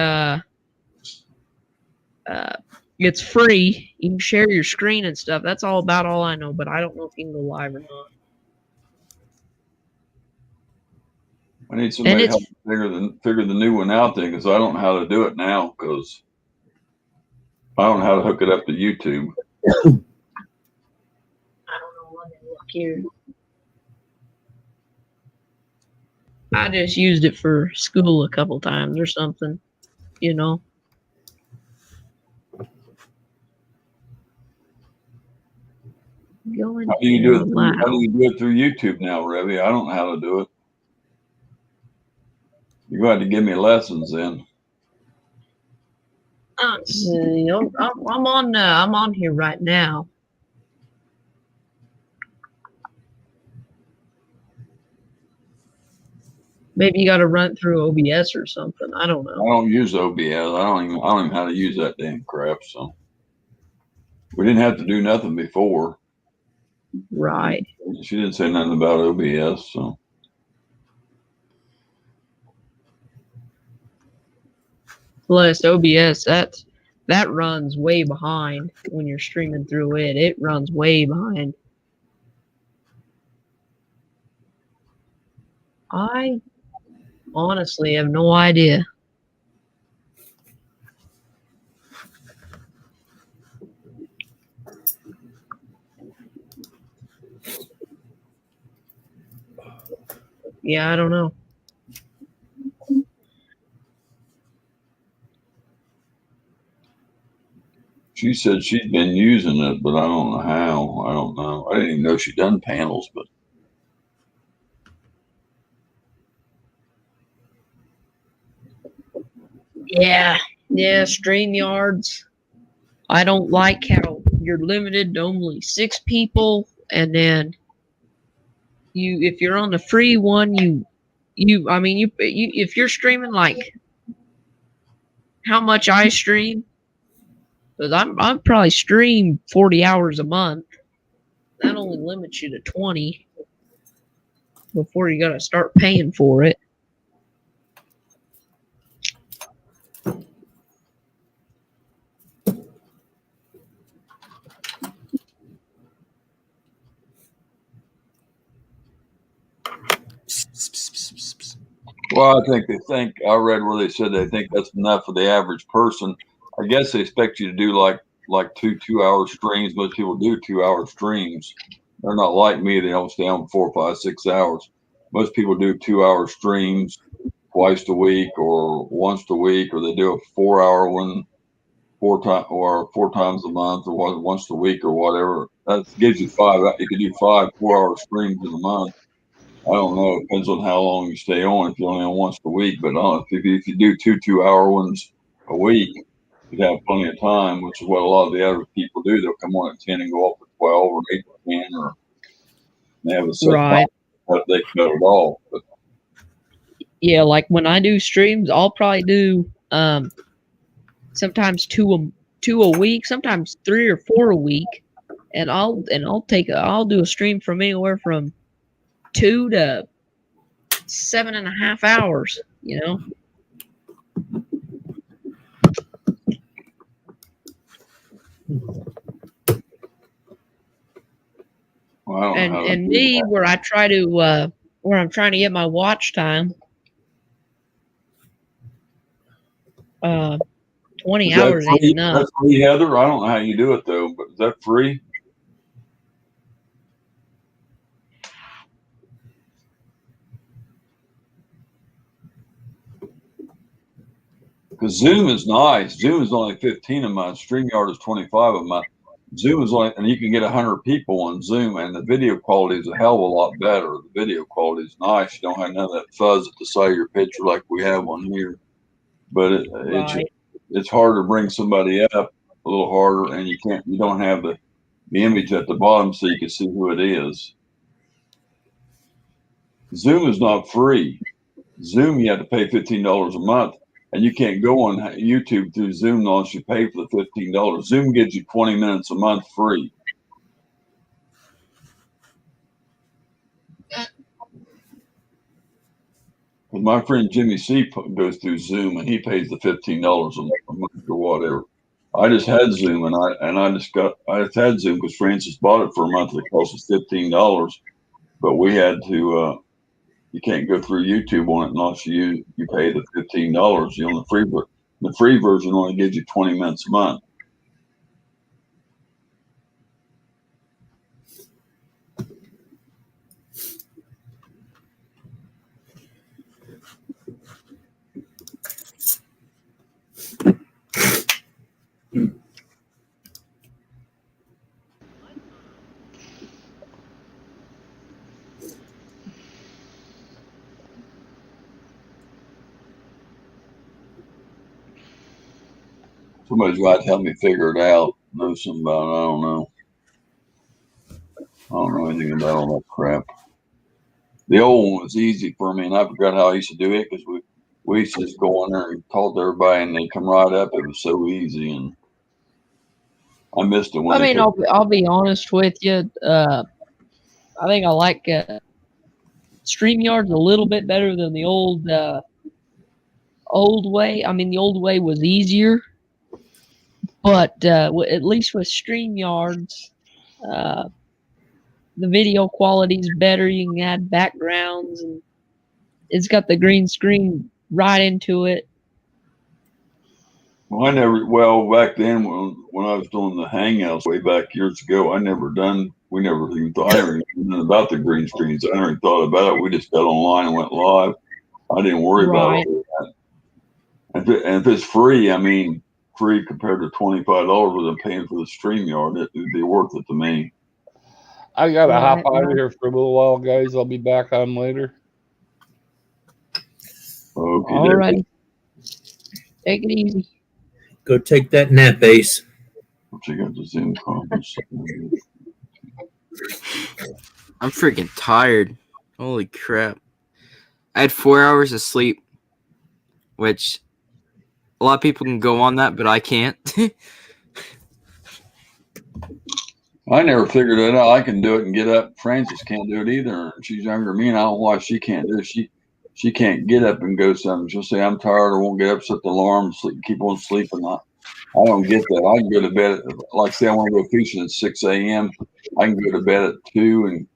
it's free. You can share your screen and stuff. That's all I know, but I don't know if you can go live or not. I need somebody to help figure the new one out there because I don't know how to do it now because I don't know how to hook it up to YouTube. I don't know what to look here. I just used it for school a couple times or something, you know. How do you do it through YouTube now, Revy? I don't know how to do it. You're going to have to give me lessons then. You know, I'm on here right now. Maybe you got to run through OBS or something. I don't know. I don't use OBS. I don't even know how to use that damn crap. So we didn't have to do nothing before. Right. She didn't say nothing about OBS. So. Plus OBS, that runs way behind when you're streaming through it. It runs way behind. I honestly have no idea. Yeah, I don't know. She said she'd been using it, but I don't know how. I don't know. I didn't even know she'd done panels, but Yeah, StreamYards. I don't like how you're limited to only 6 people, and then if you're on the free one, if you're streaming like how much I stream, because I'm probably stream 40 hours a month. That only limits you to 20 before you gotta start paying for it. well, I read where they said they think that's enough for the average person. I guess they expect you to do like 2 2 hour streams. Most people do 2 hour streams. They're not like me. They don't stay on 4, 5, 6 hours. Most people do 2 hour streams twice a week or once a week, or they do a 4 hour one 4 times a month or once a week or whatever. That gives you 5. You can do 5 4 hour streams in a month. I don't know. It depends on how long you stay on. If you're only on once a week, but if you do 2 2 hour ones a week, you'd have plenty of time, which is what a lot of the other people do. They'll come on at 10 and go up at 12 or 8 to 10, or they have a set time that they cut it off. But Yeah, like when I do streams, I'll probably do sometimes two a week, sometimes 3 or 4 a week, and I'll do a stream from anywhere from 2 to 7.5 hours. You know. well, And me, where I'm trying to get my watch time, 20 hours ain't enough. That's free, Heather. I don't know how you do it though, but is that free? Because Zoom is nice. Zoom is only 15 a month. StreamYard is 25 a month. Zoom is only, and you can get 100 people on Zoom, and the video quality is a hell of a lot better. The video quality is nice. You don't have none of that fuzz at the side of your picture like we have on here. But it's hard to bring somebody up, a little harder, and you don't have the image at the bottom so you can see who it is. Zoom is not free. Zoom, you have to pay $15 a month. And you can't go on YouTube through Zoom unless you pay for the $15. Zoom gives you 20 minutes a month free. But my friend Jimmy C goes through Zoom and he pays the $15 a month or whatever. I just had Zoom I just had Zoom because Francis bought it for a month. It cost us $15, but we had to. You can't go through YouTube on it unless you pay the $15. You know, the free version only gives you 20 minutes a month. Somebody's got to help me figure it out. Know something about it. I don't know. I don't know anything about all that crap. The old one was easy for me, and I forgot how I used to do it because we used to just go on there and talk to everybody, and they come right up. It was so easy, and I missed it. I'll be honest with you. I think I like StreamYard's a little bit better than the old way. I mean, the old way was easier, but at least with StreamYards, the video quality is better. You can add backgrounds, and it's got the green screen right into it. Well, back then when I was doing the Hangouts way back years ago, I never done we never even thought, I never even knew about the green screens. I never even thought about it. We just got online and went live. I didn't worry about Right. all that. And if it's free, I mean, free compared to $25 what I'm paying for the StreamYard, it would be worth it to me. I gotta hop Right, out of right. here for a little while, guys. I'll be back on later. Okay, Alrighty. Take it easy. Go take that nap, Ace. She got the Zoom conference. I'm freaking tired. Holy crap. I had 4 hours of sleep, which a lot of people can go on that, but I can't. I never figured it out. I can do it and get up. Frances can't do it either. She's younger than me, and I don't know why she can't do it. She can't get up and go something. She'll say, I'm tired, or won't get up, set the alarm, sleep, keep on sleeping. I don't get that. I can go to bed, like say I want to go fishing at 6 a.m. I can go to bed at 2 and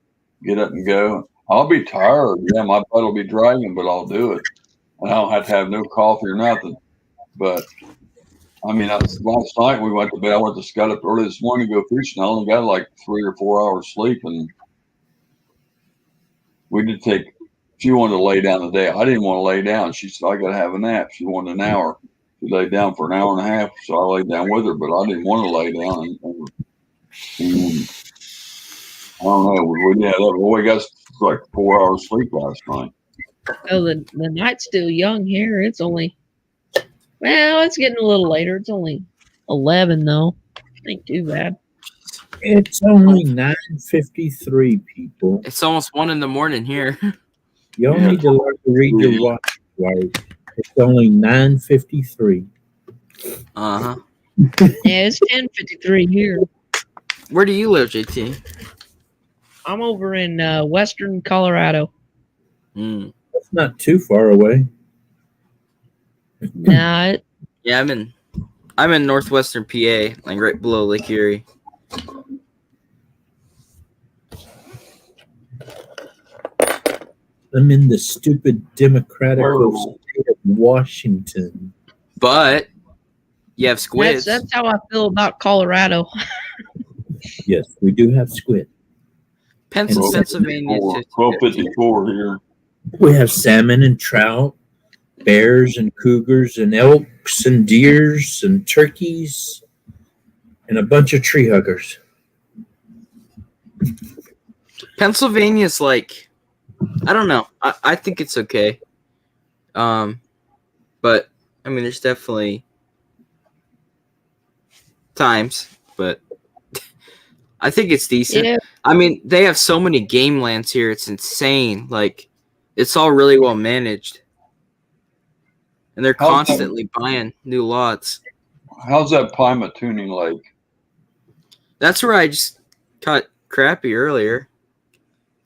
get up and go. I'll be tired. Yeah, my butt will be dragging, but I'll do it. And I don't have to have no coffee or nothing. But I mean, last night we went to bed. I went to got up early this morning to go fishing. I only got like 3 or 4 hours sleep, and we did take. She wanted to lay down today. I didn't want to lay down. She said I got to have a nap. She wanted an hour. She laid down for an hour and a half, so I laid down with her. But I didn't want to lay down. And I don't know. We got like 4 hours sleep last night. Oh, the night's still young here. It's only, well, it's getting a little later. It's only 11 though. Ain't too bad. It's only 9:53, people. It's almost 1 a.m. here. Y'all need to learn to read your watch right. It's only 9:53. Uh-huh. Yeah, it's 10:53 here. Where do you live, JT? I'm over in western Colorado. That's not too far away. Nah, Yeah, I'm in northwestern PA, like right below Lake Erie. I'm in the stupid Democratic state of Washington. But you have squids. that's how I feel about Colorado. Yes, we do have squid. Pennsylvania. 12:54 here. We have salmon and trout, bears and cougars and elks and deers and turkeys and a bunch of tree huggers. Pennsylvania's like, I don't know. I think it's okay. But I mean, there's definitely times, but I think it's decent. Yeah. I mean, they have so many game lands here. It's insane. Like, it's all really well managed. And they're constantly buying new lots. How's that Pymatuning Lake? That's where I just caught crappie earlier.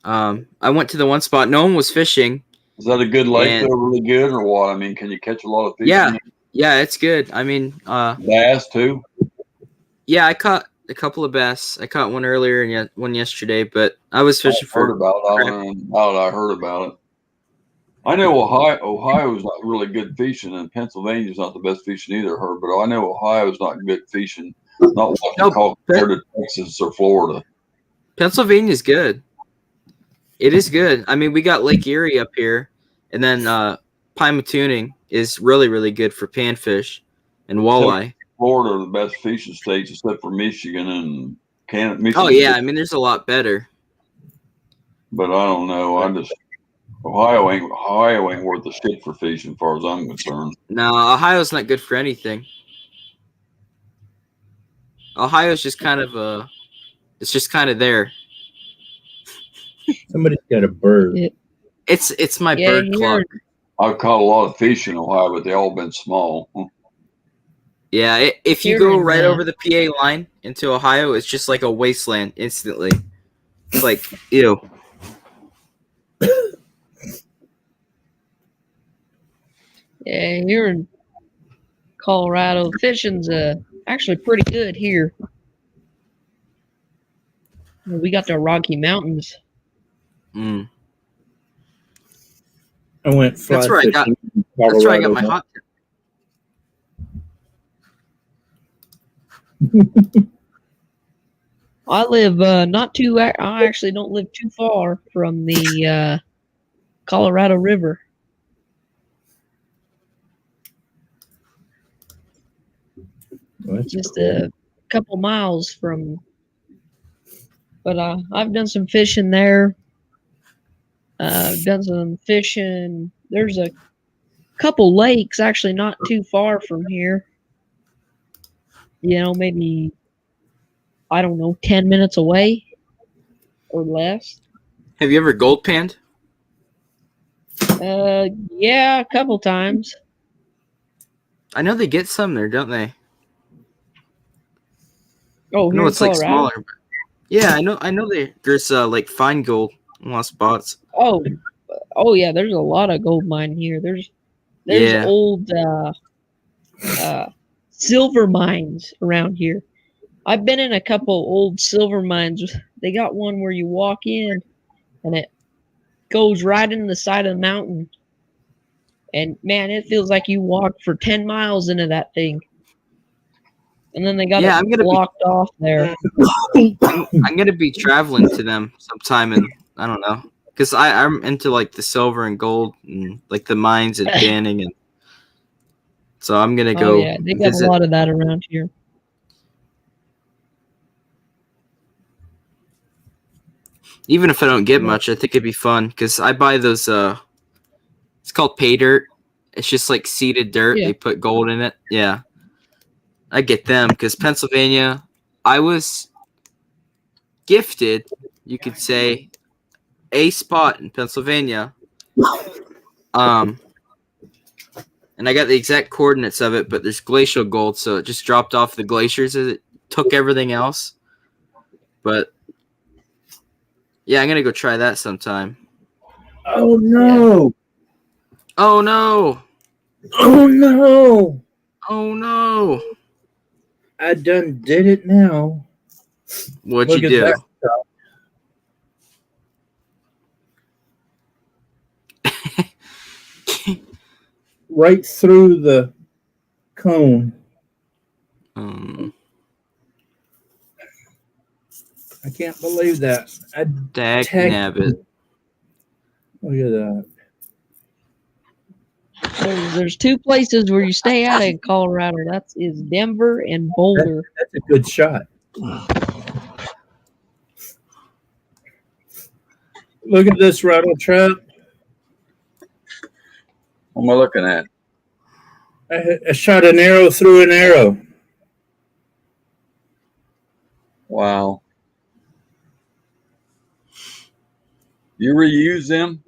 I went to the one spot. No one was fishing. Is that a good lake though? Really good or what? I mean, can you catch a lot of fish? Yeah, it's good. I mean, bass too. Yeah, I caught a couple of bass. I caught one earlier and one yesterday, but I was fishing for. I heard about it. I know Ohio's not really good fishing, and Pennsylvania's not the best fishing either, but I know Ohio's not good fishing. Not what you call compared to Texas or Florida. Pennsylvania's good. It is good. I mean, we got Lake Erie up here, and then Pymatuning is really, really good for panfish and walleye. Florida are the best fishing states, except for Michigan and Canada. Michigan, oh yeah, I mean, there's a lot better. But I don't know. Ohio ain't worth the shit for fishing, as far as I'm concerned. No, Ohio's not good for anything. Ohio's just kind of it's just kind of there. Somebody's got a bird. It's my bird clock. I've caught a lot of fish in Ohio, but they all been small. Yeah, if you go right over the PA line into Ohio, it's just like a wasteland instantly. It's like, ew. Yeah, here in Colorado, fishing's actually pretty good here. We got the Rocky Mountains. I went fly that's where fishing in Colorado. That's where I got my hot tip. I live not too. I actually don't live too far from the Colorado River. That's Just cool. a couple miles from. But I've done some fishing there. Done some fishing. There's a couple lakes actually not too far from here. You know, maybe I don't know, 10 minutes away or less. Have you ever gold panned? Yeah, a couple times. I know they get some there, don't they? Oh, I here know in it's like Colorado. smaller. But yeah, I know there's like fine gold in a lot of spots. Oh yeah, there's a lot of gold mine here. There's Yeah. old silver mines around here. I've been in a couple old silver mines. They got one where you walk in and it goes right in the side of the mountain. And man, it feels like you walked for 10 miles into that thing. And then they got Yeah, it blocked off there. I'm gonna be traveling to them sometime, and I don't know, because I'm into like the silver and gold and like the mines and panning, and so I'm gonna Oh go yeah, they got a visit. lot of that around here. Even if I don't get much, I think it'd be fun because I buy those. It's called pay dirt. It's just like seeded dirt. Yeah. They put gold in it. Yeah, I get them because Pennsylvania. I was gifted, you could say, a spot in Pennsylvania. And I got the exact coordinates of it, but there's glacial gold, so it just dropped off the glaciers as it took everything else. But yeah, I'm gonna go try that sometime. Oh no! Oh no! Oh no! Oh no! I done did it now. What'd Look you at do? that. Right through the cone. I can't believe that. I Dag tagged. nabbit. Look at that. There's two places where you stay out in Colorado. That is Denver and Boulder. That's a good shot. Look at this Rattletrap. What am I looking at? I shot an arrow through an arrow. Wow. You reuse them?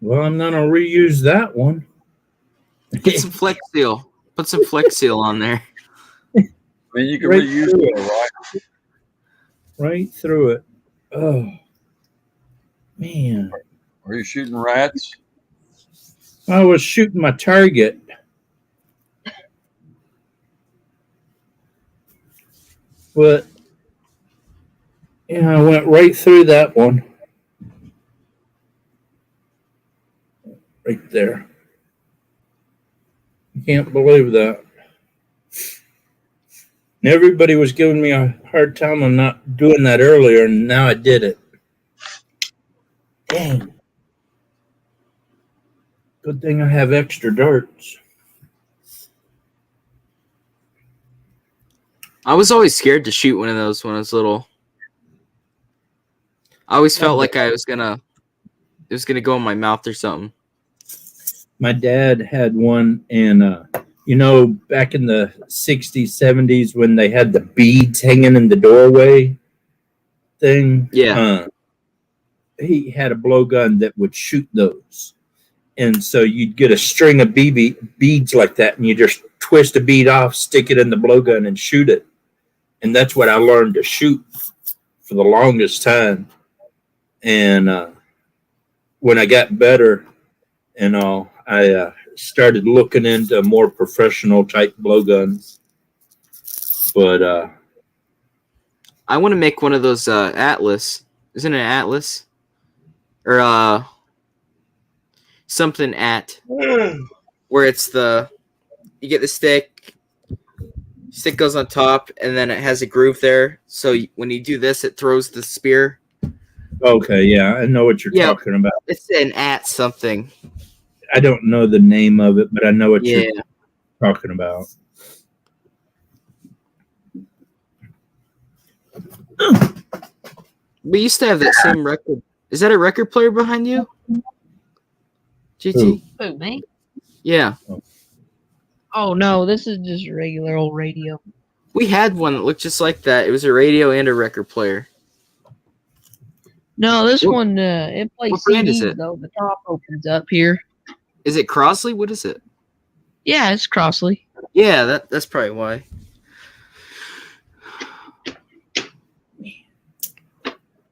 Well, I'm going to reuse that one. Put some Flex Seal. Put some Flex Seal on there. I mean, you can Right reuse through it, it. right? Right through it. Oh, man. Are you shooting rats? I was shooting my target. But, yeah, I went right through that one. Right there. I can't believe that. And everybody was giving me a hard time on not doing that earlier, and now I did it. Dang. Good thing I have extra darts. I was always scared to shoot one of those when I was little. I always felt like it was gonna go in my mouth or something. My dad had one, and you know, back in the 60s, 70s, when they had the beads hanging in the doorway thing. Yeah. He had a blowgun that would shoot those. And so you'd get a string of beads like that, and you just twist a bead off, stick it in the blowgun, and shoot it. And that's what I learned to shoot for the longest time. And when I got better and all, I started looking into more professional type blowguns. But I want to make one of those Atlas. Isn't it an Atlas? Or something at where it's you get the stick, stick goes on top, and then it has a groove there. So when you do this, it throws the spear. Okay, yeah, I know what you're Yeah. talking about. It's an at something. I don't know the name of it, but I know what Yeah. you're talking about. We used to have that same record. Is that a record player behind you? GT? Who, me? Yeah. Oh no, this is just a regular old radio. We had one that looked just like that. It was a radio and a record player. No, this What- one it plays what brand is CDs it? though. The top opens up here. Is it Crossley? What is it? Yeah, it's Crossley. Yeah, that's probably why.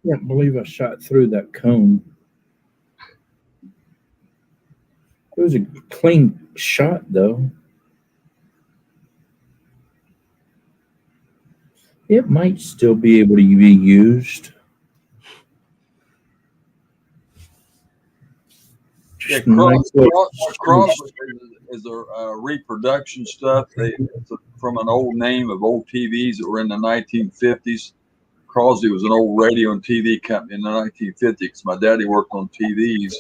Can't believe I shot through that cone. It was a clean shot, though. It might still be able to be used. Yeah, Just nice little- Crossley is a reproduction stuff. It's from an old name of old TVs that were in the 1950s. Crossley was an old radio and TV company in the 1950s. My daddy worked on TVs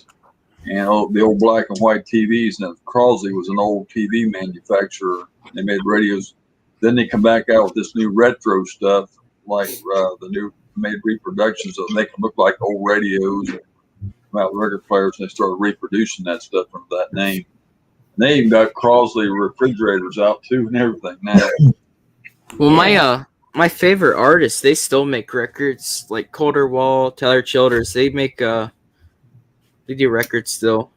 and the old black and white TVs. And Crossley was an old TV manufacturer. They made radios. Then they come back out with this new retro stuff, like the new made reproductions of make them look like old radios. Come out with record players, and they started reproducing that stuff under that name. And they even got Crossley refrigerators out too and everything now. Well, my favorite artists, they still make records like Colder Wall, Tyler Childers. They make they do records still.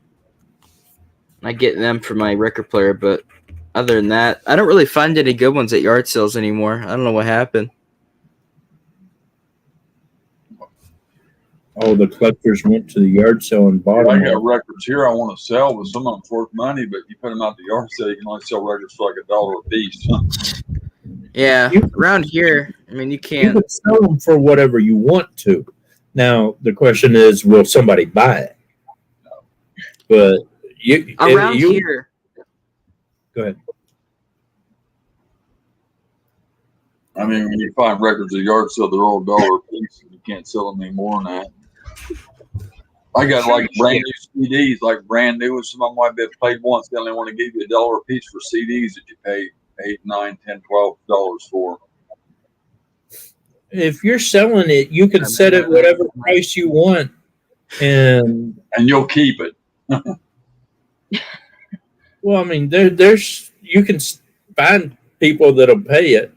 I get them for my record player, but other than that, I don't really find any good ones at yard sales anymore. I don't know what happened. All the collectors went to the yard sale and bought I them. got records here I want to sell, but some of them's worth money. But you put them out the yard sale, you can only sell records for like $1 a piece. Yeah, around here, I mean, you You can't. can sell them for whatever you want to. Now the question is, will somebody buy it? But Around here, Go ahead. I mean, when you find records at the yard sale, they're all $1 a piece. And you can't sell them any more than that. I got like brand new CDs, like brand new, and some of them might be played once. They only want to give you $1 a piece for CDs that you pay $8, $9, $10, $12 for. If you're selling it, you can set it whatever price you want, and you'll keep it. Well, I mean, there's you can find people that'll pay it.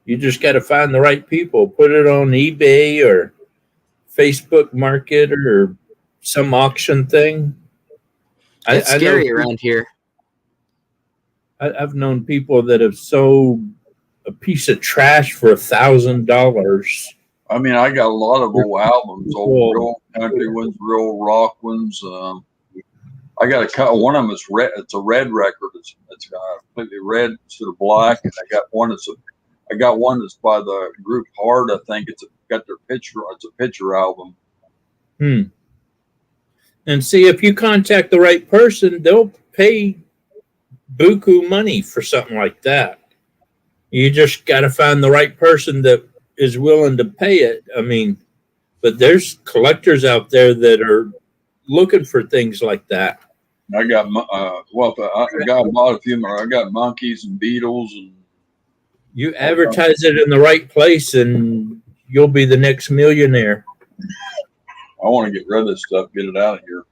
You just got to find the right people. Put it on eBay or Facebook Market or some auction thing. it's scary around here. I've known people that have sold a piece of trash for $1,000. I mean, I got a lot of old albums, old real country ones, real rock ones. I got a cut. One of them is red. It's a red record. It's completely red instead of black. And I got one that's by the group Hard. I think it's got their picture. It's a picture album. And see, if you contact the right person, they'll pay buku money for something like that. You just got to find the right person that is willing to pay it. I mean, but there's collectors out there that are looking for things like that. I got I bought a few more. I got monkeys and beetles, and you advertise it in the right place, and you'll be the next millionaire. I want to get rid of this stuff, get it out of here.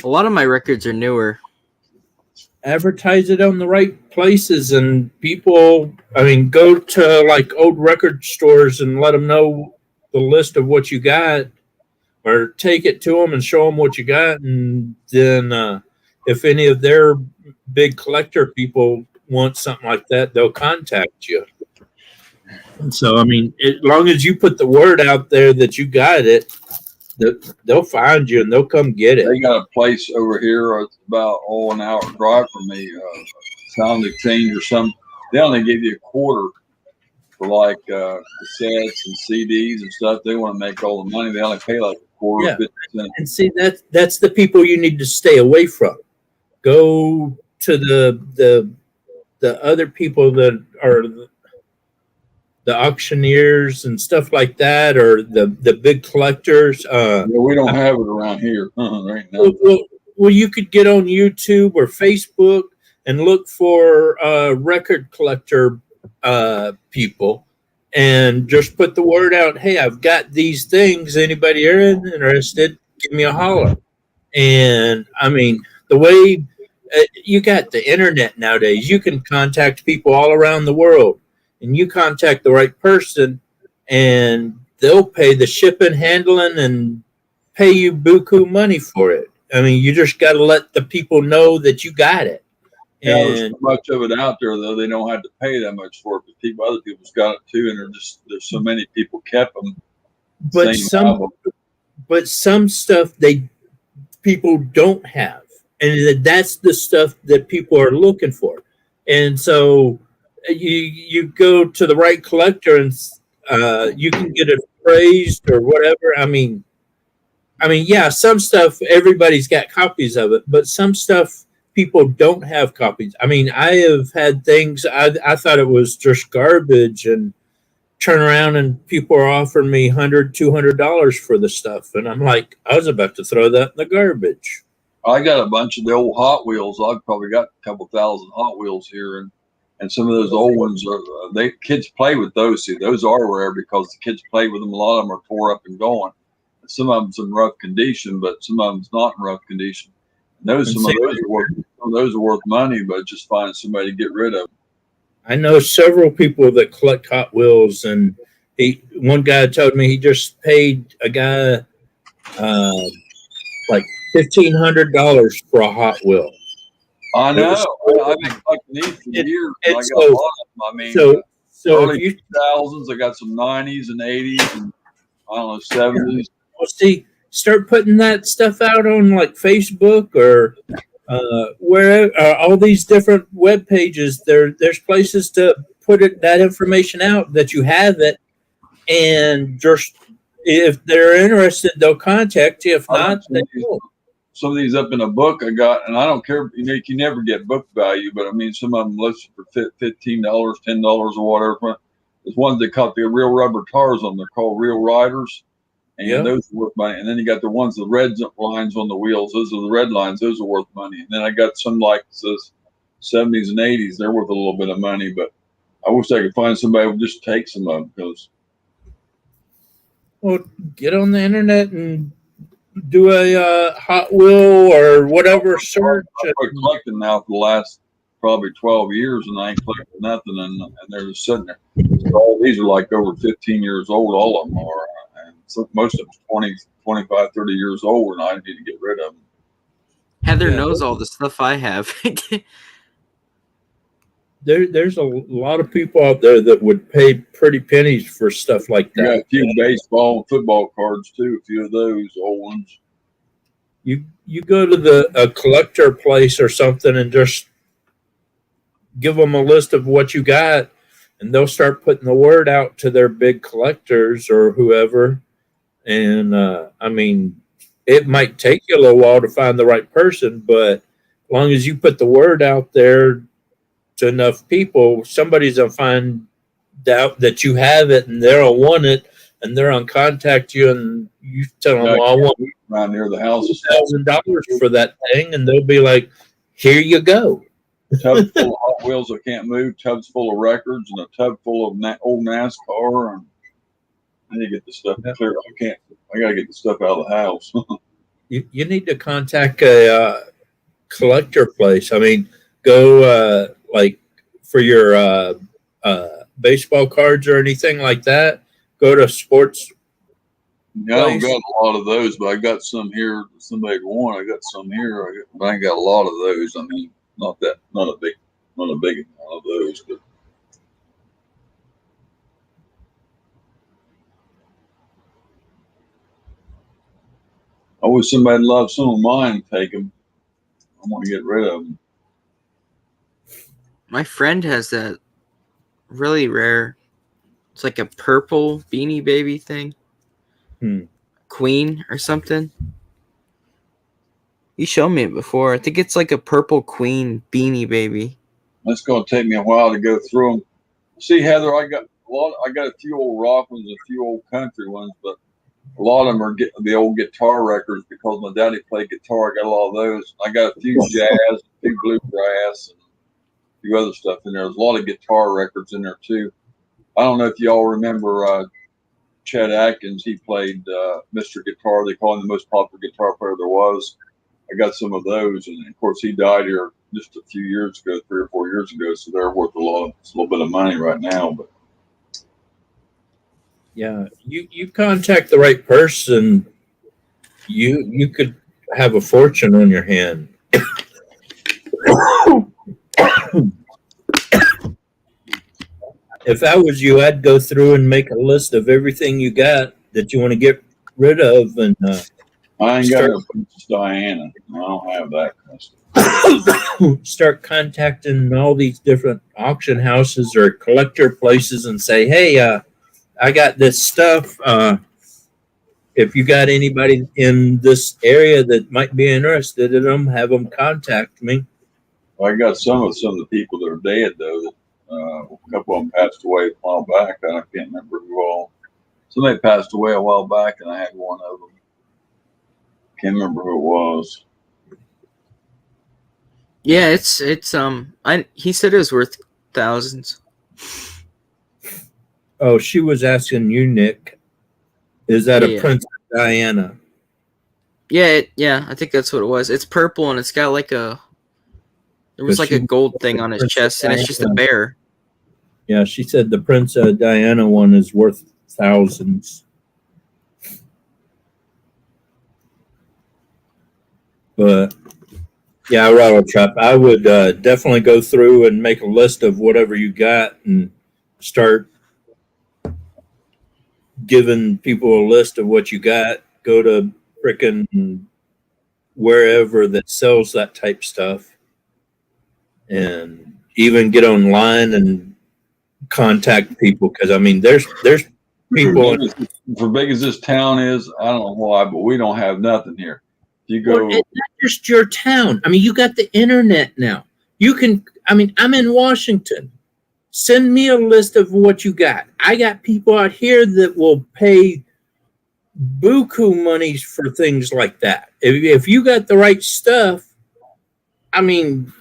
A lot of my records are newer. Advertise it on the right places, and people, I mean, go to like old record stores and let them know the list of what you got, or take it to them and show them what you got. And then if any of their big collector people want something like that, they'll contact you. And so, I mean, as long as you put the word out there that you got it, they'll find you and they'll come get it. They got a place over here. It's about an hour drive from me. Sound Exchange or something. They only give you $0.25 for like cassettes and CDs and stuff. They want to make all the money. They only pay like $0.25, 50 cents. And see, that's the people you need to stay away from. Go to the the other people that are the auctioneers and stuff like that, or the big collectors. Yeah, we don't have it around here right now. Well, you could get on YouTube or Facebook and look for record collector people, and just put the word out. Hey, I've got these things. Anybody are interested? Give me a holler. And I mean, the way you got the internet nowadays, you can contact people all around the world, and you contact the right person, and they'll pay the shipping, handling, and pay you buku money for it. I mean, you just got to let the people know that you got it. Yeah, there's And so much of it out there, though. They don't have to pay that much for it, but other people's got it too, and there's so many people kept them. but some stuff people don't have, and that's the stuff that people are looking for. And so you go to the right collector, and you can get it appraised or whatever. I mean, yeah, some stuff everybody's got copies of it, but some stuff people don't have copies. I mean, I have had things I thought it was just garbage, and turn around and people are offering me $100-$200 for the stuff, and I'm like, I was about to throw that in the garbage. I got a bunch of the old Hot Wheels. I've probably got a couple thousand Hot Wheels here, and some of those old ones are kids play with those. See, those are rare because the kids play with them. A lot of them are tore up and gone. Some of them's in rough condition, but some of them's not in rough condition. And some of those are worth money, but just find somebody to get rid of them. I know several people that collect Hot Wheels, and one guy told me he just paid a guy like $1,500 for a Hot Wheel. I know. I've been collecting these for years. And I got a lot of them. I mean, so early 2000s, I got some 90s and 80s, and I don't know, 70s. Well, see, start putting that stuff out on like Facebook or where all these different web pages. There's places to put that information out that you have it, and just if they're interested, they'll contact you. If not, they will. Some of these up in a book I got, and I don't care. You can never get book value, but I mean, some of them listed for $15, $10 or whatever. There's ones they call the real rubber tires on. They're called real riders. And those are worth money. And then you got the ones, the red lines on the wheels. Those are the red lines. Those are worth money. And then I got some like those 70s and 80s. They're worth a little bit of money. But I wish I could find somebody who would just take some of them. Because, well, get on the internet and do a Hot Wheel or whatever search. I've been collecting now for the last probably 12 years, and I ain't collecting nothing. And they're just sitting there. So all these are like over 15 years old. All of them are. So most of them 20, 25, 30 years old, and I need to get rid of them. Heather knows all the stuff I have. There's a lot of people out there that would pay pretty pennies for stuff like that. Yeah, a few baseball and football cards too. A few of those old ones. You go to a collector place or something and just give them a list of what you got, and they'll start putting the word out to their big collectors or whoever. And I mean, it might take you a little while to find the right person, but as long as you put the word out there to enough people, somebody's gonna find out that you have it, and they'll want it, and they're gonna contact you, and you tell them, "Well, I want around near the house $1,000 for that thing," and they'll be like, "Here you go." Tubs full of Hot Wheels I can't move, tubs full of records, and a tub full of old NASCAR. And I need to get the stuff clear. I got to get the stuff out of the house. You need to contact a collector place. I mean, go like for your baseball cards or anything like that. Go to sports. Yeah, I don't got a lot of those, but I got some here. Somebody want. I got some here. But I ain't got a lot of those. I mean, not a big amount of those, but. I wish somebody loved some of mine and take them. I want to get rid of them. My friend has that really rare. It's like a purple Beanie Baby thing. Queen or something. You showed me it before. I think it's like a purple Queen Beanie Baby. It's going to take me a while to go through them. See, Heather, I got a few old rock ones, a few old country ones, but a lot of them are the old guitar records because my daddy played guitar. I got a lot of those. I got a few jazz, a few bluegrass, and a few other stuff in there. There's a lot of guitar records in there too. I don't know if y'all remember Chet Atkins. He played Mr. Guitar. They call him the most popular guitar player there was. I got some of those, and of course he died here just a few years ago, 3 or 4 years ago. So they're worth a little bit of money right now. But yeah, you contact the right person, you could have a fortune on your hand. If I was you, I'd go through and make a list of everything you got that you want to get rid of, and I ain't got no Princess Diana. I don't have that kind of stuff. start contacting all these different auction houses or collector places and say, hey, I got this stuff. If you got anybody in this area that might be interested in them, have them contact me. I got some of the people that are dead though. That, a couple of them passed away a while back. I can't remember who all. Somebody passed away a while back, and I had one of them. Can't remember who it was. Yeah, it's he said it was worth thousands. Oh, she was asking you, Nick. Is that Yeah. a Princess Diana? Yeah, I think that's what it was. It's purple and it's got like there was like a gold thing on his chest, and it's just a bear. Yeah, she said the Princess Diana one is worth thousands. But yeah, Rattletrap, I would definitely go through and make a list of whatever you got and start giving people a list of what you got. Go to frickin' wherever that sells that type stuff, and even get online and contact people, because I mean, there's people. For big as this town is, I don't know why, but we don't have nothing here. You go. Well, it's not just your town. I mean, you got the internet now. You can. I mean, I'm in Washington. Send me a list of what you got. I got people out here that will pay buku monies for things like that. If you got the right stuff, I mean,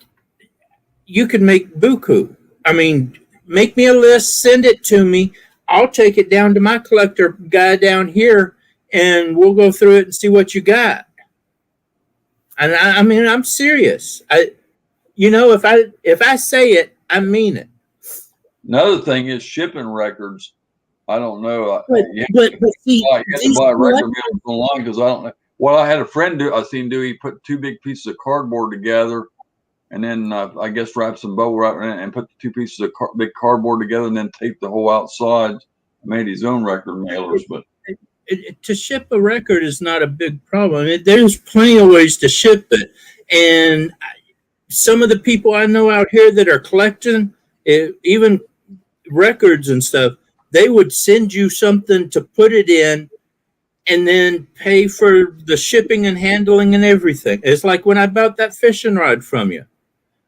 you could make buku. I mean, make me a list, send it to me. I'll take it down to my collector guy down here, and we'll go through it and see what you got. And I mean, I'm serious. If I say it, I mean it. Another thing is shipping records. I don't know. But see, you have to buy record deals online because I don't know. Well, I had a friend do. I seen do. He put 2 big pieces of cardboard together, and then I guess wrap some bubble wrap and put the 2 pieces of big cardboard together, and then tape the whole outside. Made his own record mailers, but to ship a record is not a big problem. There's plenty of ways to ship it, and some of the people I know out here that are collecting even records and stuff, they would send you something to put it in and then pay for the shipping and handling and everything. It's like when I bought that fishing rod from you.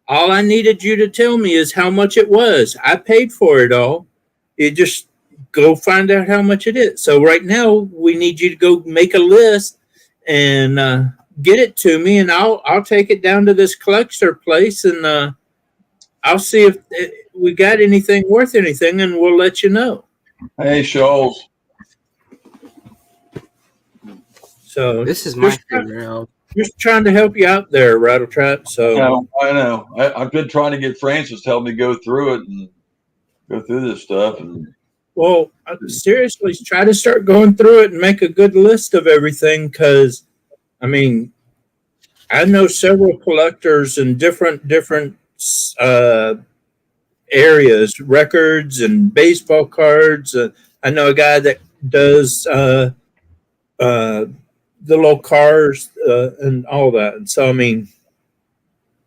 All I needed you to tell me is how much it was. I paid for it all. You just go find out how much it is. So right now we need you to go make a list and get it to me, and I'll take it down to this collector place, and I'll see if we got anything worth anything, and we'll let you know. Hey, Shoals. So this is my favorite album. Just trying to help you out there, Rattletrap. So I know. I've been trying to get Francis to help me go through it and go through this stuff. And well, seriously, try to start going through it and make a good list of everything. Because, I mean, I know several collectors in different areas, records and baseball cards. I know a guy that does the little cars and all that. And so, I mean,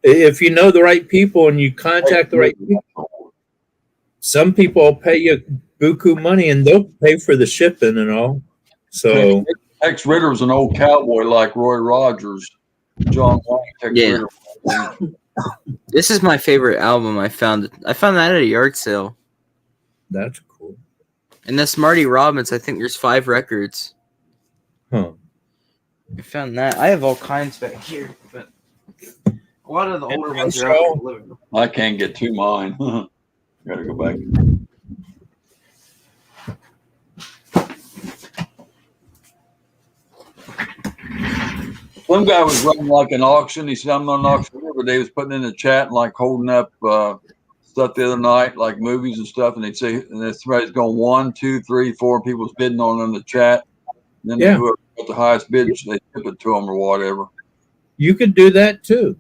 if you know the right people and you contact the right people, some people will pay you buku money and they'll pay for the shipping and all. So Tex Ritter's an old cowboy like Roy Rogers. John Wayne, Tex Ritter. This is my favorite album. I found that at a yard sale. That's cool. And that's Marty Robbins. I think there's 5 records. Huh. I found that. I have all kinds back here, but a lot of the older ones are out in the living room. I can't get to mine. Gotta go back. Some guy was running like an auction. He said, I'm not an auctioneer, but they was putting in the chat and like holding up stuff the other night, like movies and stuff. And they'd say, and somebody's going 1, 2, 3, 4. People's bidding on them in the chat. And then whoever got the highest bid, they tip it to them or whatever. You could do that too.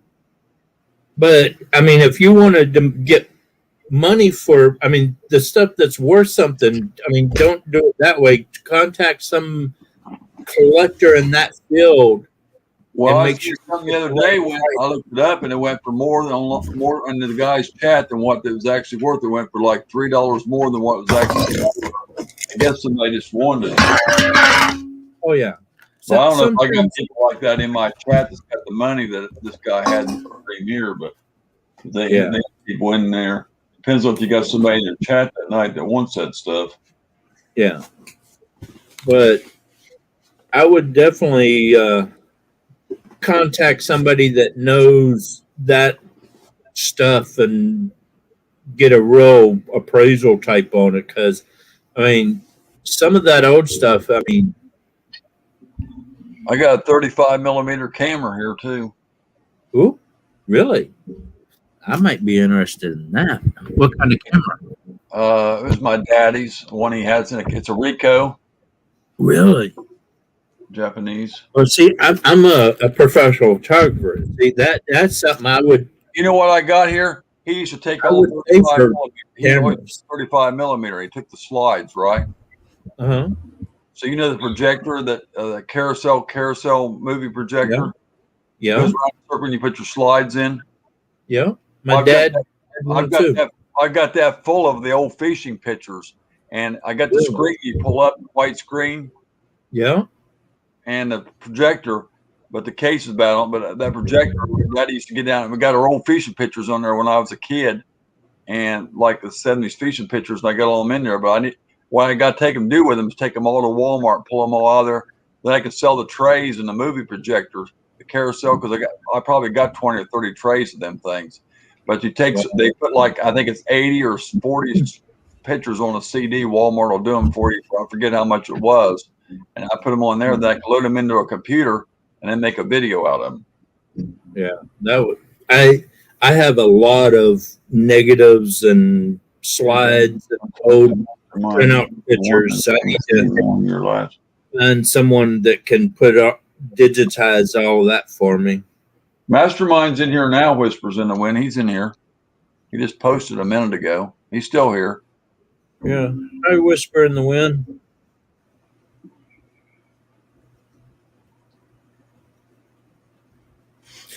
But I mean, if you wanted to get money for, I mean, the stuff that's worth something, I mean, don't do it that way. Contact some collector in that field. Well, I see something the other day when I looked it up and it went for more under the guy's chat than what it was actually worth. It went for like $3 more than what it was actually worth. I guess somebody just wanted it. Oh yeah. So I don't know if I got people like that in my chat that's got the money that this guy had in the premier, but they have people in there. Depends on if you got somebody in your chat that night that wants that stuff. Yeah. But I would definitely contact somebody that knows that stuff and get a real appraisal type on it. Because, I mean, some of that old stuff, I mean, I got a 35 millimeter camera here too. Ooh, really? I might be interested in that. What kind of camera? It was my daddy's one he has it's a Ricoh. Really? Japanese. Well, see, I'm a professional photographer. See, that's something I would. You know what I got here? He used to take all 35 millimeter. He took the slides, right? Uh-huh. So you know the projector, that the carousel movie projector? Yeah. Goes around the circle and you put your slides in. Yeah. I've got that full of the old fishing pictures. And I got the screen you pull up, white screen. Yeah. And the projector, but the case is bad on. But that projector, Daddy used to get down and we got our old fishing pictures on there when I was a kid. And like the 70s fishing pictures, and I got all them in there. But what I got to take them do with them is take them all to Walmart, pull them all out of there. Then I can sell the trays and the movie projectors, the carousel, because I probably got 20 or 30 trays of them things. But they put like, I think it's 80 or 40 pictures on a CD. Walmart will do them for you. I forget how much it was. And I put them on there, then I can load them into a computer and then make a video out of them. Yeah, that would. I have a lot of negatives and slides and old printout pictures. I need to find someone that can digitize all of that for me. Mastermind's in here now. Whispers in the Wind. He's in here. He just posted a minute ago. He's still here. Yeah, I whisper in the wind.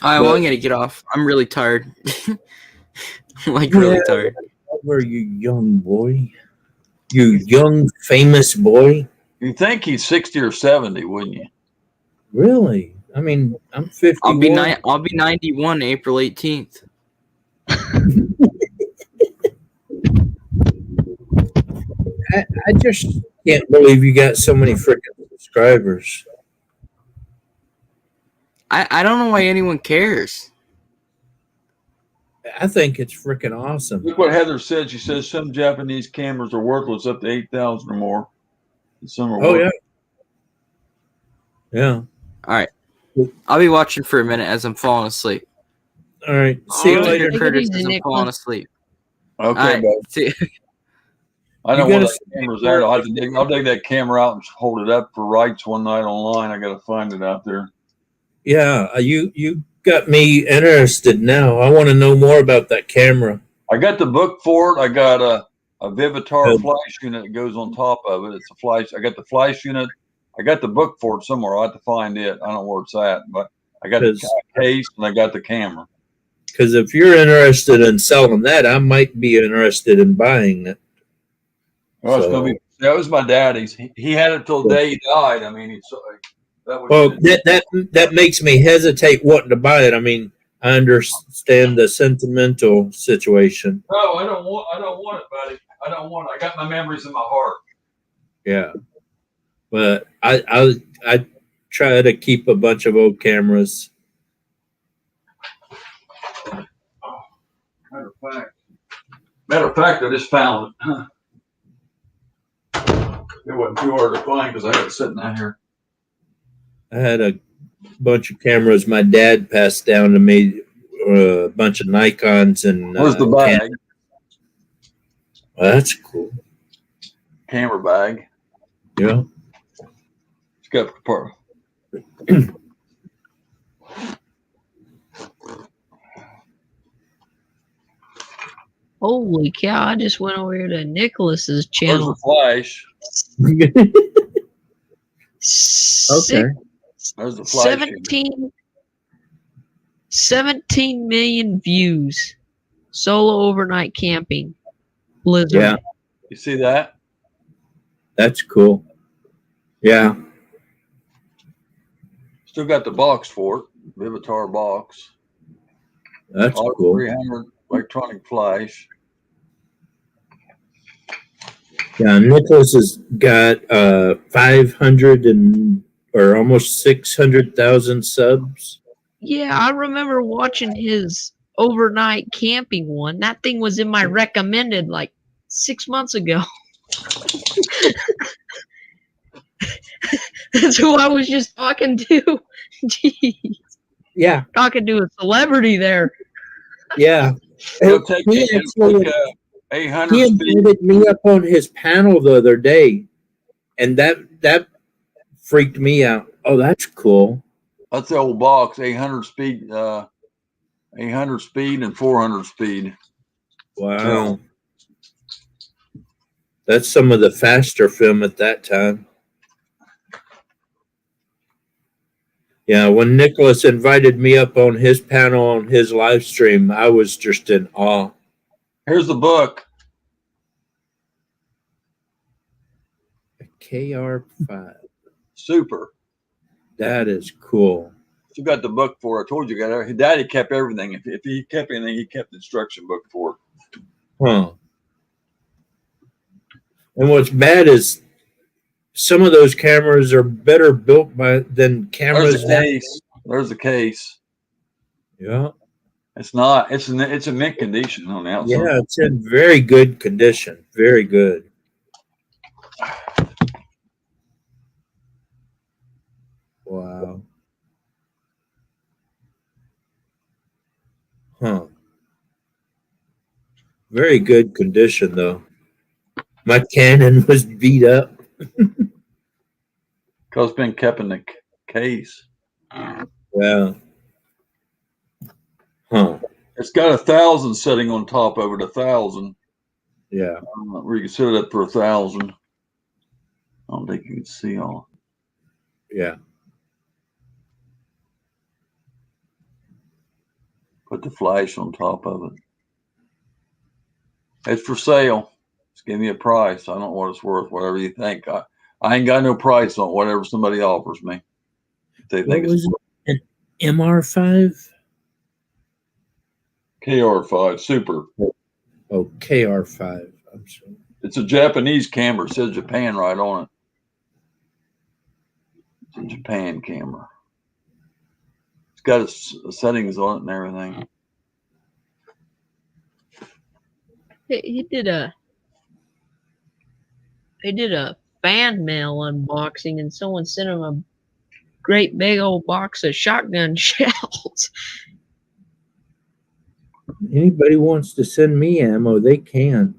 All right, well, I'm gonna get off. I'm really tired. Like really tired. Where you young boy? You young famous boy? You think he's 60 or 70, wouldn't you? Really? I mean, I'm 50. I'll be 91 April 18th. I just can't believe you got so many freaking subscribers. I don't know why anyone cares. I think it's freaking awesome. Look what Heather said. She says some Japanese cameras are worthless up to 8,000 or more. And some are worthless. Yeah. All right. I'll be watching for a minute as I'm falling asleep. All right. See you later, Curtis, as I'm falling asleep. Okay, right, I don't want that camera's there. I'll dig that camera out and hold it up for rights one night online. I got to find it out there. Yeah, you got me interested now. I want to know more about that camera. I got the book for it. I got a Vivitar flash unit that goes on top of it. It's a flash. I got the flash unit. I got the book for it somewhere. I have to find it. I don't know where it's at, but I got the case and I got the camera. Because if you're interested in selling that, I might be interested in buying it. Well, it's gonna be. That was my daddy's. He had it till the day he died. I mean, that makes me hesitate wanting to buy it. I mean, I understand the sentimental situation. No, I don't want it, buddy. I don't want it. I got my memories in my heart. Yeah, but I try to keep a bunch of old cameras. Matter of fact, I just found it. It wasn't too hard to find because I had it sitting out here. I had a bunch of cameras my dad passed down to me, a bunch of Nikons and. Where's the bag? Well, that's cool. Camera bag. Yeah. It's got part. Holy cow! I just went over here to Nicholas's Where's channel. the flash? Okay. There's the flash. 17 million views. Solo overnight camping. Blizzard. Yeah. You see that? That's cool. Yeah. Still got the box for it. Vivitar box. That's All cool. 300 electronic flash. Yeah, Nicholas has got 500 or almost 600,000 subs. Yeah, I remember watching his overnight camping one. That thing was in my recommended like 6 months ago. That's who I was just talking to. Jeez. Yeah. Talking to a celebrity there. Yeah. He'll take He it actually- like 800 He speed. invited me up on his panel the other day, and that freaked me out. Oh, that's cool. That's the old box, 800 speed, 800 speed and 400 speed. Wow. That's some of the faster film at that time. Yeah, when Nicholas invited me up on his panel on his live stream, I was just in awe. Here's the book. KR5. Super. That is cool. Still got the book for it. I told you, his daddy kept everything. If he kept anything, he kept the instruction book for it. Huh. And what's bad is some of those cameras are better built than cameras There's the now. case. There's the case. Yeah. It's not. It's in mint condition on the outside. Yeah, it's in very good condition. Very good. Wow. Huh. Very good condition, though. My Canon was beat up. Because it's been kept in the case. Yeah. Huh. It's got 1,000 sitting on top of it. 1,000. Yeah. Where you can set it up for 1,000. I don't think you can see all. Yeah. Put the flash on top of it. It's for sale. Just give me a price. I don't know what it's worth. Whatever you think. I ain't got no price on whatever somebody offers me. If they think What was it? An MR5? KR5 Super. Oh, KR5. I'm sorry. It's a Japanese camera. It says Japan right on it. It's a Japan camera. It's got its settings on it and everything. He did a fan mail unboxing, and someone sent him a great big old box of shotgun shells. Anybody wants to send me ammo, they can.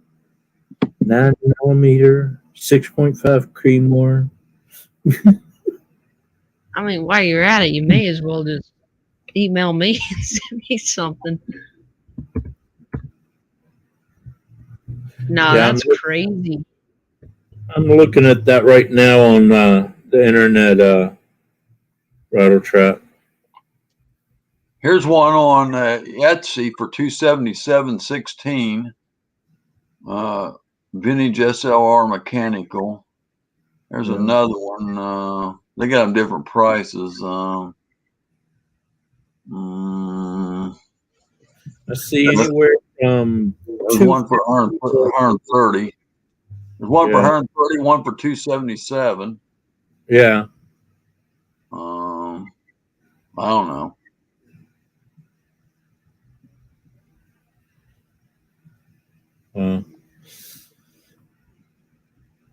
9mm, 6.5 Creedmoor. I mean, while you're at it, you may as well just email me and send me something. No, Yeah, that's crazy. I'm looking at that right now on the internet, Rattletrap. Here's one on Etsy for $277.16. Vintage SLR mechanical. There's another one. They got them different prices. I see anywhere from There's one for 130. There's one for 130, one for 277. Yeah. I don't know.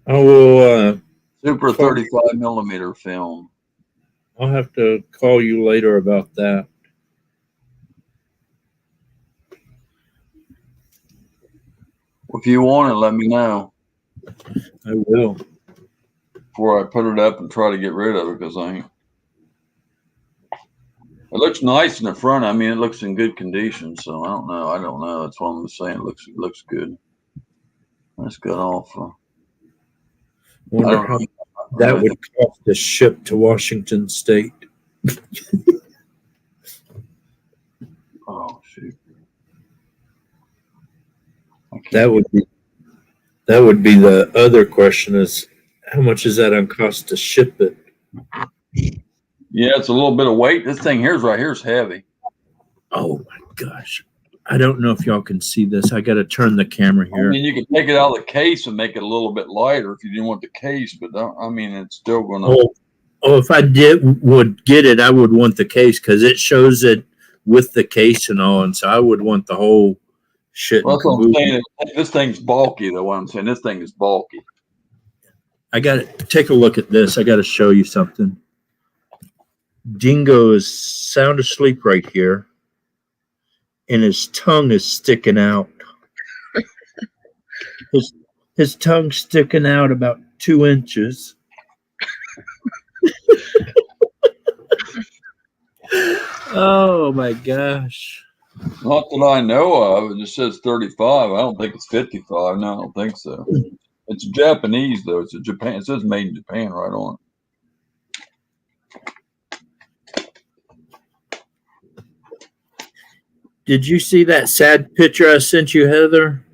I will. Super 35 millimeter film. I'll have to call you later about that. If you want it, let me know. I will. Before I put it up and try to get rid of it, because it looks nice in the front. I mean, it looks in good condition. So I don't know. That's what I'm saying. It looks good. That's good off. Wonder how that would cost to ship to Washington State. Oh shoot! That would be the other question: is how much is that on cost to ship it? Yeah, it's a little bit of weight. This thing right here is heavy. Oh my gosh! I don't know if y'all can see this. I got to turn the camera here. I mean, you could take it out of the case and make it a little bit lighter if you didn't want the case, but I mean, it's still going to. Oh, if I would get it, I would want the case because it shows it with the case and all, and so I would want the whole shit. Well, that's what I'm saying. This thing's bulky, though. What I'm saying, this thing is bulky. I got to take a look at this. I got to show you something. Dingo is sound asleep right here, and his tongue is sticking out. His tongue's sticking out about 2 inches. Oh my gosh. Not that I know of. It just says 35. I don't think it's 55. No, I don't think so. It's Japanese, though. It's a Japan. It says made in Japan right on it. Did you see that sad picture I sent you, Heather?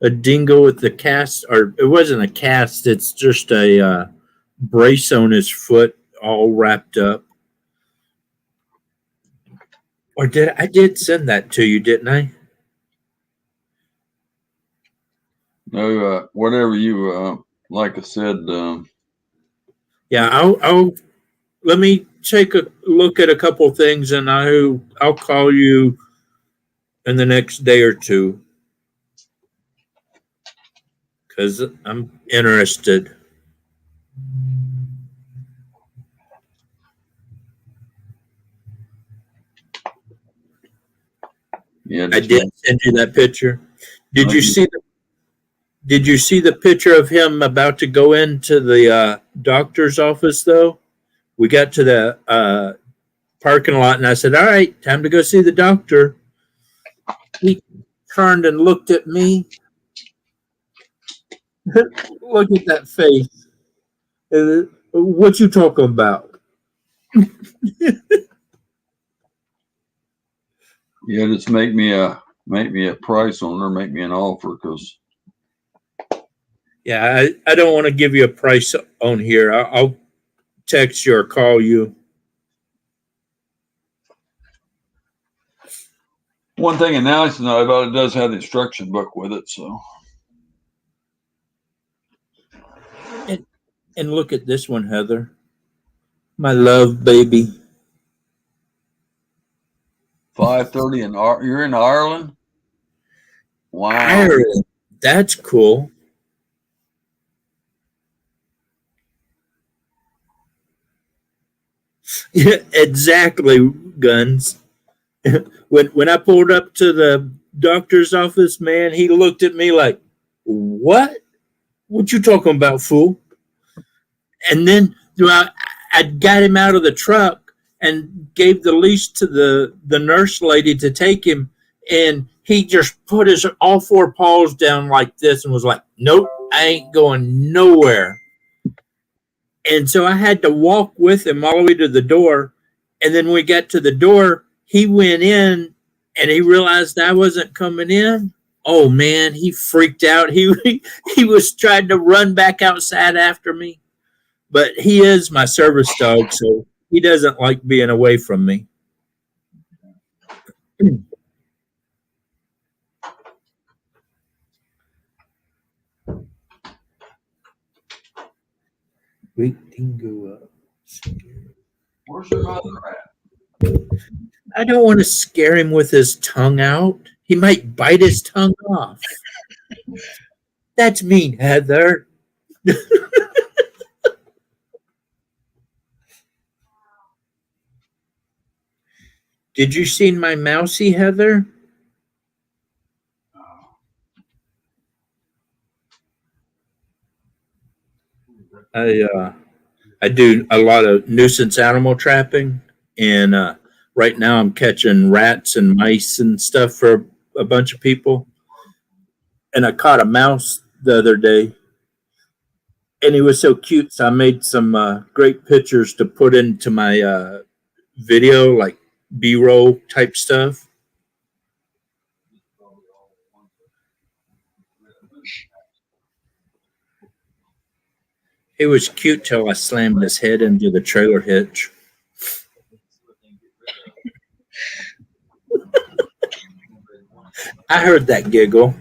A dingo with the cast, or it wasn't a cast, it's just a brace on his foot, all wrapped up. Or I did send that to you, didn't I? No, whatever you like I said. Yeah, I'll let me take a look at a couple of things, and I'll call you in the next day or two because I'm interested. Yeah, I did send you that picture. Did you see the picture of him about to go into the doctor's office though? We got to the parking lot and I said, "All right, time to go see the doctor." He turned and looked at me. Look at that face. What you talking about? Yeah, just make me a price on there, make me an offer, because. Yeah, I don't want to give you a price on here. I'll text you or call you. One thing nice to know about it does have the instruction book with it, so. And look at this one, Heather. My love, baby. 530 and you're in Ireland? Wow. Ireland. That's cool. Yeah, exactly, Guns. When I pulled up to the doctor's office, man, he looked at me like, "What? What you talking about, fool?" And then I got him out of the truck and gave the leash to the nurse lady to take him, and he just put his all four paws down like this and was like, "Nope, I ain't going nowhere." And so I had to walk with him all the way to the door. And then when we got to the door, he went in and he realized I wasn't coming in. Oh man, he freaked out. He was trying to run back outside after me. But he is my service dog, so he doesn't like being away from me. Wake Dingo up. Where's your mother at? I don't want to scare him with his tongue out. He might bite his tongue off. That's mean, Heather. Did you see my mousy, Heather? I do a lot of nuisance animal trapping, and right now I'm catching rats and mice and stuff for a bunch of people. And I caught a mouse the other day, and he was so cute. So I made some great pictures to put into my video, like B-roll type stuff. It was cute till I slammed his head into the trailer hitch. I heard that giggle.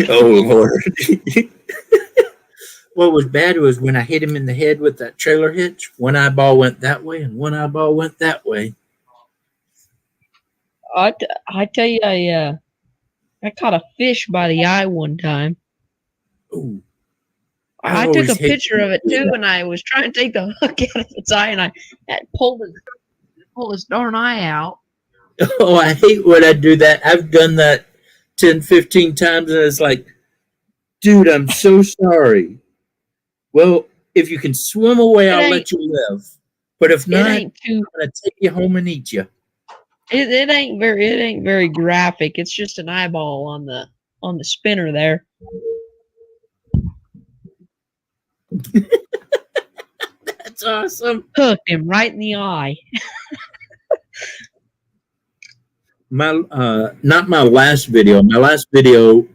Oh, Lord. What was bad was when I hit him in the head with that trailer hitch, one eyeball went that way and one eyeball went that way. I tell you, I caught a fish by the eye one time. Ooh. I took a picture of it too, and I was trying to take the hook out of its eye, and I had pulled his darn eye out. Oh, I hate when I do that. I've done that 10, 15 times, and it's like, dude, I'm so sorry. Well, if you can swim away, I'll let you live. But if not, I'm gonna take you home and eat you. It ain't very graphic. It's just an eyeball on the spinner there. That's awesome. Hooked him right in the eye. Not my last video. My last video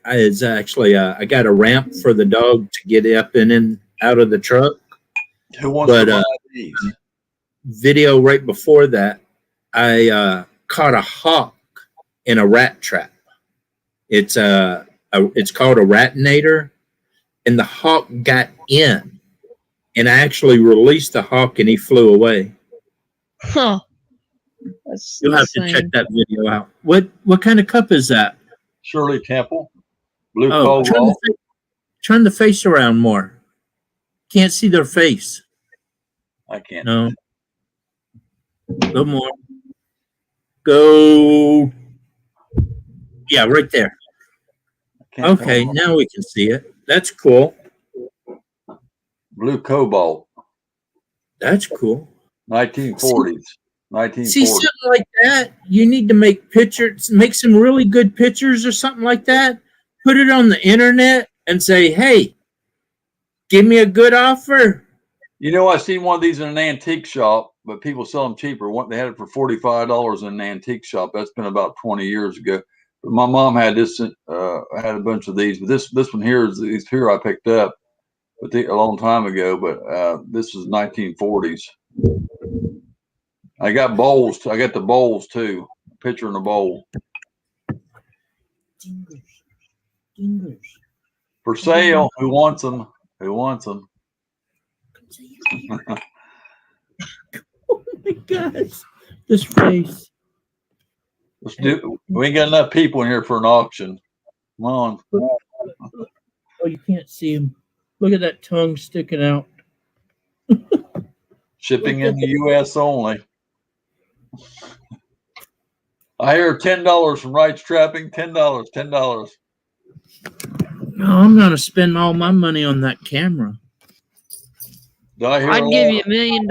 is actually I got a ramp for the dog to get up in and out of the truck. Who wants to buy these? Video right before that, I caught a hawk in a rat trap. It's called a ratinator, and the hawk got in, and I actually released the hawk, and he flew away. Huh. You'll have to check that video out. What kind of cup is that? Shirley Temple. Blue turn the face around more. Can't see their face. I can't. No. Go more. Go. Yeah, right there. Okay, now we can see it. That's cool. Blue cobalt. That's cool. 1940s. 1940s. See something like that? You need to make pictures, make some really good pictures or something like that. Put it on the internet and say, "Hey, give me a good offer." You know, I seen one of these in an antique shop, but people sell them cheaper. They had it for $45 in an antique shop. That's been about 20 years ago. But my mom had this. Had a bunch of these, but this one here is these here I picked up, but a long time ago. But this is 1940s. I got bowls. I got the bowls too. A picture in a bowl. For sale. Who wants them? Who wants them? Oh my gosh. This face. Let's do. We ain't got enough people in here for an auction. Come on. Oh, you can't see him. Look at that tongue sticking out. Shipping in the U.S. only. I hear $10 from Rattletrapping. $10. $10. No, I'm gonna spend all my money on that camera. I'd give you $1 million.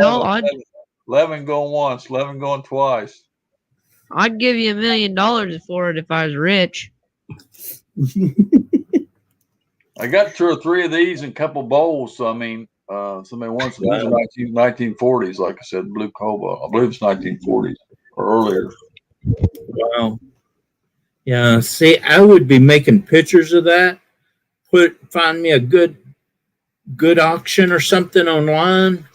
11 going once, 11 going twice. I'd give you $1 million for it if I was rich. I got 2 or 3 of these and a couple bowls. So I mean, somebody wants them. These are 1940s, like I said, blue cobalt. I believe it's 1940s or earlier. Wow. Yeah. See, I would be making pictures of that. Find me a good auction or something online.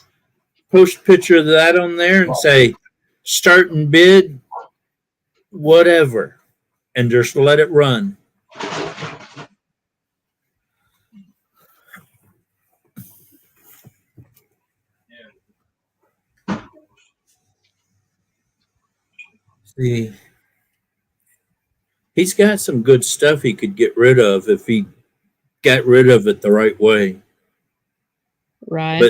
Post a picture of that on there and say, start and bid, whatever, and just let it run. He's got some good stuff he could get rid of if he got rid of it the right way. Right.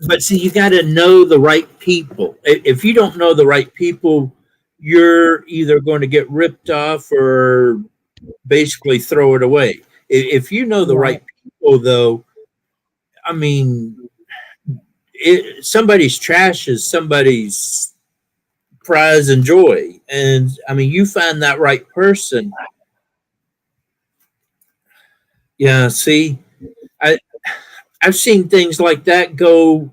But see, you got to know the right people. If you don't know the right people, you're either going to get ripped off or basically throw it away. If you know the right people, though, I mean, somebody's trash is somebody's prize and joy. And I mean, you find that right person. Yeah, see, I've seen things like that go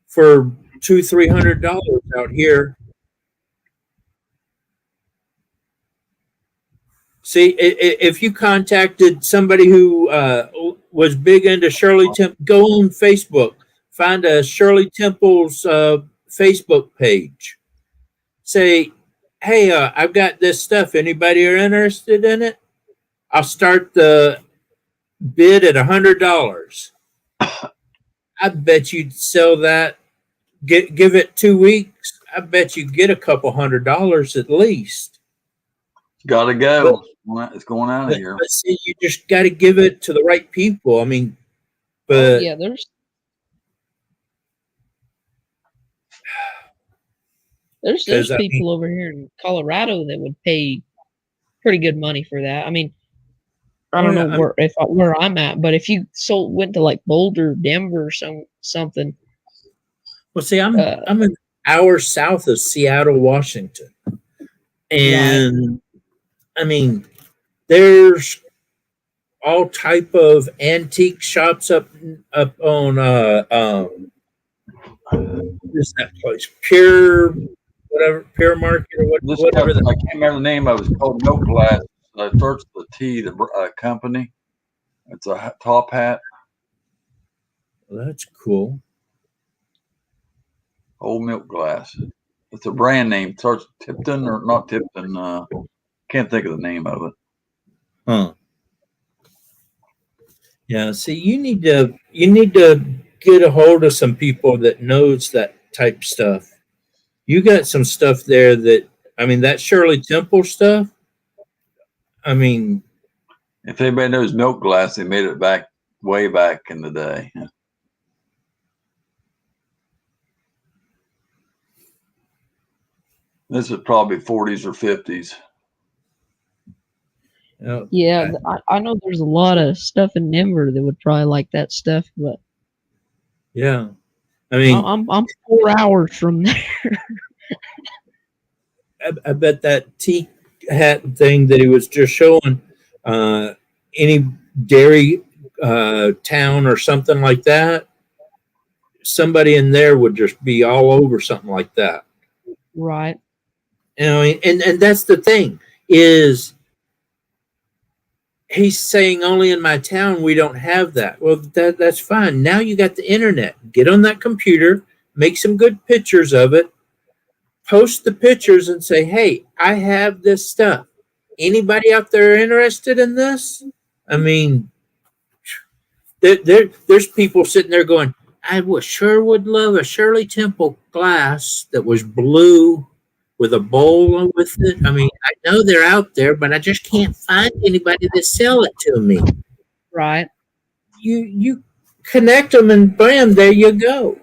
for $200-300 out here. See, if you contacted somebody who was big into Shirley Temple, go on Facebook, find a Shirley Temple's Facebook page. Say, hey, I've got this stuff. Anybody are interested in it? I'll start the bid at $100. I bet you'd sell that. Give it 2 weeks. I bet you get a couple $100 at least. Gotta go. It's going out of here. But see, you just got to give it to the right people. I mean, but yeah, there's people over here in Colorado that would pay pretty good money for that. I mean, I don't know where I'm at, but if you went to like Boulder, Denver, or something. Well, see, I'm an hour south of Seattle, Washington, and I mean, there's all type of antique shops up on what is that place? Pure Market or whatever. I can't remember the name of it. It's called Milk Glass. Starts with the T, the company. It's a top hat. Well, that's cool. Old Milk Glass. It's a brand name. It starts Tipton or not Tipton. Can't think of the name of it. Huh. Yeah. See, you need to get a hold of some people that knows that type stuff. You got some stuff there that, I mean, that Shirley Temple stuff. I mean, if anybody knows Milk Glass, they made it way back in the day. This is probably 40s or 50s. Yeah, I know there's a lot of stuff in Denver that would probably like that stuff, but yeah, I mean, I'm 4 hours from there. I bet that tea hat thing that he was just showing, any dairy town or something like that, somebody in there would just be all over something like that. Right. You know, and that's the thing is he's saying only in my town we don't have that. Well, that's fine. Now you got the internet. Get on that computer, make some good pictures of it, post the pictures and say, hey, I have this stuff. Anybody out there interested in this? I mean, there's people sitting there going, I sure would love a Shirley Temple glass that was blue with a bowl with it. I mean, I know they're out there, but I just can't find anybody to sell it to me. Right. You connect them and bam, there you go.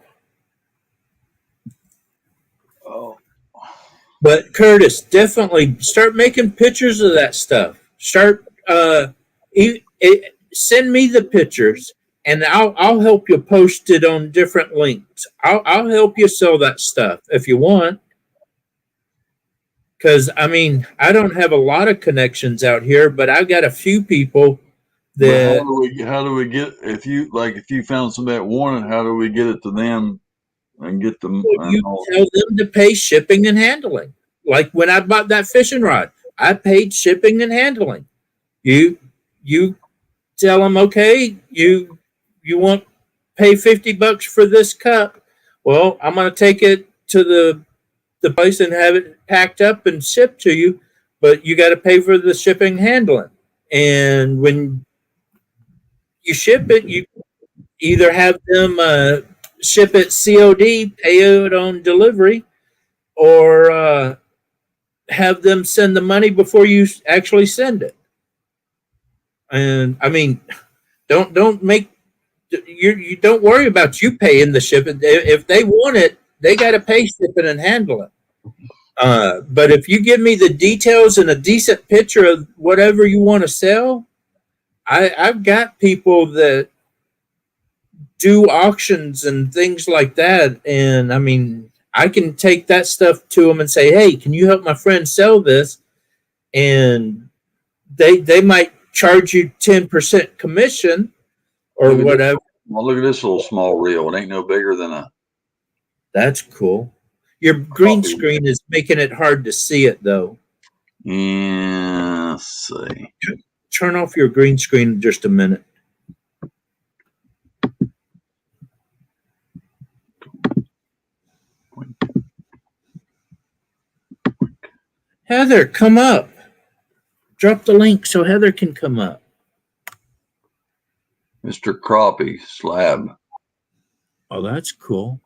Oh. But Curtis, definitely start making pictures of that stuff. Start send me the pictures, and I'll help you post it on different links. I'll help you sell that stuff if you want. Because I mean, I don't have a lot of connections out here, but I've got a few people that. How do we get if you found somebody that wanted? How do we get it to them and get them? You tell them to pay shipping and handling. Like when I bought that fishing rod, I paid shipping and handling. You tell them, okay, you want pay $50 for this cup. Well, I'm going to take it to the place and have it packed up and shipped to you, but you got to pay for the shipping handling. And when you ship it, you either have them ship it COD, pay it on delivery, or have them send the money before you actually send it. And I mean, don't make you don't worry about you paying the shipping. If they want it, they got to pay shipping and handle it. But if you give me the details and a decent picture of whatever you want to sell, I've got people that do auctions and things like that. And I mean, I can take that stuff to them and say, hey, can you help my friend sell this? And they might charge you 10% commission or whatever. Well, look at this little small reel. It ain't no bigger than a. That's cool. Your green screen is making it hard to see it, though. Yeah, let's see. Turn off your green screen in just a minute. Heather, come up. Drop the link so Heather can come up. Mr. Crappie slab. Oh, that's cool.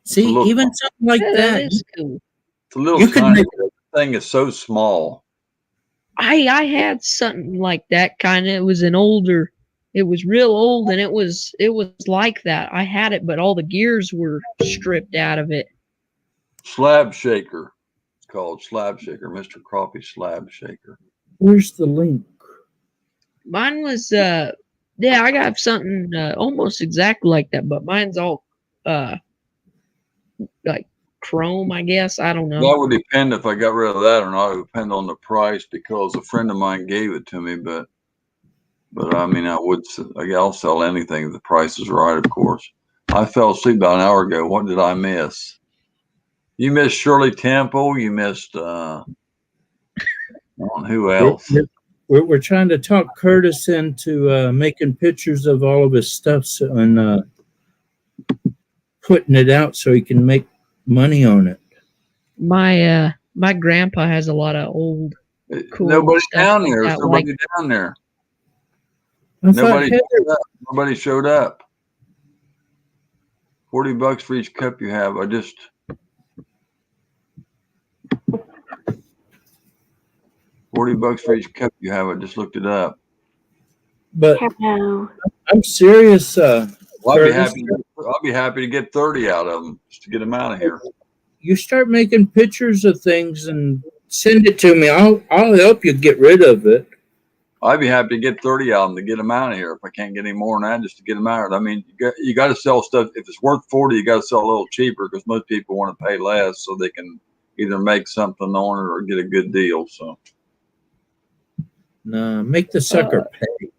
See, even something like that is cool. It's a little you could tiny. make The thing is so small. I had something like that kind of. It was an older. It was real old, and it was like that. I had it, but all the gears were stripped out of it. Slab shaker. It's called slab shaker. Mr. Crappie slab shaker. Where's the link? Mine was yeah, I got something almost exactly like that, but mine's all like chrome, I guess. I don't know. That would depend if I got rid of that or not. It would depend on the price because a friend of mine gave it to me, but I mean, I'll sell anything if the price is right, of course. I fell asleep about an hour ago. What did I miss? You missed Shirley Temple. You missed who else? We're trying to talk Curtis into making pictures of all of his stuff and putting it out so he can make money on it. My grandpa has a lot of old cool Nobody stuff down like there. that, Somebody like- down there. I Nobody showed up. $40 for each cup you have. $40 for each cup you have. I just looked it up. But Hello. I'm serious. Well, I'll Curtis, be happy to get 30 out of them just to get them out of here. you start making pictures of things and send it to me. I'll help you get rid of it. I'd be happy to get 30 out of them to get them out of here. If I can't get any more than that, just to get them out. I mean, you got to sell stuff. If it's worth 40, you got to sell a little cheaper because most people want to pay less so they can either make something on it or get a good deal. So, No, make the sucker pay.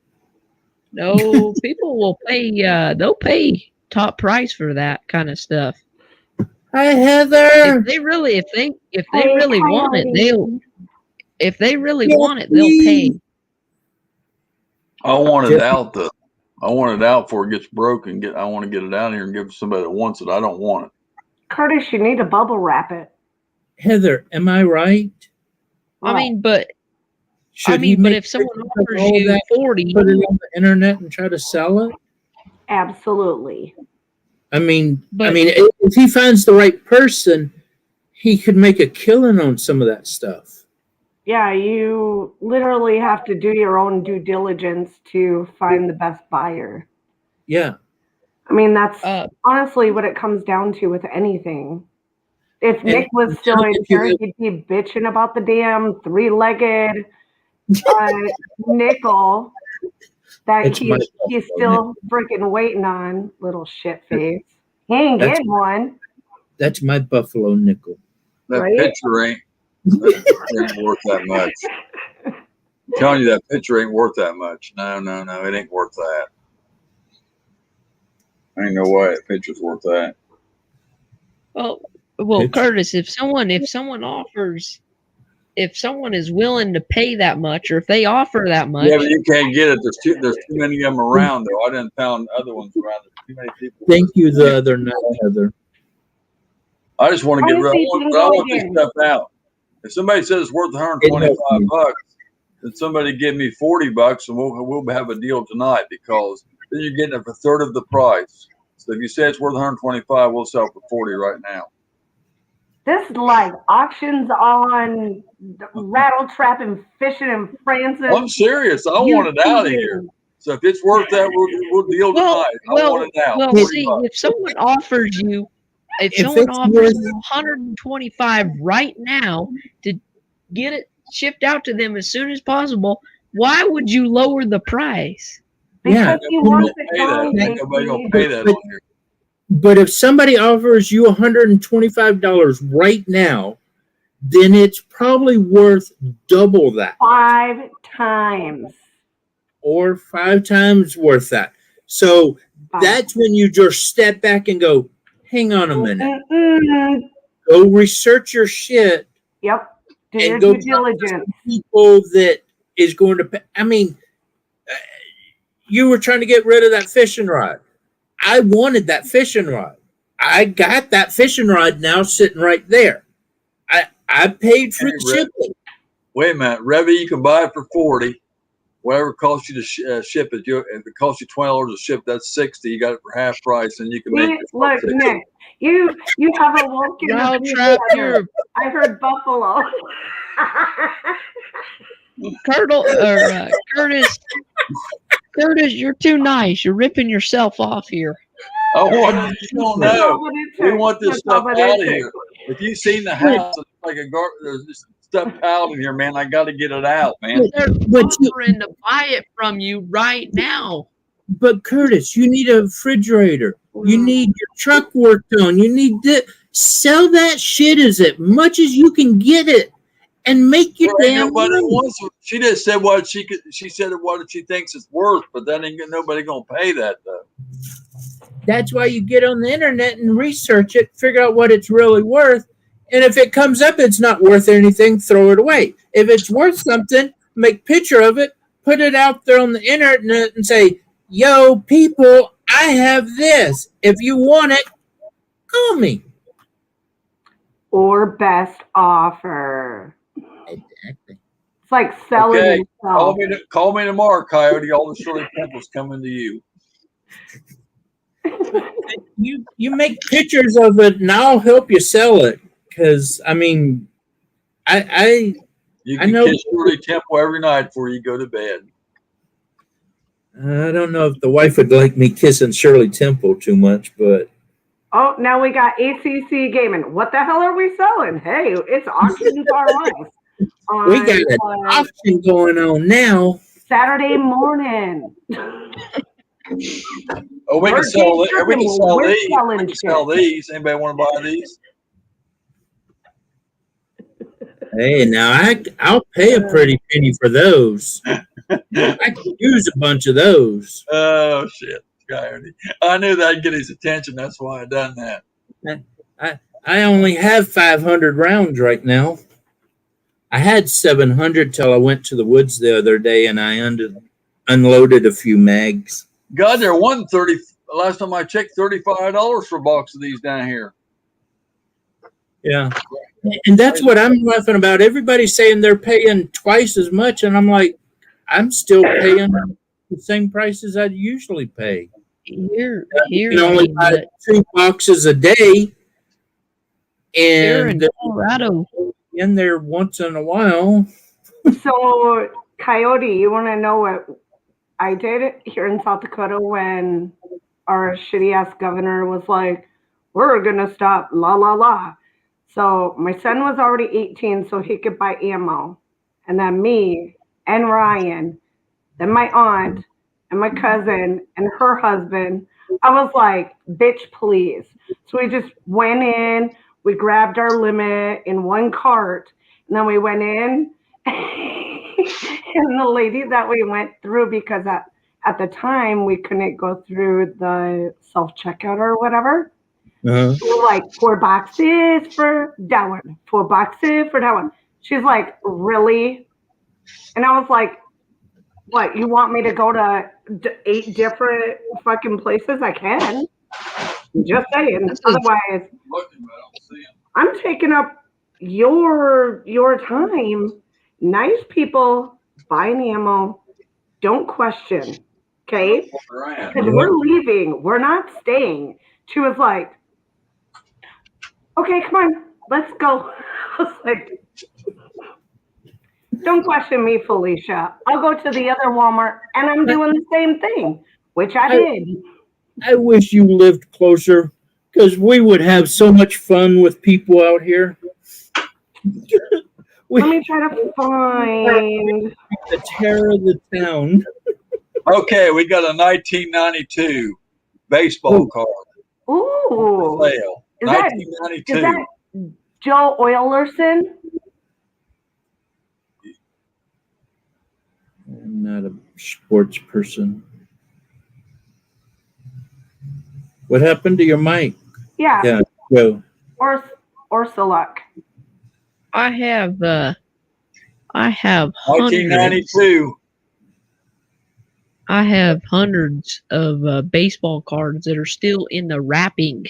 No, people will pay. They'll pay top price for that kind of stuff. Hi, Heather. If they really want it, they'll. If they really want it, they'll pay. I want it out before it gets broken. I want to get it out of here and give it to somebody that wants it. I don't want it. Curtis, you need to bubble wrap it. Heather, am I right? I mean, but Should he but make if someone pictures of offers all you that, 40, put it on the internet and try to sell it? Absolutely. I mean, if he finds the right person, he could make a killing on some of that stuff. Yeah, you literally have to do your own due diligence to find the best buyer. Yeah. I mean, that's honestly what it comes down to with anything. If Nick was still in here, he'd be bitching about the damn three-legged nickel that he's still freaking waiting on, little shit face. He ain't getting one. That's my buffalo nickel. That picture ain't worth that much. I'm telling you, that picture ain't worth that much. No, it ain't worth that. Ain't no way that picture's worth that. Well, Curtis, if someone is willing to pay that much, or if they offer that much, Yeah, but you can't get it. There's too many of them around, though. I didn't found other ones around. There's too many people. Thank you the other night, Heather. I just want to get rid. I want this stuff out. If somebody says it's worth $125, then somebody give me $40, and we'll have a deal tonight because then you're getting it for a third of the price. So if you say it's worth $125, we'll sell it for $40 right now. This like auctions on Rattletrap and fishing in Francis. I'm serious. I want it out of here. So if it's worth that, we'll deal tonight. I want it out. Well, see, if someone offers you, if someone offers you 125 right now to get it shipped out to them as soon as possible, why would you lower the price? Because he wants it gone. Nobody gonna pay that on here. But if somebody offers you $125 right now, then it's probably worth double that. 5 times. Or 5 times worth that. So that's when you just step back and go, hang on a minute. Go research your shit. Yep. Do and your go due diligence. People that is going to pay. I mean, you were trying to get rid of that fishing rod. I wanted that fishing rod. I got that fishing rod now sitting right there. I paid for the shipping. Wait a minute, Revy, you can buy it for $40. Whatever it costs you to ship it, if it costs you $20 to ship, that's $60. You got it for half price, and you can make it. Look, Nick, you have awoken. I heard buffalo. Curtis, you're too nice. You're ripping yourself off here. Oh, you don't know. We want this stuff out of here. If you've seen the house, it's like there's this stuff out in here, man. I got to get it out, man. They're offering to buy it from you right now. But Curtis, you need a refrigerator. You need your truck worked on. You need to sell that shit as much as you can get it, and make your damn money. She just said what she could. She said what she thinks it's worth, but that ain't nobody gonna pay that though. That's why you get on the internet and research it, figure out what it's really worth, and if it comes up it's not worth anything, throw it away. If it's worth something, make a picture of it, put it out there on the internet, and say, "Yo, people, I have this. If you want it, call me." Or best offer. Exactly. It's like selling yourself. Call me tomorrow, Coyote. All the Shirley Temple's coming to you. You make pictures of it, and I'll help you sell it. Because I mean, you can kiss Shirley Temple every night before you go to bed. I don't know if the wife would like me kissing Shirley Temple too much, but. Oh, now we got ACC Gaming. What the hell are we selling? Hey, it's auctions are live. We got an auction going on now. Saturday morning. Oh, we can sell these. We can sell these. Anybody want to buy these? Hey, now I'll pay a pretty penny for those. I could use a bunch of those. Oh shit, Coyote! I knew that'd get his attention. That's why I done that. I only have 500 rounds right now. I had 700 till I went to the woods the other day and I unloaded a few mags. God, they're $130. Last time I checked, $35 for a box of these down here. Yeah, and that's what I'm laughing about. Everybody's saying they're paying twice as much, and I'm like, I'm still paying the same prices I usually pay. Here, you can only buy 2 boxes a day, and in Colorado, in there once in a while. So, Coyote, you want to know what I did here in South Dakota when our shitty ass governor was like, "We're gonna stop la la la." So my son was already 18, so he could buy ammo, and then me and Ryan, then my aunt and my cousin and her husband. I was like, "Bitch, please!" So we just went in. We grabbed our limit in one cart, and then we went in. And the lady that we went through, because at the time we couldn't go through the self-checkout or whatever. Uh-huh. We were like, 4 boxes for that one, 4 boxes for that one. She's like, really? And I was like, what, you want me to go to 8 different fucking places? I can. Just saying. Otherwise, I'm taking up your time. Nice people buying ammo. Don't question. Okay? Because we're leaving. We're not staying. She was like, okay, come on. let's go. I was like, don't question me, Felicia. I'll go to the other Walmart and I'm doing the same thing, which I did. I wish you lived closer because we would have so much fun with people out here. Let me try to find the terror of the town. Okay, we got a 1992 baseball card. Ooh. Sale. Is that 1992. Joe Oilerson? I'm not a sports person. What happened to your mic? Yeah. Yeah, go. Or Select. I have hundreds. 1992. I have hundreds of baseball cards that are still in the wrapping.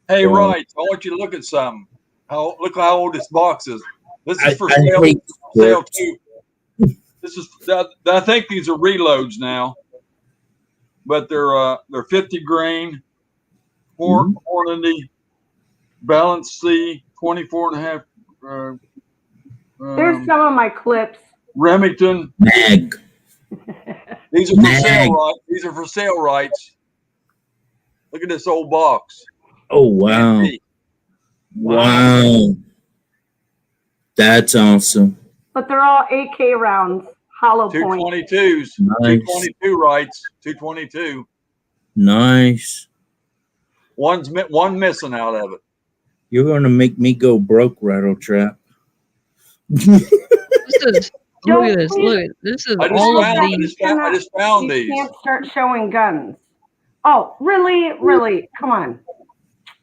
Hey, right. I want you to look at something. Look how old this box is. This is for sale. Sale too. This is. I think these are reloads now, but they're 50 grain, quantity, balance C, 24 and a half. There's some of my clips. Remington. Mag. These are for sale, right? These are for sale rights. Look at this old box. Oh wow! Wow, that's awesome. But they're all AK rounds, hollow point. 222s. Nice. 222 rights. 222. Nice. One missing out of it. You're gonna make me go broke, Rattletrap. Look at this. Look, this is all of these. I just found these. You can't start showing guns. Oh, really? Really? Come on.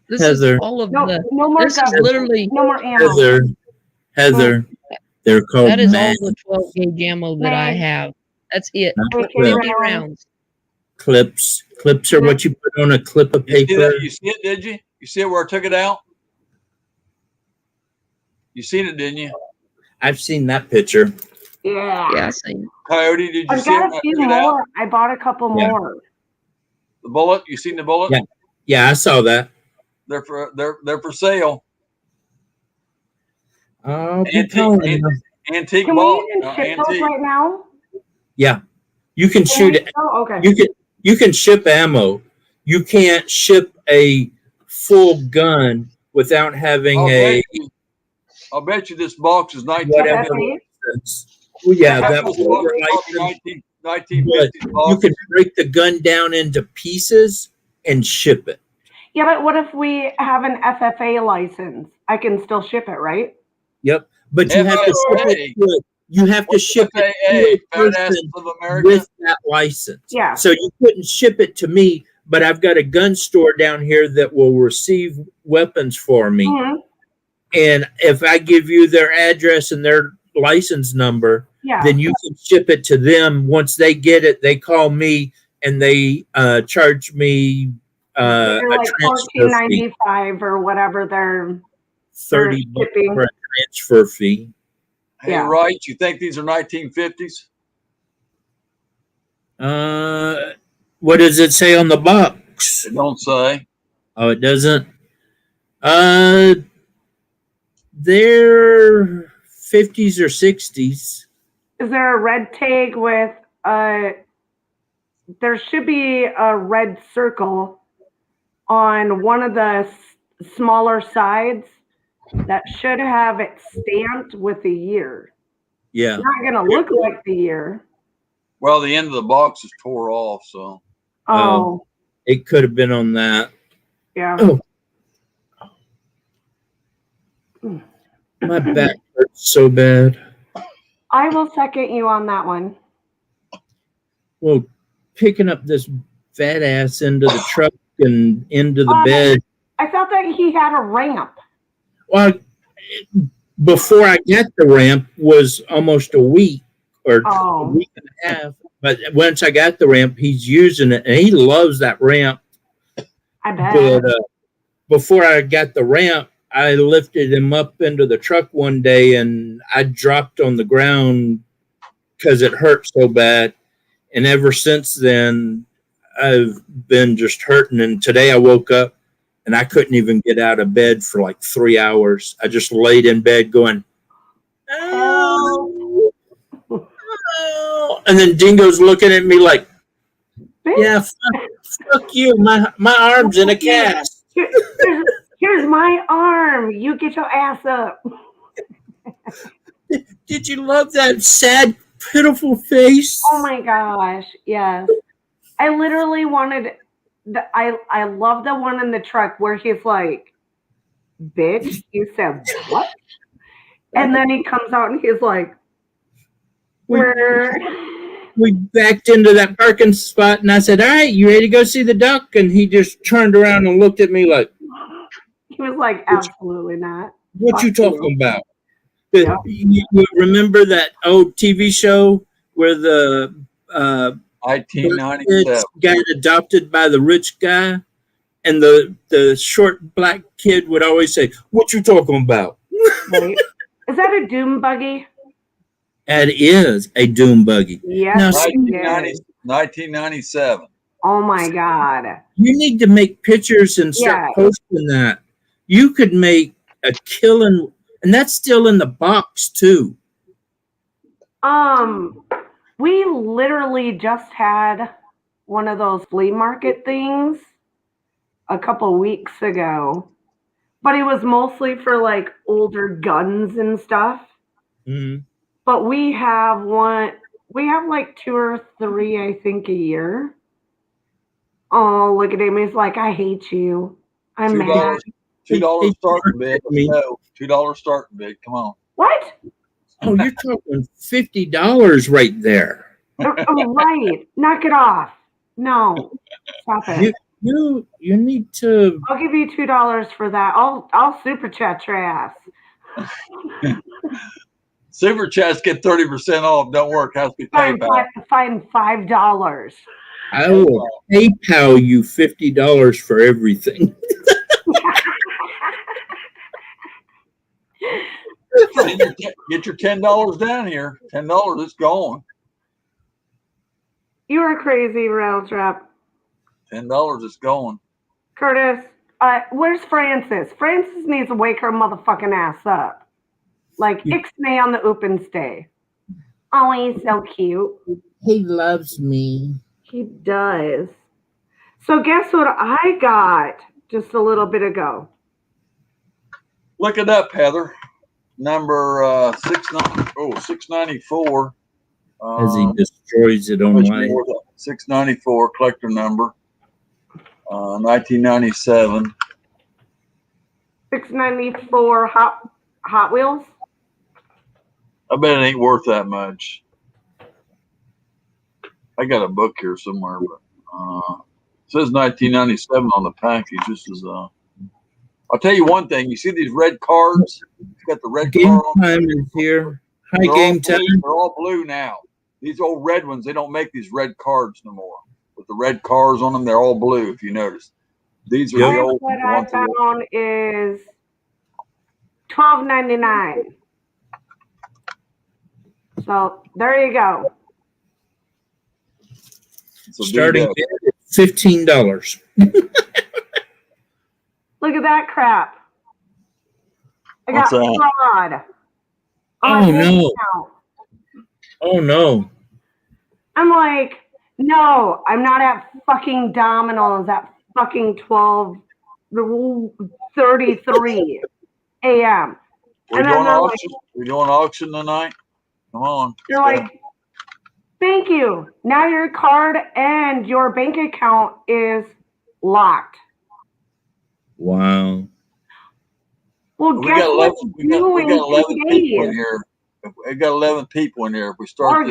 This Heather. is all of No, the. no more This guns. is literally. No more ammo. Heather. They're called That is mag. all the 12 gauge ammo that I have. That's it. Not 50 clips. rounds. Clips. Clips are what you put on a clip of You see paper. that? You see it, did you? You see it where I took it out? You seen it, didn't you? I've seen that picture. Yeah. Yeah, I seen. Coyote, did you I've see it? got when a I few took it out? more. I bought a couple Yeah. more. The bullet? You seen the bullet? Yeah. Yeah, I saw that. They're for sale. I'll be calling you. Antique Can bullet. we even ship those right now? Yeah, you can shoot it. Oh, okay. You can ship ammo. You can't ship a full gun without having I'll bet you this box is 1950. whatever license. Well, yeah, that was over license. 1950 But box. you can break the gun down into pieces and ship it. Yeah, but what if we have an FFA license? I can still ship it, right? Yep, but you have to ship it. You have to ship it to a person with that license. Yeah. So you couldn't ship it to me, but I've got a gun store down here that will receive weapons for me. Mm-hmm. And if I give you their address and their license number, then you can ship it to them. Once they get it, they call me and they charge me They're a like transfer fee. $14.95 or whatever they're $30 shipping. for a transfer fee. Hey, right? You think these are 1950s? What does it say on the box? It don't say. Oh, it doesn't. They're 50s or 60s. Is there a red tag with there should be a red circle on one of the smaller sides that should have it stamped with the year. Yeah. It's not going to look like the year. Well, the end of the box is tore off, so. Oh. It could have been on that. Yeah. Oh. My back hurts so bad. I will second you on that one. Well, picking up this fat ass into the truck and into the bed. I thought that he had a ramp. Well, before I got the ramp was almost a week or a week and a half. But once I got the ramp, he's using it, and he loves that ramp. I bet. But before I got the ramp, I lifted him up into the truck one day, and I dropped on the ground because it hurt so bad. And ever since then, I've been just hurting. And today I woke up and I couldn't even get out of bed for like 3 hours. I just laid in bed going, oh, oh. And then Dingo's looking at me like, yeah, fuck you. My arm's in a cast. Here's my arm. You get your ass up. Did you love that sad, pitiful face? Oh my gosh, yes. I literally wanted I love the one in the truck where he's like, bitch, you said what? And then he comes out and he's like, we backed into that parking spot, and I said, all right, you ready to go see the duck? And he just turned around and looked at me like, he was like, absolutely not. What you talking about? Yeah. You remember that old TV show where the 1997 got adopted by the rich guy, and the short black kid would always say, what you talking about? Right. Is that a doom buggy? That is a doom buggy. Yes, 1997. Oh my God. You need to make pictures and start posting that. You could make a killing, and that's still in the box too. We literally just had one of those flea market things a couple weeks ago, but it was mostly for like older guns and stuff. Mm-hmm. But we have like 2 or 3, I think, a year. Oh, look at him. He's like, I hate you. I'm mad. $2 starting bid. No, $2 starting bid. Come on. What? Oh, you're talking $50 right there. Oh, right. Knock it off. No. Stop it. You need to. I'll give you $2 for that. I'll super chat your ass. Super chats get 30% off. Don't work. Has to be PayPal. Fine $5. I will PayPal you $50 for everything. Get your $10 down here. $10 is gone. You are crazy, Rattletrap. $10 is going. Curtis, where's Francis? Francis needs to wake her motherfucking ass up. Like, ixnay on the open stay. Oh, he's so cute. He loves me. He does. So guess what I got just a little bit ago? Look it up, Heather. Number 694. As he destroys it on my 694 collector number. 1997. 694 Hot Wheels. I bet it ain't worth that much. I got a book here somewhere, but it says 1997 on the package. This is I'll tell you one thing. You see these red cards? It's got the red game card on time is here. Hi, they're game all blue. time. They're all blue now. These old red ones, they don't make these red cards no more. With the red cars on them, they're all blue. If you notice, these are the old What I found is $12.99. So there you go. Starting bid at $15. Look at that crap. I got What's that? fraud. Oh no! Oh no! I'm like, no, I'm not at fucking Domino's at fucking 12:33 a.m. We're doing auction. We're doing auction tonight. Come on. They're like, thank you. Now your card and your bank account is locked. Wow. Well, we guess got 11, what? we got 11 people in here. We got 11 people in here. If we start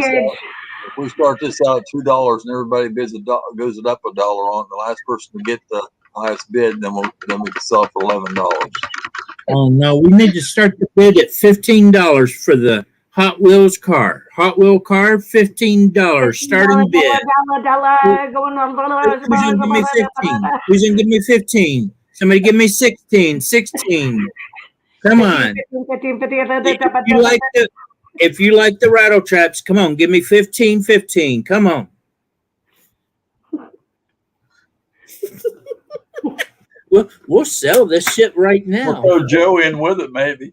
this out at $2 and everybody bids goes it up $1 on the last person to get the highest bid, then we can sell for $11. Oh no, we need to start the bid at $15 for the Hot Wheels car. Hot Wheel car, $15 starting bid. Who's gonna give me 15? Who's gonna give me 15? Somebody give me 16. 16. Come on. If you like the rattle traps, come on, give me 15. 15. Come on. We'll sell this shit right We'll now. throw Joe in with it, maybe.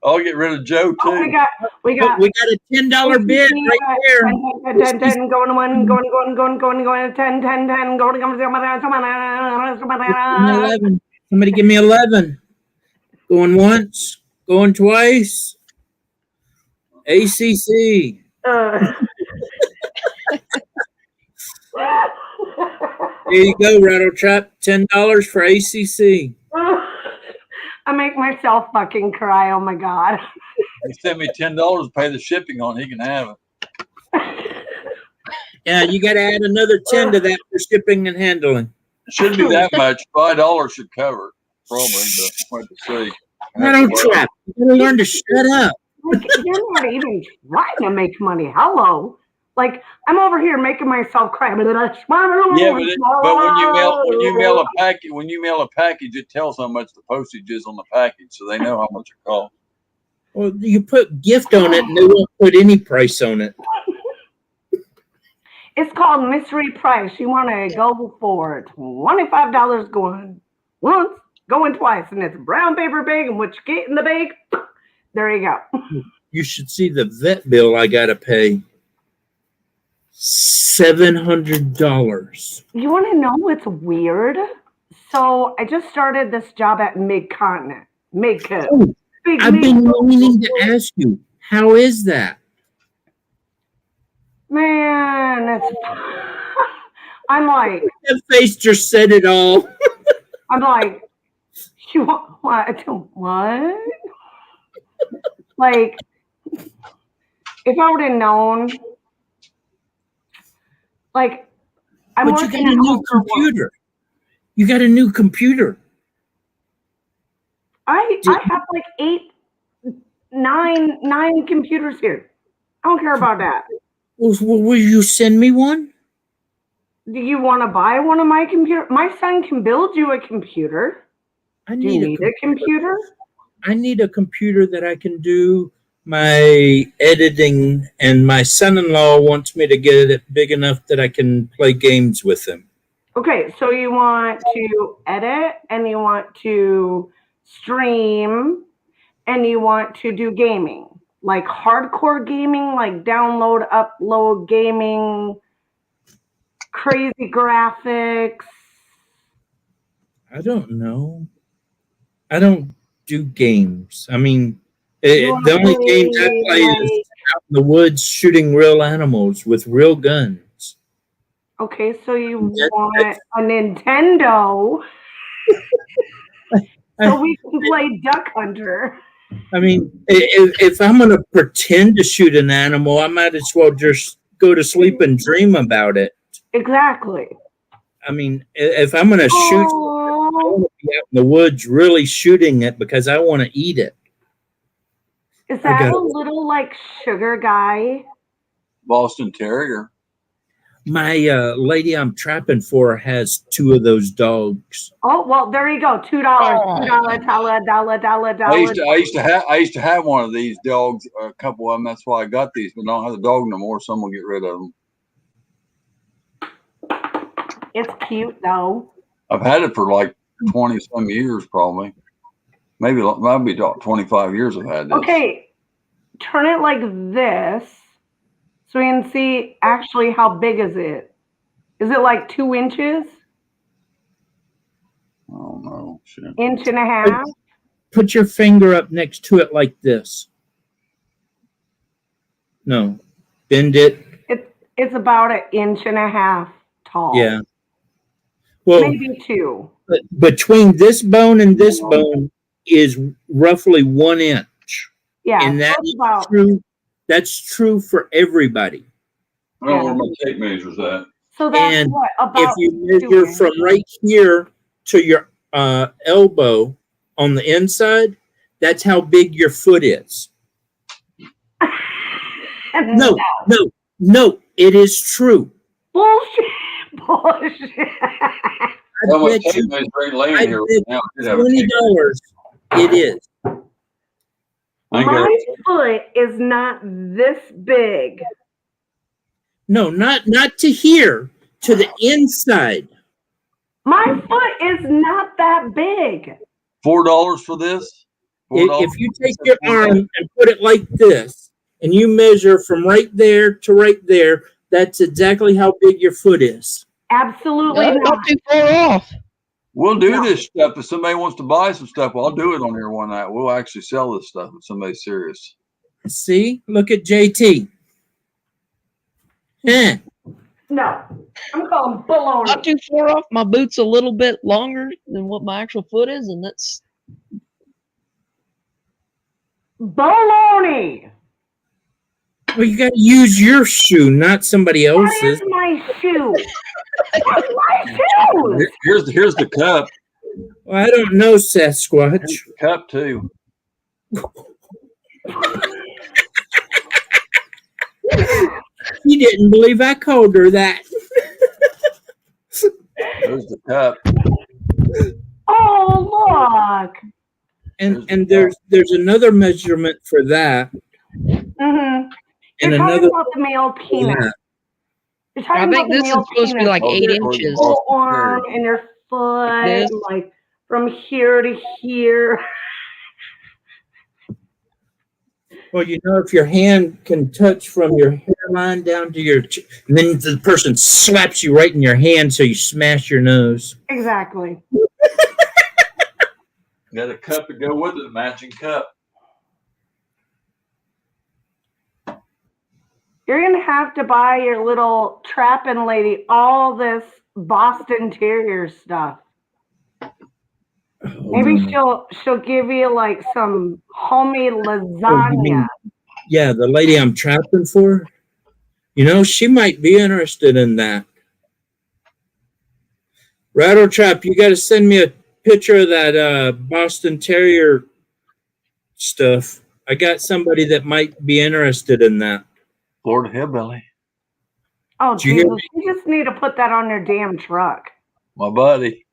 I'll get rid of Joe too. Oh, we got a $10 bid right there. 10, going one, going, 10, going, 11. Somebody give me 11. Going once, going twice. ACC. There you go, Rattletrap. $10 for ACC. I make myself fucking cry. Oh my god. He sent me $10 to pay the shipping on. He can have it. Yeah, you got to add another 10 to that for shipping and handling. It shouldn't be that much. $5 should cover it, probably. But we'll have to see. Rattletrap, you got to learn to shut up. Like, you're not even trying to make money. Hello. Like, I'm over here making myself cry. Yeah, but when you mail a package, it tells how much the postage is on the package, so they know how much it costs. Well, you put gift on it, and they won't put any price on it. It's called mystery price. You want to go for $25 going once, going twice, and it's a brown paper bag, and what you get in the bag, there you go. You should see the vet bill I got to pay. $700. You want to know what's weird? So I just started this job at Mid-Continent. Oh, I've been meaning to ask you, how is that? Man, I'm like, that face just said it all. I'm like, you want what? Like, if I would have known, like, I'm but you got a new computer. You got a new computer. I have like 9 computers here. I don't care about that. Well, will you send me one? Do you want to buy one of my computers? My son can build you a computer. Do you need a computer? I need a computer that I can do my editing, and my son-in-law wants me to get it big enough that I can play games with him. Okay, so you want to edit, and you want to stream, and you want to do gaming. Like hardcore gaming, like download, upload gaming, crazy graphics. I don't know. I don't do games. I mean, the only games I play is out in the woods shooting real animals with real guns. Okay, so you want a Nintendo so we can play Duck Hunter. I mean, if I'm going to pretend to shoot an animal, I might as well just go to sleep and dream about it. Exactly. I mean, if I'm going to shoot, I want to be out in the woods really shooting it because I want to eat it. Is that a little like sugar guy? Boston Terrier. My lady I'm trapping for has 2 of those dogs. Oh well, there you go. $2. $2. I used to have one of these dogs, a couple of them. That's why I got these, but I don't have the dog no more. So I'm gonna get rid of them. It's cute though. I've had it for like 20 some years, probably. Maybe 25 years I've had this. Okay, turn it like this so we can see actually how big is it. Is it like 2 inches? Oh no, shit. Inch and a half? Put your finger up next to it like this. No, bend it. It's about 1.5 inches tall. Yeah. Well, maybe 2. But between this bone and this bone is roughly 1 inch. Yeah, and that's true. That's true for everybody. I don't know where my tape measure's at. So that's and what, about if you measure from right here to your elbow on the inside, that's how big your foot is. No, it is true. Bullshit. $20. It is. My foot is not this big. No, not to here, to the inside. My foot is not that big. $4 for this? $4? If you take your arm and put it like this, and you measure from right there to right there, that's exactly how big your foot is. Absolutely Not not. too far off. We'll do this stuff. If somebody wants to buy some stuff, I'll do it on here one night. We'll actually sell this stuff if somebody's serious. See? Look at JT. Huh. No. I'm calling baloney. Not too far off. My boot's a little bit longer than what my actual foot is, and that's Baloney. Well, you got to use your shoe, not somebody That else's. is my shoe. That's my shoe. Here's the cup. Well, I don't know, Sasquatch. Here's the cup too. He didn't believe I called her that. There's the cup. Oh, look. And there's another measurement for that. Mm-hmm. And You're talking another about the male penis. Yeah. You're talking I think about the this is male supposed to be penis. like 8 Your inches. Whole arm and your foot, This? and like from here to here. Well, you know, if your hand can touch from your hairline down to your, and then the person slaps you right in your hand, so you smash your nose. Exactly. Got a cup to go with it, a matching cup. You're gonna have to buy your little trapping lady all this Boston Terrier stuff. Maybe she'll give you like some homemade lasagna. Yeah, the lady I'm trapping for. You know, she might be interested in that. Rattletrap, you got to send me a picture of that Boston Terrier stuff. I got somebody that might be interested in that. Florida Hillbilly. Oh, Did you hear Jesus. You just need to put that on your damn truck. My buddy.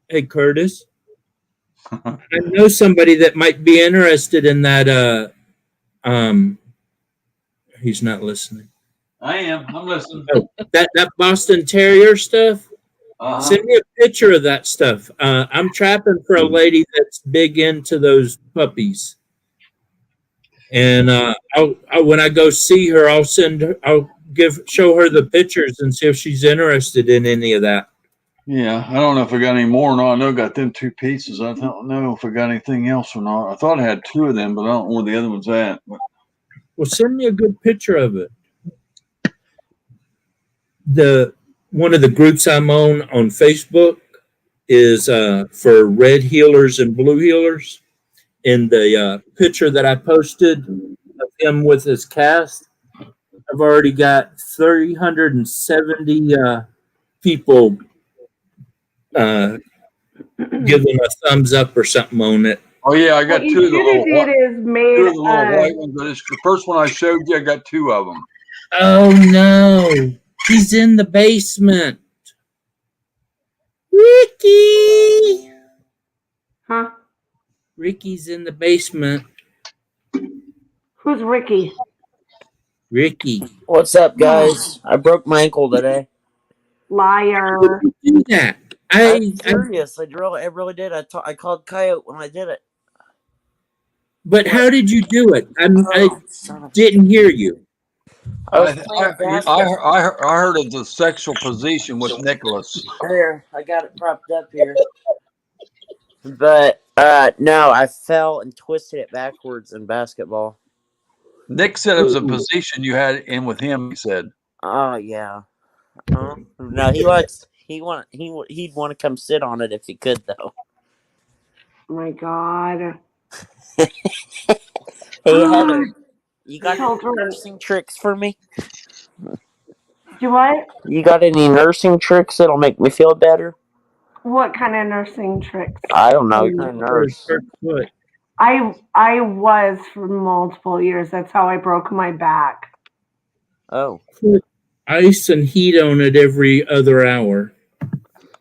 Hey, Curtis. I know somebody that might be interested in that. He's not listening. I am. I'm listening. Oh, that Boston Terrier stuff. Send me a picture of that stuff. I'm trapping for a lady that's big into those puppies, and when I go see her, I'll show her the pictures and see if she's interested in any of that. Yeah, I don't know if I got any more or not. I know I got them 2 pieces. I don't know if I got anything else or not. I thought I had 2 of them, but I don't know where the other one's at. But Well, send me a good picture of it. One of the groups I'm on Facebook is for red healers and blue healers. In the picture that I posted of him with his cast, I've already got 370 people giving a thumbs up or something on it. oh yeah, I got What you 2 of the should little have did white, is made 2 of the little white ones. But it's the first one I showed you. I got 2 of them. Oh no, he's in the basement. Ricky! Huh? Ricky's in the basement. Who's Ricky? Ricky. What's up, guys? I broke my ankle today. Liar. Do that. I'm serious. I really did. I called Coyote when I did it. But how did you do it? I didn't hear you. I heard of the sexual position with Nicholas. Here, I got it propped up here. But no, I fell and twisted it backwards in basketball. Nick said it was a position you had in with him. He said, Oh yeah. No, he'd want to come sit on it if he could though. Oh my God. Hey Heather, you got any Children. nursing tricks for me? Do what? You got any nursing tricks that'll make me feel better? What kind of nursing tricks? I don't know. You're a nurse. I was for multiple years. That's how I broke my back. Oh. Put ice and heat on it every other hour.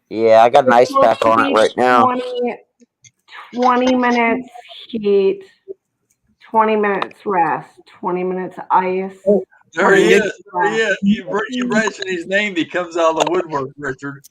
Yeah, I got an ice pack on it right now. 20 minutes heat, 20 minutes rest, 20 minutes ice. There he is. There he is. You mention his name, he comes out of the woodwork, Richard.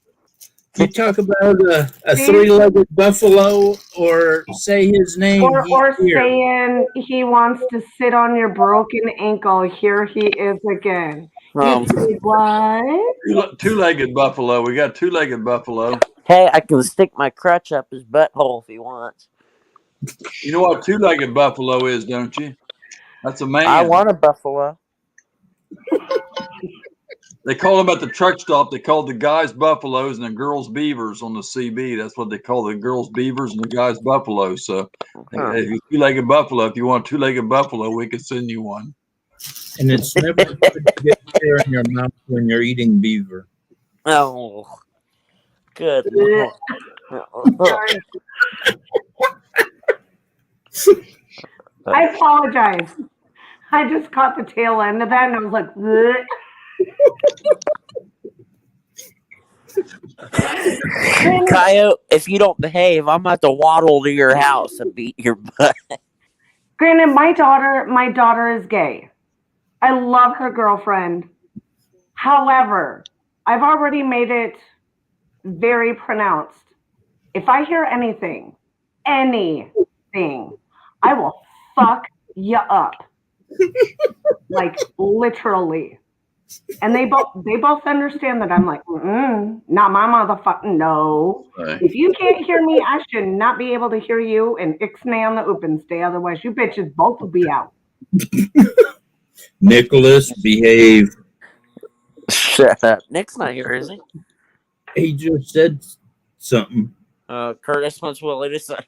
You talk about a three-legged buffalo, or say his name. Or saying he wants to sit on your broken ankle. Here he is again. You say what? Two-legged buffalo. We got two-legged buffalo. Hey, I can stick my crutch up his butthole if he wants. You know what two-legged buffalo is, don't you? That's a man. I want a buffalo. They call them at the truck stop. They call the guys buffaloes and the girls beavers on the CB. That's what they call the girls beavers and the guys buffaloes. So, if two-legged buffalo, if you want a two-legged buffalo, we could send you one. And it's never good to get hair in your mouth when you're eating beaver. Oh, good. I apologize. I just caught the tail end of that and I was like, bleh. Coyote, if you don't behave, I'm about to waddle to your house and beat your butt. Granted, my daughter is gay. I love her girlfriend. However, I've already made it very pronounced. If I hear anything, I will fuck you up. Like literally. And they both understand that I'm like, not my motherfucking no. Right. If you can't hear me, I should not be able to hear you and ixnay on the open stay. Otherwise, you bitches both will be out. Nicholas, behave. Shut up. Nick's not here, is he? He just said something. Curtis wants Willie to say.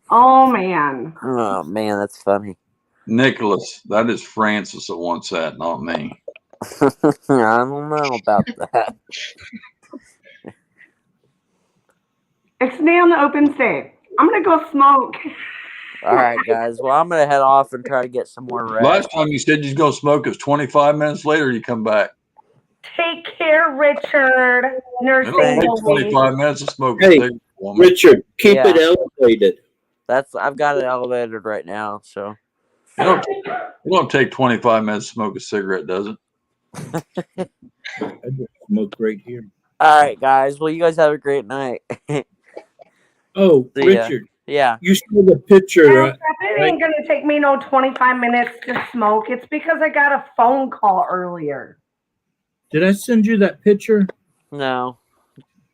Oh, man. Oh, man, that's funny. Nicholas, that is Francis that wants that, not me. I don't know about that. Ixnay on the open stay. I'm going to go smoke. All right, guys. Well, I'm going to head off and try to get some more rest. Last time you said you'd go smoke, it was 25 minutes later you come back. Take care, Richard. It don't take 25 minutes to smoke. Hey, Richard, keep it elevated. I've got it elevated right now, so. It don't take 25 minutes to smoke a cigarette, does it? I just smoke right here. All right, guys. Well, you guys have a great night. Oh, Richard. Yeah. You saw the picture. It ain't going to take me no 25 minutes to smoke. It's because I got a phone call earlier. Did I send you that picture? No.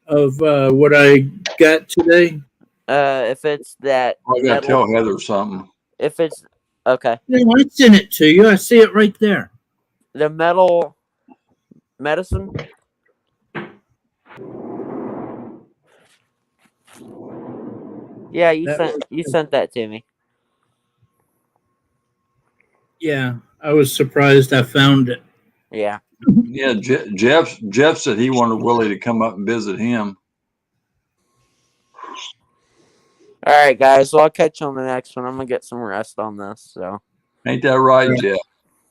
Of what I got today? If it's that. I got to tell Heather something. If it's. Okay. No, I sent it to you. I see it right there. The metal medicine? Yeah, you sent that to me. Yeah, I was surprised I found it. Yeah. Yeah, Jeff said he wanted Willie to come up and visit him. All right, guys. Well, I'll catch you on the next one. I'm gonna get some rest on this. So. Ain't that right, Jeff?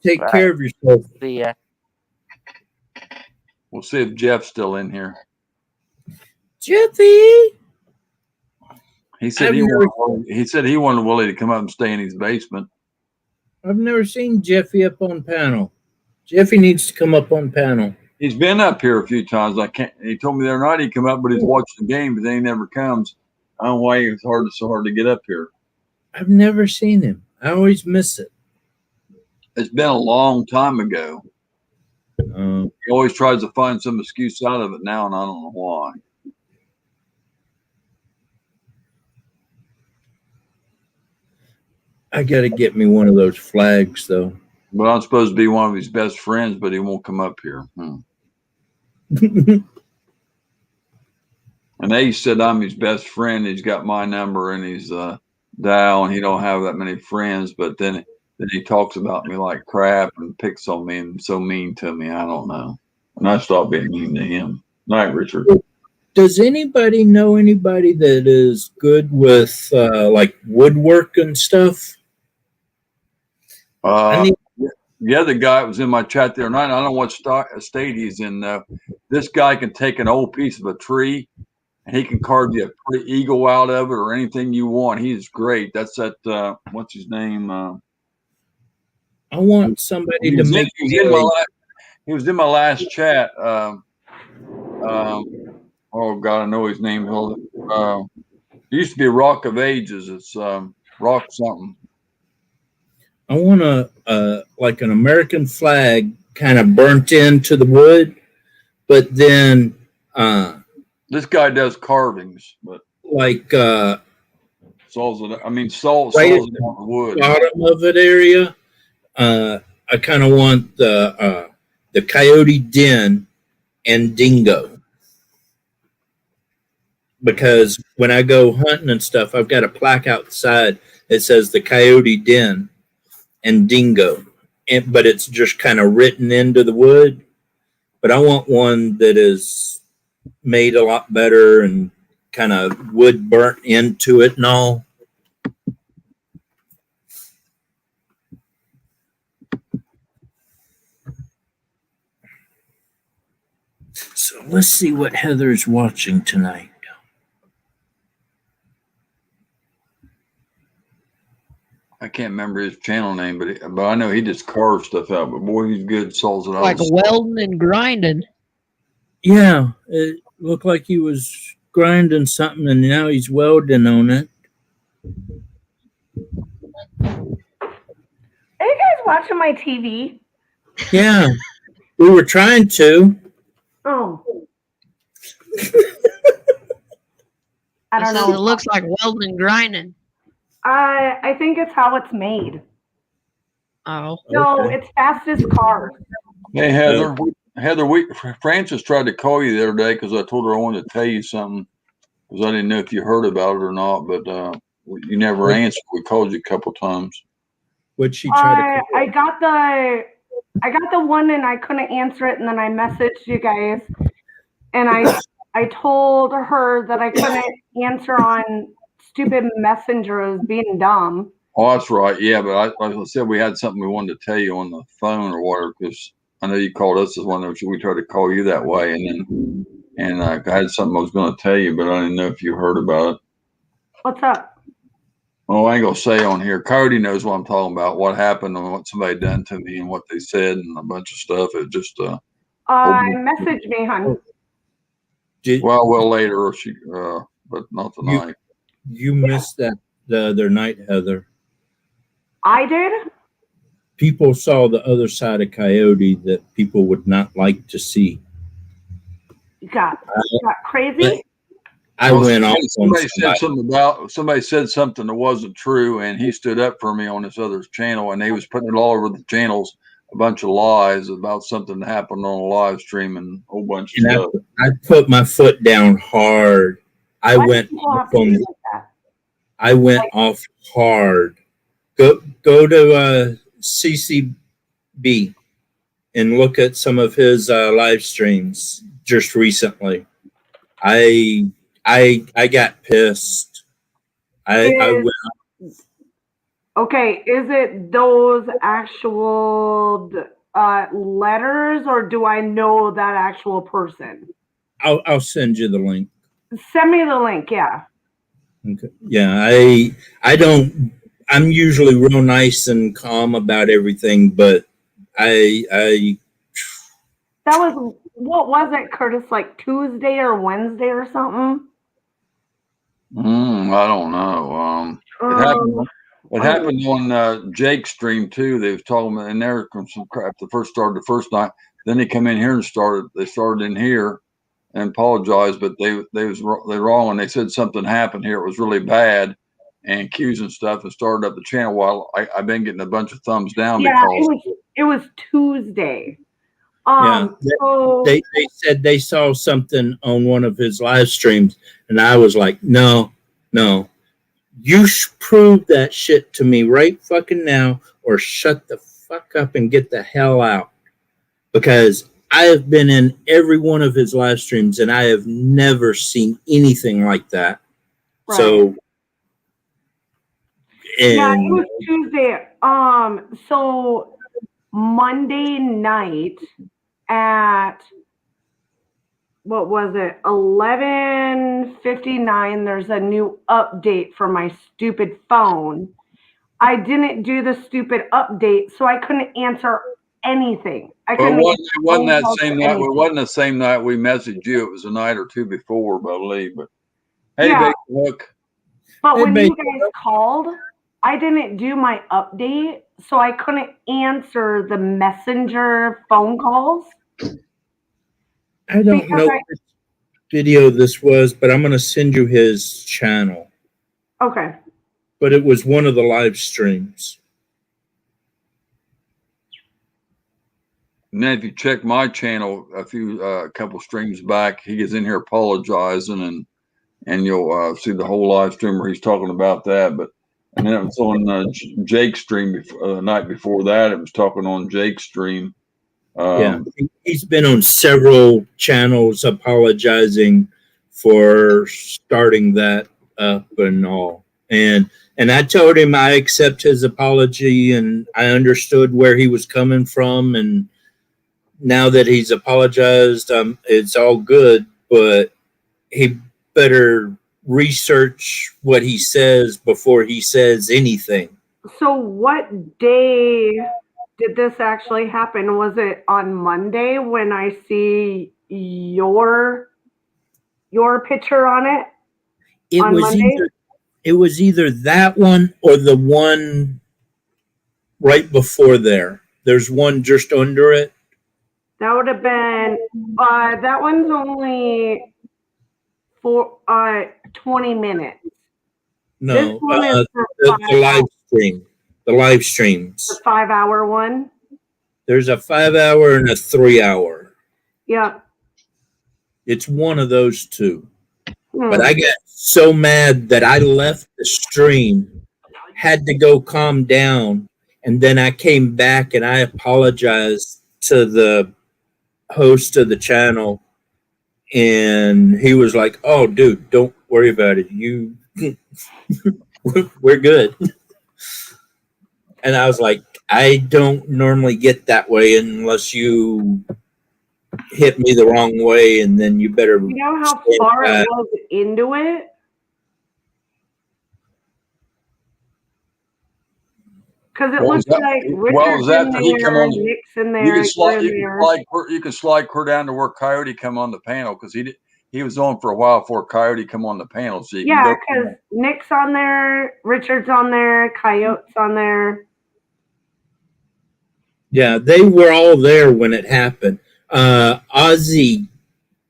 Take care of yourself. See ya. We'll see if Jeff's still in here. Jeffy. He said he wanted Willie to come up and stay in his basement. I've never seen Jeffy up on panel. Jeffy needs to come up on panel. He's been up here a few times. He told me the other night he'd come up, but he's watching the game, but then he never comes. I don't know why it's so hard to get up here. I've never seen him. I always miss it. It's been a long time ago. He always tries to find some excuse out of it now, and I don't know why. I got to get me one of those flags, though. But I'm supposed to be one of his best friends, but he won't come up here. And Ace said I'm his best friend. He's got my number and his dial, and he don't have that many friends. But then he talks about me like crap and picks on me and so mean to me. I don't know. And I stopped being mean to him. Night, Richard. Does anybody know anybody that is good with like woodwork and stuff? The other guy was in my chat the other night. I don't know what state he's in. This guy can take an old piece of a tree and he can carve you a pretty eagle out of it or anything you want. He's great. That's that. What's his name? I want somebody to make he was in my last chat. Oh God, I know his name. It used to be Rock of Ages. It's Rock something. I want like an American flag kind of burnt into the wood, but then this guy does carvings, but like saws it. I mean, saws right it at on the wood. bottom of it area. I kind of want the coyote den and dingo, because when I go hunting and stuff, I've got a plaque outside that says the coyote den and dingo, but it's just kind of written into the wood. But I want one that is made a lot better and kind of wood burnt into it and all. So let's see what Heather's watching tonight. I can't remember his channel name, but I know he just carves stuff out. But boy, he's good. Saws it out. Like welding and grinding. Yeah, it looked like he was grinding something, and now he's welding on it. Are you guys watching my TV? Yeah, we were trying to. Oh. I don't It know. looks like welding and grinding. I think it's how it's made. Oh. No, it's fastest cars. Hey Heather, Francis tried to call you the other day because I told her I wanted to tell you something because I didn't know if you heard about it or not, but you never answered. We called you a couple times. What'd she try to? I got the one and I couldn't answer it, and then I messaged you guys, and I told her that I couldn't answer on stupid Messenger as being dumb. Oh, that's right. Yeah, but like I said, we had something we wanted to tell you on the phone or whatever, because I know you called us as one of those. We tried to call you that way, and I had something I was going to tell you, but I didn't know if you heard about it. What's up? Oh, I ain't gonna say on here. Cody knows what I'm talking about. What happened and what somebody done to me and what they said and a bunch of stuff. It just message me, hon. well later, or she but not tonight. You missed that the other night, Heather. I did? People saw the other side of Coyote that people would not like to see. You got crazy? I went off on somebody said something that wasn't true, and he stood up for me on this other channel, and they was putting it all over the channels, a bunch of lies about something that happened on a live stream and a whole bunch of stuff. I put my foot down hard. I went off hard. Go to CCB and look at some of his live streams just recently. I got pissed. I went. Okay, is it those actual letters, or do I know that actual person? I'll send you the link. Send me the link. Yeah. Okay. Yeah, I don't. I'm usually real nice and calm about everything, but I. That was, what was it, Curtis? Like Tuesday or Wednesday or something? I don't know. It happened on Jake's stream too. They was talking about in there some crap. The first night. Then they come in here and They started in here and apologized, but they wrong and they said something happened here. It was really bad and accusing stuff and started up the channel. While I've been getting a bunch of thumbs down because it was Tuesday. They said they saw something on one of his live streams, and I was like, no, you prove that shit to me right fucking now, or shut the fuck up and get the hell out, because I have been in every one of his live streams, and I have never seen anything like that. Right. So, yeah, it was Tuesday. So Monday night at what was it? 11:59. There's a new update for my stupid phone. I didn't do the stupid update, so I couldn't answer anything. I Well, couldn't it make wasn't phone that calls same or night. It anything. wasn't the same night we messaged you. It was a night or two before, I believe. But hey, Yeah. Big Hook. But Hey, when babe. you guys called, I didn't do my update, so I couldn't answer the messenger phone calls. I don't Because know which video this was, but I'm going to send you his channel. Okay. But it was one of the live streams. And then if you check my channel a couple streams back, he is in here apologizing, and you'll see the whole live stream where he's talking about that. And then it was on Jake's stream the night before that. It was talking on Jake's stream. Yeah, he's been on several channels apologizing for starting that up and all. And I told him I accept his apology and I understood where he was coming from. And now that he's apologized, it's all good. But he better research what he says before he says anything. So what day did this actually happen? Was it on Monday when I see your picture on it? It on was Monday? it was either that one or the one right before there. There's one just under it. That would have been that one's only for 20 minutes. No, This one is for the live stream. The live streams. the 5-hour one. There's a 5-hour and a 3-hour. Yeah. It's one of those two. Hmm. But I got so mad that I left the stream, had to go calm down, and then I came back and I apologized to the host of the channel, and he was like, "Oh, dude, don't worry about it. You, we're good." And I was like, "I don't normally get that way unless you hit me the wrong way, and then you better." You know how far it was into it? Because it looks like Richard's in there, Nick's in there, You can slide clear down to where Coyote come on the panel because he was on for a while before Coyote come on the panel. So yeah, because Nick's on there, Richard's on there, Coyote's on there. Yeah, they were all there when it happened. Ozzy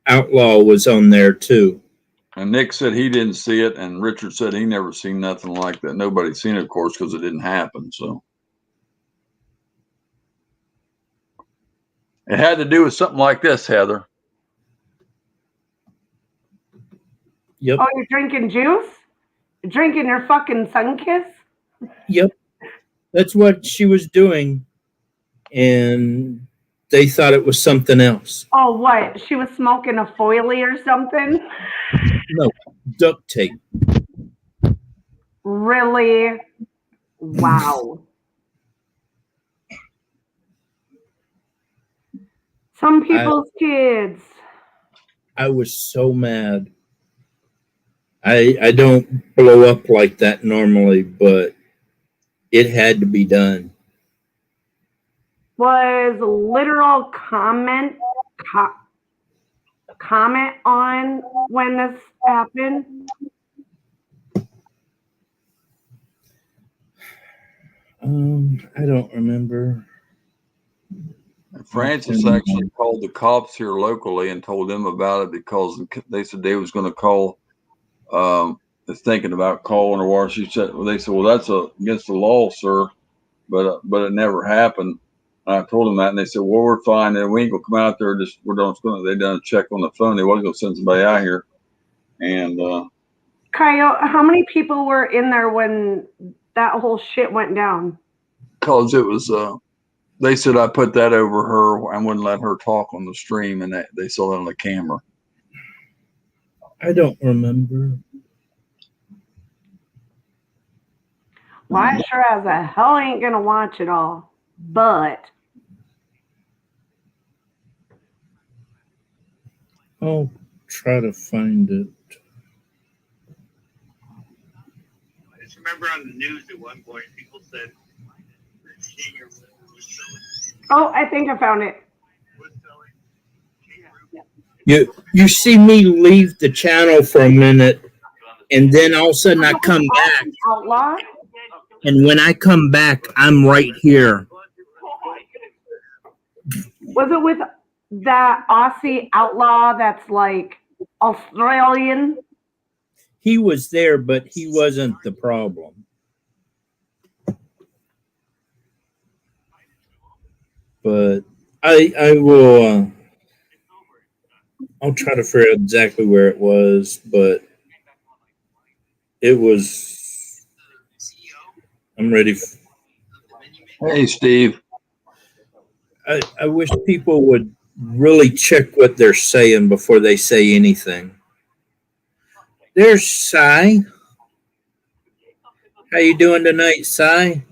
Outlaw was on there too. And Nick said he didn't see it, and Richard said he never seen nothing like that. Nobody's seen it, of course, because it didn't happen. So it had to do with something like this, Heather. Yep. Oh, you're drinking juice? You're drinking your fucking Sunkiss? Yep. That's what she was doing. And they thought it was something else. Oh, what? She was smoking a foilie or something? No, duct tape. Really? Wow. Some people's kids. I was so mad. I don't blow up like that normally, but it had to be done. Was literal comment on when this happened? I don't remember. Francis actually called the cops here locally and told them about it because they said they was going to call. Thinking about calling her. Or she said, "Well, they said, well, that's against the law, sir," but it never happened. And I told them that, and they said, "Well, we're fine. And we ain't gonna come out there. They done a check on the phone. They wasn't gonna send somebody out here." And Coyote, how many people were in there when that whole shit went down? Because it was, they said I put that over her and wouldn't let her talk on the stream, and they saw that on the camera. I don't remember. Well, I sure as a hell ain't gonna watch it all, but I'll try to find it. I just remember on the news at one point, people said, Oh, I think I found it. You see me leave the channel for a minute, and then all of a sudden I come back, Outlaw? and when I come back, I'm right here. Was it with that Aussie outlaw that's like Australian? He was there, but he wasn't the problem. But I will. I'll try to figure out exactly where it was, but it was. I'm ready. Hey, Steve. I wish people would really check what they're saying before they say anything. There's Cy. How you doing tonight, Cy?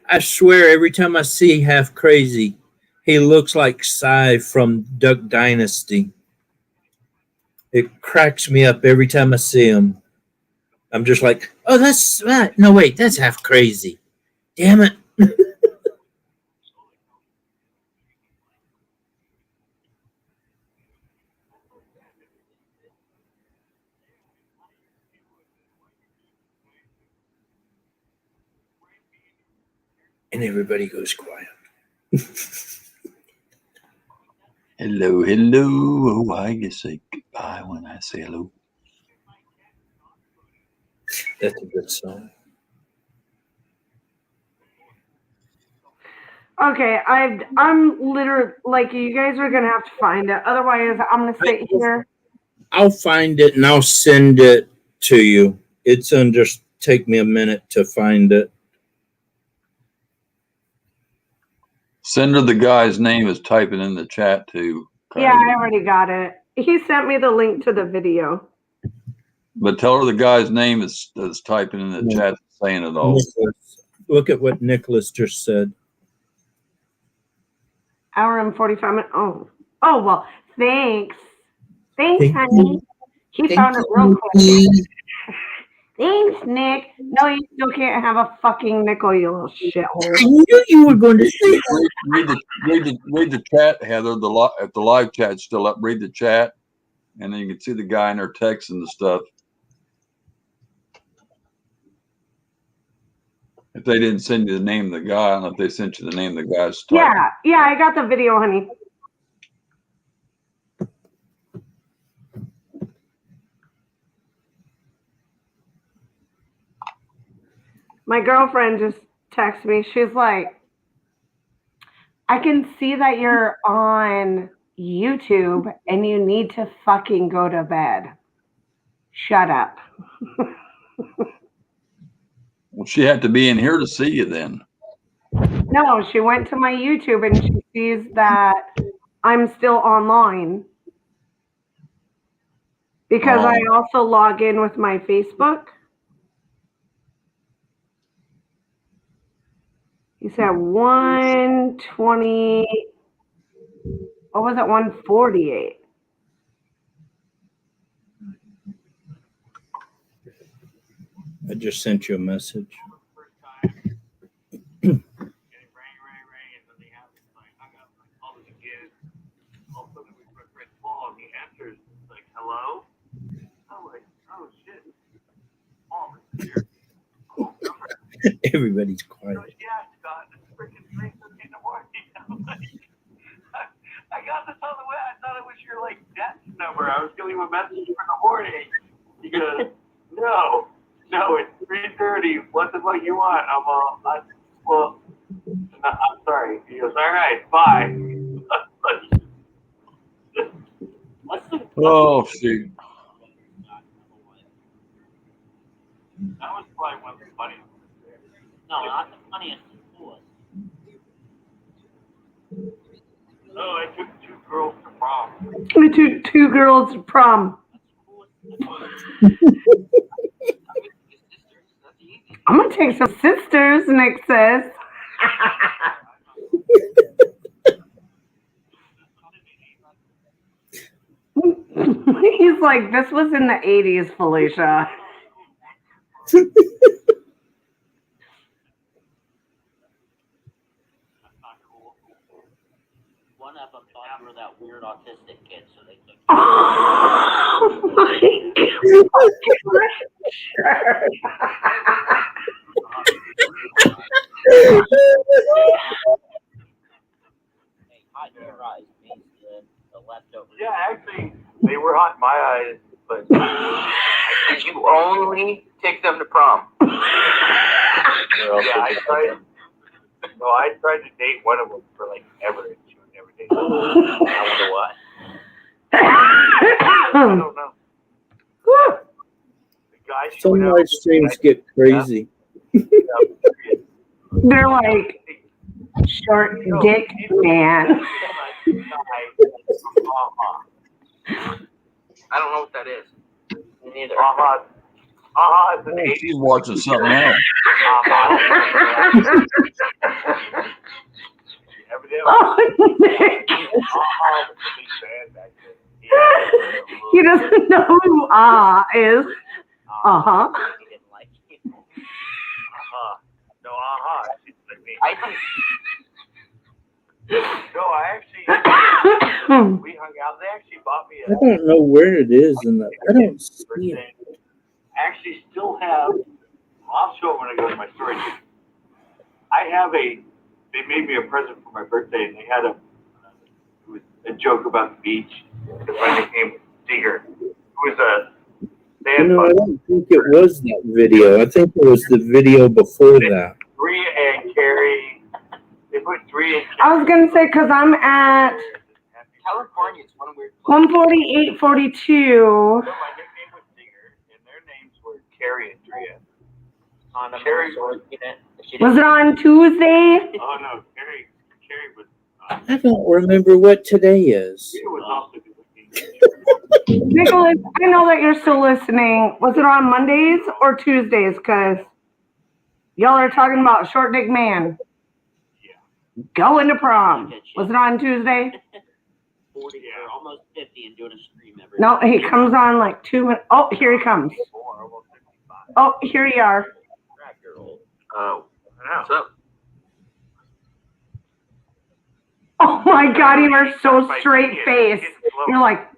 I swear, every time I see Half Crazy, he looks like Cy from Duck Dynasty. It cracks me up every time I see him. I'm just like, oh, that's that. No, wait, that's Half Crazy. Damn it. And everybody goes quiet. Hello, hello. Oh, I can say goodbye when I say hello. That's a good song. Okay, I'm literally like, you guys are gonna have to find it. Otherwise, I'm gonna sit here. I'll find it and I'll send it to you. It's gonna just take me a minute to find it. Send her the guy's name is typing in the chat too. Yeah, I already got it. He sent me the link to the video. But tell her the guy's name is typing in the chat, saying it all. Nicholas. Look at what Nicholas just said. Hour and 45 minutes. Oh, well, thanks. Thanks, Thank honey. you. He Thank found it real you. quick. Thanks, Nick. No, you still can't have a fucking nickel, you little shithole. I knew you were going to say Read the chat, Heather. If the live chat's still up, read the chat, and then you can see the guy in there texting the stuff. If they didn't send you the name of the guy, I don't know if they sent you the name of the guy's type. Yeah, I got the video, honey. My girlfriend just texted me. She's like, I can see that you're on YouTube and you need to fucking go to bed. Shut up. Well, she had to be in here to see you then. No, she went to my YouTube and she sees that I'm still online. Because I also log in with my Facebook. You said 120. What was it? 148. I just sent you a message. Hello? Oh, shit. Everybody's quiet. I got this on the way. I thought it was your desk number. I was giving you a message for the morning. He goes, no, it's 3:30. What the fuck you want? I'm sorry. He goes, all right, bye. Oh, shoot. That was probably one of the funniest. No, not the funniest. Oh, I took 2 girls to prom. I took 2 girls to prom. I'm going to take some sisters, Nick says. Felicia's like, this was in the 80s, Felicia. One of them thought you were that weird autistic kid, so they took. Oh my Hey, hot in your eyes means the leftovers. Yeah, actually, they were hot in my eyes, but Did you only take them to prom? yeah, I tried. No, I tried to date one of them for like ever, and she would never date me. I wonder why. I don't know. The guy she Some went out live with, streams get crazy. They're like, short dick man. I don't know what that is. Me neither. It's an She's watching something else. Oh, Nick. He doesn't know who is. Uh-huh. No, she's like me. I think. No, I actually, we hung out. They actually bought me I don't know where it is in the. I don't see it. actually still have, I'll show it when I go to my storage. I have they made me a present for my birthday, and they had it was a joke about the beach, because my nickname was Digger. It was I don't think it was that video. I think it was the video before that. Bree and Carrie, they put 3 in. I was gonna say, because I'm at California. It's one weird. 148.42. My nickname was Digger, and their names were Carrie and Drea. Carrie Was it on Tuesday? Oh no, Carrie was. I don't remember what today is. It was also Nicholas, I know that you're still listening. Was it on Mondays or Tuesdays? Because y'all are talking about short dick man. Yeah. Going to prom. Was it on Tuesday? 40 or almost 50 and doing a stream every No, he comes on like 2 minutes. Oh, here he comes. Oh, here you are. Oh, what's up? Oh my God, you are so straight faced. You're like,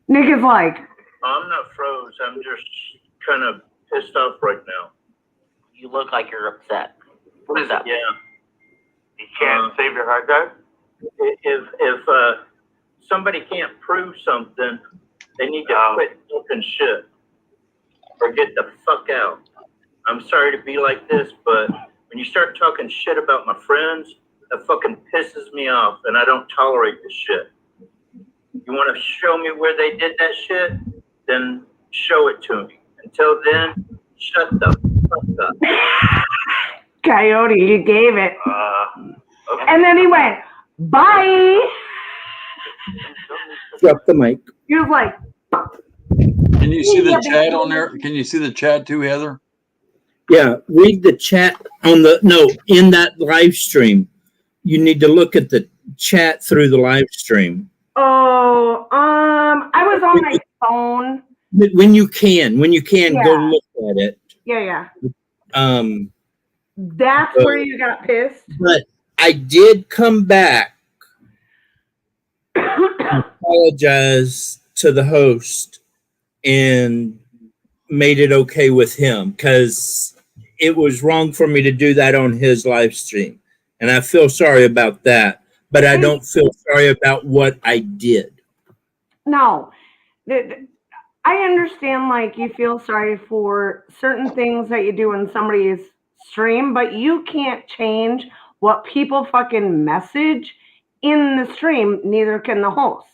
Nick is like, I'm not froze. I'm just kind of pissed off right now. You look like you're upset. What is that? Yeah. You can't save your hard drive? If somebody can't prove something, they need to quit talking shit or get the fuck out. I'm sorry to be like this, but when you start talking shit about my friends, that fucking pisses me off, and I don't tolerate this shit. You want to show me where they did that shit? Then show it to me. Until then, shut the fuck up. Coyote, you gave it. Okay. And then he went, bye. Drop the mic. He was like, Can you see the chat on there? Can you see the chat too, Heather? Yeah, read the chat in that live stream. You need to look at the chat through the live stream. oh, I was on my phone. When you can, Yeah. go look at it. Yeah. That's That's where you got pissed. But I did come back and apologize to the host and made it okay with him, because it was wrong for me to do that on his live stream. And I feel sorry about that, but I don't feel sorry about what I did. No, I understand, like, you feel sorry for certain things that you do in somebody's stream, but you can't change what people fucking message in the stream, neither can the host.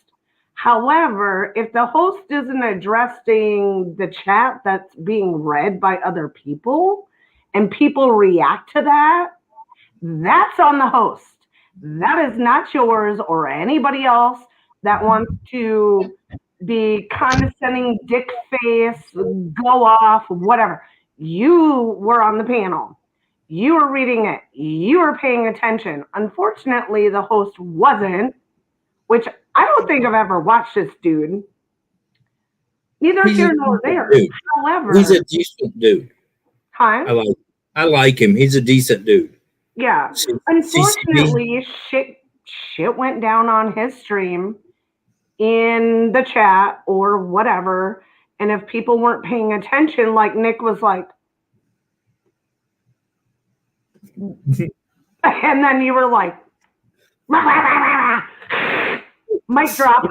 However, if the host isn't addressing the chat that's being read by other people and people react to that, that's on the host. That is not yours or anybody else that wants to be condescending, dick face, go off, whatever. You were on the panel. You were reading it. You were paying attention. Unfortunately, the host wasn't, which I don't think I've ever watched this dude. Neither He's a here nor decent there. dude. However, He's a decent dude. huh? I like him. He's a decent dude. Yeah. Unfortunately, shit went down on his stream in the chat or whatever. And if people weren't paying attention, like Nick was like, and then you were like, mic drop,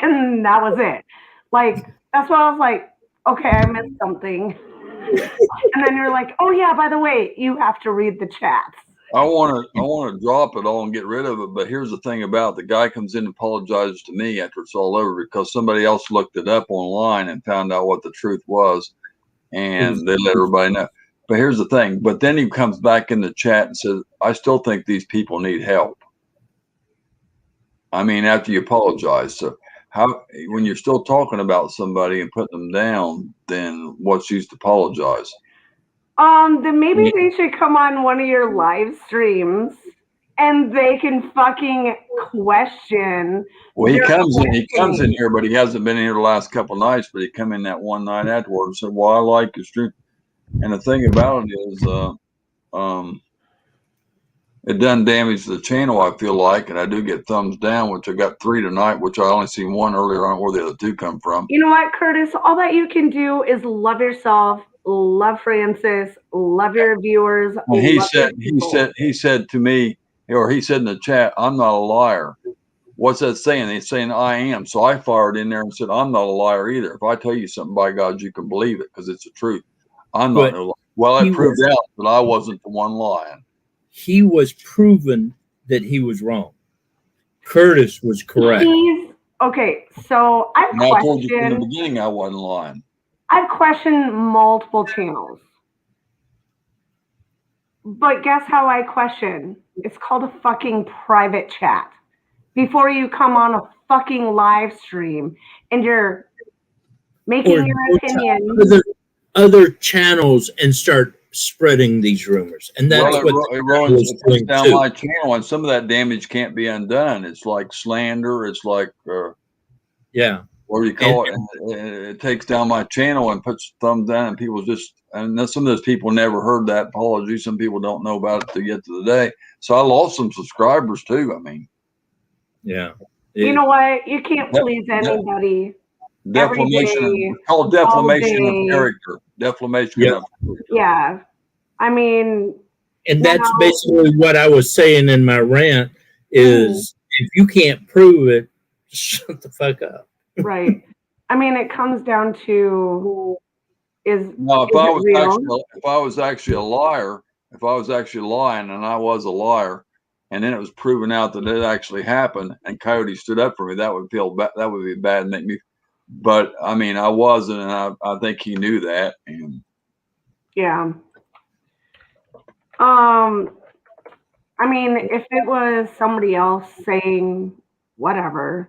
and that was it. Like, that's why I was like, okay, I missed something. And then you're like, oh yeah, by the way, you have to read the chats. I want to drop it all and get rid of it. But here's the thing about it. The guy comes in and apologizes to me after it's all over because somebody else looked it up online and found out what the truth was, and they let everybody know. But here's the thing. But then he comes back in the chat and says, I still think these people need help. I mean, after you apologize. So how, when you're still talking about somebody and putting them down, then what's used to apologize? Then maybe they should come on one of your live streams and they can fucking question. Well, he comes in here, but he hasn't been in here the last couple of nights, but he come in that one night afterwards and said, well, I like your stream. And the thing about it is, it doesn't damage the channel, I feel like, and I do get thumbs down, which I got 3 tonight, which I only seen 1 earlier on where the other 2 come from. You know what, Curtis? All that you can do is love yourself, love Francis, love your viewers. And he said to me, or he said in the chat, I'm not a liar. What's that saying? He's saying I am. So I fired in there and said, I'm not a liar either. If I tell you something, by God, you can believe it because it's the truth. I'm not a liar. Well, it proved out that I wasn't the one lying. He was proven that he was wrong. Curtis was correct. Okay, so I told you from the beginning I wasn't lying. I've questioned multiple channels. But guess how I question? It's called a fucking private chat. Before you come on a fucking live stream and you're making your opinion. Other channels and start spreading these rumors, and that's it takes down my channel, and some of that damage can't be undone. It's like slander. It's like what do you call it? It takes down my channel and puts thumbs down, and people and some of those people never heard that apology. Some people don't know about it to get to the day. So I lost some subscribers too. I mean, you know what? You can't please anybody. Defamation, called defamation of character. Defamation of character. Yeah. I mean, and that's basically what I was saying in my rant is if you can't prove it, shut the fuck up. Right. I mean, it comes down to if I was actually a liar, if I was actually lying and I was a liar, and then it was proven out that it actually happened and Coyote stood up for me, that would feel bad. That would be bad and make me. But I mean, I wasn't, and I think he knew that. And yeah. I mean, if it was somebody else saying whatever,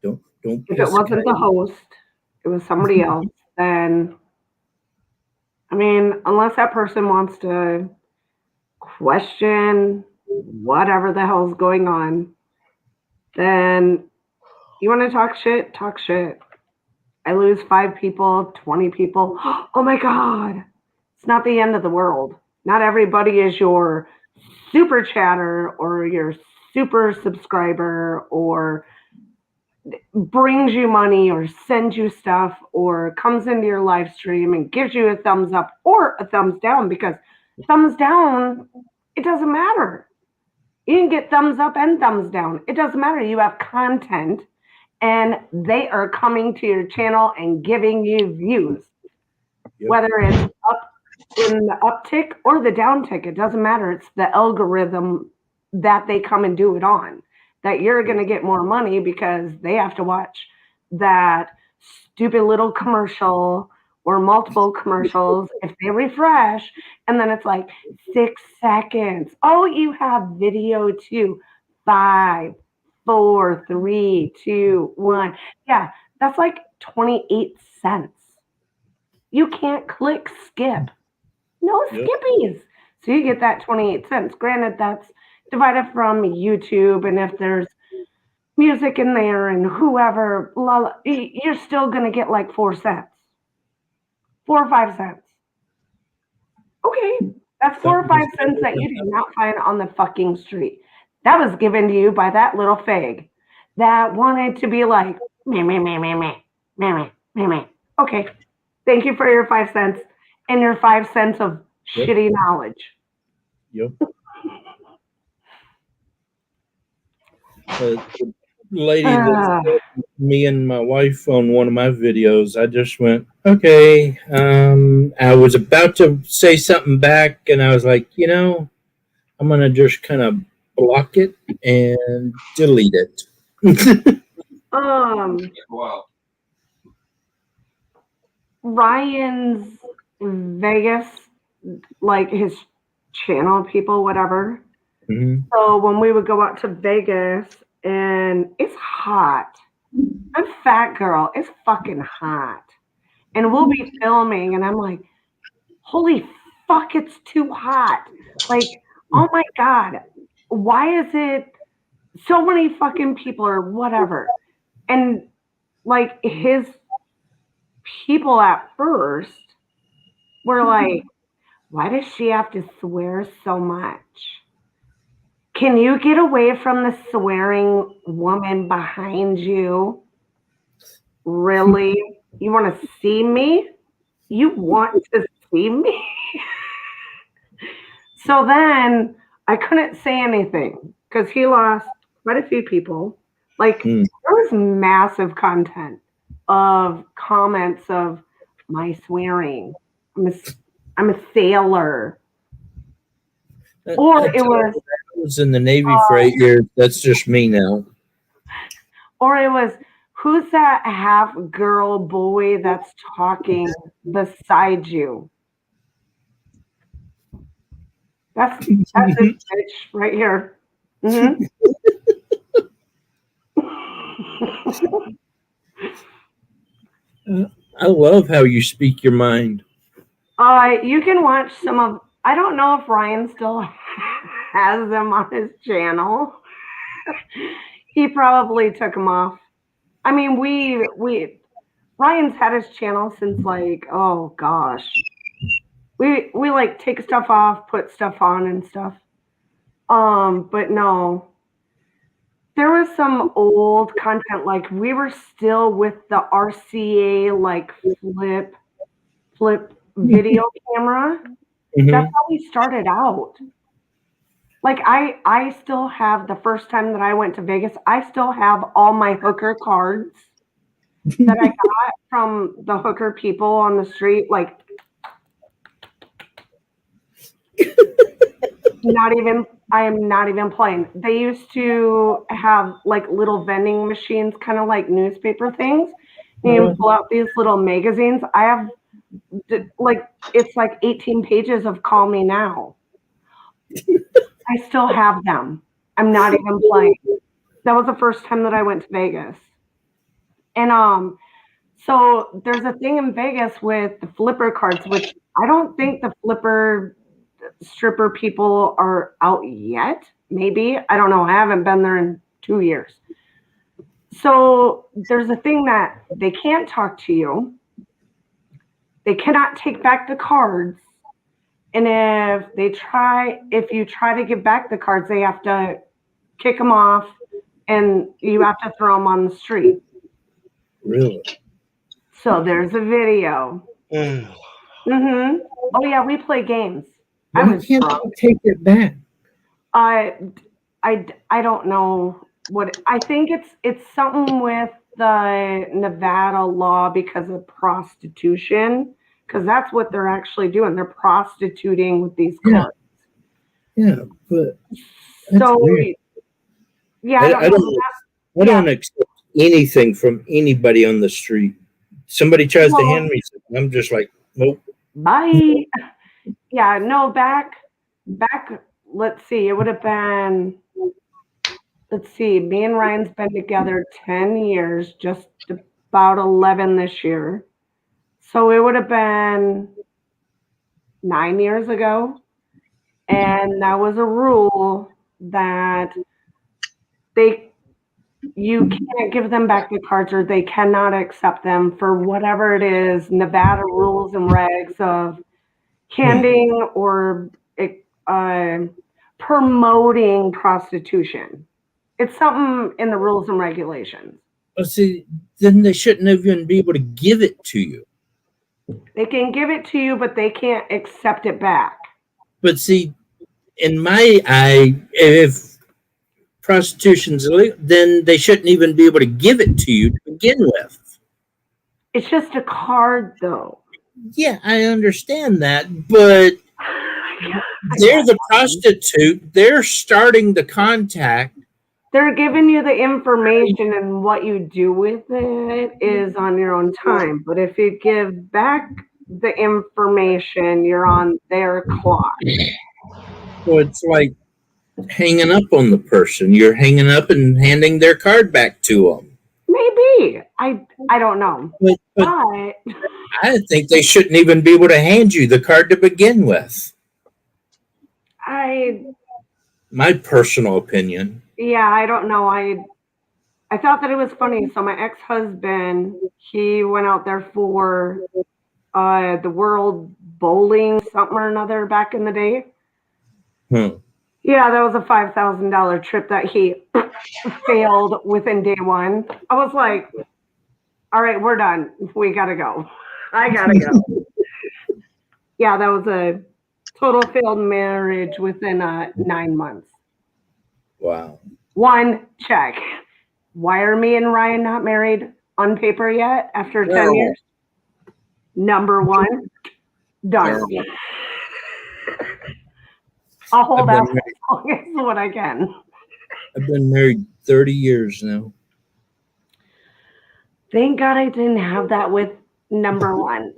don't. If it wasn't the host, it was somebody else. Then, I mean, unless that person wants to question whatever the hell's going on, then you want to talk shit, talk shit. I lose 5 people, 20 people. Oh my God. It's not the end of the world. Not everybody is your super chatter or your super subscriber or brings you money or sends you stuff or comes into your live stream and gives you a thumbs up or a thumbs down, because thumbs down, it doesn't matter. You can get thumbs up and thumbs down. It doesn't matter. You have content and they are coming to your channel and giving you views. Yep. Whether it's up in the uptick or the downtick, it doesn't matter. It's the algorithm that they come and do it on, that you're going to get more money because they have to watch that stupid little commercial or multiple commercials if they refresh, and then it's like 6 seconds. Oh, you have video too. 5, 4, 3, 2, 1. Yeah, that's like 28 cents. You can't click skip. No skippies. So you get that 28 cents. Granted, that's divided from YouTube, and if there's music in there and whoever, you're still going to get like 4 cents, 4 or 5 cents. Okay, that's 4 or 5 cents that you do not find on the fucking street. That was given to you by that little fag that wanted to be like, me, me, me, me, me, me, me, me, me. Okay, thank you for your 5 cents and your 5 cents of shitty knowledge. Yep. The lady that said me and my wife on one of my videos, I just went, okay. I was about to say something back, and I was like, I'm going to just kind of block it and delete it. Wow. Ryan's Vegas, like his channel people, whatever. Mm-hmm. So when we would go out to Vegas, and it's hot. I'm a fat girl. It's fucking hot. And we'll be filming, and I'm like, holy fuck, it's too hot. Like, oh my God, why is it so many fucking people or whatever? And like his people at first were like, why does she have to swear so much? Can you get away from the swearing woman behind you? Really? You want to see me? You want to see me? So then I couldn't say anything because he lost quite a few people. Like, there was massive content of comments of my swearing. I'm a sailor. Or it was, I was in the Navy for 8 years. That's just me now. Or it was, who's that half girl boy that's talking beside you? That's it, bitch, right here. Mm-hmm. I love how you speak your mind. You can watch some of. I don't know if Ryan still has them on his channel. He probably took them off. I mean, Ryan's had his channel since like, oh gosh. We like take stuff off, put stuff on and stuff. But no. There was some old content, like we were still with the RCA like flip video camera. Mm-hmm. That's how we started out. Like I still have, the first time that I went to Vegas, I still have all my hooker cards that I got from the hooker people on the street. Like, I am not even playing. They used to have like little vending machines, kind of like newspaper things. And you pull out these little magazines. I have like, it's like 18 pages of Call Me Now. I still have them. I'm not even playing. That was the first time that I went to Vegas. And so there's a thing in Vegas with the flipper cards, which I don't think the flipper stripper people are out yet. Maybe. I don't know. I haven't been there in 2 years. So there's a thing that they can't talk to you. They cannot take back the cards. And if you try to give back the cards, they have to kick them off and you have to throw them on the street. Really? So there's a video. Mm-hmm. Oh yeah, we play games. Why can't they take it back? I don't know what. I think it's something with the Nevada law because of prostitution, because that's what they're actually doing. They're prostituting with these cards. Yeah, but that's weird. Yeah, I don't accept anything from anybody on the street. Somebody tries to hand me something, I'm just like, nope. Bye. Yeah, no, back, let's see, it would have been, me and Ryan's been together 10 years, just about 11 this year. So it would have been 9 years ago. and that was a rule that you can't give them back the cards, or they cannot accept them for whatever it is, Nevada rules and regs of handing or promoting prostitution. It's something in the rules and regulations. Well, see, then they shouldn't even be able to give it to you. They can give it to you, but they can't accept it back. But see, in my eye, if prostitution's illegal, then they shouldn't even be able to give it to you to begin with. It's just a card, though. Yeah, I understand that, but they're the prostitute. They're starting the contact. They're giving you the information, and what you do with it is on your own time. But if you give back the information, you're on their clock. So it's like hanging up on the person. You're hanging up and handing their card back to them. Maybe. I don't know. But I think they shouldn't even be able to hand you the card to begin with. My personal opinion. Yeah, I don't know. I thought that it was funny. So my ex-husband, he went out there for the World Bowling something or another back in the day. Yeah, that was a $5,000 trip that he failed within day one. I was like, all right, we're done. We got to go. I got to go. Yeah, that was a total failed marriage within 9 months. Wow. One, check. Why are me and Ryan not married on paper yet after 10 years? Number one, done. I'll hold out as long as what I can. I've been married 30 years now. Thank God I didn't have that with number one.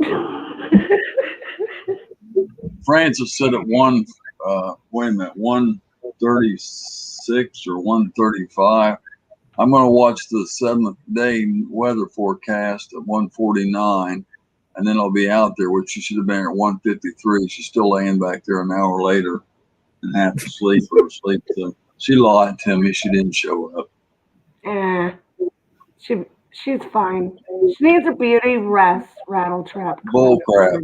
Francis said at 1:36 or 1:35. I'm going to watch the 7th day weather forecast at 1:49, and then I'll be out there, which she should have been at 1:53. She's still laying back there an hour later and half asleep or asleep. So she lied to me. She didn't show up. She's fine. She needs a beauty rest, Rattletrap. Bull crap.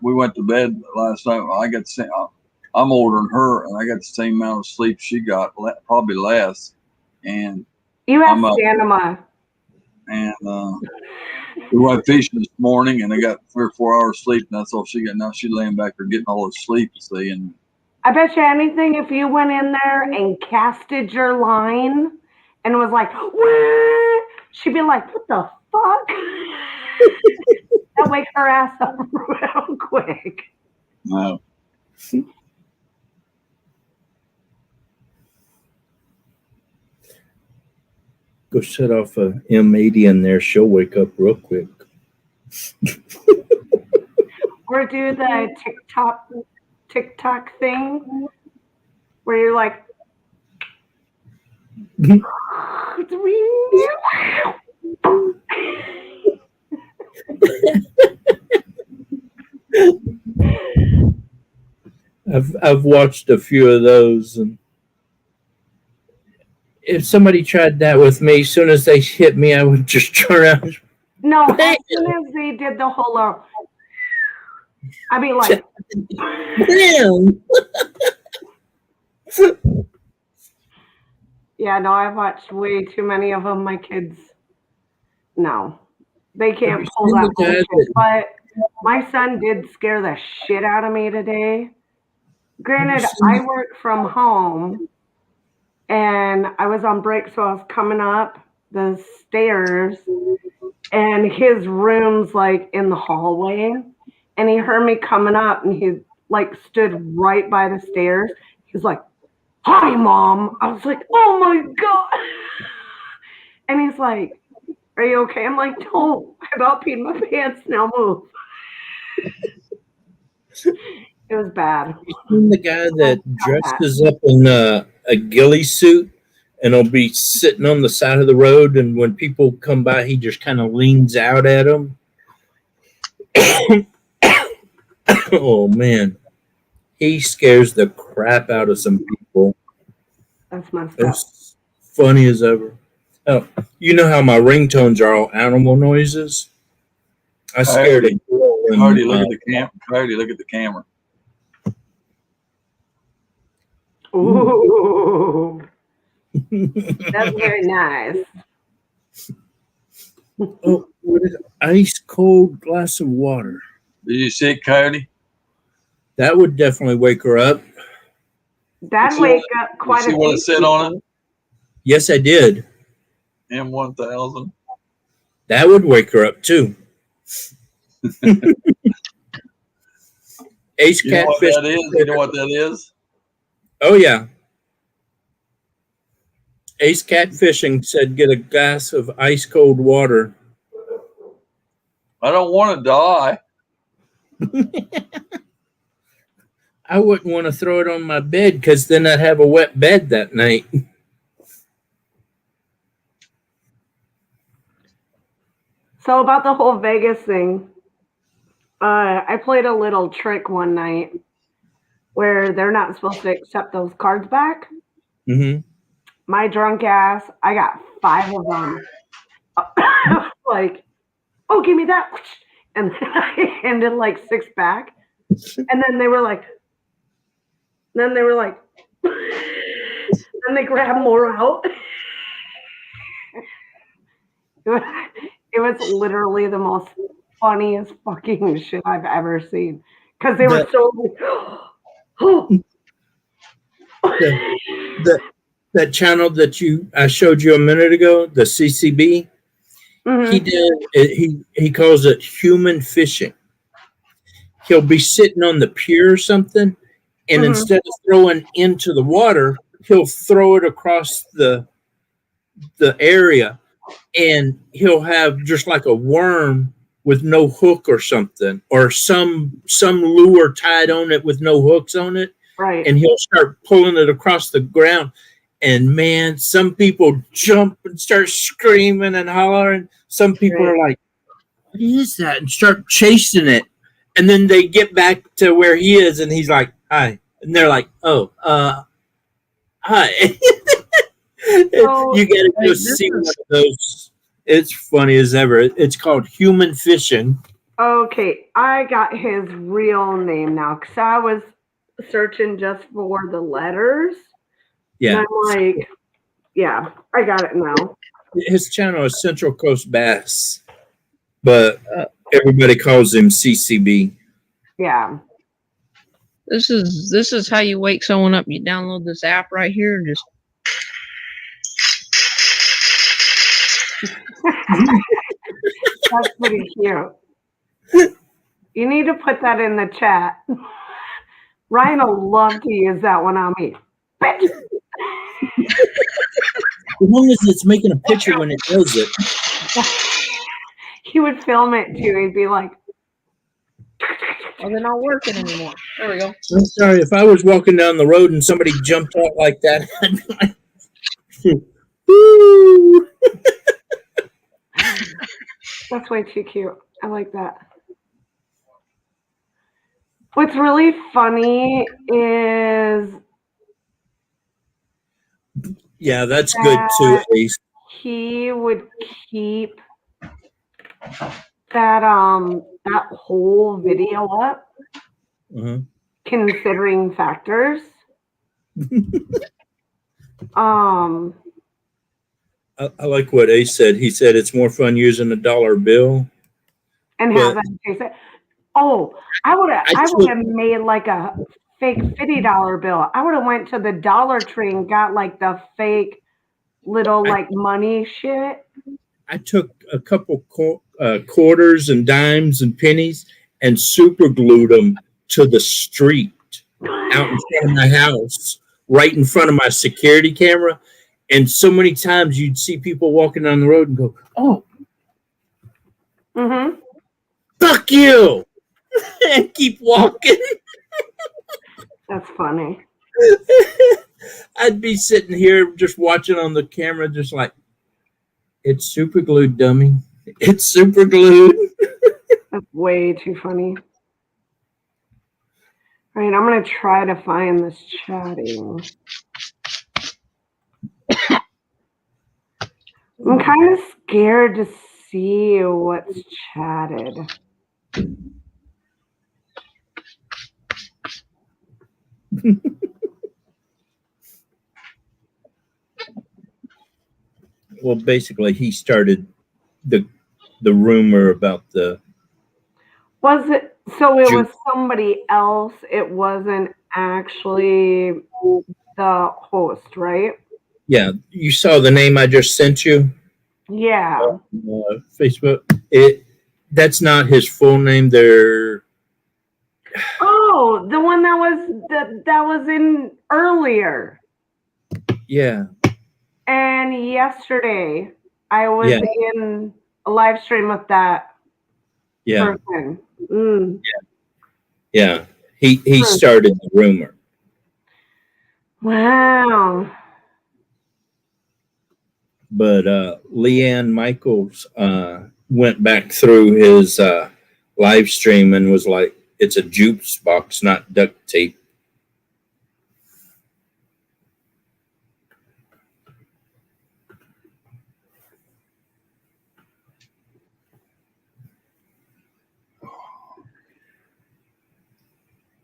We went to bed last night. I got the same. I'm older than her, and I got the same amount of sleep she got, probably less. And you have stamina. And we went fishing this morning, and I got 3 or 4 hours sleep, and that's all she got. Now she's laying back there getting all the sleep, see. And I bet you anything, if you went in there and casted your line and was like, "What?" She'd be like, "What the fuck?" That wake her ass up real quick. No. Go set off a M80 in there. She'll wake up real quick. Or do the TikTok thing where you're like, I've watched a few of those, and if somebody tried that with me, as soon as they hit me, I would just turn around. No, as soon as they did the whole, I'd be like, yeah, no, I've watched way too many of them. My kids, no, they can't pull that bullshit. But my son did scare the shit out of me today. Granted, I work from home, and I was on break, so I was coming up the stairs, and his room's like in the hallway, and he heard me coming up, and he like stood right by the stairs. He's like, "Hi, Mom." I was like, "Oh my God." And he's like, "Are you okay?" I'm like, "No, I about peed my pants. Now move." It was bad. The guy that dresses up in a ghillie suit and will be sitting on the side of the road, and when people come by, he just kind of leans out at them. Oh man! He scares the crap out of some people. That's messed up. It's funny as ever. Oh, you know how my ringtones are all animal noises? I scared a girl when, Coyote, look at the cam. Coyote, look at the camera. Ooh. That's very nice. Oh, what is it? Ice cold glass of water. Did you see it, Coyote? That would definitely wake her up. That'd wake up quite a You see what few it said on people. it? Yes, I did. M1000. That would wake her up too. Ace You know what catfish. that is? You know what that is? Oh yeah. Ace Catfishing said get a glass of ice cold water. I don't want to die. I wouldn't want to throw it on my bed because then I'd have a wet bed that night. So about the whole Vegas thing, I played a little trick one night where they're not supposed to accept those cards back. Mm-hmm. My drunk ass, I got 5 of them. Like, oh, give me that. And then I handed like 6 back. And then they were like, then they grabbed more out. It was literally the most funniest fucking shit I've ever seen. Because they were so that channel that I showed you a minute ago, the CCB. Mm-hmm. He calls it human fishing. He'll be sitting on the pier or something, and instead of throwing into the water, he'll throw it across the area, and he'll have just like a worm with no hook or something, or some lure tied on it with no hooks on it. Right. And he'll start pulling it across the ground. And man, some people jump and start screaming and hollering. Some people are like, what is that? And start chasing it. And then they get back to where he is and he's like, hi. And they're like, oh, hi. You gotta go see one of those. It's funny as ever. It's called human fishing. Okay, I got his real name now because I was searching just for the letters. Yeah. And I'm like, yeah, I got it now. His channel is Central Coast Bass, but everybody calls him CCB. Yeah. This is how you wake someone up. You download this app right here and just. That's pretty cute. You need to put that in the chat. Ryan will love to use that one on me. As long as it's making a picture when it does it. He would film it too. He'd be like, "Oh, they're not working anymore." There we go. I'm sorry, if I was walking down the road and somebody jumped out like that, I'd be like, woo! That's way too cute. I like that. What's really funny is yeah, that's good too, Ace. He would keep that whole video up, considering factors. I like what Ace said. He said it's more fun using a dollar bill. And have that case. Oh, I would have made like a fake $50 bill. I would have went to the Dollar Tree and got like the fake little like money shit. I took a couple quarters and dimes and pennies and super glued them to the street out in front of my house, right in front of my security camera. And so many times you'd see people walking down the road and go, oh, fuck you, and keep walking. That's funny. I'd be sitting here just watching on the camera, just like, it's super glued, dummy. It's super glued. That's way too funny. All right, I'm gonna try to find this chatting. I'm kind of scared to see what's chatted. Well, basically, he started the rumor about the. Was it so? It was somebody else. It wasn't actually the host, right? Yeah, you saw the name I just sent you. Yeah. Facebook. That's not his full name. Oh, the one that was in earlier. Yeah. And yesterday, I was in a live stream with that person. Mm. Yeah. He started the rumor. Wow. But Leanne Michaels went back through his live stream and was like, "It's a juice box, not duct tape."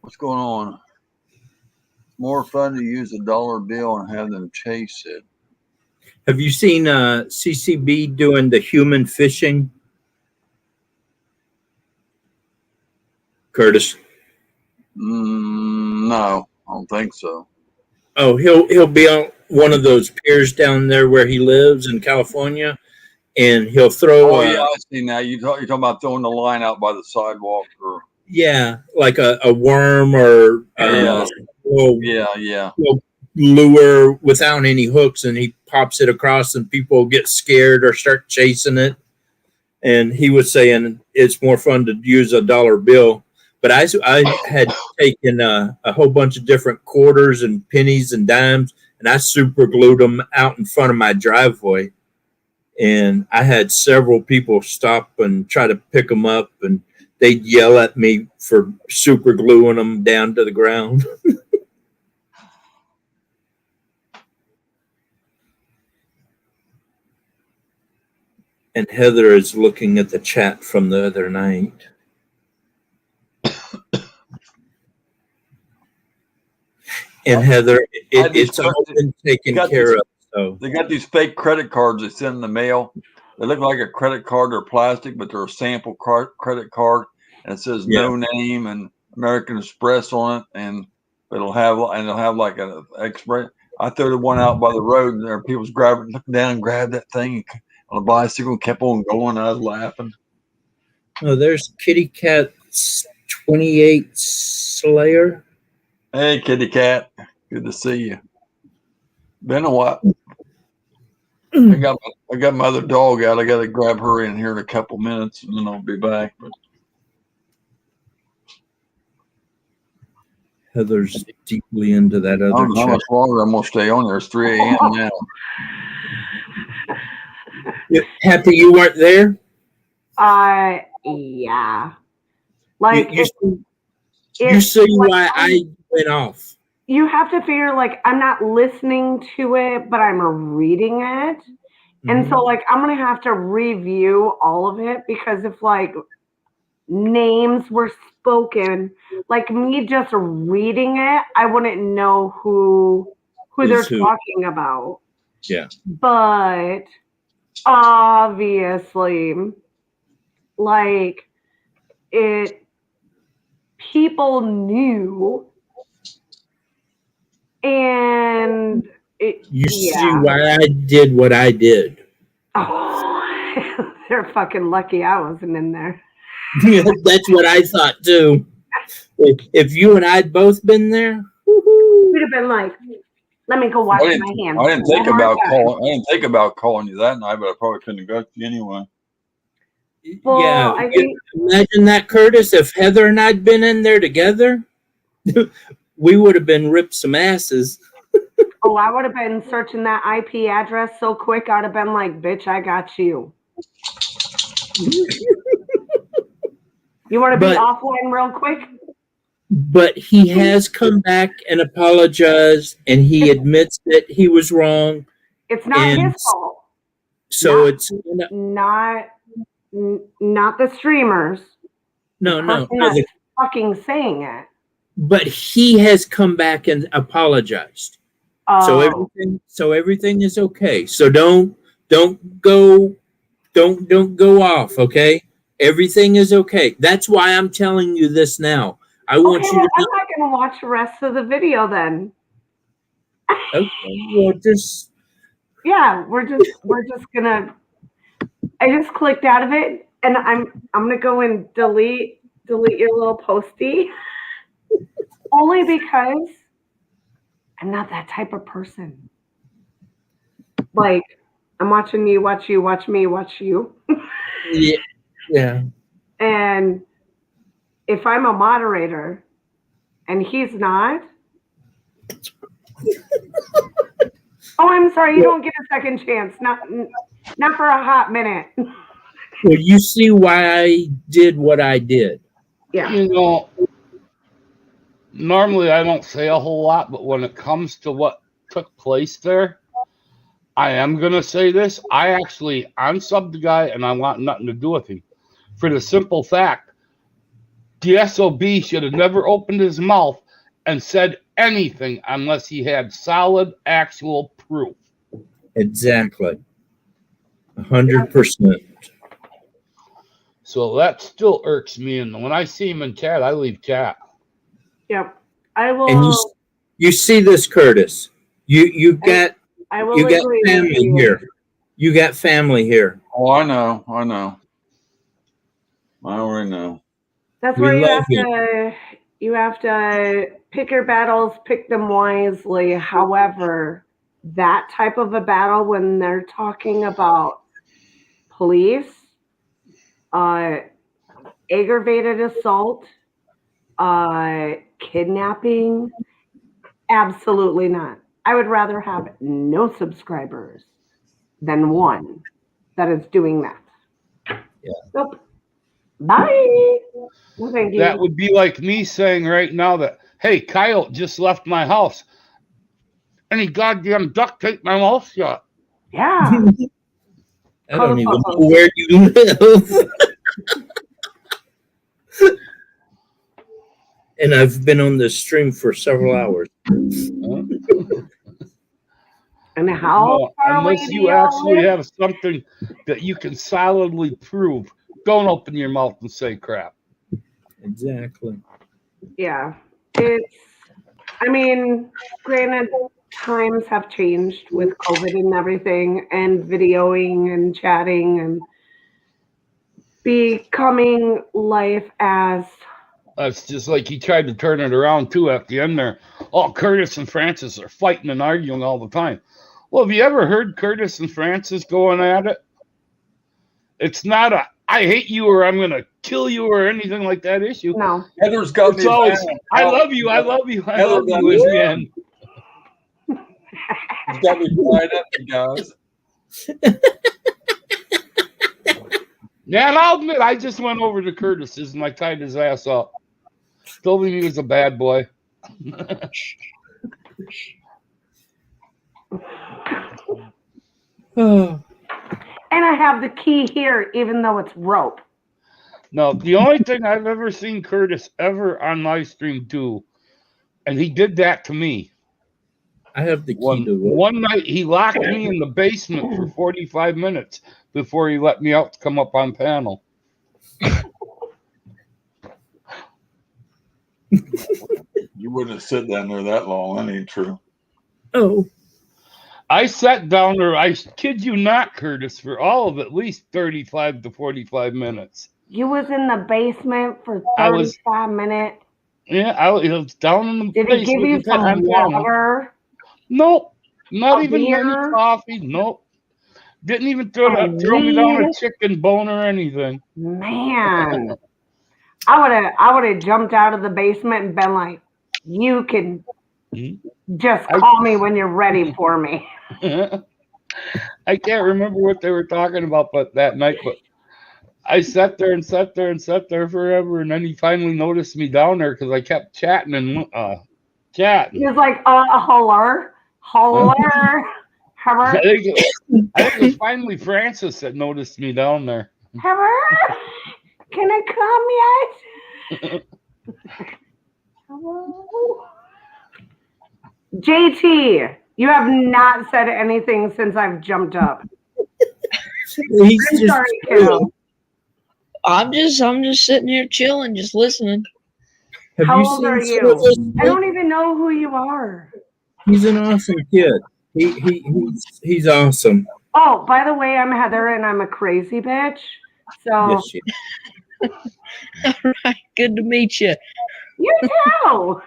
What's going on? More fun to use a dollar bill and have them chase it. Have you seen CCB doing the human fishing? Curtis? No, I don't think so. Oh, he'll be on one of those piers down there where he lives in California, and he'll throw. Oh yeah, I've seen that. You're talking about throwing the line out by the sidewalk, or like a worm or yeah. lure without any hooks, and he pops it across, and people get scared or start chasing it. And he was saying it's more fun to use a dollar bill. But I had taken a whole bunch of different quarters and pennies and dimes, and I super glued them out in front of my driveway. And I had several people stop and try to pick them up, and they'd yell at me for super gluing them down to the ground. And Heather is looking at the chat from the other night. And Heather, it's all been taken care of. So they got these fake credit cards they send in the mail. They look like a credit card. They're plastic, but they're a sample credit card, and it says no name and American Express on it, and it'll have like an express. I threw the one out by the road, and there people's looking down and grabbed that thing on a bicycle and kept on going. I was laughing. Oh, there's Kitty Cat's 28 Slayer. Hey, Kitty Cat, good to see you. Been a while. I got my other dog out. I got to grab her in here in a couple minutes, and then I'll be back. But Heather's deeply into that other. I don't know how much longer I'm gonna stay on there. It's 3 a.m. now. Happy you weren't there? Yeah. Like you see why I went off. You have to figure like I'm not listening to it, but I'm reading it. And so like I'm gonna have to review all of it, because if like names were spoken, like me just reading it, I wouldn't know who they're talking about. Yeah. But obviously, like people knew, and see why I did what I did. Oh, they're fucking lucky I wasn't in there. That's what I thought too. If you and I'd both been there, we'd have been like, let me go wash my hands. I didn't think about calling you that night, but I probably couldn't have got you anyway. Well, yeah, I think, imagine that, Curtis. If Heather and I'd been in there together, we would have been ripped some asses. Oh, I would have been searching that IP address so quick. I'd have been like, bitch, I got you. You want to be offline real quick? But he has come back and apologized, and he admits that he was wrong. It's not And his fault. so Not- it's not the streamers. no, The no, person no. that's fucking saying it. But he has come back and apologized. Oh. So everything is okay. So don't go off, okay? Everything is okay. That's why I'm telling you this now. I want Okay, you to I'm not gonna watch the rest of the video then. okay, well, just Yeah, we're just gonna. I just clicked out of it, and I'm gonna go and delete your little postie, only because I'm not that type of person. Like, I'm watching you watch you, watch me watch you. yeah. And if I'm a moderator and he's not, oh, I'm sorry, you don't get a second chance. Not for a hot minute. Well, you see why I did what I did. Yeah. You know, normally I don't say a whole lot, but when it comes to what took place there, I am going to say this. I actually unsubbed the guy and I want nothing to do with him. For the simple fact, the SOB should have never opened his mouth and said anything unless he had solid, actual proof. Exactly. 100%. So that still irks me. And when I see him in chat, I leave chat. Yep. I will. And you see this, Curtis. You got I will you got agree with family you. here. You got family here. Oh, I know. I already know. That's We where love you have to pick your battles, pick them wisely. However, that type of a battle when they're talking about police, aggravated assault, kidnapping, absolutely not. I would rather have no subscribers than one that is doing that. Yeah. Nope. Bye. No, thank you. That would be like me saying right now that, hey, Kyle just left my house. And he goddamn duct taped my mouth shut. Yeah. I don't even know where you live. And I've been on this stream for several hours. And how far away unless do you y'all actually live? have something that you can solidly prove, don't open your mouth and say crap. Exactly. Yeah. I mean, granted, times have changed with COVID and everything, and videoing and chatting and becoming life as. That's just like he tried to turn it around too at the end there. Oh, Curtis and Francis are fighting and arguing all the time. Well, have you ever heard Curtis and Francis going at it? It's not a I hate you or I'm going to kill you or anything like that issue. No. Heather's got It's me always, mad. I love you, I love you, I Heather love got you me in the end. He's got me fired up, you guys. Yeah, and I'll admit, I just went over to Curtis's and I tied his ass up. Told him he was a bad boy. And I have the key here, even though it's rope. No, the only thing I've ever seen Curtis ever on my stream do, and he did that to me. I have the key to it. One night he locked me in the basement for 45 minutes before he let me out to come up on panel. You wouldn't have sit down there that long. That ain't true. Oh. I sat down there, I kid you not, Curtis, for all of at least 35 to 45 minutes. You was in the basement for 35 minutes. Yeah, I was down in the Did basement. he give you some water? Nope. Not even any beer? coffee. Nope. Didn't even throw me down a chicken bone or anything. Man. I would have jumped out of the basement and been like, you can just call me when you're ready for me. I can't remember what they were talking about but that night, but I sat there and sat there and sat there forever, and then he finally noticed me down there because I kept chatting and chatting. He was like, holler. I think it was finally Francis that noticed me down there. Hammer, can I come yet? Hello? JT, you have not said anything since I've jumped up. I'm sorry, kiddo. I'm just sitting here chilling, just listening. How old are you? I don't even know who you are. He's an awesome kid. He's awesome. Oh, by the way, I'm Heather and I'm a crazy bitch. So Yes, she All right, good to meet you. you too.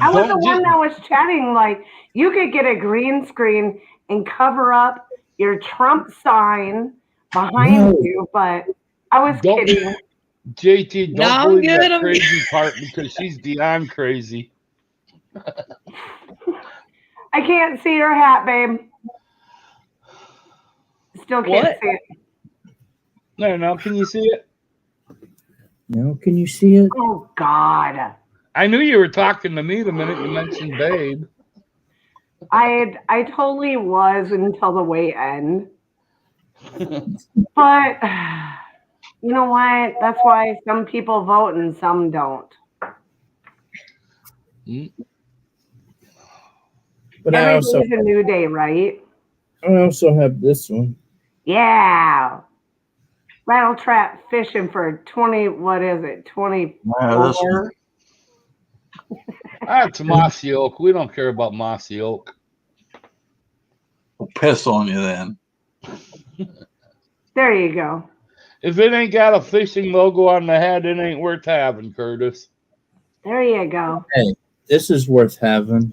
I was the one that was chatting like you could get a green screen and cover up your Trump sign behind you, but I was kidding. JT, don't No, believe good, that I'm crazy part because she's beyond crazy. I can't see your hat, babe. Still can't What? see it. No, can you see it? No, can you see it? Oh God. I knew you were talking to me the minute you mentioned babe. I totally was until the way end. But you know what? That's why some people vote and some don't. But Every day's a new day, right? I also have this one. Yeah. Rattletrap fishing for 20, what is it? 24? That's mossy oak. We don't care about mossy oak. I'll piss on you then. There you go. If it ain't got a fishing logo on the head, it ain't worth having, Curtis. There you go. Hey, this is worth having.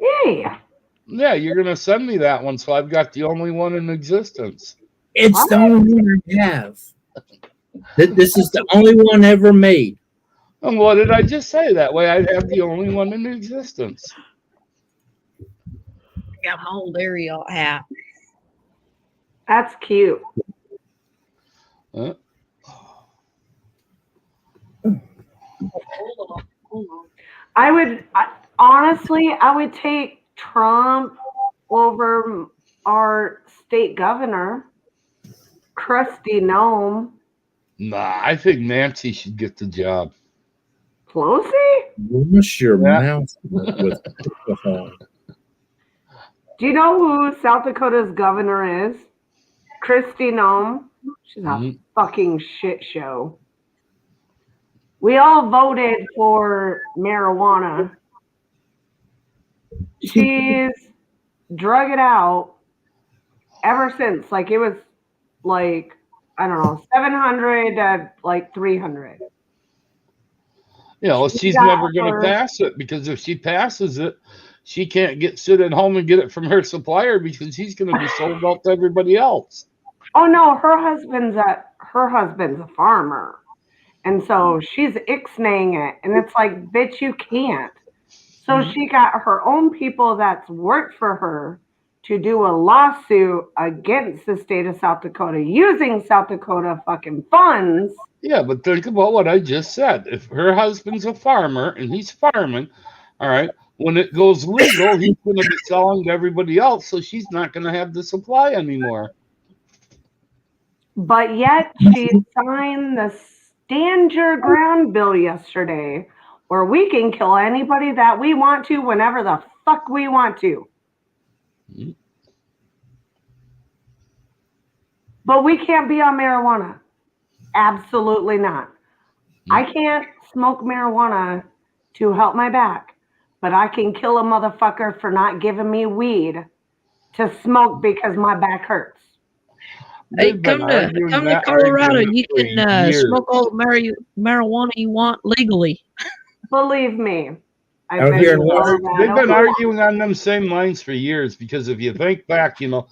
Yeah. Yeah, you're going to send me that one, so I've got the only one in existence. It's the only one I have. This is the only one ever made. And what did I just say? That way I'd have the only one in existence. I got my old Ariel hat. That's cute. Hold on. Honestly, I would take Trump over our state governor, Krusty Gnome. Nah, I think Nancy should get the job. Pelosi? Wash your mouth with alcohol. Do you know who South Dakota's governor is? Kristi Noem. She's a fucking shit show. We all voted for marijuana. She's drug it out ever since. Like it was like, I don't know, 700 to like 300. You know, she's never going to pass it because if she passes it, she can't sit at home and get it from her supplier because he's going to be sold out to everybody else. Oh no, her husband's a farmer. And so she's ixnaying it. And it's like, bitch, you can't. So she got her own people that's worked for her to do a lawsuit against the state of South Dakota using South Dakota fucking funds. Yeah, but think about what I just said. If her husband's a farmer and he's farming, all right, when it goes legal, he's going to be selling to everybody else. So she's not going to have the supply anymore. But yet she signed the Stand Your Ground bill yesterday where we can kill anybody that we want to whenever the fuck we want to. But we can't be on marijuana. Absolutely not. I can't smoke marijuana to help my back, but I can kill a motherfucker for not giving me weed to smoke because my back hurts. Hey, come to Colorado. You can smoke all the marijuana you want legally. Believe me. They've been arguing on them same lines for years because if you think back, you know,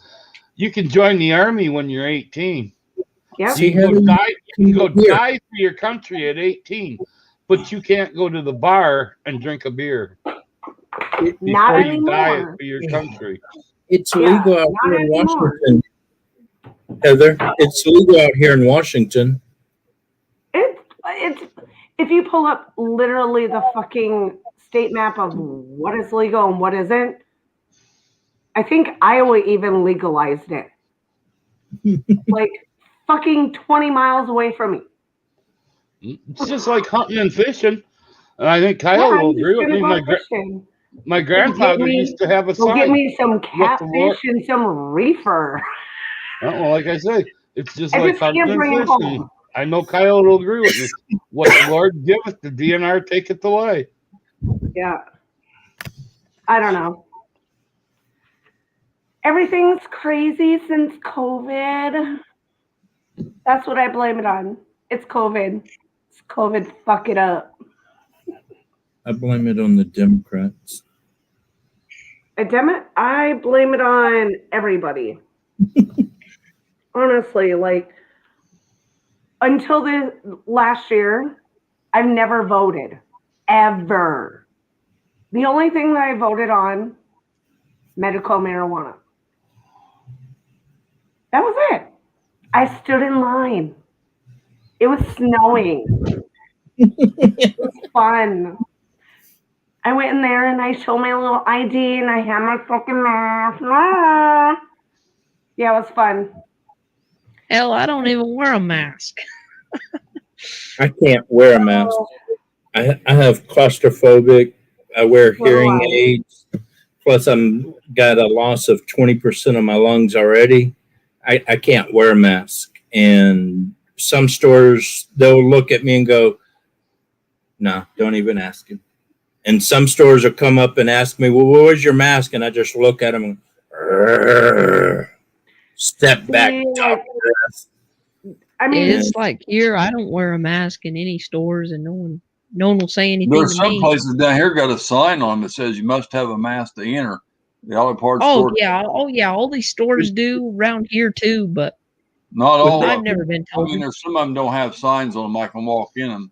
you can join the army when you're 18. Yep. You can go die for your country at 18, but you can't go to the bar and drink a beer before you die for your country. It's legal out here in Washington. Heather, it's legal out here in Washington. It's if you pull up literally the fucking state map of what is legal and what isn't, I think Iowa even legalized it. Like fucking 20 miles away from me. It's just like hunting and fishing. And I think Kyle will agree with me. My grandfather used to have a sign. Get me some Let the catfish Lord- and some reefer. Well, like I say, it's just I like just hunting can't and bring it fishing. home. I know Kyle will agree with me. What the Lord giveth, the DNR taketh away. Yeah. I don't know. Everything's crazy since COVID. That's what I blame it on. It's COVID. It's COVID. Fuck it up. I blame it on the Democrats. I blame it on everybody. Honestly, like until the last year, I've never voted. Ever. The only thing that I voted on, medical marijuana. That was it. I stood in line. It was snowing. It was fun. I went in there and I showed my little ID and I had my fucking mask. Ah. Yeah, it was fun. Hell, I don't even wear a mask. I can't wear a mask. I have claustrophobic. I wear hearing aids. Plus, I'm got a loss of 20% of my lungs already. I can't wear a mask. And some stores, they'll look at me and go, no, don't even ask him. And some stores will come up and ask me, well, where's your mask? And I just look at them and step back. I mean, it's like here, I don't wear a mask in any stores, and no one will say anything There's to some me. places down here got a sign on that says you must have a mask to enter. The Olive Park Oh store. yeah, all these stores do around here too, but Not all. I've of never them. been I told. mean, there's some of them don't have signs on them. I can walk in them,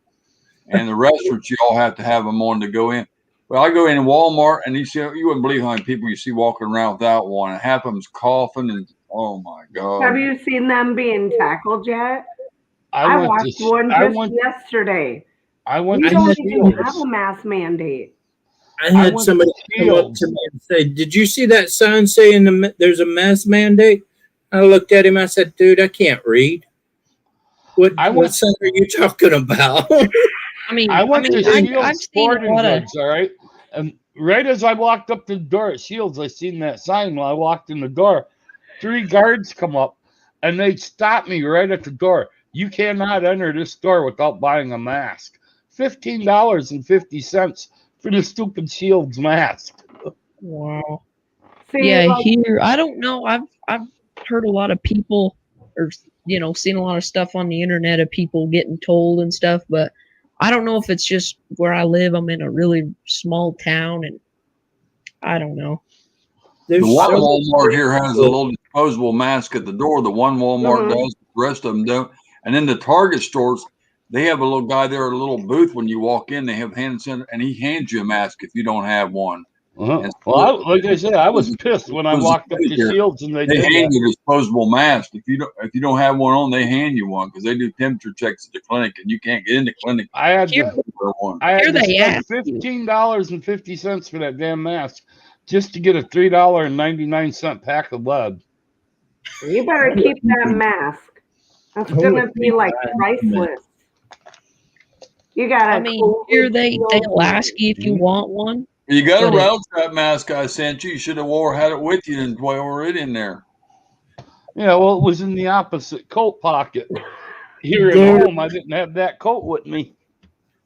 and the restaurants you all have to have them on to go in. But I go in Walmart, and you wouldn't believe how many people you see walking around without one. And half of them's coughing, and oh my god. have you seen them being tackled yet? I went watched to- one I just went- yesterday. I went We to don't even Shields. have a mask mandate. I had went somebody to come up to me and say, did you see that sign saying there's a mask mandate? I looked at him. I said, dude, I can't read. What sign are you talking about? I mean, I went to I've Shields seen a Sporting lot of. Goods, all right? And right as I walked up the door at Shields, I seen that sign while I walked in the door. 3 guards come up, and they stopped me right at the door. You cannot enter this store without buying a mask. $15.50 for the stupid Shields mask. Wow. See, Yeah, like, here I don't know. I've heard a lot of people, or seen a lot of stuff on the internet of people getting told and stuff, but I don't know if it's just where I live. I'm in a really small town, and I don't know. The one Walmart here has a little disposable mask at the door. The one Walmart does. The rest of them don't. And then the Target stores, they have a little guy there at a little booth when you walk in. They have hand center, and he hands you a mask if you don't have one. And Well, like I said, I was pissed when I walked up to Shields and they did hand that. you a disposable mask. If you don't have one on, they hand you one because they do temperature checks at the clinic, and you can't get in the clinic. I had Here- to one. spend $15.50 for that damn mask just to get a $3.99 pack of lead. you better keep that mask. That's gonna be like priceless. You gotta. I mean, here they'll ask you if you want one. You got a But Rattletrap mask I sent you. You should have had it with you and wore it in there. Yeah, well, it was in the opposite coat pocket. Here at home, I didn't have that coat with me.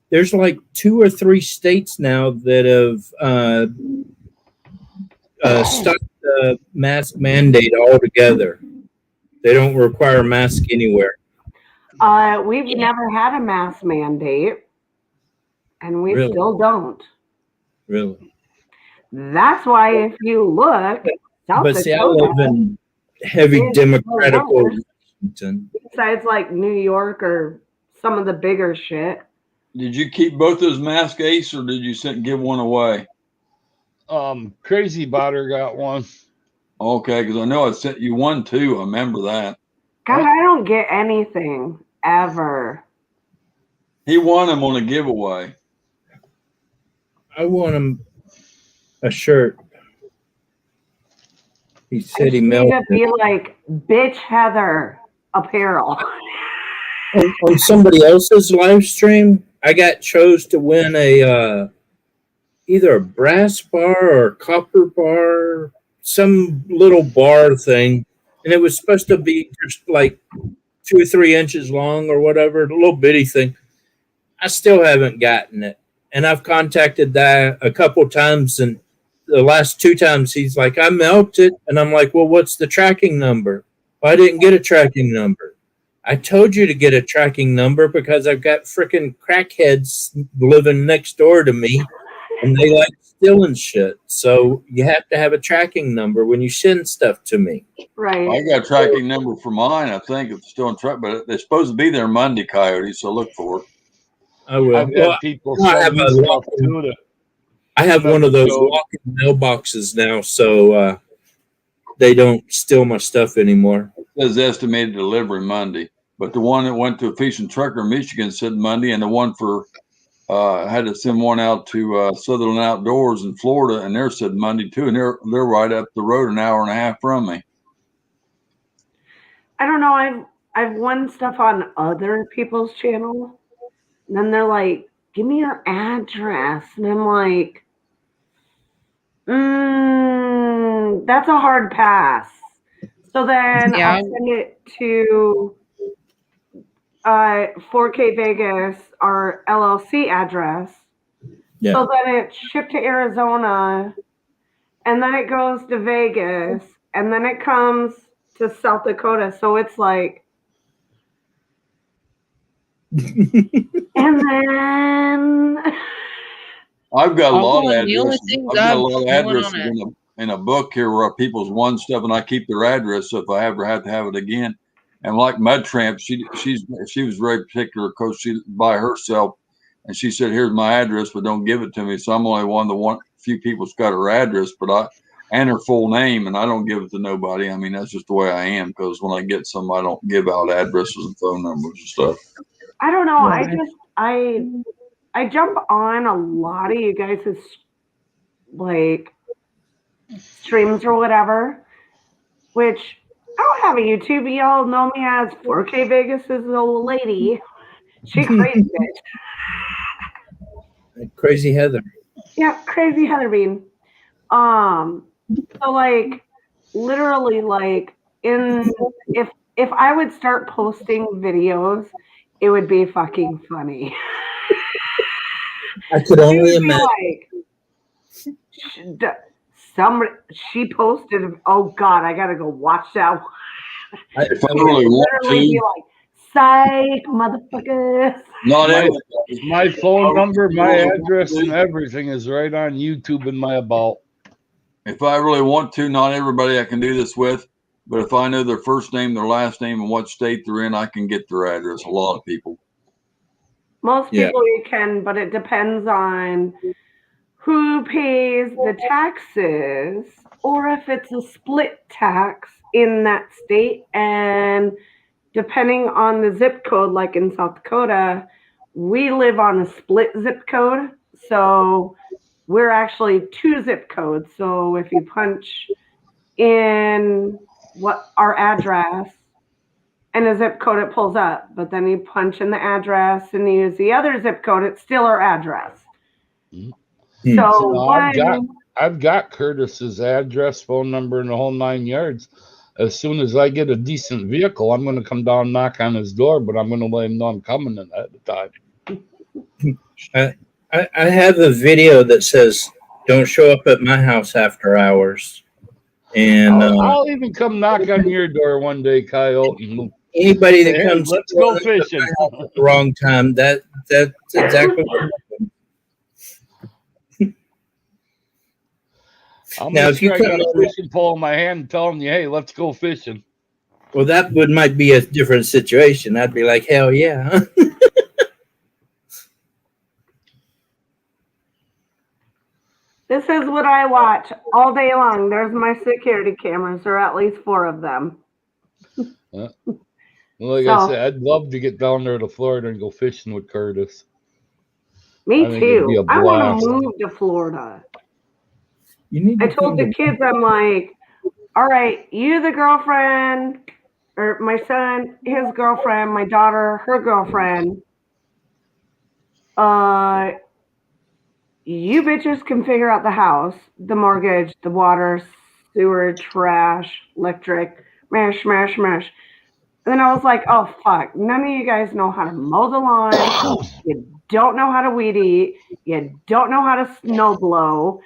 There's like 2 or 3 states now that have stopped the mask mandate altogether. They don't require a mask anywhere. We've never had a mask mandate, and we Really? still don't. Really? That's why if you look, South But see, I Dakota, live in heavy is Democratic the worst. Washington. Besides like New York or some of the bigger shit. Did you keep both those masks, Ace, or did you give one away? Crazy Botter got one. Okay, because I know I sent you one too. I remember that. God, I don't get anything ever. He won them on a giveaway. I want him a shirt. He I said he just need melted to be like Bitch Heather apparel. on somebody else's live stream. I got chose to win a either a brass bar or a copper bar, some little bar thing, and it was supposed to be just like 2 or 3 inches long or whatever, a little bitty thing. I still haven't gotten it, and I've contacted that a couple times, and the last 2 times he's like, "I melted," and I'm like, "Well, what's the tracking number?" Well, I didn't get a tracking number. I told you to get a tracking number because I've got freaking crackheads living next door to me, and they like stealing shit. So you have to have a tracking number when you send stuff to me. Right. I got a tracking number for mine. I think it's still in track, but they're supposed to be there Monday, Coyote. So look for it. I will. I've had people I send have me a stuff walking, too. I have one never of those showed. walking mailboxes now, so they don't steal my stuff anymore. It says estimated delivery Monday, but the one that went to a fishing trucker in Michigan said Monday, and the one for I had to send one out to Sutherland Outdoors in Florida, and they're said Monday too, and they're right up the road, an hour and a half from me. I don't know. I've won stuff on other people's channel, and then they're like, "Give me your address," and I'm like, that's a hard pass. So then Yeah. I'll send it to 4K Vegas, our LLC address. Yeah. So then it's shipped to Arizona, and then it goes to Vegas, and then it comes to South Dakota. So it's like, and then I've got a lot of The only addresses. things I've got a I've lot of won addresses on in a book here where people's won stuff, and I keep their address. So if I ever have to have it again, and like Mud Tramp, she was very particular because she by herself, and she said, "Here's my address, but don't give it to me." So I'm only one of the few people that's got her address, and her full name, and I don't give it to nobody. I mean, that's just the way I am. Because when I get some, I don't give out addresses and phone numbers and stuff. I don't know. I jump on a lot of you guys' like streams or whatever, which I don't have a YouTube. Y'all know me as 4K Vegas is the old lady. She crazy bitch. Crazy Heather. Yeah, crazy Heather Bean. So like literally like if I would start posting videos, it would be fucking funny. I could only imagine. Somebody she posted. Oh God, I gotta go watch that. If I really want Literally be to, like, psych, motherfuckers. not My phone number, my address, and everything is right on YouTube in my about. If I really want to, not everybody I can do this with, but if I know their first name, their last name, and what state they're in, I can get their address. A lot of people. Most people you can, but it depends on who pays the taxes or if it's a split tax in that state. And depending on the zip code, like in South Dakota, we live on a split zip code. So we're actually 2 zip codes. So if you punch in what our address and a zip code, it pulls up. But then you punch in the address and you use the other zip code, it's still our address. So No, I've got Curtis's address, phone number, and the whole 9 yards. As soon as I get a decent vehicle, I'm going to come down, knock on his door, but I'm going to let him know I'm coming at the time. I have a video that says, "Don't show up at my house after hours." And I'll even come knock on your door one day, Coyote. Anybody that Hey, comes, let's go fishing at the wrong time. That's exactly what happened. I'll Now, make if you sure I come got a over- fishing pole in my hand and telling you, hey, let's go fishing. Well, that might be a different situation. I'd be like, hell yeah. This is what I watch all day long. There's my security cameras, or at least 4 of them. Like I So, said, I'd love to get down there to Florida and go fishing with Curtis. me I think it'd be too. a I want blast. to move to Florida. You need I to told come the to. kids, I'm like, all right, you, the girlfriend, or my son, his girlfriend, my daughter, her girlfriend. You bitches can figure out the house, the mortgage, the water, sewer, trash, electric, mash, mash, mash. And then I was like, oh, fuck. None of you guys know how to mow the lawn. You don't know how to weed eat. You don't know how to snow blow.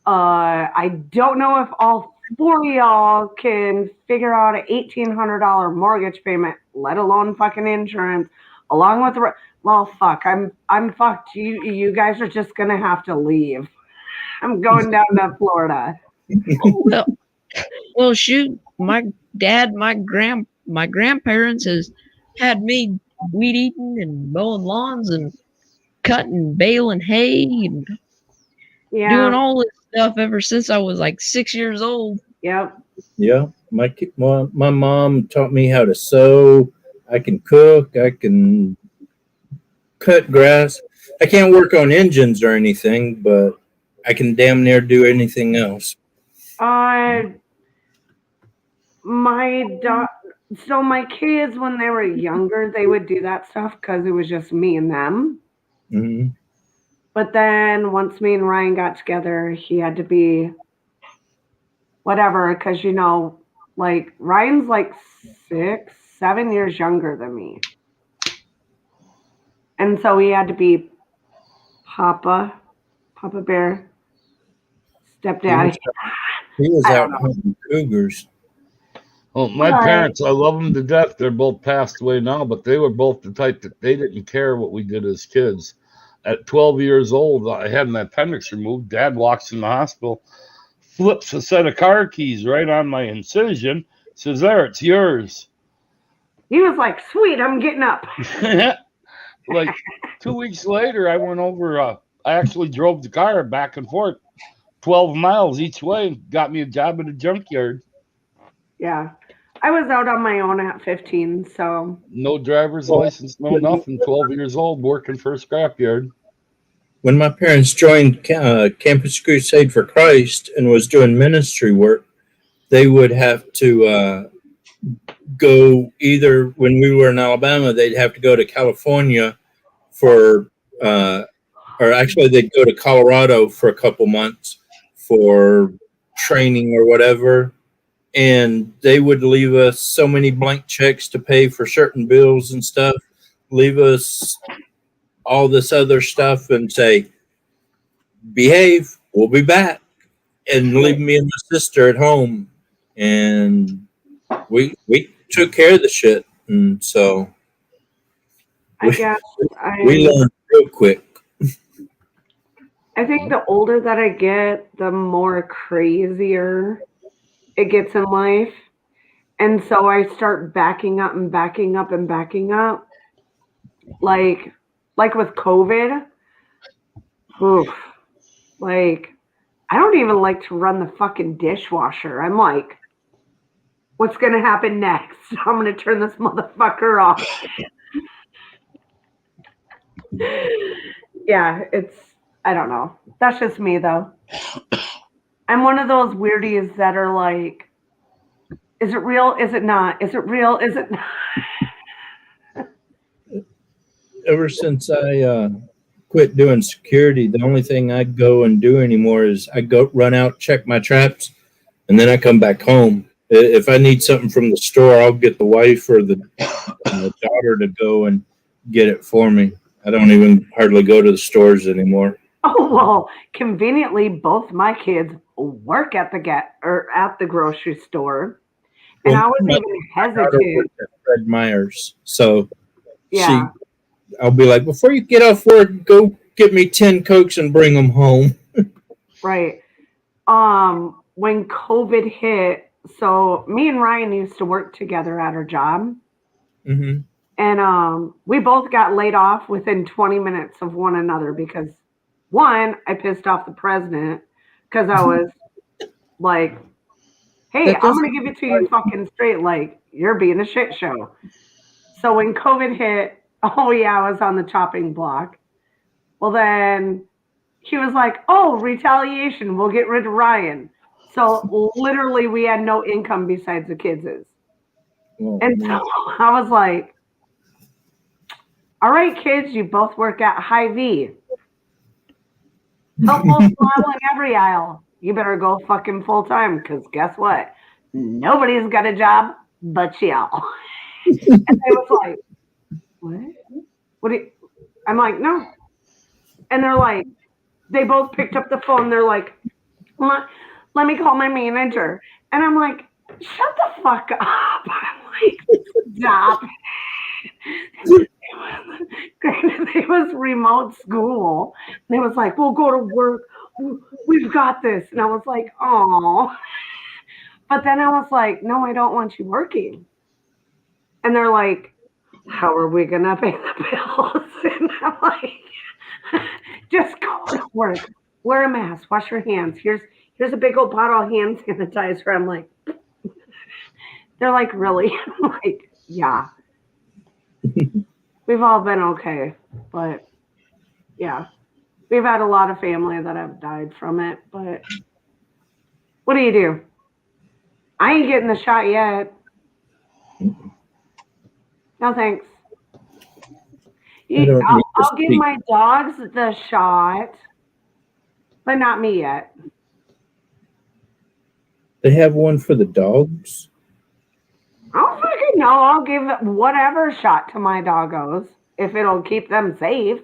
I don't know if all four of y'all can figure out an $1,800 mortgage payment, let alone fucking insurance, along with the. Well, fuck. I'm fucked. You guys are just gonna have to leave. I'm going down to Florida. Well, shoot, my dad, my grandparents has had me weed eating and mowing lawns and cutting, baling hay and doing all this stuff ever since I was like 6 years old. Yep. Yeah, my mom taught me how to sew. I can cook. I can cut grass. I can't work on engines or anything, but I can damn near do anything else. So my kids, when they were younger, they would do that stuff because it was just me and them. Mm-hmm. But then once me and Ryan got together, he had to be whatever, because like Ryan's like 6, 7 years younger than me. And so he had to be Papa Bear, stepdaddy. He was I out don't know. hunting cougars. Well, my parents, I love them to death. They're both passed away now, but they were both the type that they didn't care what we did as kids. At 12 years old, I had an appendix removed. Dad walks in the hospital, flips a set of car keys right on my incision, says, "There, it's yours." He was like, sweet, I'm getting up. Like 2 weeks later, I went over. I actually drove the car back and forth 12 miles each way and got me a job at a junkyard. Yeah. I was out on my own at 15, so. No driver's license, no nothing. 12 years old, working for a scrapyard. When my parents joined Campus Crusade for Christ and was doing ministry work, they would have to go either when we were in Alabama, they'd have to go to California for, or actually they'd go to Colorado for a couple months for training or whatever. And they would leave us so many blank checks to pay for certain bills and stuff, leave us all this other stuff and say, behave, we'll be back, and leave me and my sister at home. And we took care of the shit. And so we learned real quick. I think the older that I get, the more crazier it gets in life. And so I start backing up and backing up and backing up. Like with COVID, oof, like I don't even like to run the fucking dishwasher. I'm like, what's going to happen next? I'm going to turn this motherfucker off. Yeah, I don't know. That's just me though. I'm one of those weirdies that are like, is it real? Is it not? Is it real? Is it not? Ever since I quit doing security, the only thing I go and do anymore is I go run out, check my traps, and then I come back home. If I need something from the store, I'll get the wife or the daughter to go and get it for me. I don't even hardly go to the stores anymore. Oh, well, conveniently, both my kids work at the grocery store. And I was even hesitant. At Fred Meyer's. So yeah. I'll be like, before you get off work, go get me 10 Cokes and bring them home. Right. When COVID hit, so me and Ryan used to work together at our job. Mm-hmm. And we both got laid off within 20 minutes of one another because, one, I pissed off the president because I was like, hey, I'm going to give it to you fucking straight. Like, you're being a shit show. So when COVID hit, oh yeah, I was on the chopping block. Well, then he was like, oh, retaliation, we'll get rid of Ryan. So literally we had no income besides the kids'. Oh, And man. so I was like, all right, kids, you both work at Hy-Vee. Help will smile in every aisle. You better go fucking full time, because guess what? Nobody's got a job but y'all. And they was like, what? What do you? I'm like, no. And they're like, they both picked up the phone. They're like, let me call my manager. And I'm like, shut the fuck up. I'm like, stop. It was remote school. And it was like, we'll go to work. We've got this. And I was like, oh. But then I was like, no, I don't want you working. And they're like, how are we going to pay the bills? And I'm like, just go to work. Wear a mask. Wash your hands. Here's a big old bottle of hand sanitizer. I'm like, they're like, really? I'm like, yeah. We've all been okay. But, yeah. We've had a lot of family that have died from it. But what do you do? I ain't getting the shot yet. No, thanks. I'll give my dogs the shot, but not me yet. They have one for the dogs? I don't fucking know. I'll give whatever shot to my doggos if it'll keep them safe.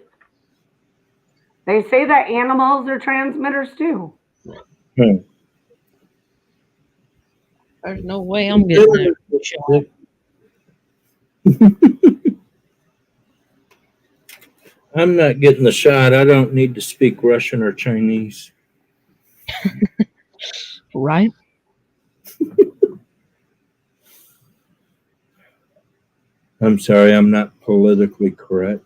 They say that animals are transmitters too. There's no way I'm getting that shot. I'm not getting the shot. I don't need to speak Russian or Chinese. Right? I'm sorry, I'm not politically correct.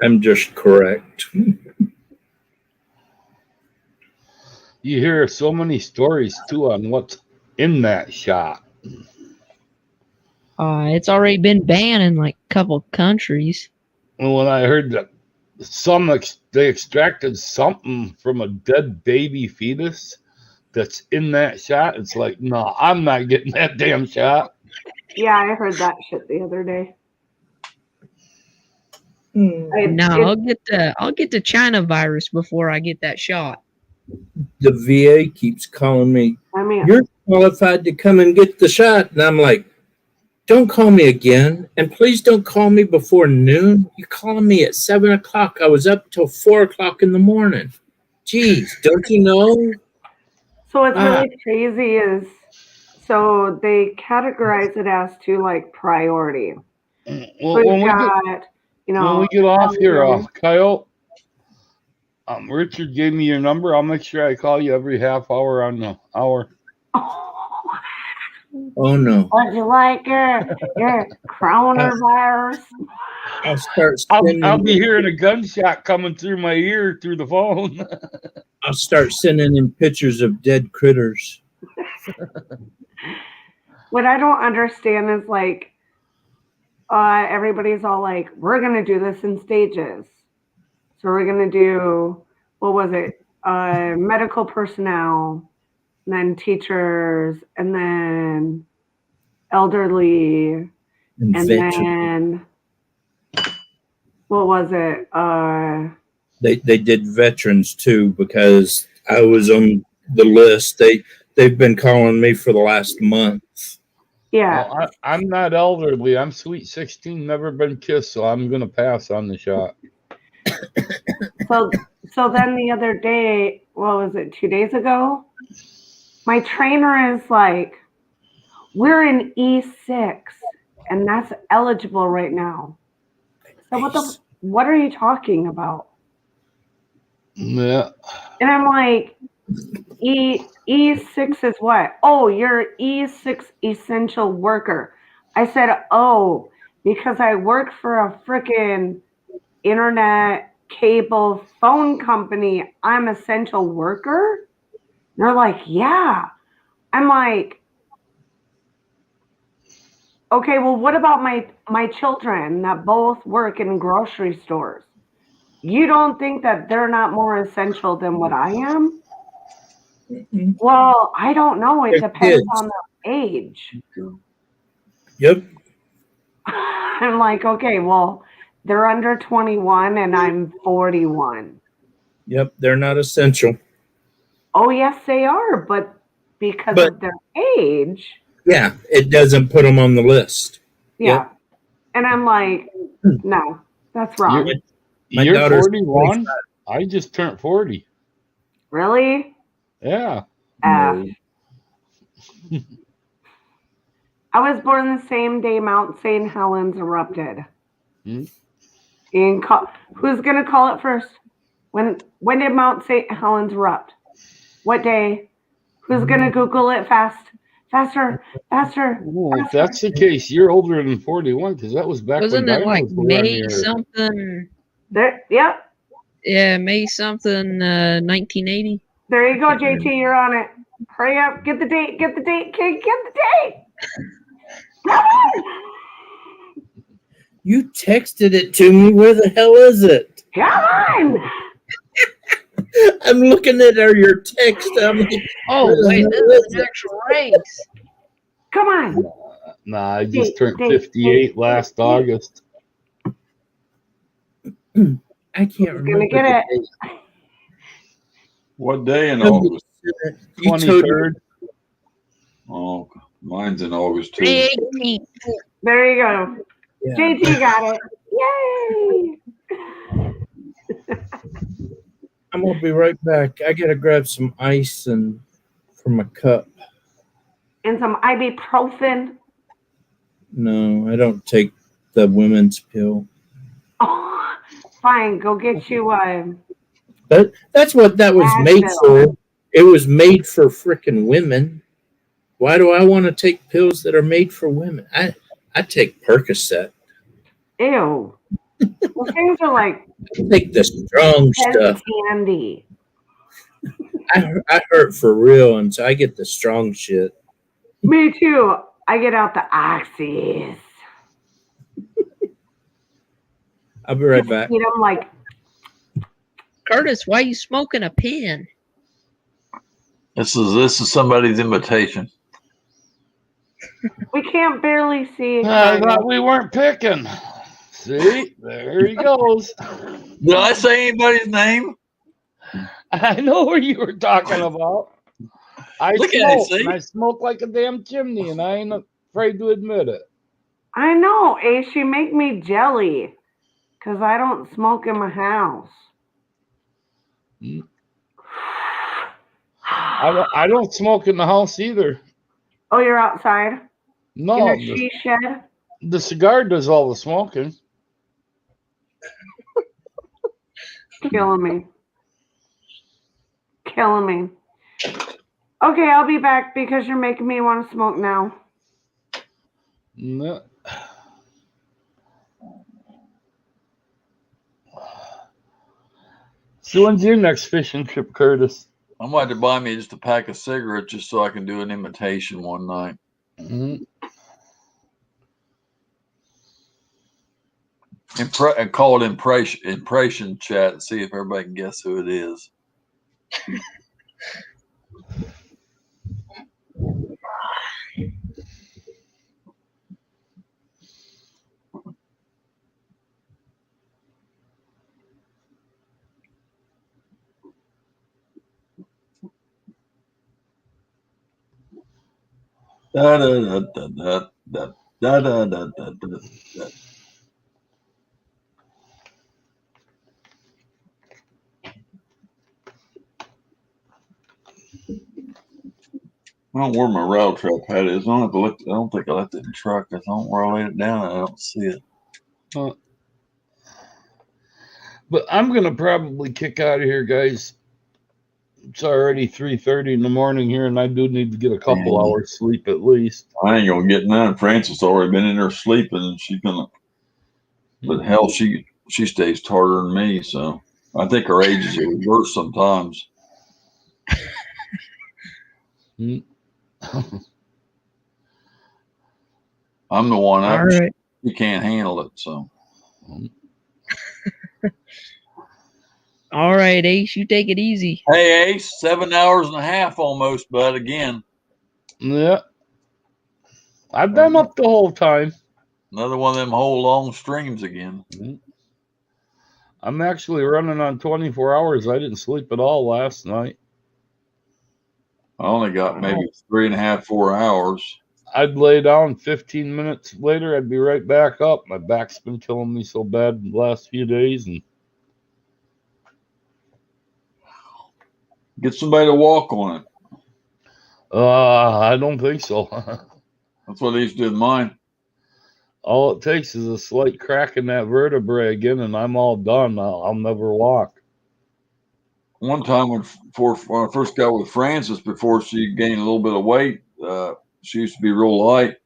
I'm just correct. You hear so many stories too on what's in that shot. It's already been banned in like a couple countries. And when I heard that they extracted something from a dead baby fetus that's in that shot, it's like, no, I'm not getting that damn shot. Yeah, I heard that shit the other day. No, I'll get the China virus before I get that shot. The VA keeps calling me, I mean, you're qualified to come and get the shot. And I'm like, don't call me again. And please don't call me before noon. You're calling me at 7 o'clock. I was up till 4 o'clock in the morning. Jeez, don't you know? so what's really crazy is, so they categorize it as to like priority. Well, So when you got, when we get off here, Kyle, Richard gave me your number. I'll make sure I call you every half hour on the hour. Oh no! Would you like your coronavirus? I'll start. I'll be hearing a gunshot coming through my ear through the phone. I'll start sending in pictures of dead critters. What I don't understand is like, everybody's all like, we're gonna do this in stages. So we're gonna do, what was it? Medical personnel, and then teachers, and then elderly, and then what was it? They did veterans too because I was on the list. They've been calling me for the last month. Yeah. Well, I'm not elderly. I'm sweet 16, never been kissed, so I'm gonna pass on the shot. So then the other day, what was it, 2 days ago? My trainer is like, we're in E6, and that's eligible right now. So what are you talking about? Yeah. And I'm like, E6 is what? Oh, you're E6 essential worker. I said, oh, because I work for a freaking internet cable phone company. I'm essential worker? And they're like, yeah. I'm like, Okay, well, what about my children that both work in grocery stores? You don't think that they're not more essential than what I am? Well, I don't know. It They're depends kids. on their age. Yep. I'm like, okay, well, they're under 21 and I'm 41. Yep. They're not essential. Oh, yes, they are, but because But of their age, yeah, it doesn't put them on the list. yeah. Yep. And I'm like, no, that's You're, wrong. My you're daughter's 41. I just turned 40. Really? Yeah. F. No. I was born the same day Mount St. Helens erupted. Hmm. Who's going to call it first? When did Mount St. Helens erupt? What day? Who's going to Google it fast? Faster, faster, Well, if faster. that's the case, you're older than 41 because that was back Wasn't when it like dinos were on May the earth. something? There, yep. Yeah, May something, 1980. There you go, JT. You're on it. Hurry up. Get the date. Get the date, kid. Get the date. Come on. You texted it to me. Where the hell is it? Come on. I'm looking at your text. I'm like, Oh, where the wait, hell this is is an it? actual race. Come on. Nah, I just Date, turned date, 58 date, last date. August. I can't Who's remember gonna get the it? date. What day in You August? told me. 23rd. Oh, mine's in August too. 18th. There you go. Yeah. JT got it. Yay. I'm gonna be right back. I gotta grab some ice and from a cup. And some ibuprofen. No, I don't take the women's pill. Oh, fine. Go get you That's what that was made Advil. for. It was made for frickin' women. Why do I want to take pills that are made for women? I take Percocet. Ew. Those things are like I take the strong head stuff. candy. I hurt for real, and so I get the strong shit. Me too. I get out the oxys. I'll be right back. Eat them like Curtis, why you smoking a pen? This is somebody's invitation. we can't barely see each I other. thought we weren't picking. See, there he goes. Did I say anybody's name? I know what you were talking about. I Look at it, smoke, see? and I smoke like a damn chimney, and I ain't afraid to admit it. I know, Ace. You make me jelly because I don't smoke in my house. I don't smoke in the house either. Oh, you're outside? No, In a she shed? the cigar does all the smoking. Killing me. Killing me. Okay, I'll be back because you're making me want to smoke now. No. So when's your next fishing trip, Curtis? I might have to buy me just a pack of cigarettes just so I can do an imitation one night. Mm-hmm. And call it impression chat and see if everybody can guess who it is. Da da da da da da da da da da da. I don't know where my Rattletrap hat is. I don't think I left it in the truck. I don't know where I laid it down. I don't see it. But I'm gonna probably kick out of here, guys. It's already 3:30 in the morning here, and I do need to get a couple hours sleep at least. I ain't gonna get none. Francis already been in there sleeping, and she's gonna. But hell, she stays harder than me. So I think her age is reversed sometimes. I'm the one up. All right. You can't handle it, so. All right, Ace, you take it easy. Hey, Ace, 7 hours and a half almost, bud. Again, Yeah. I've been up the whole time. another one of them whole long streams again. I'm actually running on 24 hours. I didn't sleep at all last night. I only got maybe 3.5, 4 hours. I'd lay down 15 minutes later. I'd be right back up. My back's been killing me so bad the last few days. And Get somebody to walk on it. I don't think so. That's what they used to do with mine. All it takes is a slight crack in that vertebrae again, and I'm all done. I'll never walk. One time when I first got with Frances, before she gained a little bit of weight, she used to be real light.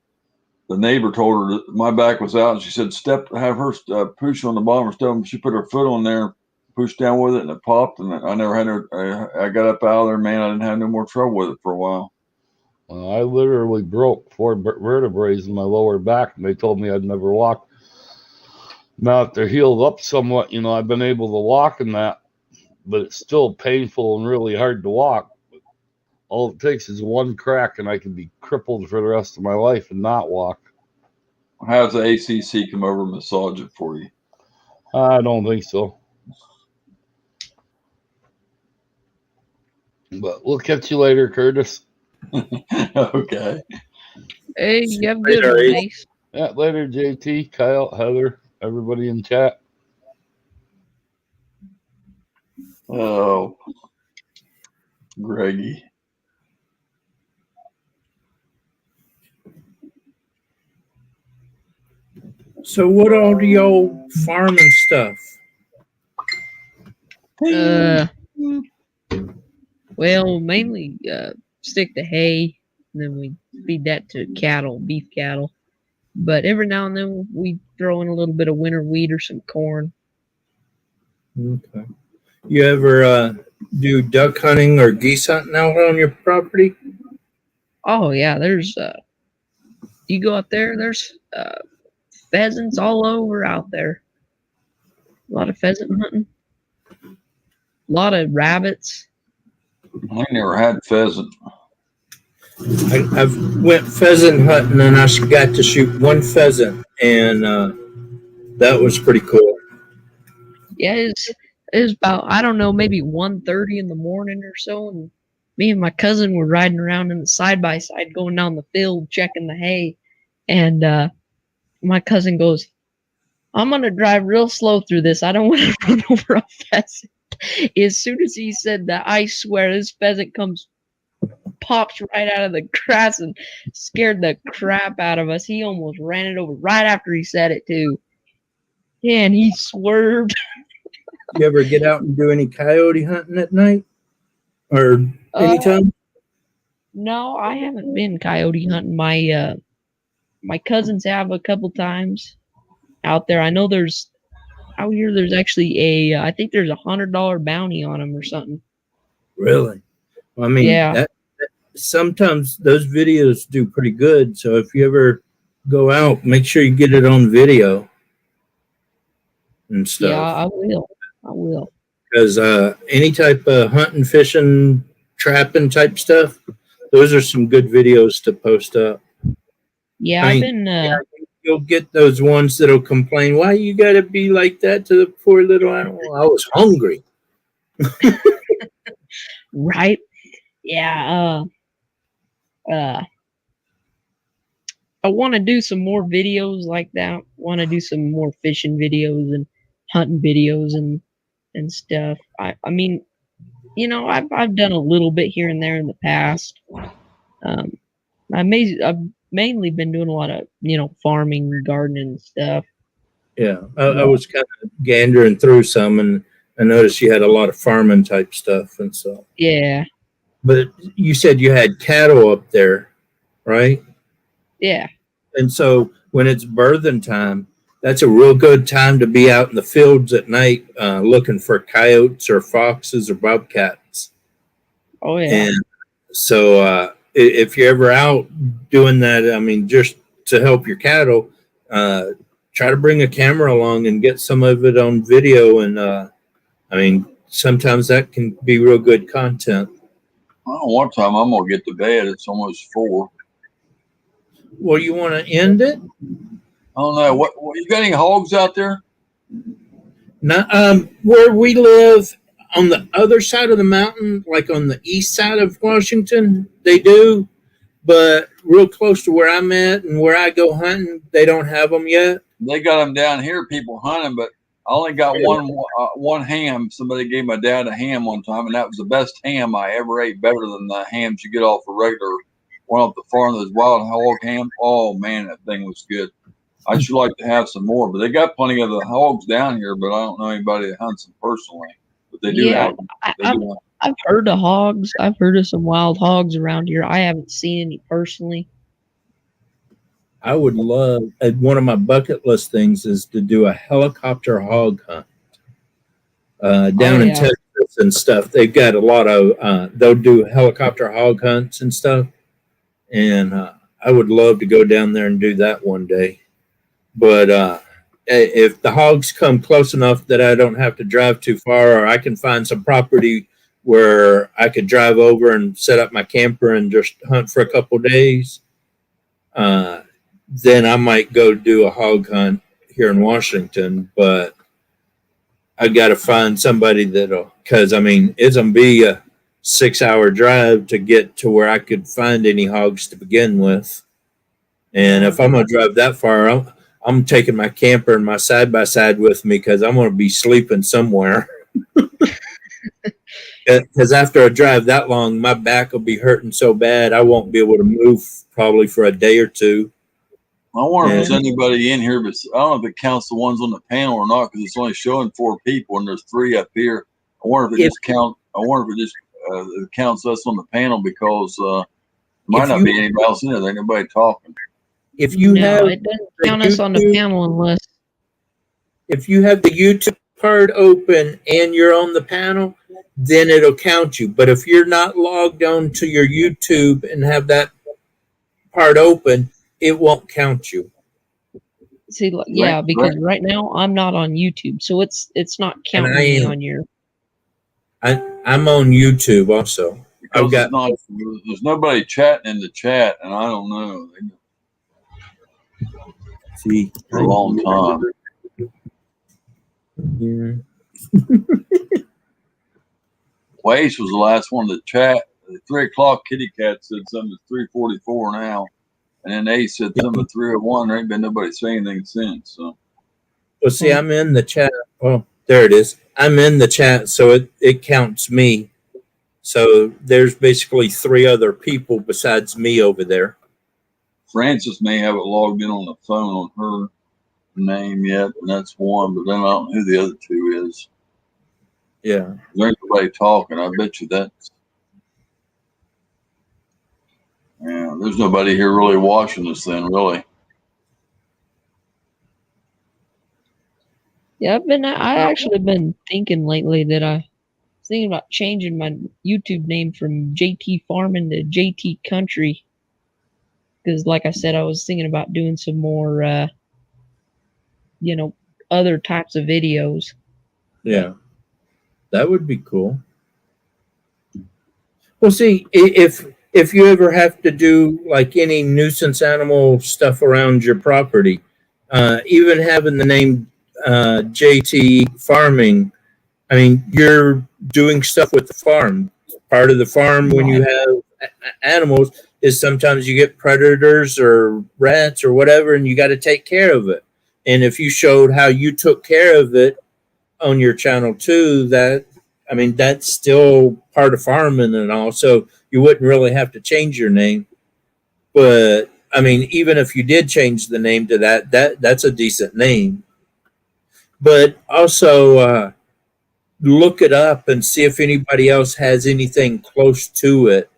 The neighbor told her that my back was out, and she said, have her push on the bottom of her stomach. She put her foot on there, pushed down with it, and it popped. And I never had I got up out of there, man. I didn't have no more trouble with it for a while. Well, I literally broke 4 vertebrae in my lower back, and they told me I'd never walk. Now that they're healed up somewhat, I've been able to walk in that, but it's still painful and really hard to walk. All it takes is one crack, and I can be crippled for the rest of my life and not walk. How's the ACC come over and massage it for you? I don't think so. But we'll catch you later, Curtis. Okay. Hey, you have a good one, Ace. Yeah, later, JT, Kyle, Heather, everybody in chat. Oh, Greggy. So what all do y'all farm and stuff? Well, mainly stick to hay, and then we feed that to cattle, beef cattle. But every now and then we throw in a little bit of winter wheat or some corn. Okay. You ever do duck hunting or geese hunting out on your property? Oh yeah, there's you go out there, there's pheasants all over out there. A lot of pheasant hunting. A lot of rabbits. I never had pheasant. I've went pheasant hunting and I got to shoot one pheasant, and that was pretty cool. Yeah, it was about, I don't know, maybe 1:30 in the morning or so, and me and my cousin were riding around in the side by side going down the field checking the hay, and my cousin goes, "I'm gonna drive real slow through this. I don't want to run over a pheasant." As soon as he said that, I swear this pheasant pops right out of the grass and scared the crap out of us. He almost ran it over right after he said it too. Yeah, and he swerved. You ever get out and do any coyote hunting at night or anytime? No, I haven't been coyote hunting. My cousins have a couple times out there. I know out here there's actually I think there's $100 bounty on them or something. Really? Well, I mean, yeah. Sometimes those videos do pretty good. So if you ever go out, make sure you get it on video and stuff. Yeah, I will. Because any type of hunting, fishing, trapping type stuff, those are some good videos to post up. Yeah, I've been. You'll get those ones that'll complain, "Why you got to be like that to the poor little animal? I was hungry." Right? Yeah. I want to do some more videos like that. Want to do some more fishing videos and hunting videos and stuff. I mean, I've done a little bit here and there in the past. I've mainly been doing a lot of farming, gardening stuff. Yeah, I was kind of gandering through some, and I noticed you had a lot of farming type stuff, and so. Yeah. But you said you had cattle up there, right? Yeah. And so when it's birthing time, that's a real good time to be out in the fields at night looking for coyotes or foxes or bobcats. Oh, yeah. And so if you're ever out doing that, I mean, just to help your cattle, try to bring a camera along and get some of it on video. And I mean, sometimes that can be real good content. Well, one time I'm gonna get to bed. It's almost 4. Well, you want to end it? I don't know. What you got any hogs out there? Now, where we live on the other side of the mountain, like on the east side of Washington, they do. But real close to where I'm at and where I go hunting, they don't have them yet. They got them down here. People hunting, but I only got one ham. Somebody gave my dad a ham one time, and that was the best ham I ever ate. Better than the hams you get off a regular one off the farm. Those wild hog ham. Oh man, that thing was good. I should like to have some more, but they got plenty of the hogs down here. But I don't know anybody that hunts them personally. But they do have them. I've heard of hogs. I've heard of some wild hogs around here. I haven't seen any personally. I would love, one of my bucket list things is to do a helicopter hog hunt down in Texas and stuff. They've got a lot of, they'll do helicopter hog hunts and stuff. And I would love to go down there and do that one day. But if the hogs come close enough that I don't have to drive too far, or I can find some property where I could drive over and set up my camper and just hunt for a couple days, then I might go do a hog hunt here in Washington. But I got to find somebody that'll, because I mean, it's going to be a 6-hour drive to get to where I could find any hogs to begin with. And if I'm going to drive that far, I'm taking my camper and my side-by-side with me because I'm going to be sleeping somewhere. Because after a drive that long, my back will be hurting so bad I won't be able to move probably for a day or two. I wonder if there's anybody in here, but I don't know if it counts the ones on the panel or not because it's only showing 4 people and there's 3 up here. I wonder if it just counts. I wonder if it just it counts us on the panel because there might not be anybody else in there. There's nobody talking. If you have, it doesn't count us on the panel unless. If you have the YouTube part open and you're on the panel, then it'll count you. But if you're not logged on to your YouTube and have that part open, it won't count you. See, yeah, because right now I'm not on YouTube, so it's not counting me on your. I'm on YouTube also. Because there's nobody chatting in the chat, and I don't know. See, for a long time. Yeah. Waze was the last one to chat. At 3 o'clock, Kitty Cat said something at 3:44 now. And then they said something at 3:01. There ain't been nobody saying anything since. So. Well, see, I'm in the chat. Oh, there it is. I'm in the chat, so it counts me. So there's basically 3 other people besides me over there. Frances may have it logged in on the phone on her name yet, and that's one. But then I don't know who the other 2 is. Yeah. There ain't nobody talking. I bet you that's. Yeah, there's nobody here really watching this then, really. Yeah, I actually been thinking lately that I was thinking about changing my YouTube name from JT Farming to JT Country. Because like I said, I was thinking about doing some more, other types of videos. Yeah. That would be cool. Well, see, if you ever have to do like any nuisance animal stuff around your property, even having the name JT Farming, I mean, you're doing stuff with the farm. Part of the farm when you have animals is sometimes you get predators or rats or whatever, and you got to take care of it. And if you showed how you took care of it on your channel too, that's still part of farming and all. So you wouldn't really have to change your name. But I mean, even if you did change the name to that's a decent name. But also look it up and see if anybody else has anything close to it,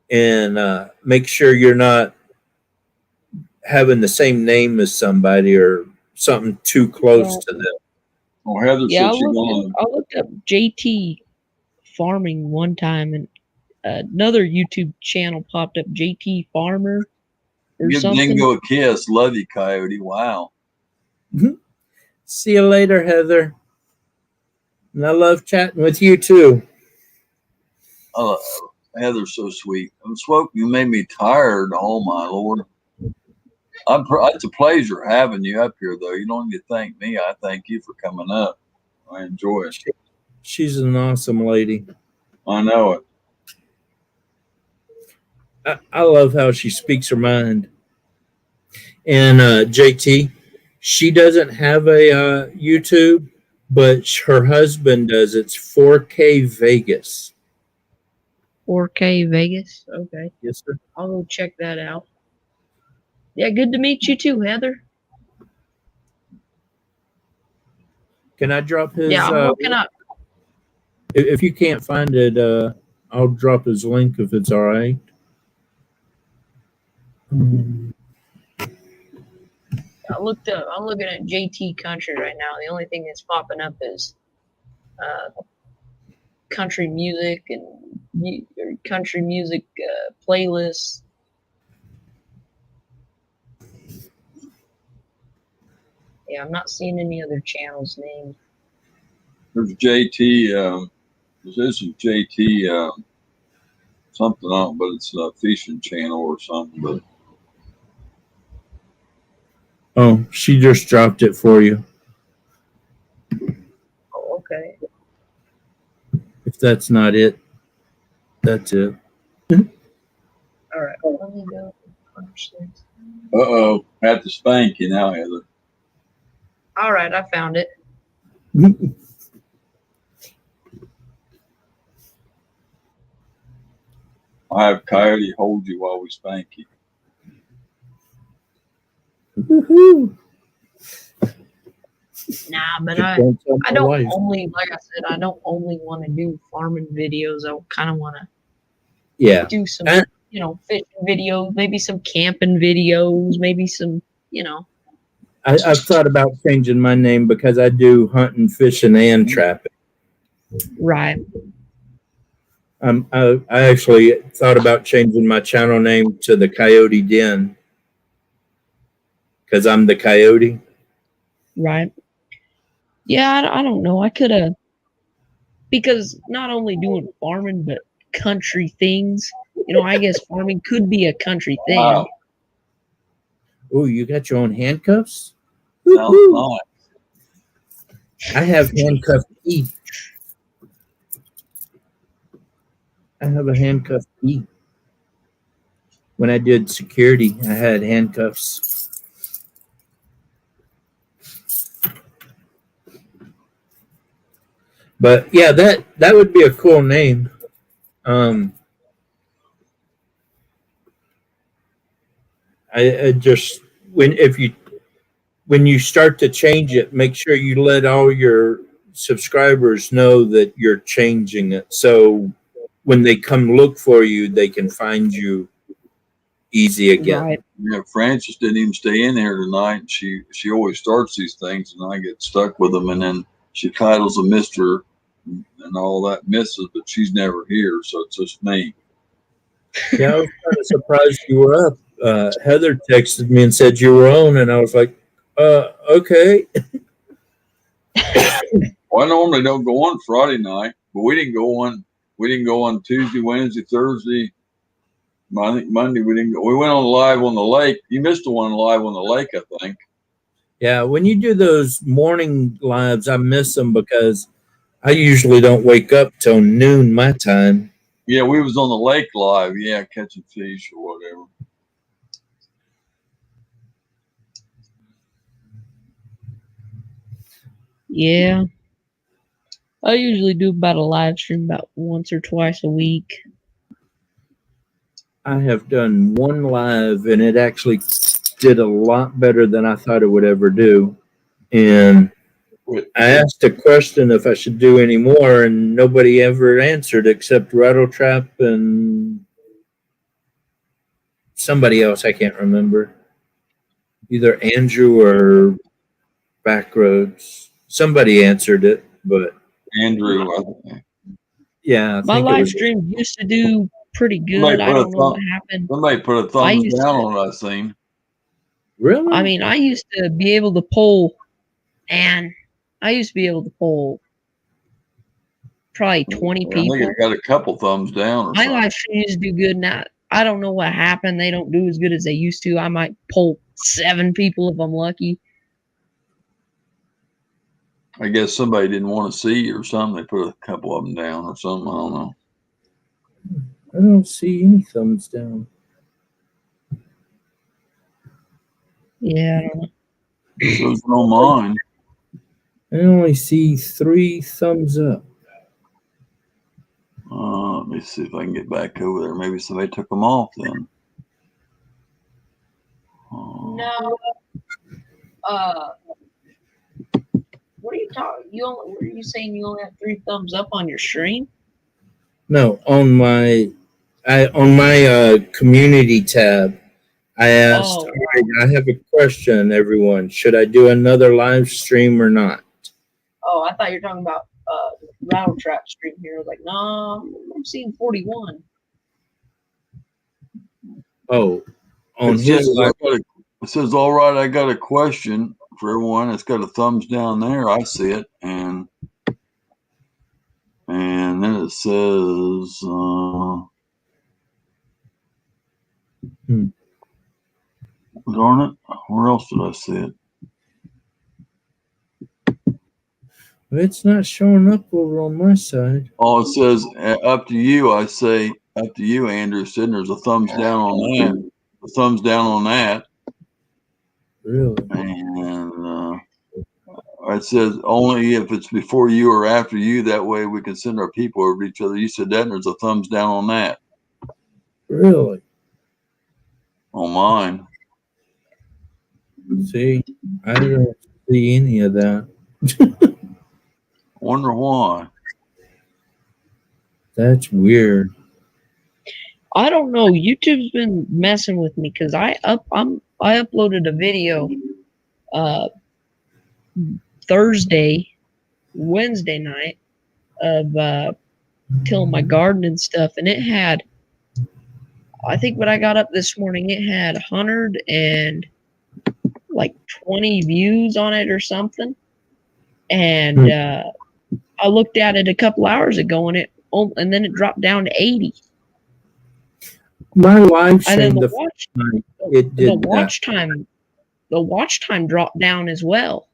and make sure you're not having the same name as somebody or something too close to them. Well, Heather Yeah, said I looked up JT Farming one time, and another YouTube channel popped up, JT Farmer or Give something. Dingo a kiss. Love you, Coyote. Wow. See you later, Heather. And I love chatting with you too. Oh, Heather's so sweet. I'm Swope, you made me tired. Oh my Lord. It's a pleasure having you up here, though. You don't need to thank me. I thank you for coming up. I enjoy it. She's an awesome lady. I know it. I love how she speaks her mind. And JT, she doesn't have a YouTube, but her husband does. It's 4K Vegas. 4K Vegas. Okay. Yes, sir. I'll go check that out. Yeah, good to meet you too, Heather. Can I drop his? Yeah, I'm looking up. If you can't find it, I'll drop his link if it's all right. I'm looking at JT Country right now. The only thing that's popping up is country music and country music playlists. Yeah, I'm not seeing any other channels named. There's JT. This isn't JT something on, but it's a fishing channel or something. But Oh, she just dropped it for you. Oh, okay. If that's not it, that's it. All right. Let me go. Have to spank you now, Heather. All right, I found it. I have Coyote hold you while we spank you. Woohoo! Nah, but I don't only, like I said, I don't only want to do farming videos. I kind of want to do some, fishing videos, maybe some camping videos, maybe some, I've thought about changing my name because I do hunting, fishing, and trapping. Right. I actually thought about changing my channel name to the Coyote Den because I'm the coyote. Right. Yeah, I don't know. I could have, because not only doing farming, but country things. I guess farming could be a country thing. Wow. Oh, you got your own handcuffs? No, I have handcuffed E. I have a handcuffed E. When I did security, I had handcuffs. But yeah, that would be a cool name. I just when you start to change it, make sure you let all your subscribers know that you're changing it. So when they come look for you, they can find you easy again. Right. Yeah, Frances didn't even stay in here tonight. She always starts these things, and I get stuck with them. And then she titles a Mister and all that misses, but she's never here, so it's just me. Yeah, I was kind of surprised you were up. Heather texted me and said you were on, and I was like, okay. Well, I normally don't go on Friday night, but we didn't go on. We didn't go on Tuesday, Wednesday, Thursday. I think Monday we didn't go. We went on live on the lake. You missed the one live on the lake, I think. Yeah, when you do those morning lives, I miss them because I usually don't wake up till noon my time. Yeah, we was on the lake live. Yeah, catching fish or whatever. Yeah. I usually do about a live stream about once or twice a week. I have done one live, and it actually did a lot better than I thought it would ever do. And I asked a question if I should do any more, and nobody ever answered except Rattletrap and somebody else. I can't remember. Either Andrew or Backroads. Somebody answered it, but Andrew. Yeah, I my think live stream used to do pretty Somebody good. I put a don't know what thumb. happened. Somebody put a I thumbs used down to, on it. I seen. Really? I mean, I used to be able to pull, and I used to be able to pull probably 20 I think people. it got a couple thumbs down or My something. live stream used to do good now. I don't know what happened. They don't do as good as they used to. I might pull 7 people if I'm lucky. I guess somebody didn't want to see or something. They put a couple of them down or something. I don't know. I don't see any thumbs down. Yeah, I don't know. Shows it on mine. I only see 3 thumbs up. Let me see if I can get back over there. Maybe somebody took them off then. No. What are you talking? Were you saying you only have 3 thumbs up on your stream? No, on my community tab, I asked, Oh, all right, I have a question, everyone. Should I do another live stream or not? oh, I thought you were talking about Rattletrap stream here. I was like, nah, I'm seeing 41. Oh, on It his says, live. it says, all right, I got a question for everyone. It's got a thumbs down there. I see it. And then it says, darn it. Where else did I see it? It's not showing up over on my side. Oh, it says, up to you. I say, up to you, Anderson. There's a thumbs down on that. A thumbs down on that. Really? And it says only if it's before you or after you. That way we can send our people over to each other. You said that, and there's a thumbs down on that. Really? On mine. See, I don't see any of that. Wonder why. That's weird. I don't know. YouTube's been messing with me because I uploaded a video Wednesday night of tilling my garden and stuff, and it had, I think when I got up this morning, it had 120 views on it or something. And I looked at it a couple hours ago, and then it dropped down to 80. My live And then stream, the watch time dropped down as well.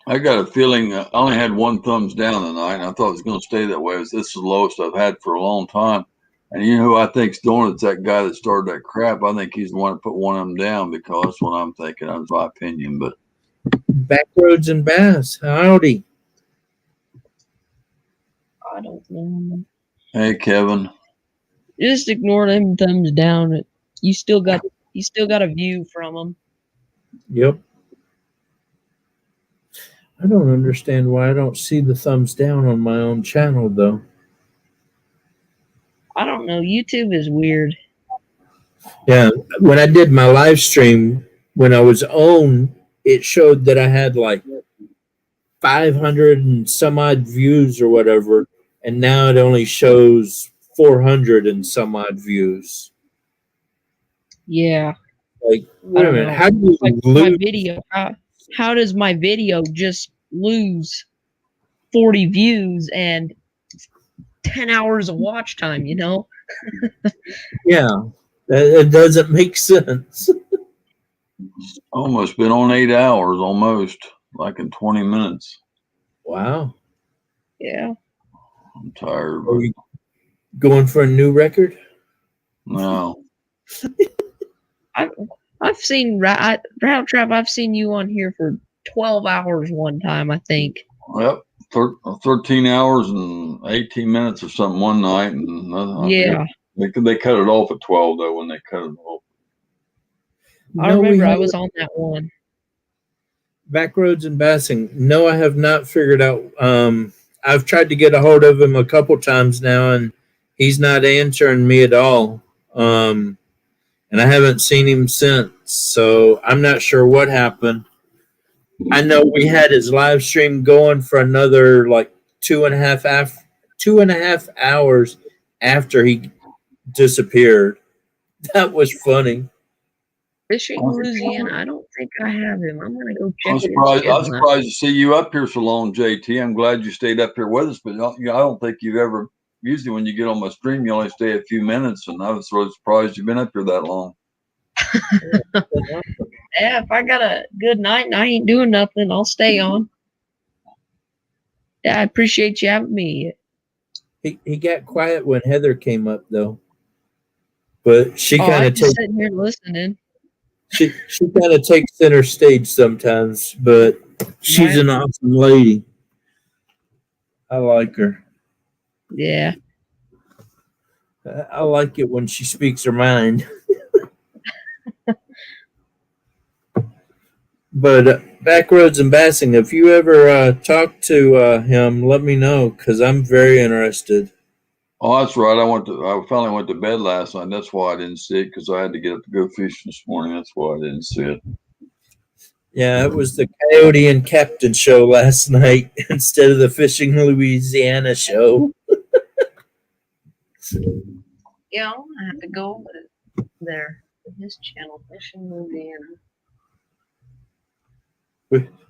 I got a feeling I only had one thumbs down tonight, and I thought it was going to stay that way. This is the lowest I've had for a long time. And you know who I think's doing it? It's that guy that started that crap. I think he's the one that put one of them down, because that's what I'm thinking. That's my opinion. But Backroads and Bass, howdy. I don't know. Hey, Kevin. Just ignore them thumbs down. You still got a view from them. Yep. I don't understand why I don't see the thumbs down on my own channel, though. I don't know. YouTube is weird. Yeah, when I did my live stream, when I was on, it showed that I had like 500 and some odd views or whatever, and now it only shows 400 and some odd views. Yeah. Like, wait a minute, how do you my video? How does my video just lose 40 views and 10 hours of watch time? You know? Yeah, it doesn't make sense. Almost been on 8 hours, almost, like in 20 minutes. Wow. Yeah. I'm tired. Are we going for a new record? No. I've seen Rattletrap. I've seen you on here for 12 hours one time, I think. Yep. 13 hours and 18 minutes or something one night. And yeah. They cut it off at 12, though, when they cut it off. I remember I was on that one. Backroads and Bassing. No, I have not figured out. I've tried to get a hold of him a couple times now, and he's not answering me at all. And I haven't seen him since, so I'm not sure what happened. I know we had his live stream going for another like 2.5 hours after he disappeared. That was funny. Fishing Louisiana. I don't think I have him. I'm gonna go check I'm his surprised. I'm schedule out. surprised to see you up here so long, JT. I'm glad you stayed up here with us, but I don't think you've ever. Usually, when you get on my stream, you only stay a few minutes, and I was really surprised you've been up here that long. Yeah, if I got a good night and I ain't doing nothing, I'll stay on. Yeah, I appreciate you having me. He got quiet when Heather came up though, but she Oh, kind I'm of just takes sitting here listening. she kind of takes center stage sometimes, but she's Right. an awesome lady. I like her. Yeah. I like it when she speaks her mind. But Backroads and Bassing, if you ever talk to him, let me know because I'm very interested. Oh, that's right. I finally went to bed last night. That's why I didn't see it because I had to get up to go fishing this morning. That's why I didn't see it. Yeah, it was the Coyote and Captain show last night instead of the Fishing Louisiana show. Yeah, I'm gonna have to go there. His channel, Fishing Louisiana.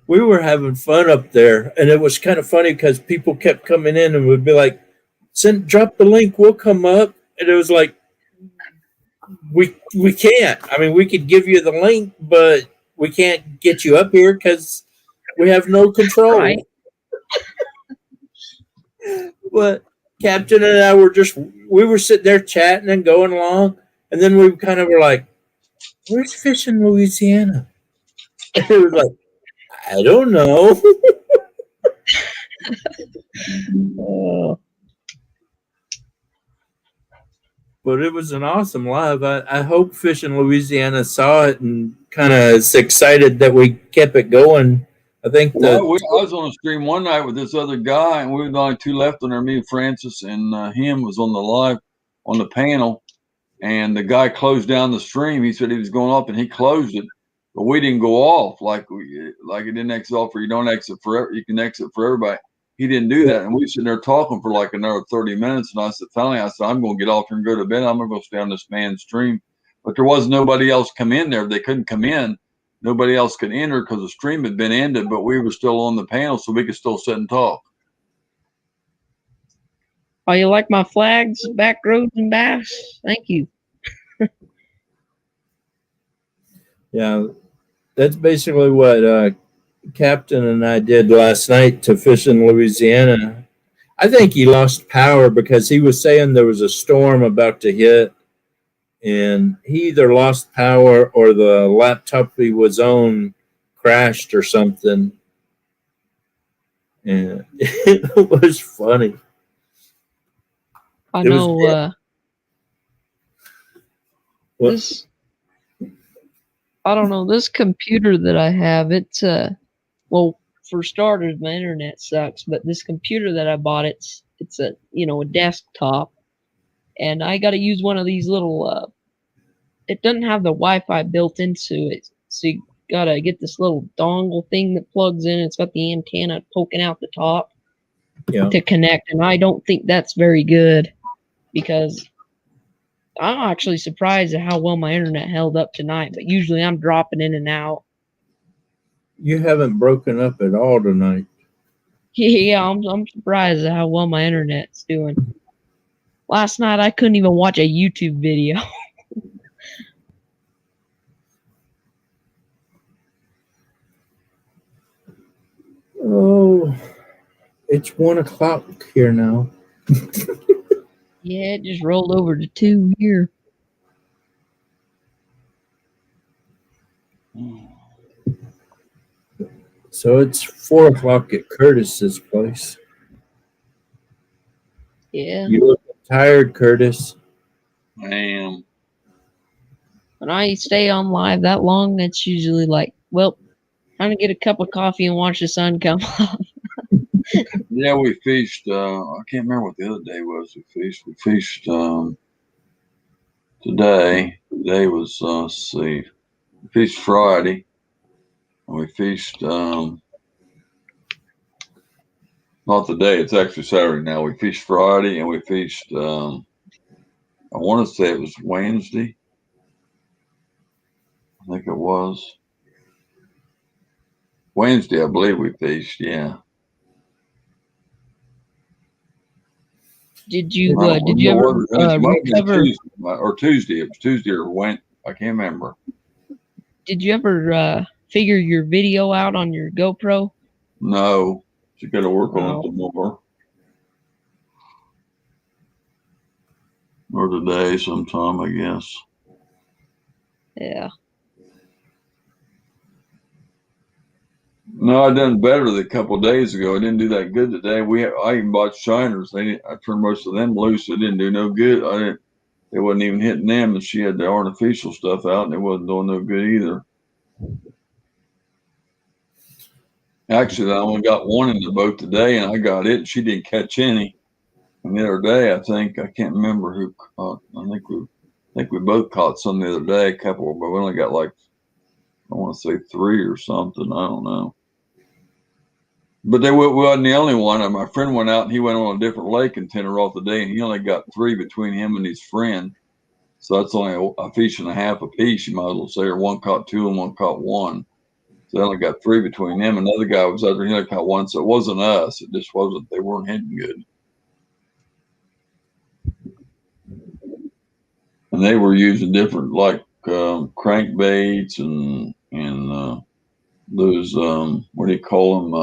We were having fun up there, and it was kind of funny because people kept coming in and would be like, drop the link, we'll come up. And it was like, we can't. I mean, we could give you the link, but we can't get you up here because we have no control. Right. But Captain and I we were sitting there chatting and going along, and then we kind of were like, where's Fishing Louisiana? And it was like, I don't know. But it was an awesome live. I hope Fishing Louisiana saw it and kind of is excited that we kept it going. I think I was on a stream one night with this other guy, and we were the only two left on there. Me and Francis and him was on the live on the panel, and the guy closed down the stream. He said he was going off, and he closed it, but we didn't go off like it didn't exit off, or you don't exit forever. You can exit for everybody. He didn't do that, and we were sitting there talking for like another 30 minutes. And I said, finally, I'm going to get off here and go to bed. I'm going to go stay on this man's stream, but there was nobody else come in there. They couldn't come in. Nobody else could enter because the stream had been ended, but we were still on the panel, so we could still sit and talk. Oh, you like my flags, Backroads and Bass? Thank you. Yeah, that's basically what Captain and I did last night to fish in Louisiana. I think he lost power because he was saying there was a storm about to hit, and he either lost power or the laptop he was on crashed or something. And it was funny. I know. This. I don't know. This computer that I have, it's well, for starters, my internet sucks. But this computer that I bought, it's a a desktop, and I got to use one of these little. It doesn't have the Wi-Fi built into it, so you gotta get this little dongle thing that plugs in. It's got the antenna poking out the top to connect, and I don't think that's very good because I'm actually surprised at how well my internet held up tonight. But usually I'm dropping in and out. You haven't broken up at all tonight. Yeah, I'm surprised at how well my internet's doing. Last night I couldn't even watch a YouTube video. Oh, it's 1 o'clock here now. Yeah, it just rolled over to 2 here. So it's 4 o'clock at Curtis's place. Yeah. You look tired, Curtis. I am. When I stay on live that long, it's usually like, well, time to get a cup of coffee and watch the sun come up. Yeah, we fished. I can't remember what the other day was. We fished today. Today was let's see. We fished Friday. And we fished not today. It's actually Saturday now. We fished Friday and we fished I want to say it was Wednesday. I think it was Wednesday. I believe we fished. Yeah. Did you ever recover? Tuesday. It was Tuesday or Wednesday. I can't remember. Did you ever figure your video out on your GoPro? No, you got to work on it some more. Or today sometime, I guess. Yeah. No, I done better a couple of days ago. I didn't do that good today. I even bought shiners. I turned most of them loose. It didn't do no good. It wasn't even hitting them, and she had the artificial stuff out, and it wasn't doing no good either. Actually, I only got one in the boat today, and I got it. And she didn't catch any. And the other day, I can't remember who caught. I think we both caught some the other day, a couple, but we only got like, I want to say 3 or something. I don't know. But they wasn't the only one. My friend went out and he went on a different lake in Tenerife today, and he only got 3 between him and his friend. So that's only a fish and a half a piece, you might as well say, or one caught 2 and one caught 1. So they only got 3 between them. Another guy was out there, he only caught 1. So it wasn't us. It just wasn't, they weren't hitting good. And they were using different crankbaits and those what do you call them,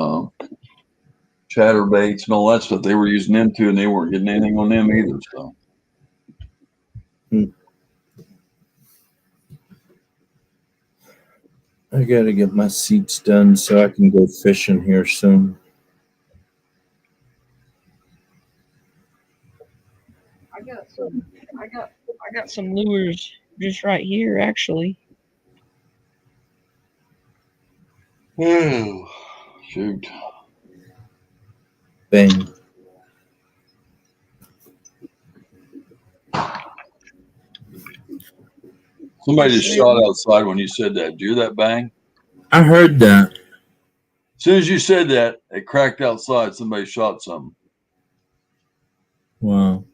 chatterbaits and all that stuff. They were using them too, and they weren't getting anything on them either. So I gotta get my seats done so I can go fishing here soon. I got some lures just right here, actually. oh, shoot. Bang. Somebody just shot outside when you said that. Did you hear that bang? I heard that. As soon as you said that, it cracked outside. Somebody shot something. Wow.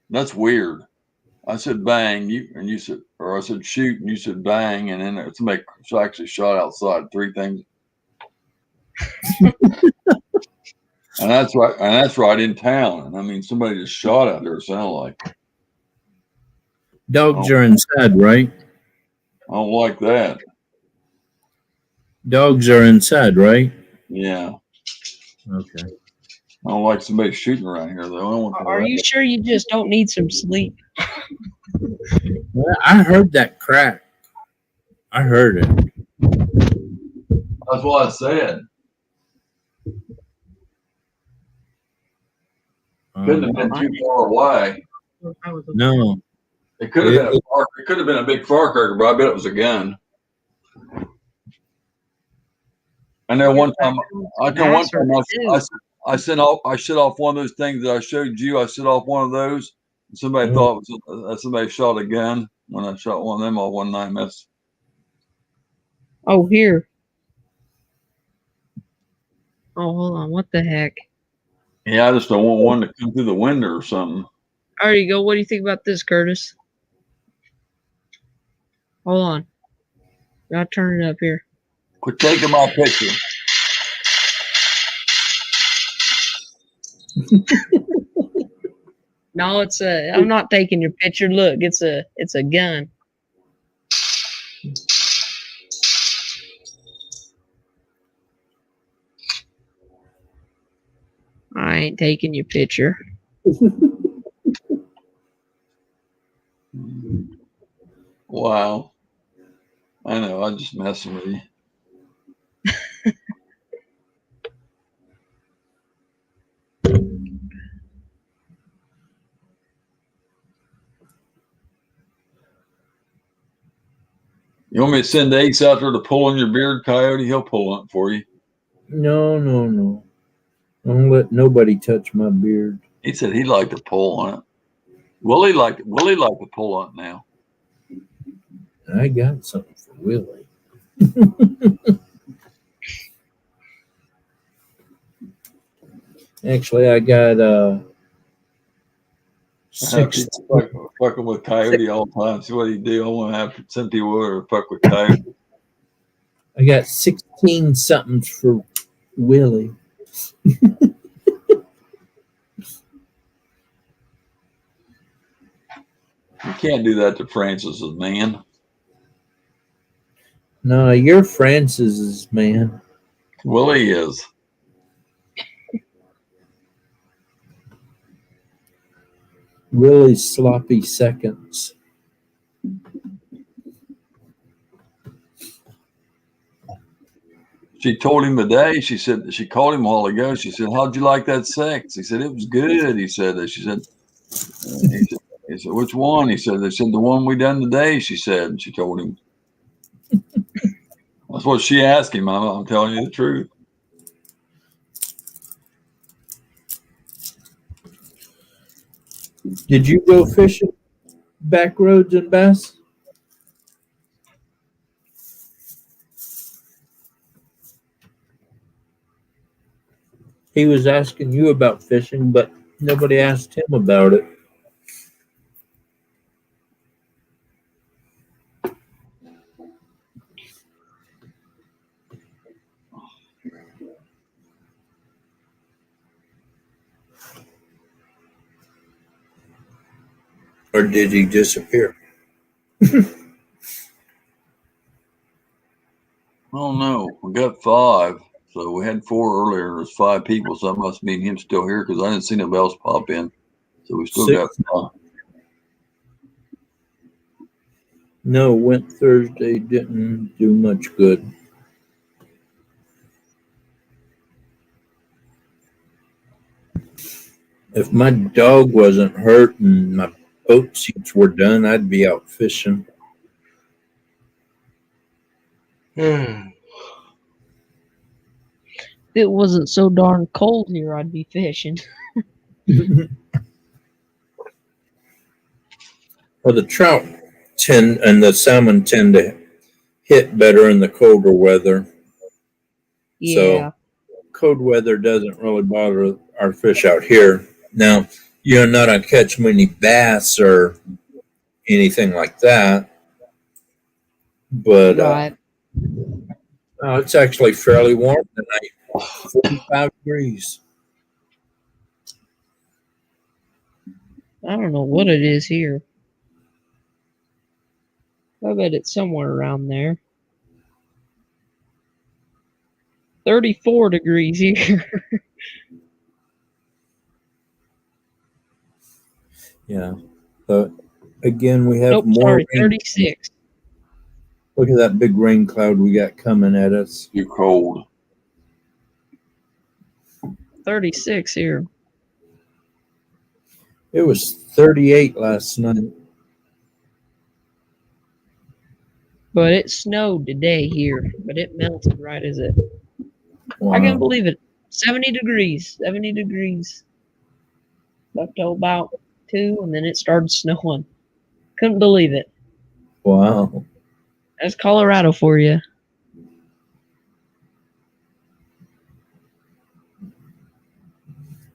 That's weird. I said bang, you said, or I said shoot, and you said bang, and then somebody actually shot outside 3 things. And that's right. And that's right in town. And I mean, somebody just shot out there. It sounded like. Dogs are inside, right? I don't like that. Dogs are inside, right? Yeah. Okay. I don't like somebody shooting around here, though. I don't want Are you sure you just don't need some sleep? Well, I heard that crack. I heard it. That's what I said. Couldn't have been too far away. No. It could have been it could have been a big firecracker, but I bet it was a gun. I know one time I set off one of those things that I showed you. I set off one of those. And somebody thought it was, somebody shot a gun when I shot one of them off one night. Oh, here. Oh, hold on. What the heck? Yeah, I just don't want one to come through the window or something. There you go. What do you think about this, Curtis? Hold on. I'll turn it up here. Quit taking my picture. No, it's a. I'm not taking your picture. Look, it's a gun. I ain't taking your picture. Wow. I know. I'm just messing with you. You want me to send Ace out there to pull on your beard, Coyote? He'll pull on it for you. No. Don't let nobody touch my beard. He said he'd like to pull on it. Willie like to pull on it now. I got something for Willie. Actually, I got Fucking with Coyote all the time. See what he do. I want to have some people who fuck with Coyote. I got 16 somethings for Willie. You can't do that to Francis's man. No, you're Francis's man. Willie is. Willie's sloppy seconds. She told him today, she said, she called him a while ago. She said, how'd you like that sex? He said, it was good. He said that. She said, he said, which one? He said, they said, the one we done today, she said. And she told him. That's what she asked him. I'm telling you the truth. Did you go fishing back roads and bass? He was asking you about fishing, but nobody asked him about it. Or did he disappear? I don't know. We got 5. So we had 4 earlier, and there's 5 people, so that must mean him still here because I didn't see nobody else pop in. So we still 6. got 5. No, went Thursday, didn't do much good. If my dog wasn't hurt and my boat seats were done, I'd be out fishing. If it wasn't so darn cold here, I'd be fishing. Well, the trout tend and the salmon tend to hit better in the colder weather. Yeah. So cold weather doesn't really bother our fish out here. Now, you're not going to catch many bass or anything like that. But Right. it's actually fairly warm tonight, 45 degrees. I don't know what it is here. I bet it's somewhere around there. 34 degrees here. Yeah. But again, we have Nope, more sorry, rain. 36. Look at that big rain cloud we got coming at us. Too cold. 36 here. It was 38 last night. But it snowed today here. But it melted right as it. Wow. I can't believe it. 70 degrees. 70 degrees. Up till about 2, and then it started snowing. Couldn't believe it. Wow. That's Colorado for you.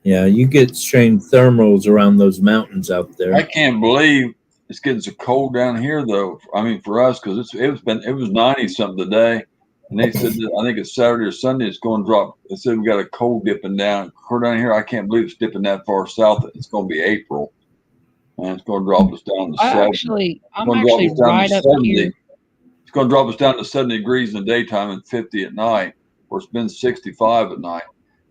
Yeah, you get strange thermals around those mountains out there. I can't believe it's getting so cold down here, though. I mean, for us, because it was 90 something today, and they said that, I think it's Saturday or Sunday it's going to drop. They said we got a cold dipping down. We're down here. I can't believe it's dipping that far south. It's going to be April, and it's going to drop us down to 70. I'm actually right up here. It's going to drop us down to 70 degrees in the daytime and 50 at night, where it's been 65 at night.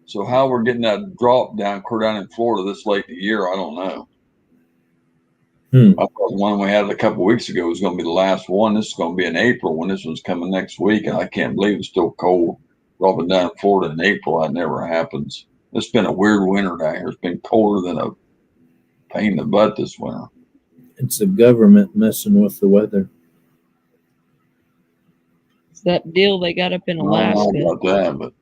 So how we're getting that drop down, clear down in Florida this late in the year, I don't know. I thought the one we had a couple of weeks ago was going to be the last one. This is going to be in April when this one's coming next week, and I can't believe it's still cold dropping down in Florida in April. That never happens. It's been a weird winter down here. It's been colder than a pain in the butt this winter. It's the government messing with the weather. It's that deal they got up in I don't Alaska. know about that, but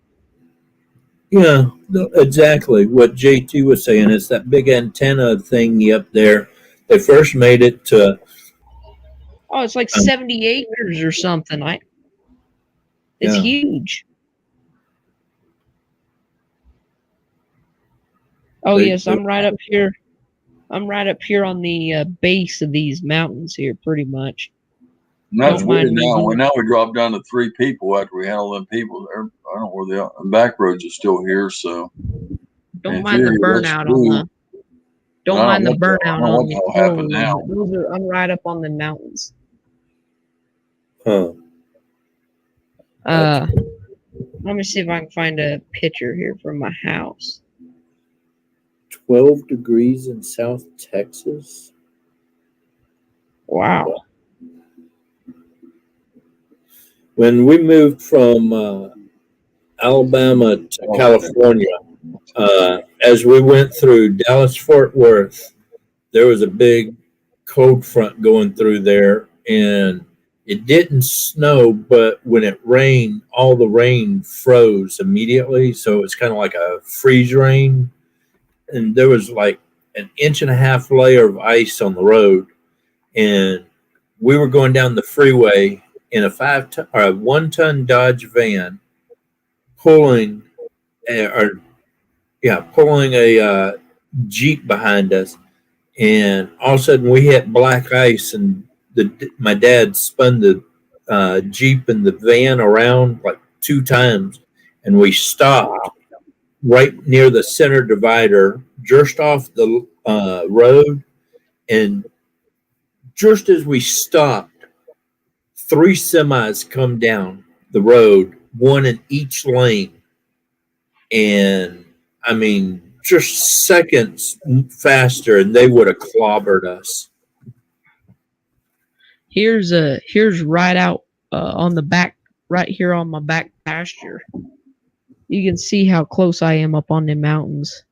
Yeah, exactly what JT was saying. It's that big antenna thingy up there. They first made it to. Oh, it's like 70 acres or something. It's Yeah. huge. Oh, yes, I'm right up here. I'm right up here on the base of these mountains here, pretty much. And that's Don't weird mind me now. being- Well, now we dropped down to 3 people after we had all them people there. I don't know where they are. The back roads are still here, so. Don't in mind the theory, that's burnout on true. the. Don't I don't mind know the what the- I burnout don't know on what the the hell happened hills, now. but those are, I'm right up on the mountains. Huh. Let me see if I can find a picture here from my house. 12 degrees in South Texas. Wow. When we moved from Alabama to California, as we went through Dallas Fort Worth, there was a big cold front going through there, and it didn't snow, but when it rained, all the rain froze immediately. So it's kind of like a freeze rain. And there was like an 1.5 inch layer of ice on the road. And we were going down the freeway in a 1-ton Dodge van pulling a Jeep behind us. And all of a sudden we hit black ice, and my dad spun the Jeep and the van around like 2 times, and we stopped right near the center divider, just off the road. And just as we stopped, 3 semis come down the road, 1 in each lane. And I mean, just seconds faster, and they would have clobbered us. Here's right out on the back, right here on my back pasture. You can see how close I am up on the mountains.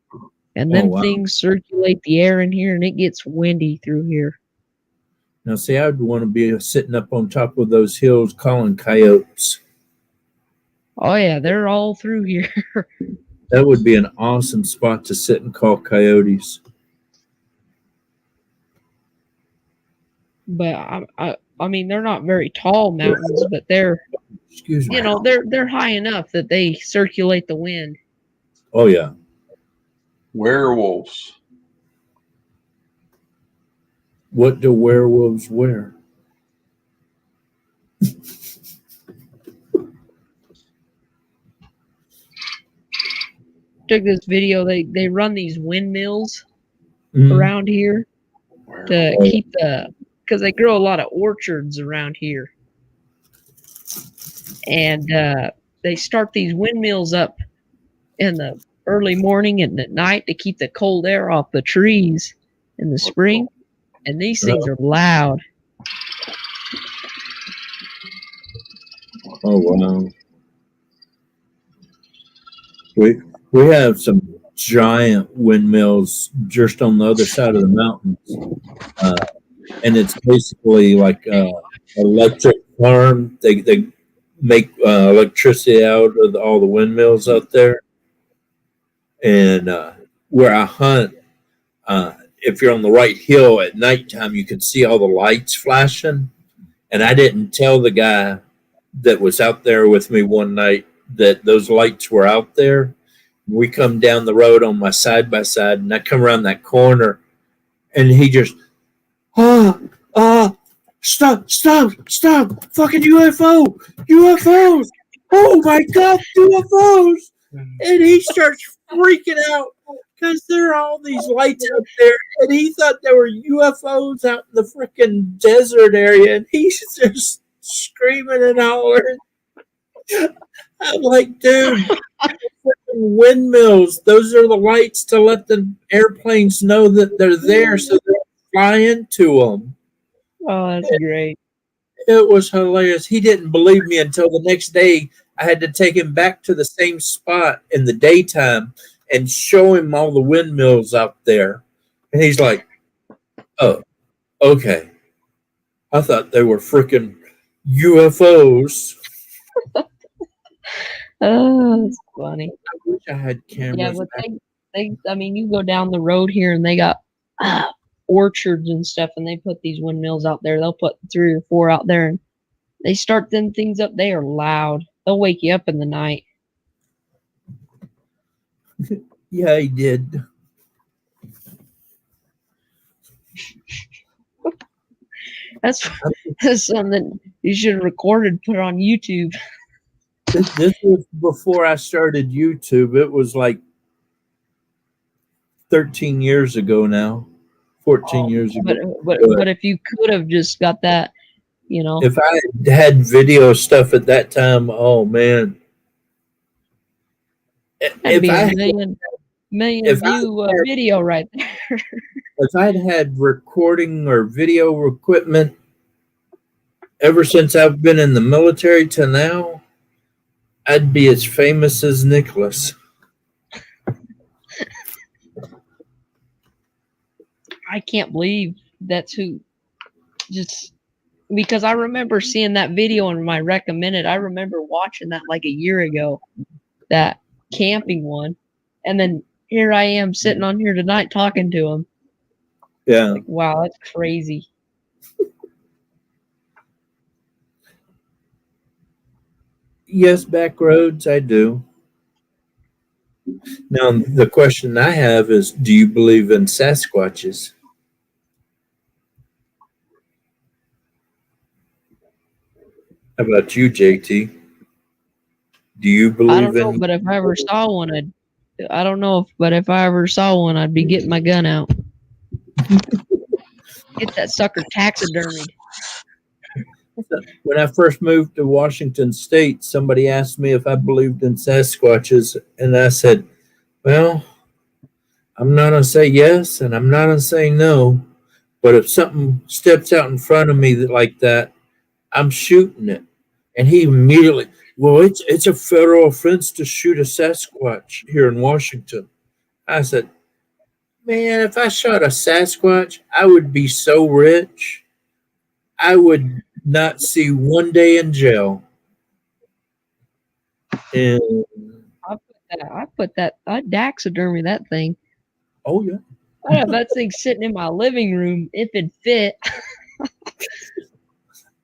And them wow. things circulate the air in here, and it gets windy through here. Now, see, I would want to be sitting up on top of those hills calling coyotes. Oh, yeah, they're all through here. That would be an awesome spot to sit and call coyotes. But I mean, they're not very tall mountains, but they're, Excuse me. you know, they're high enough that they circulate the wind. Oh, yeah. Werewolves. What do werewolves wear? Took this video. They run these windmills Mhm. around here to keep because they grow a lot of orchards around here, and they start these windmills up in the early morning and at night to keep the cold air off the trees in the spring. And these things are loud. Oh, wow. We have some giant windmills just on the other side of the mountains. And it's basically like electric farm. They make electricity out of all the windmills out there. And where I hunt, if you're on the right hill at nighttime, you can see all the lights flashing. And I didn't tell the guy that was out there with me one night that those lights were out there. We come down the road on my side by side, and I come around that corner, and he just, stop, fucking UFO, UFOs, oh my God, UFOs. And he starts freaking out because there are all these lights out there, and he thought there were UFOs out in the freaking desert area, and he's just screaming and hollering. I'm like, dude, windmills, those are the lights to let the airplanes know that they're there so they fly into them. Oh, that's great. It was hilarious. He didn't believe me until the next day. I had to take him back to the same spot in the daytime and show him all the windmills out there. And he's like, oh, okay. I thought they were freaking UFOs. Oh, that's funny. I wish I had cameras. Yeah, but I mean, you go down the road here and they got orchards and stuff, and they put these windmills out there. They'll put 3 or 4 out there, and they start them things up. They are loud. They'll wake you up in the night. Yeah, he did. That's something you should have recorded, put it on YouTube. This was before I started YouTube. It was like 13 years ago now, 14 years But ago. but if you could have just got that, you know, If I had video stuff at that time, oh man. that'd be a If million I view video right there. if I'd had recording or video equipment ever since I've been in the military to now, I'd be as famous as Nicholas. I can't believe that's who. Just because I remember seeing that video in my recommended. I remember watching that like a year ago, that camping one, and then here I am sitting on here tonight talking to him. Yeah. Like, wow, that's crazy. Yes, back roads, I do. Now, the question I have is, do you believe in Sasquatches? How about you, JT? Do you I believe don't know, in? but if I ever saw one, I don't know if I ever saw one, I'd be getting my gun out. Get that sucker taxidermied. When I first moved to Washington State, somebody asked me if I believed in Sasquatches, and I said, well, I'm not going to say yes, and I'm not going to say no, but if something steps out in front of me like that, I'm shooting it. And he immediately, well, it's a federal offense to shoot a Sasquatch here in Washington. I said, man, if I shot a Sasquatch, I would be so rich, I would not see one day in jail. And I taxidermy that thing. oh yeah. I have that thing sitting in my living room if it fit.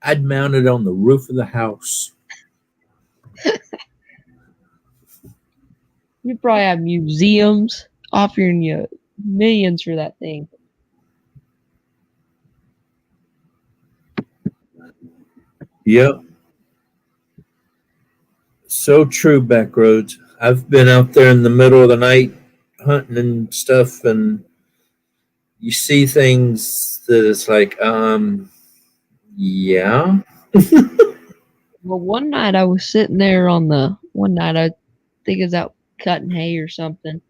I'd mount it on the roof of the house. You probably have museums offering you millions for that thing. Yep. So true, Backroads. I've been out there in the middle of the night hunting and stuff, and you see things that it's like, yeah. Well, one night I was sitting there one night I think I was out cutting hay or something.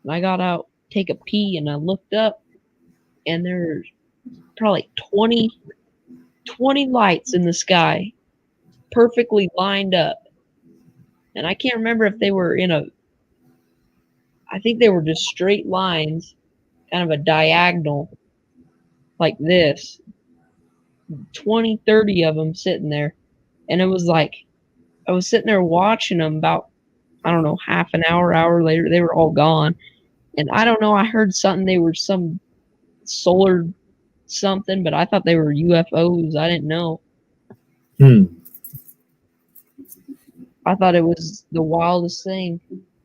And I got out, take a pee, and I looked up, and there's probably 20 lights in the sky, perfectly lined up. And I can't remember if they were I think they were just straight lines, kind of a diagonal, like this. 20, 30 of them sitting there. And it was like, I was sitting there watching them about, I don't know, half an hour later, they were all gone. And I don't know, I heard something, they were some solar something, but I thought they were UFOs. I didn't know. I thought it was the wildest thing.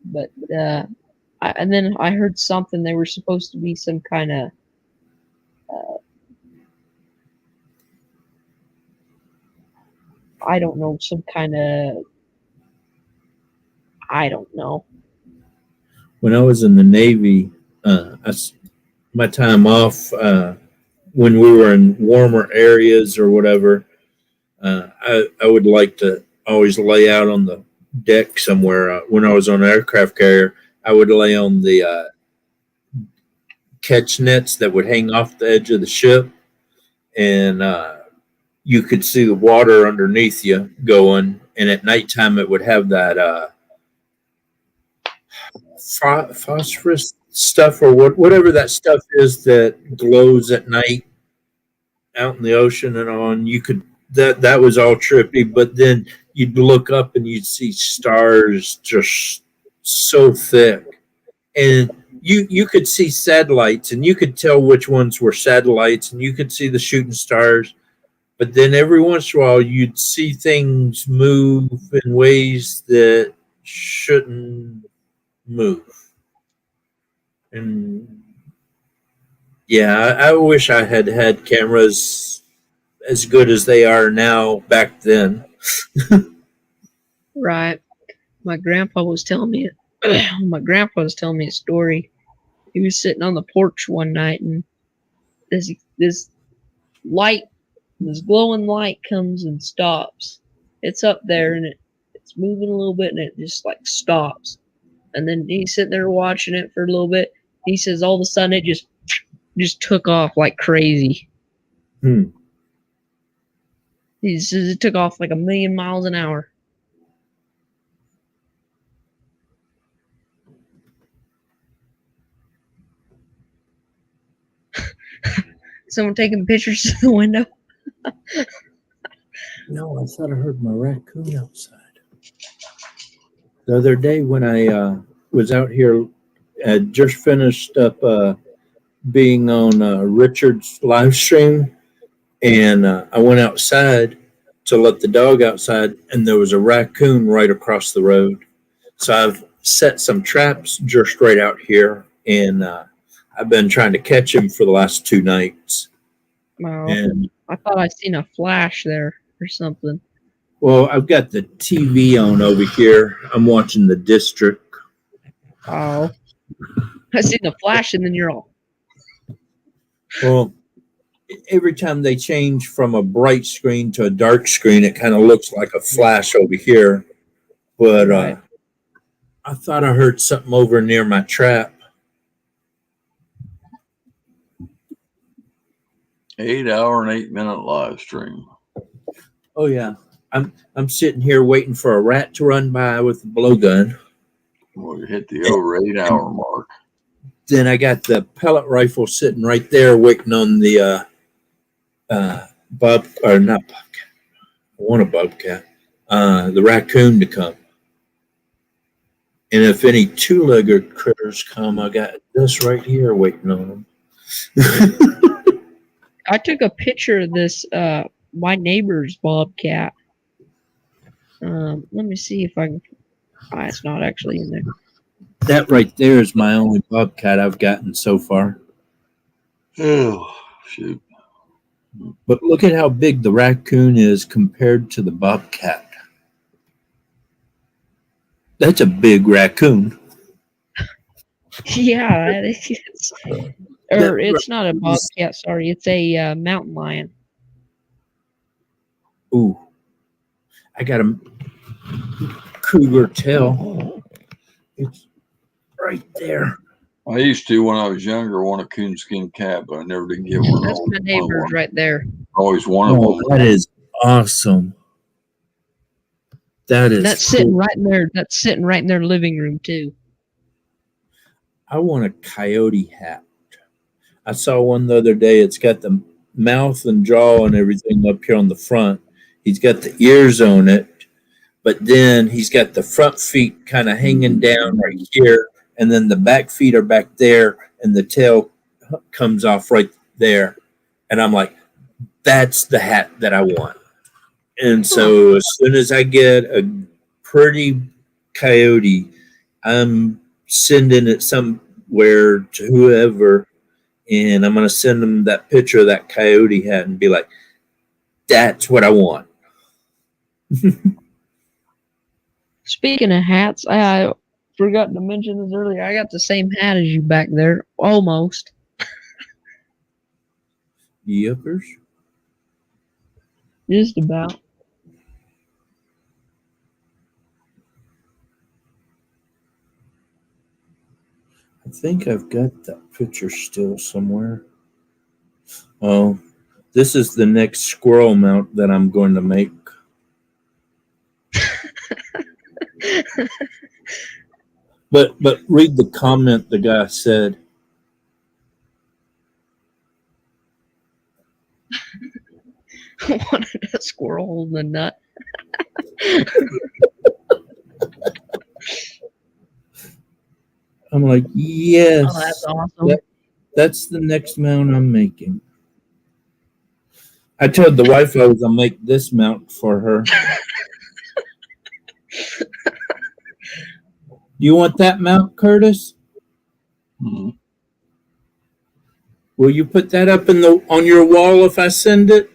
But, and then I heard something, they were supposed to be some kind of, I don't know, some kind of, I don't know. When I was in the Navy, my time off, when we were in warmer areas or whatever, I would like to always lay out on the deck somewhere. When I was on an aircraft carrier, I would lay on the catch nets that would hang off the edge of the ship, and you could see the water underneath you going. And at nighttime, it would have that phosphorus stuff or whatever that stuff is that glows at night out in the ocean and on. You could that was all trippy, but then you'd look up and you'd see stars just so thick, and you could see satellites, and you could tell which ones were satellites, and you could see the shooting stars. But then every once in a while, you'd see things move in ways that shouldn't move. And Yeah, I wish I had had cameras as good as they are now back then. Right. My grandpa was telling me a story. He was sitting on the porch one night, and this light, this glowing light comes and stops. It's up there, and it's moving a little bit, and it just like stops. And then he's sitting there watching it for a little bit. He says all of a sudden it just took off like crazy. Hmm. He says it took off like 1,000,000 miles an hour. Someone taking pictures of the window. No, I thought I heard my raccoon outside. The other day when I was out here, I just finished up being on Richard's live stream, and I went outside to let the dog outside, and there was a raccoon right across the road. So I've set some traps just right out here, and I've been trying to catch him for the last 2 nights. Wow. And I thought I seen a flash there or something. well, I've got the TV on over here. I'm watching the district. Oh. I seen the flash, and then you're all. Well, every time they change from a bright screen to a dark screen, it kind of looks like a flash over here. But Right. I thought I heard something over near my trap. 8-hour and 8-minute live stream. Oh yeah, I'm sitting here waiting for a rat to run by with a blowgun. Well, you hit the over 8-hour mark. Then I got the pellet rifle sitting right there, waiting on the not bobcat. I want a bobcat. The raccoon to come. And if any 2-legged critters come, I got this right here waiting on them. I took a picture of this my neighbor's bobcat. Let me see if I can. It's not actually in there. That right there is my only bobcat I've gotten so far. Oh, shoot. But look at how big the raccoon is compared to the bobcat. That's a big raccoon. Yeah, it's not a bobcat. Sorry, it's a mountain lion. Ooh, I got a cougar tail. It's right there. I used to, when I was younger, want a coonskin cat, but I never did get one. That's my neighbor's right there. Always wanted one. That is awesome. That is. That's sitting right in there. That's sitting right in their living room too. I want a coyote hat. I saw one the other day. It's got the mouth and jaw and everything up here on the front. He's got the ears on it, but then he's got the front feet kind of hanging down right here, and then the back feet are back there, and the tail comes off right there. And I'm like, that's the hat that I want. And so as soon as I get a pretty coyote, I'm sending it somewhere to whoever, and I'm going to send them that picture of that coyote hat and be like, that's what I want. Speaking of hats, I forgot to mention this earlier. I got the same hat as you back there, almost. Yuppers. Just about. I think I've got that picture still somewhere. Oh, this is the next squirrel mount that I'm going to make. But read the comment the guy said. Wanted a squirrel holding a nut. I'm like, yes. Oh, that's awesome. That's the next mount I'm making. I told the wife I was going to make this mount for her. You want that mount, Curtis? Mm-hmm. Will you put that up on your wall if I send it?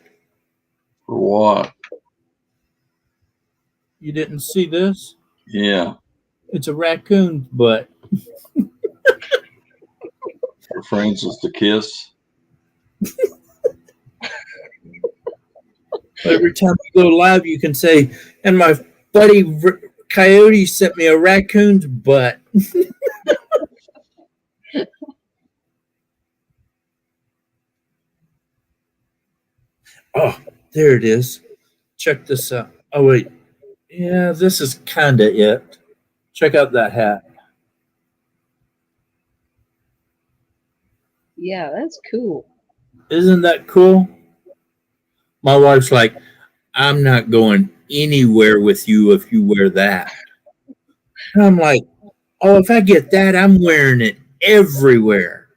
For what? You didn't see this? Yeah, It's a raccoon's butt. for Francis to kiss. Every time you go live, you can say, and my buddy Coyote sent me a raccoon's butt. Oh, there it is. Check this out. Oh, wait. Yeah, this is kind of it. Check out that hat. Yeah, that's cool. Isn't that cool? My wife's like, I'm not going anywhere with you if you wear that. And I'm like, oh, if I get that, I'm wearing it everywhere.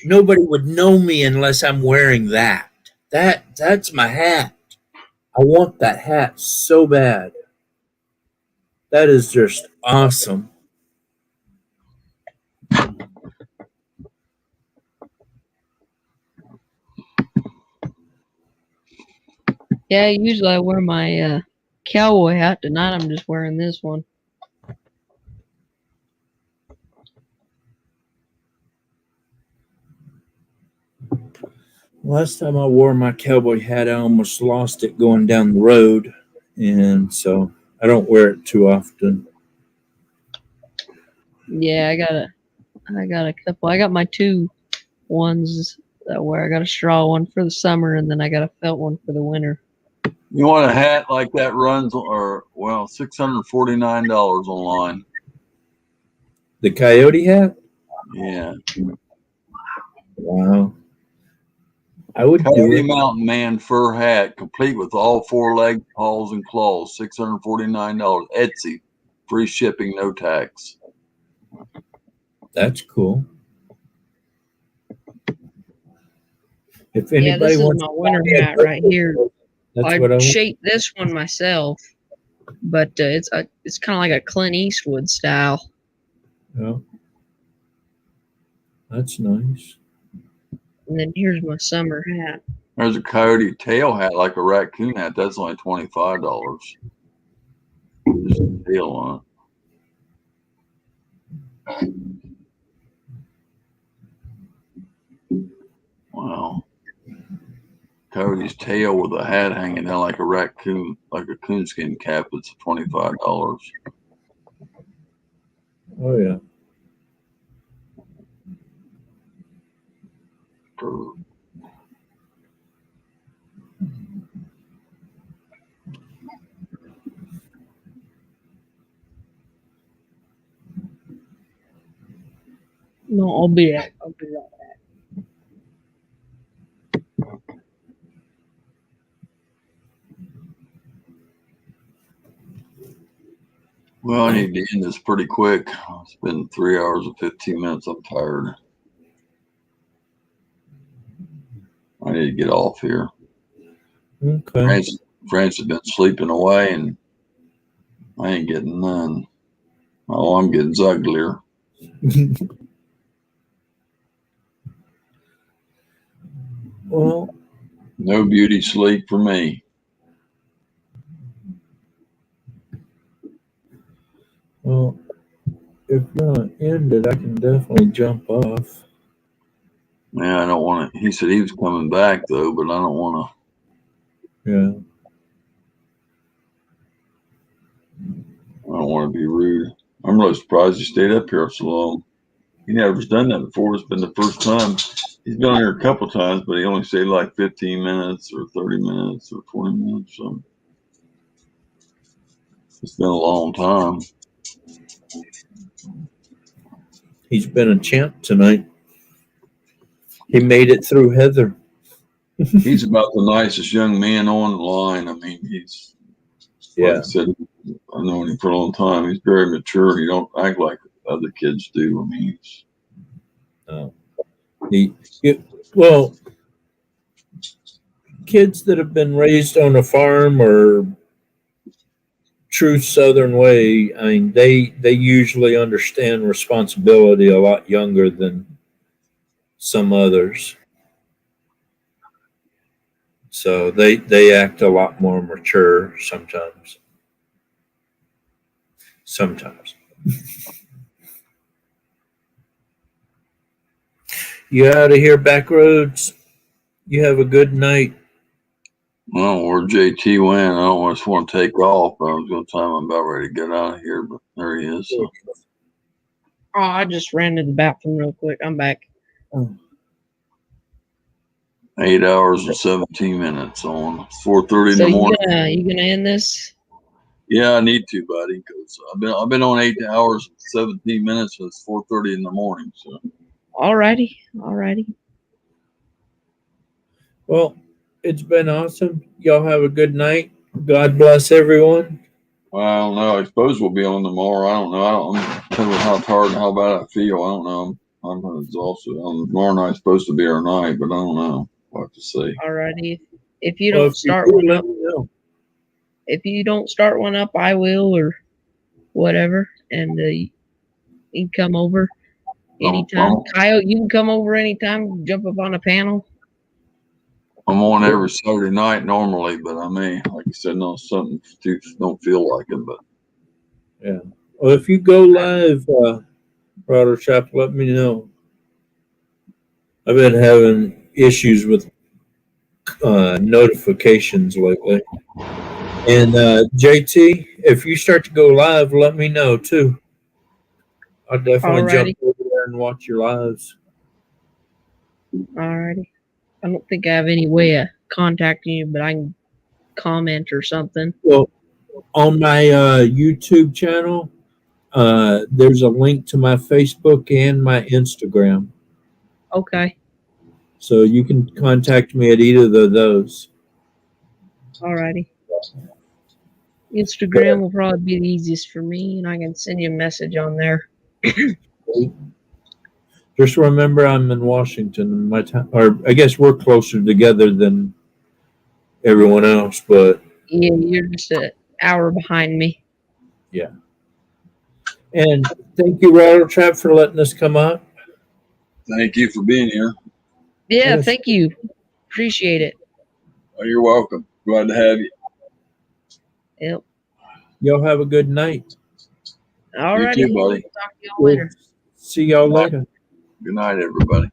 Nobody would know me unless I'm wearing that. That's my hat. I want that hat so bad. That is just awesome. Yeah, usually I wear my cowboy hat. Tonight I'm just wearing this one. Last time I wore my cowboy hat, I almost lost it going down the road. And so I don't wear it too often. Yeah, I got a couple. I got my two ones that wear. I got a straw one for the summer, and then I got a felt one for the winter. You want a hat like that runs, $649 online. The coyote hat? Yeah. Wow. I would do Coyote it. Mountain Man fur hat, complete with all 4 legs, paws, and claws. $649. Etsy. Free shipping, no tax. That's cool. If Yeah, anybody this is wants my to winter buy me a hat right here. that's I what I want. shaped this one myself, but it's kind of like a Clint Eastwood style. Yeah. That's nice. And then here's my summer hat. There's a coyote tail hat, like a raccoon hat. That's only $25. Just a tail on it. Wow. Coyote's tail with a hat hanging down like a raccoon, like a coonskin cap. It's $25. Oh, yeah. No, I'll be right back. Well, I need to end this pretty quick. It's been 3 hours and 15 minutes. I'm tired. I need to get off here. Okay. France has been sleeping away, and I ain't getting none. Oh, I'm getting uglier. Well, no beauty sleep for me. Well, if you're gonna end it, I can definitely jump off. Yeah, I don't want to. He said he was coming back though, but I don't want Yeah. to. I don't want to be rude. I'm really surprised he stayed up here so long. He never's done that before. It's been the first time. He's been here a couple times, but he only stayed like 15 minutes or 30 minutes or 20 minutes. So it's been a long time. He's been a champ tonight. He made it through Heather. He's about the nicest young man on the line. I mean, he's, like I said, I've known him for a long time. He's very mature. He don't act like other kids do. I mean, Well, kids that have been raised on a farm or true Southern way, I mean, they usually understand responsibility a lot younger than some others. So they act a lot more mature sometimes. Sometimes. You out of here, back roads. You have a good night. Well, where JT went, I don't just want to take off, but I was going to tell him I'm about ready to get out of here, but there he is. So. Oh, I just ran to the bathroom real quick. I'm back. 8 hours and 17 minutes on 4:30 in the morning. You gonna end this? Yeah, I need to, buddy, because I've been on 8 hours and 17 minutes. So it's 4:30 in the morning. So. Alrighty. Well, it's been awesome. Y'all have a good night. God bless everyone. Well, I don't know. I suppose we'll be on tomorrow. I don't know. I'm depending on how tired and how bad I feel. I don't know. I'm exhausted. Tomorrow night's supposed to be our night, but I don't know. We'll have to see. Alrighty. If you don't start one up, if you don't start one up, I will or whatever, and you can come over anytime. Kyle, you can come over anytime. Jump up on a panel. I'm on every Saturday night normally, but I mean, like you said, no, something don't feel like it. But yeah, well, if you go live, Rattletrap, let me know. I've been having issues with notifications lately. And JT, if you start to go live, let me know too. I'll definitely jump over there and watch your lives. Alrighty. I don't think I have any way of contacting you, but I can comment or something. Well, on my YouTube channel, there's a link to my Facebook and my Instagram. Okay. So you can contact me at either of those. Alrighty. Instagram will probably be the easiest for me, and I can send you a message on there. Just remember, I'm in Washington. My time, or I guess we're closer together than everyone else, but yeah, you're just an hour behind me. Yeah. And thank you, Rattletrap, for letting us come up. Thank you for being here. Yeah, thank you. Appreciate it. Oh, you're welcome. Glad to have you. Yep. Y'all have a good night. All right. You too, buddy. Talk to y'all later. See y'all later. Good night, everybody.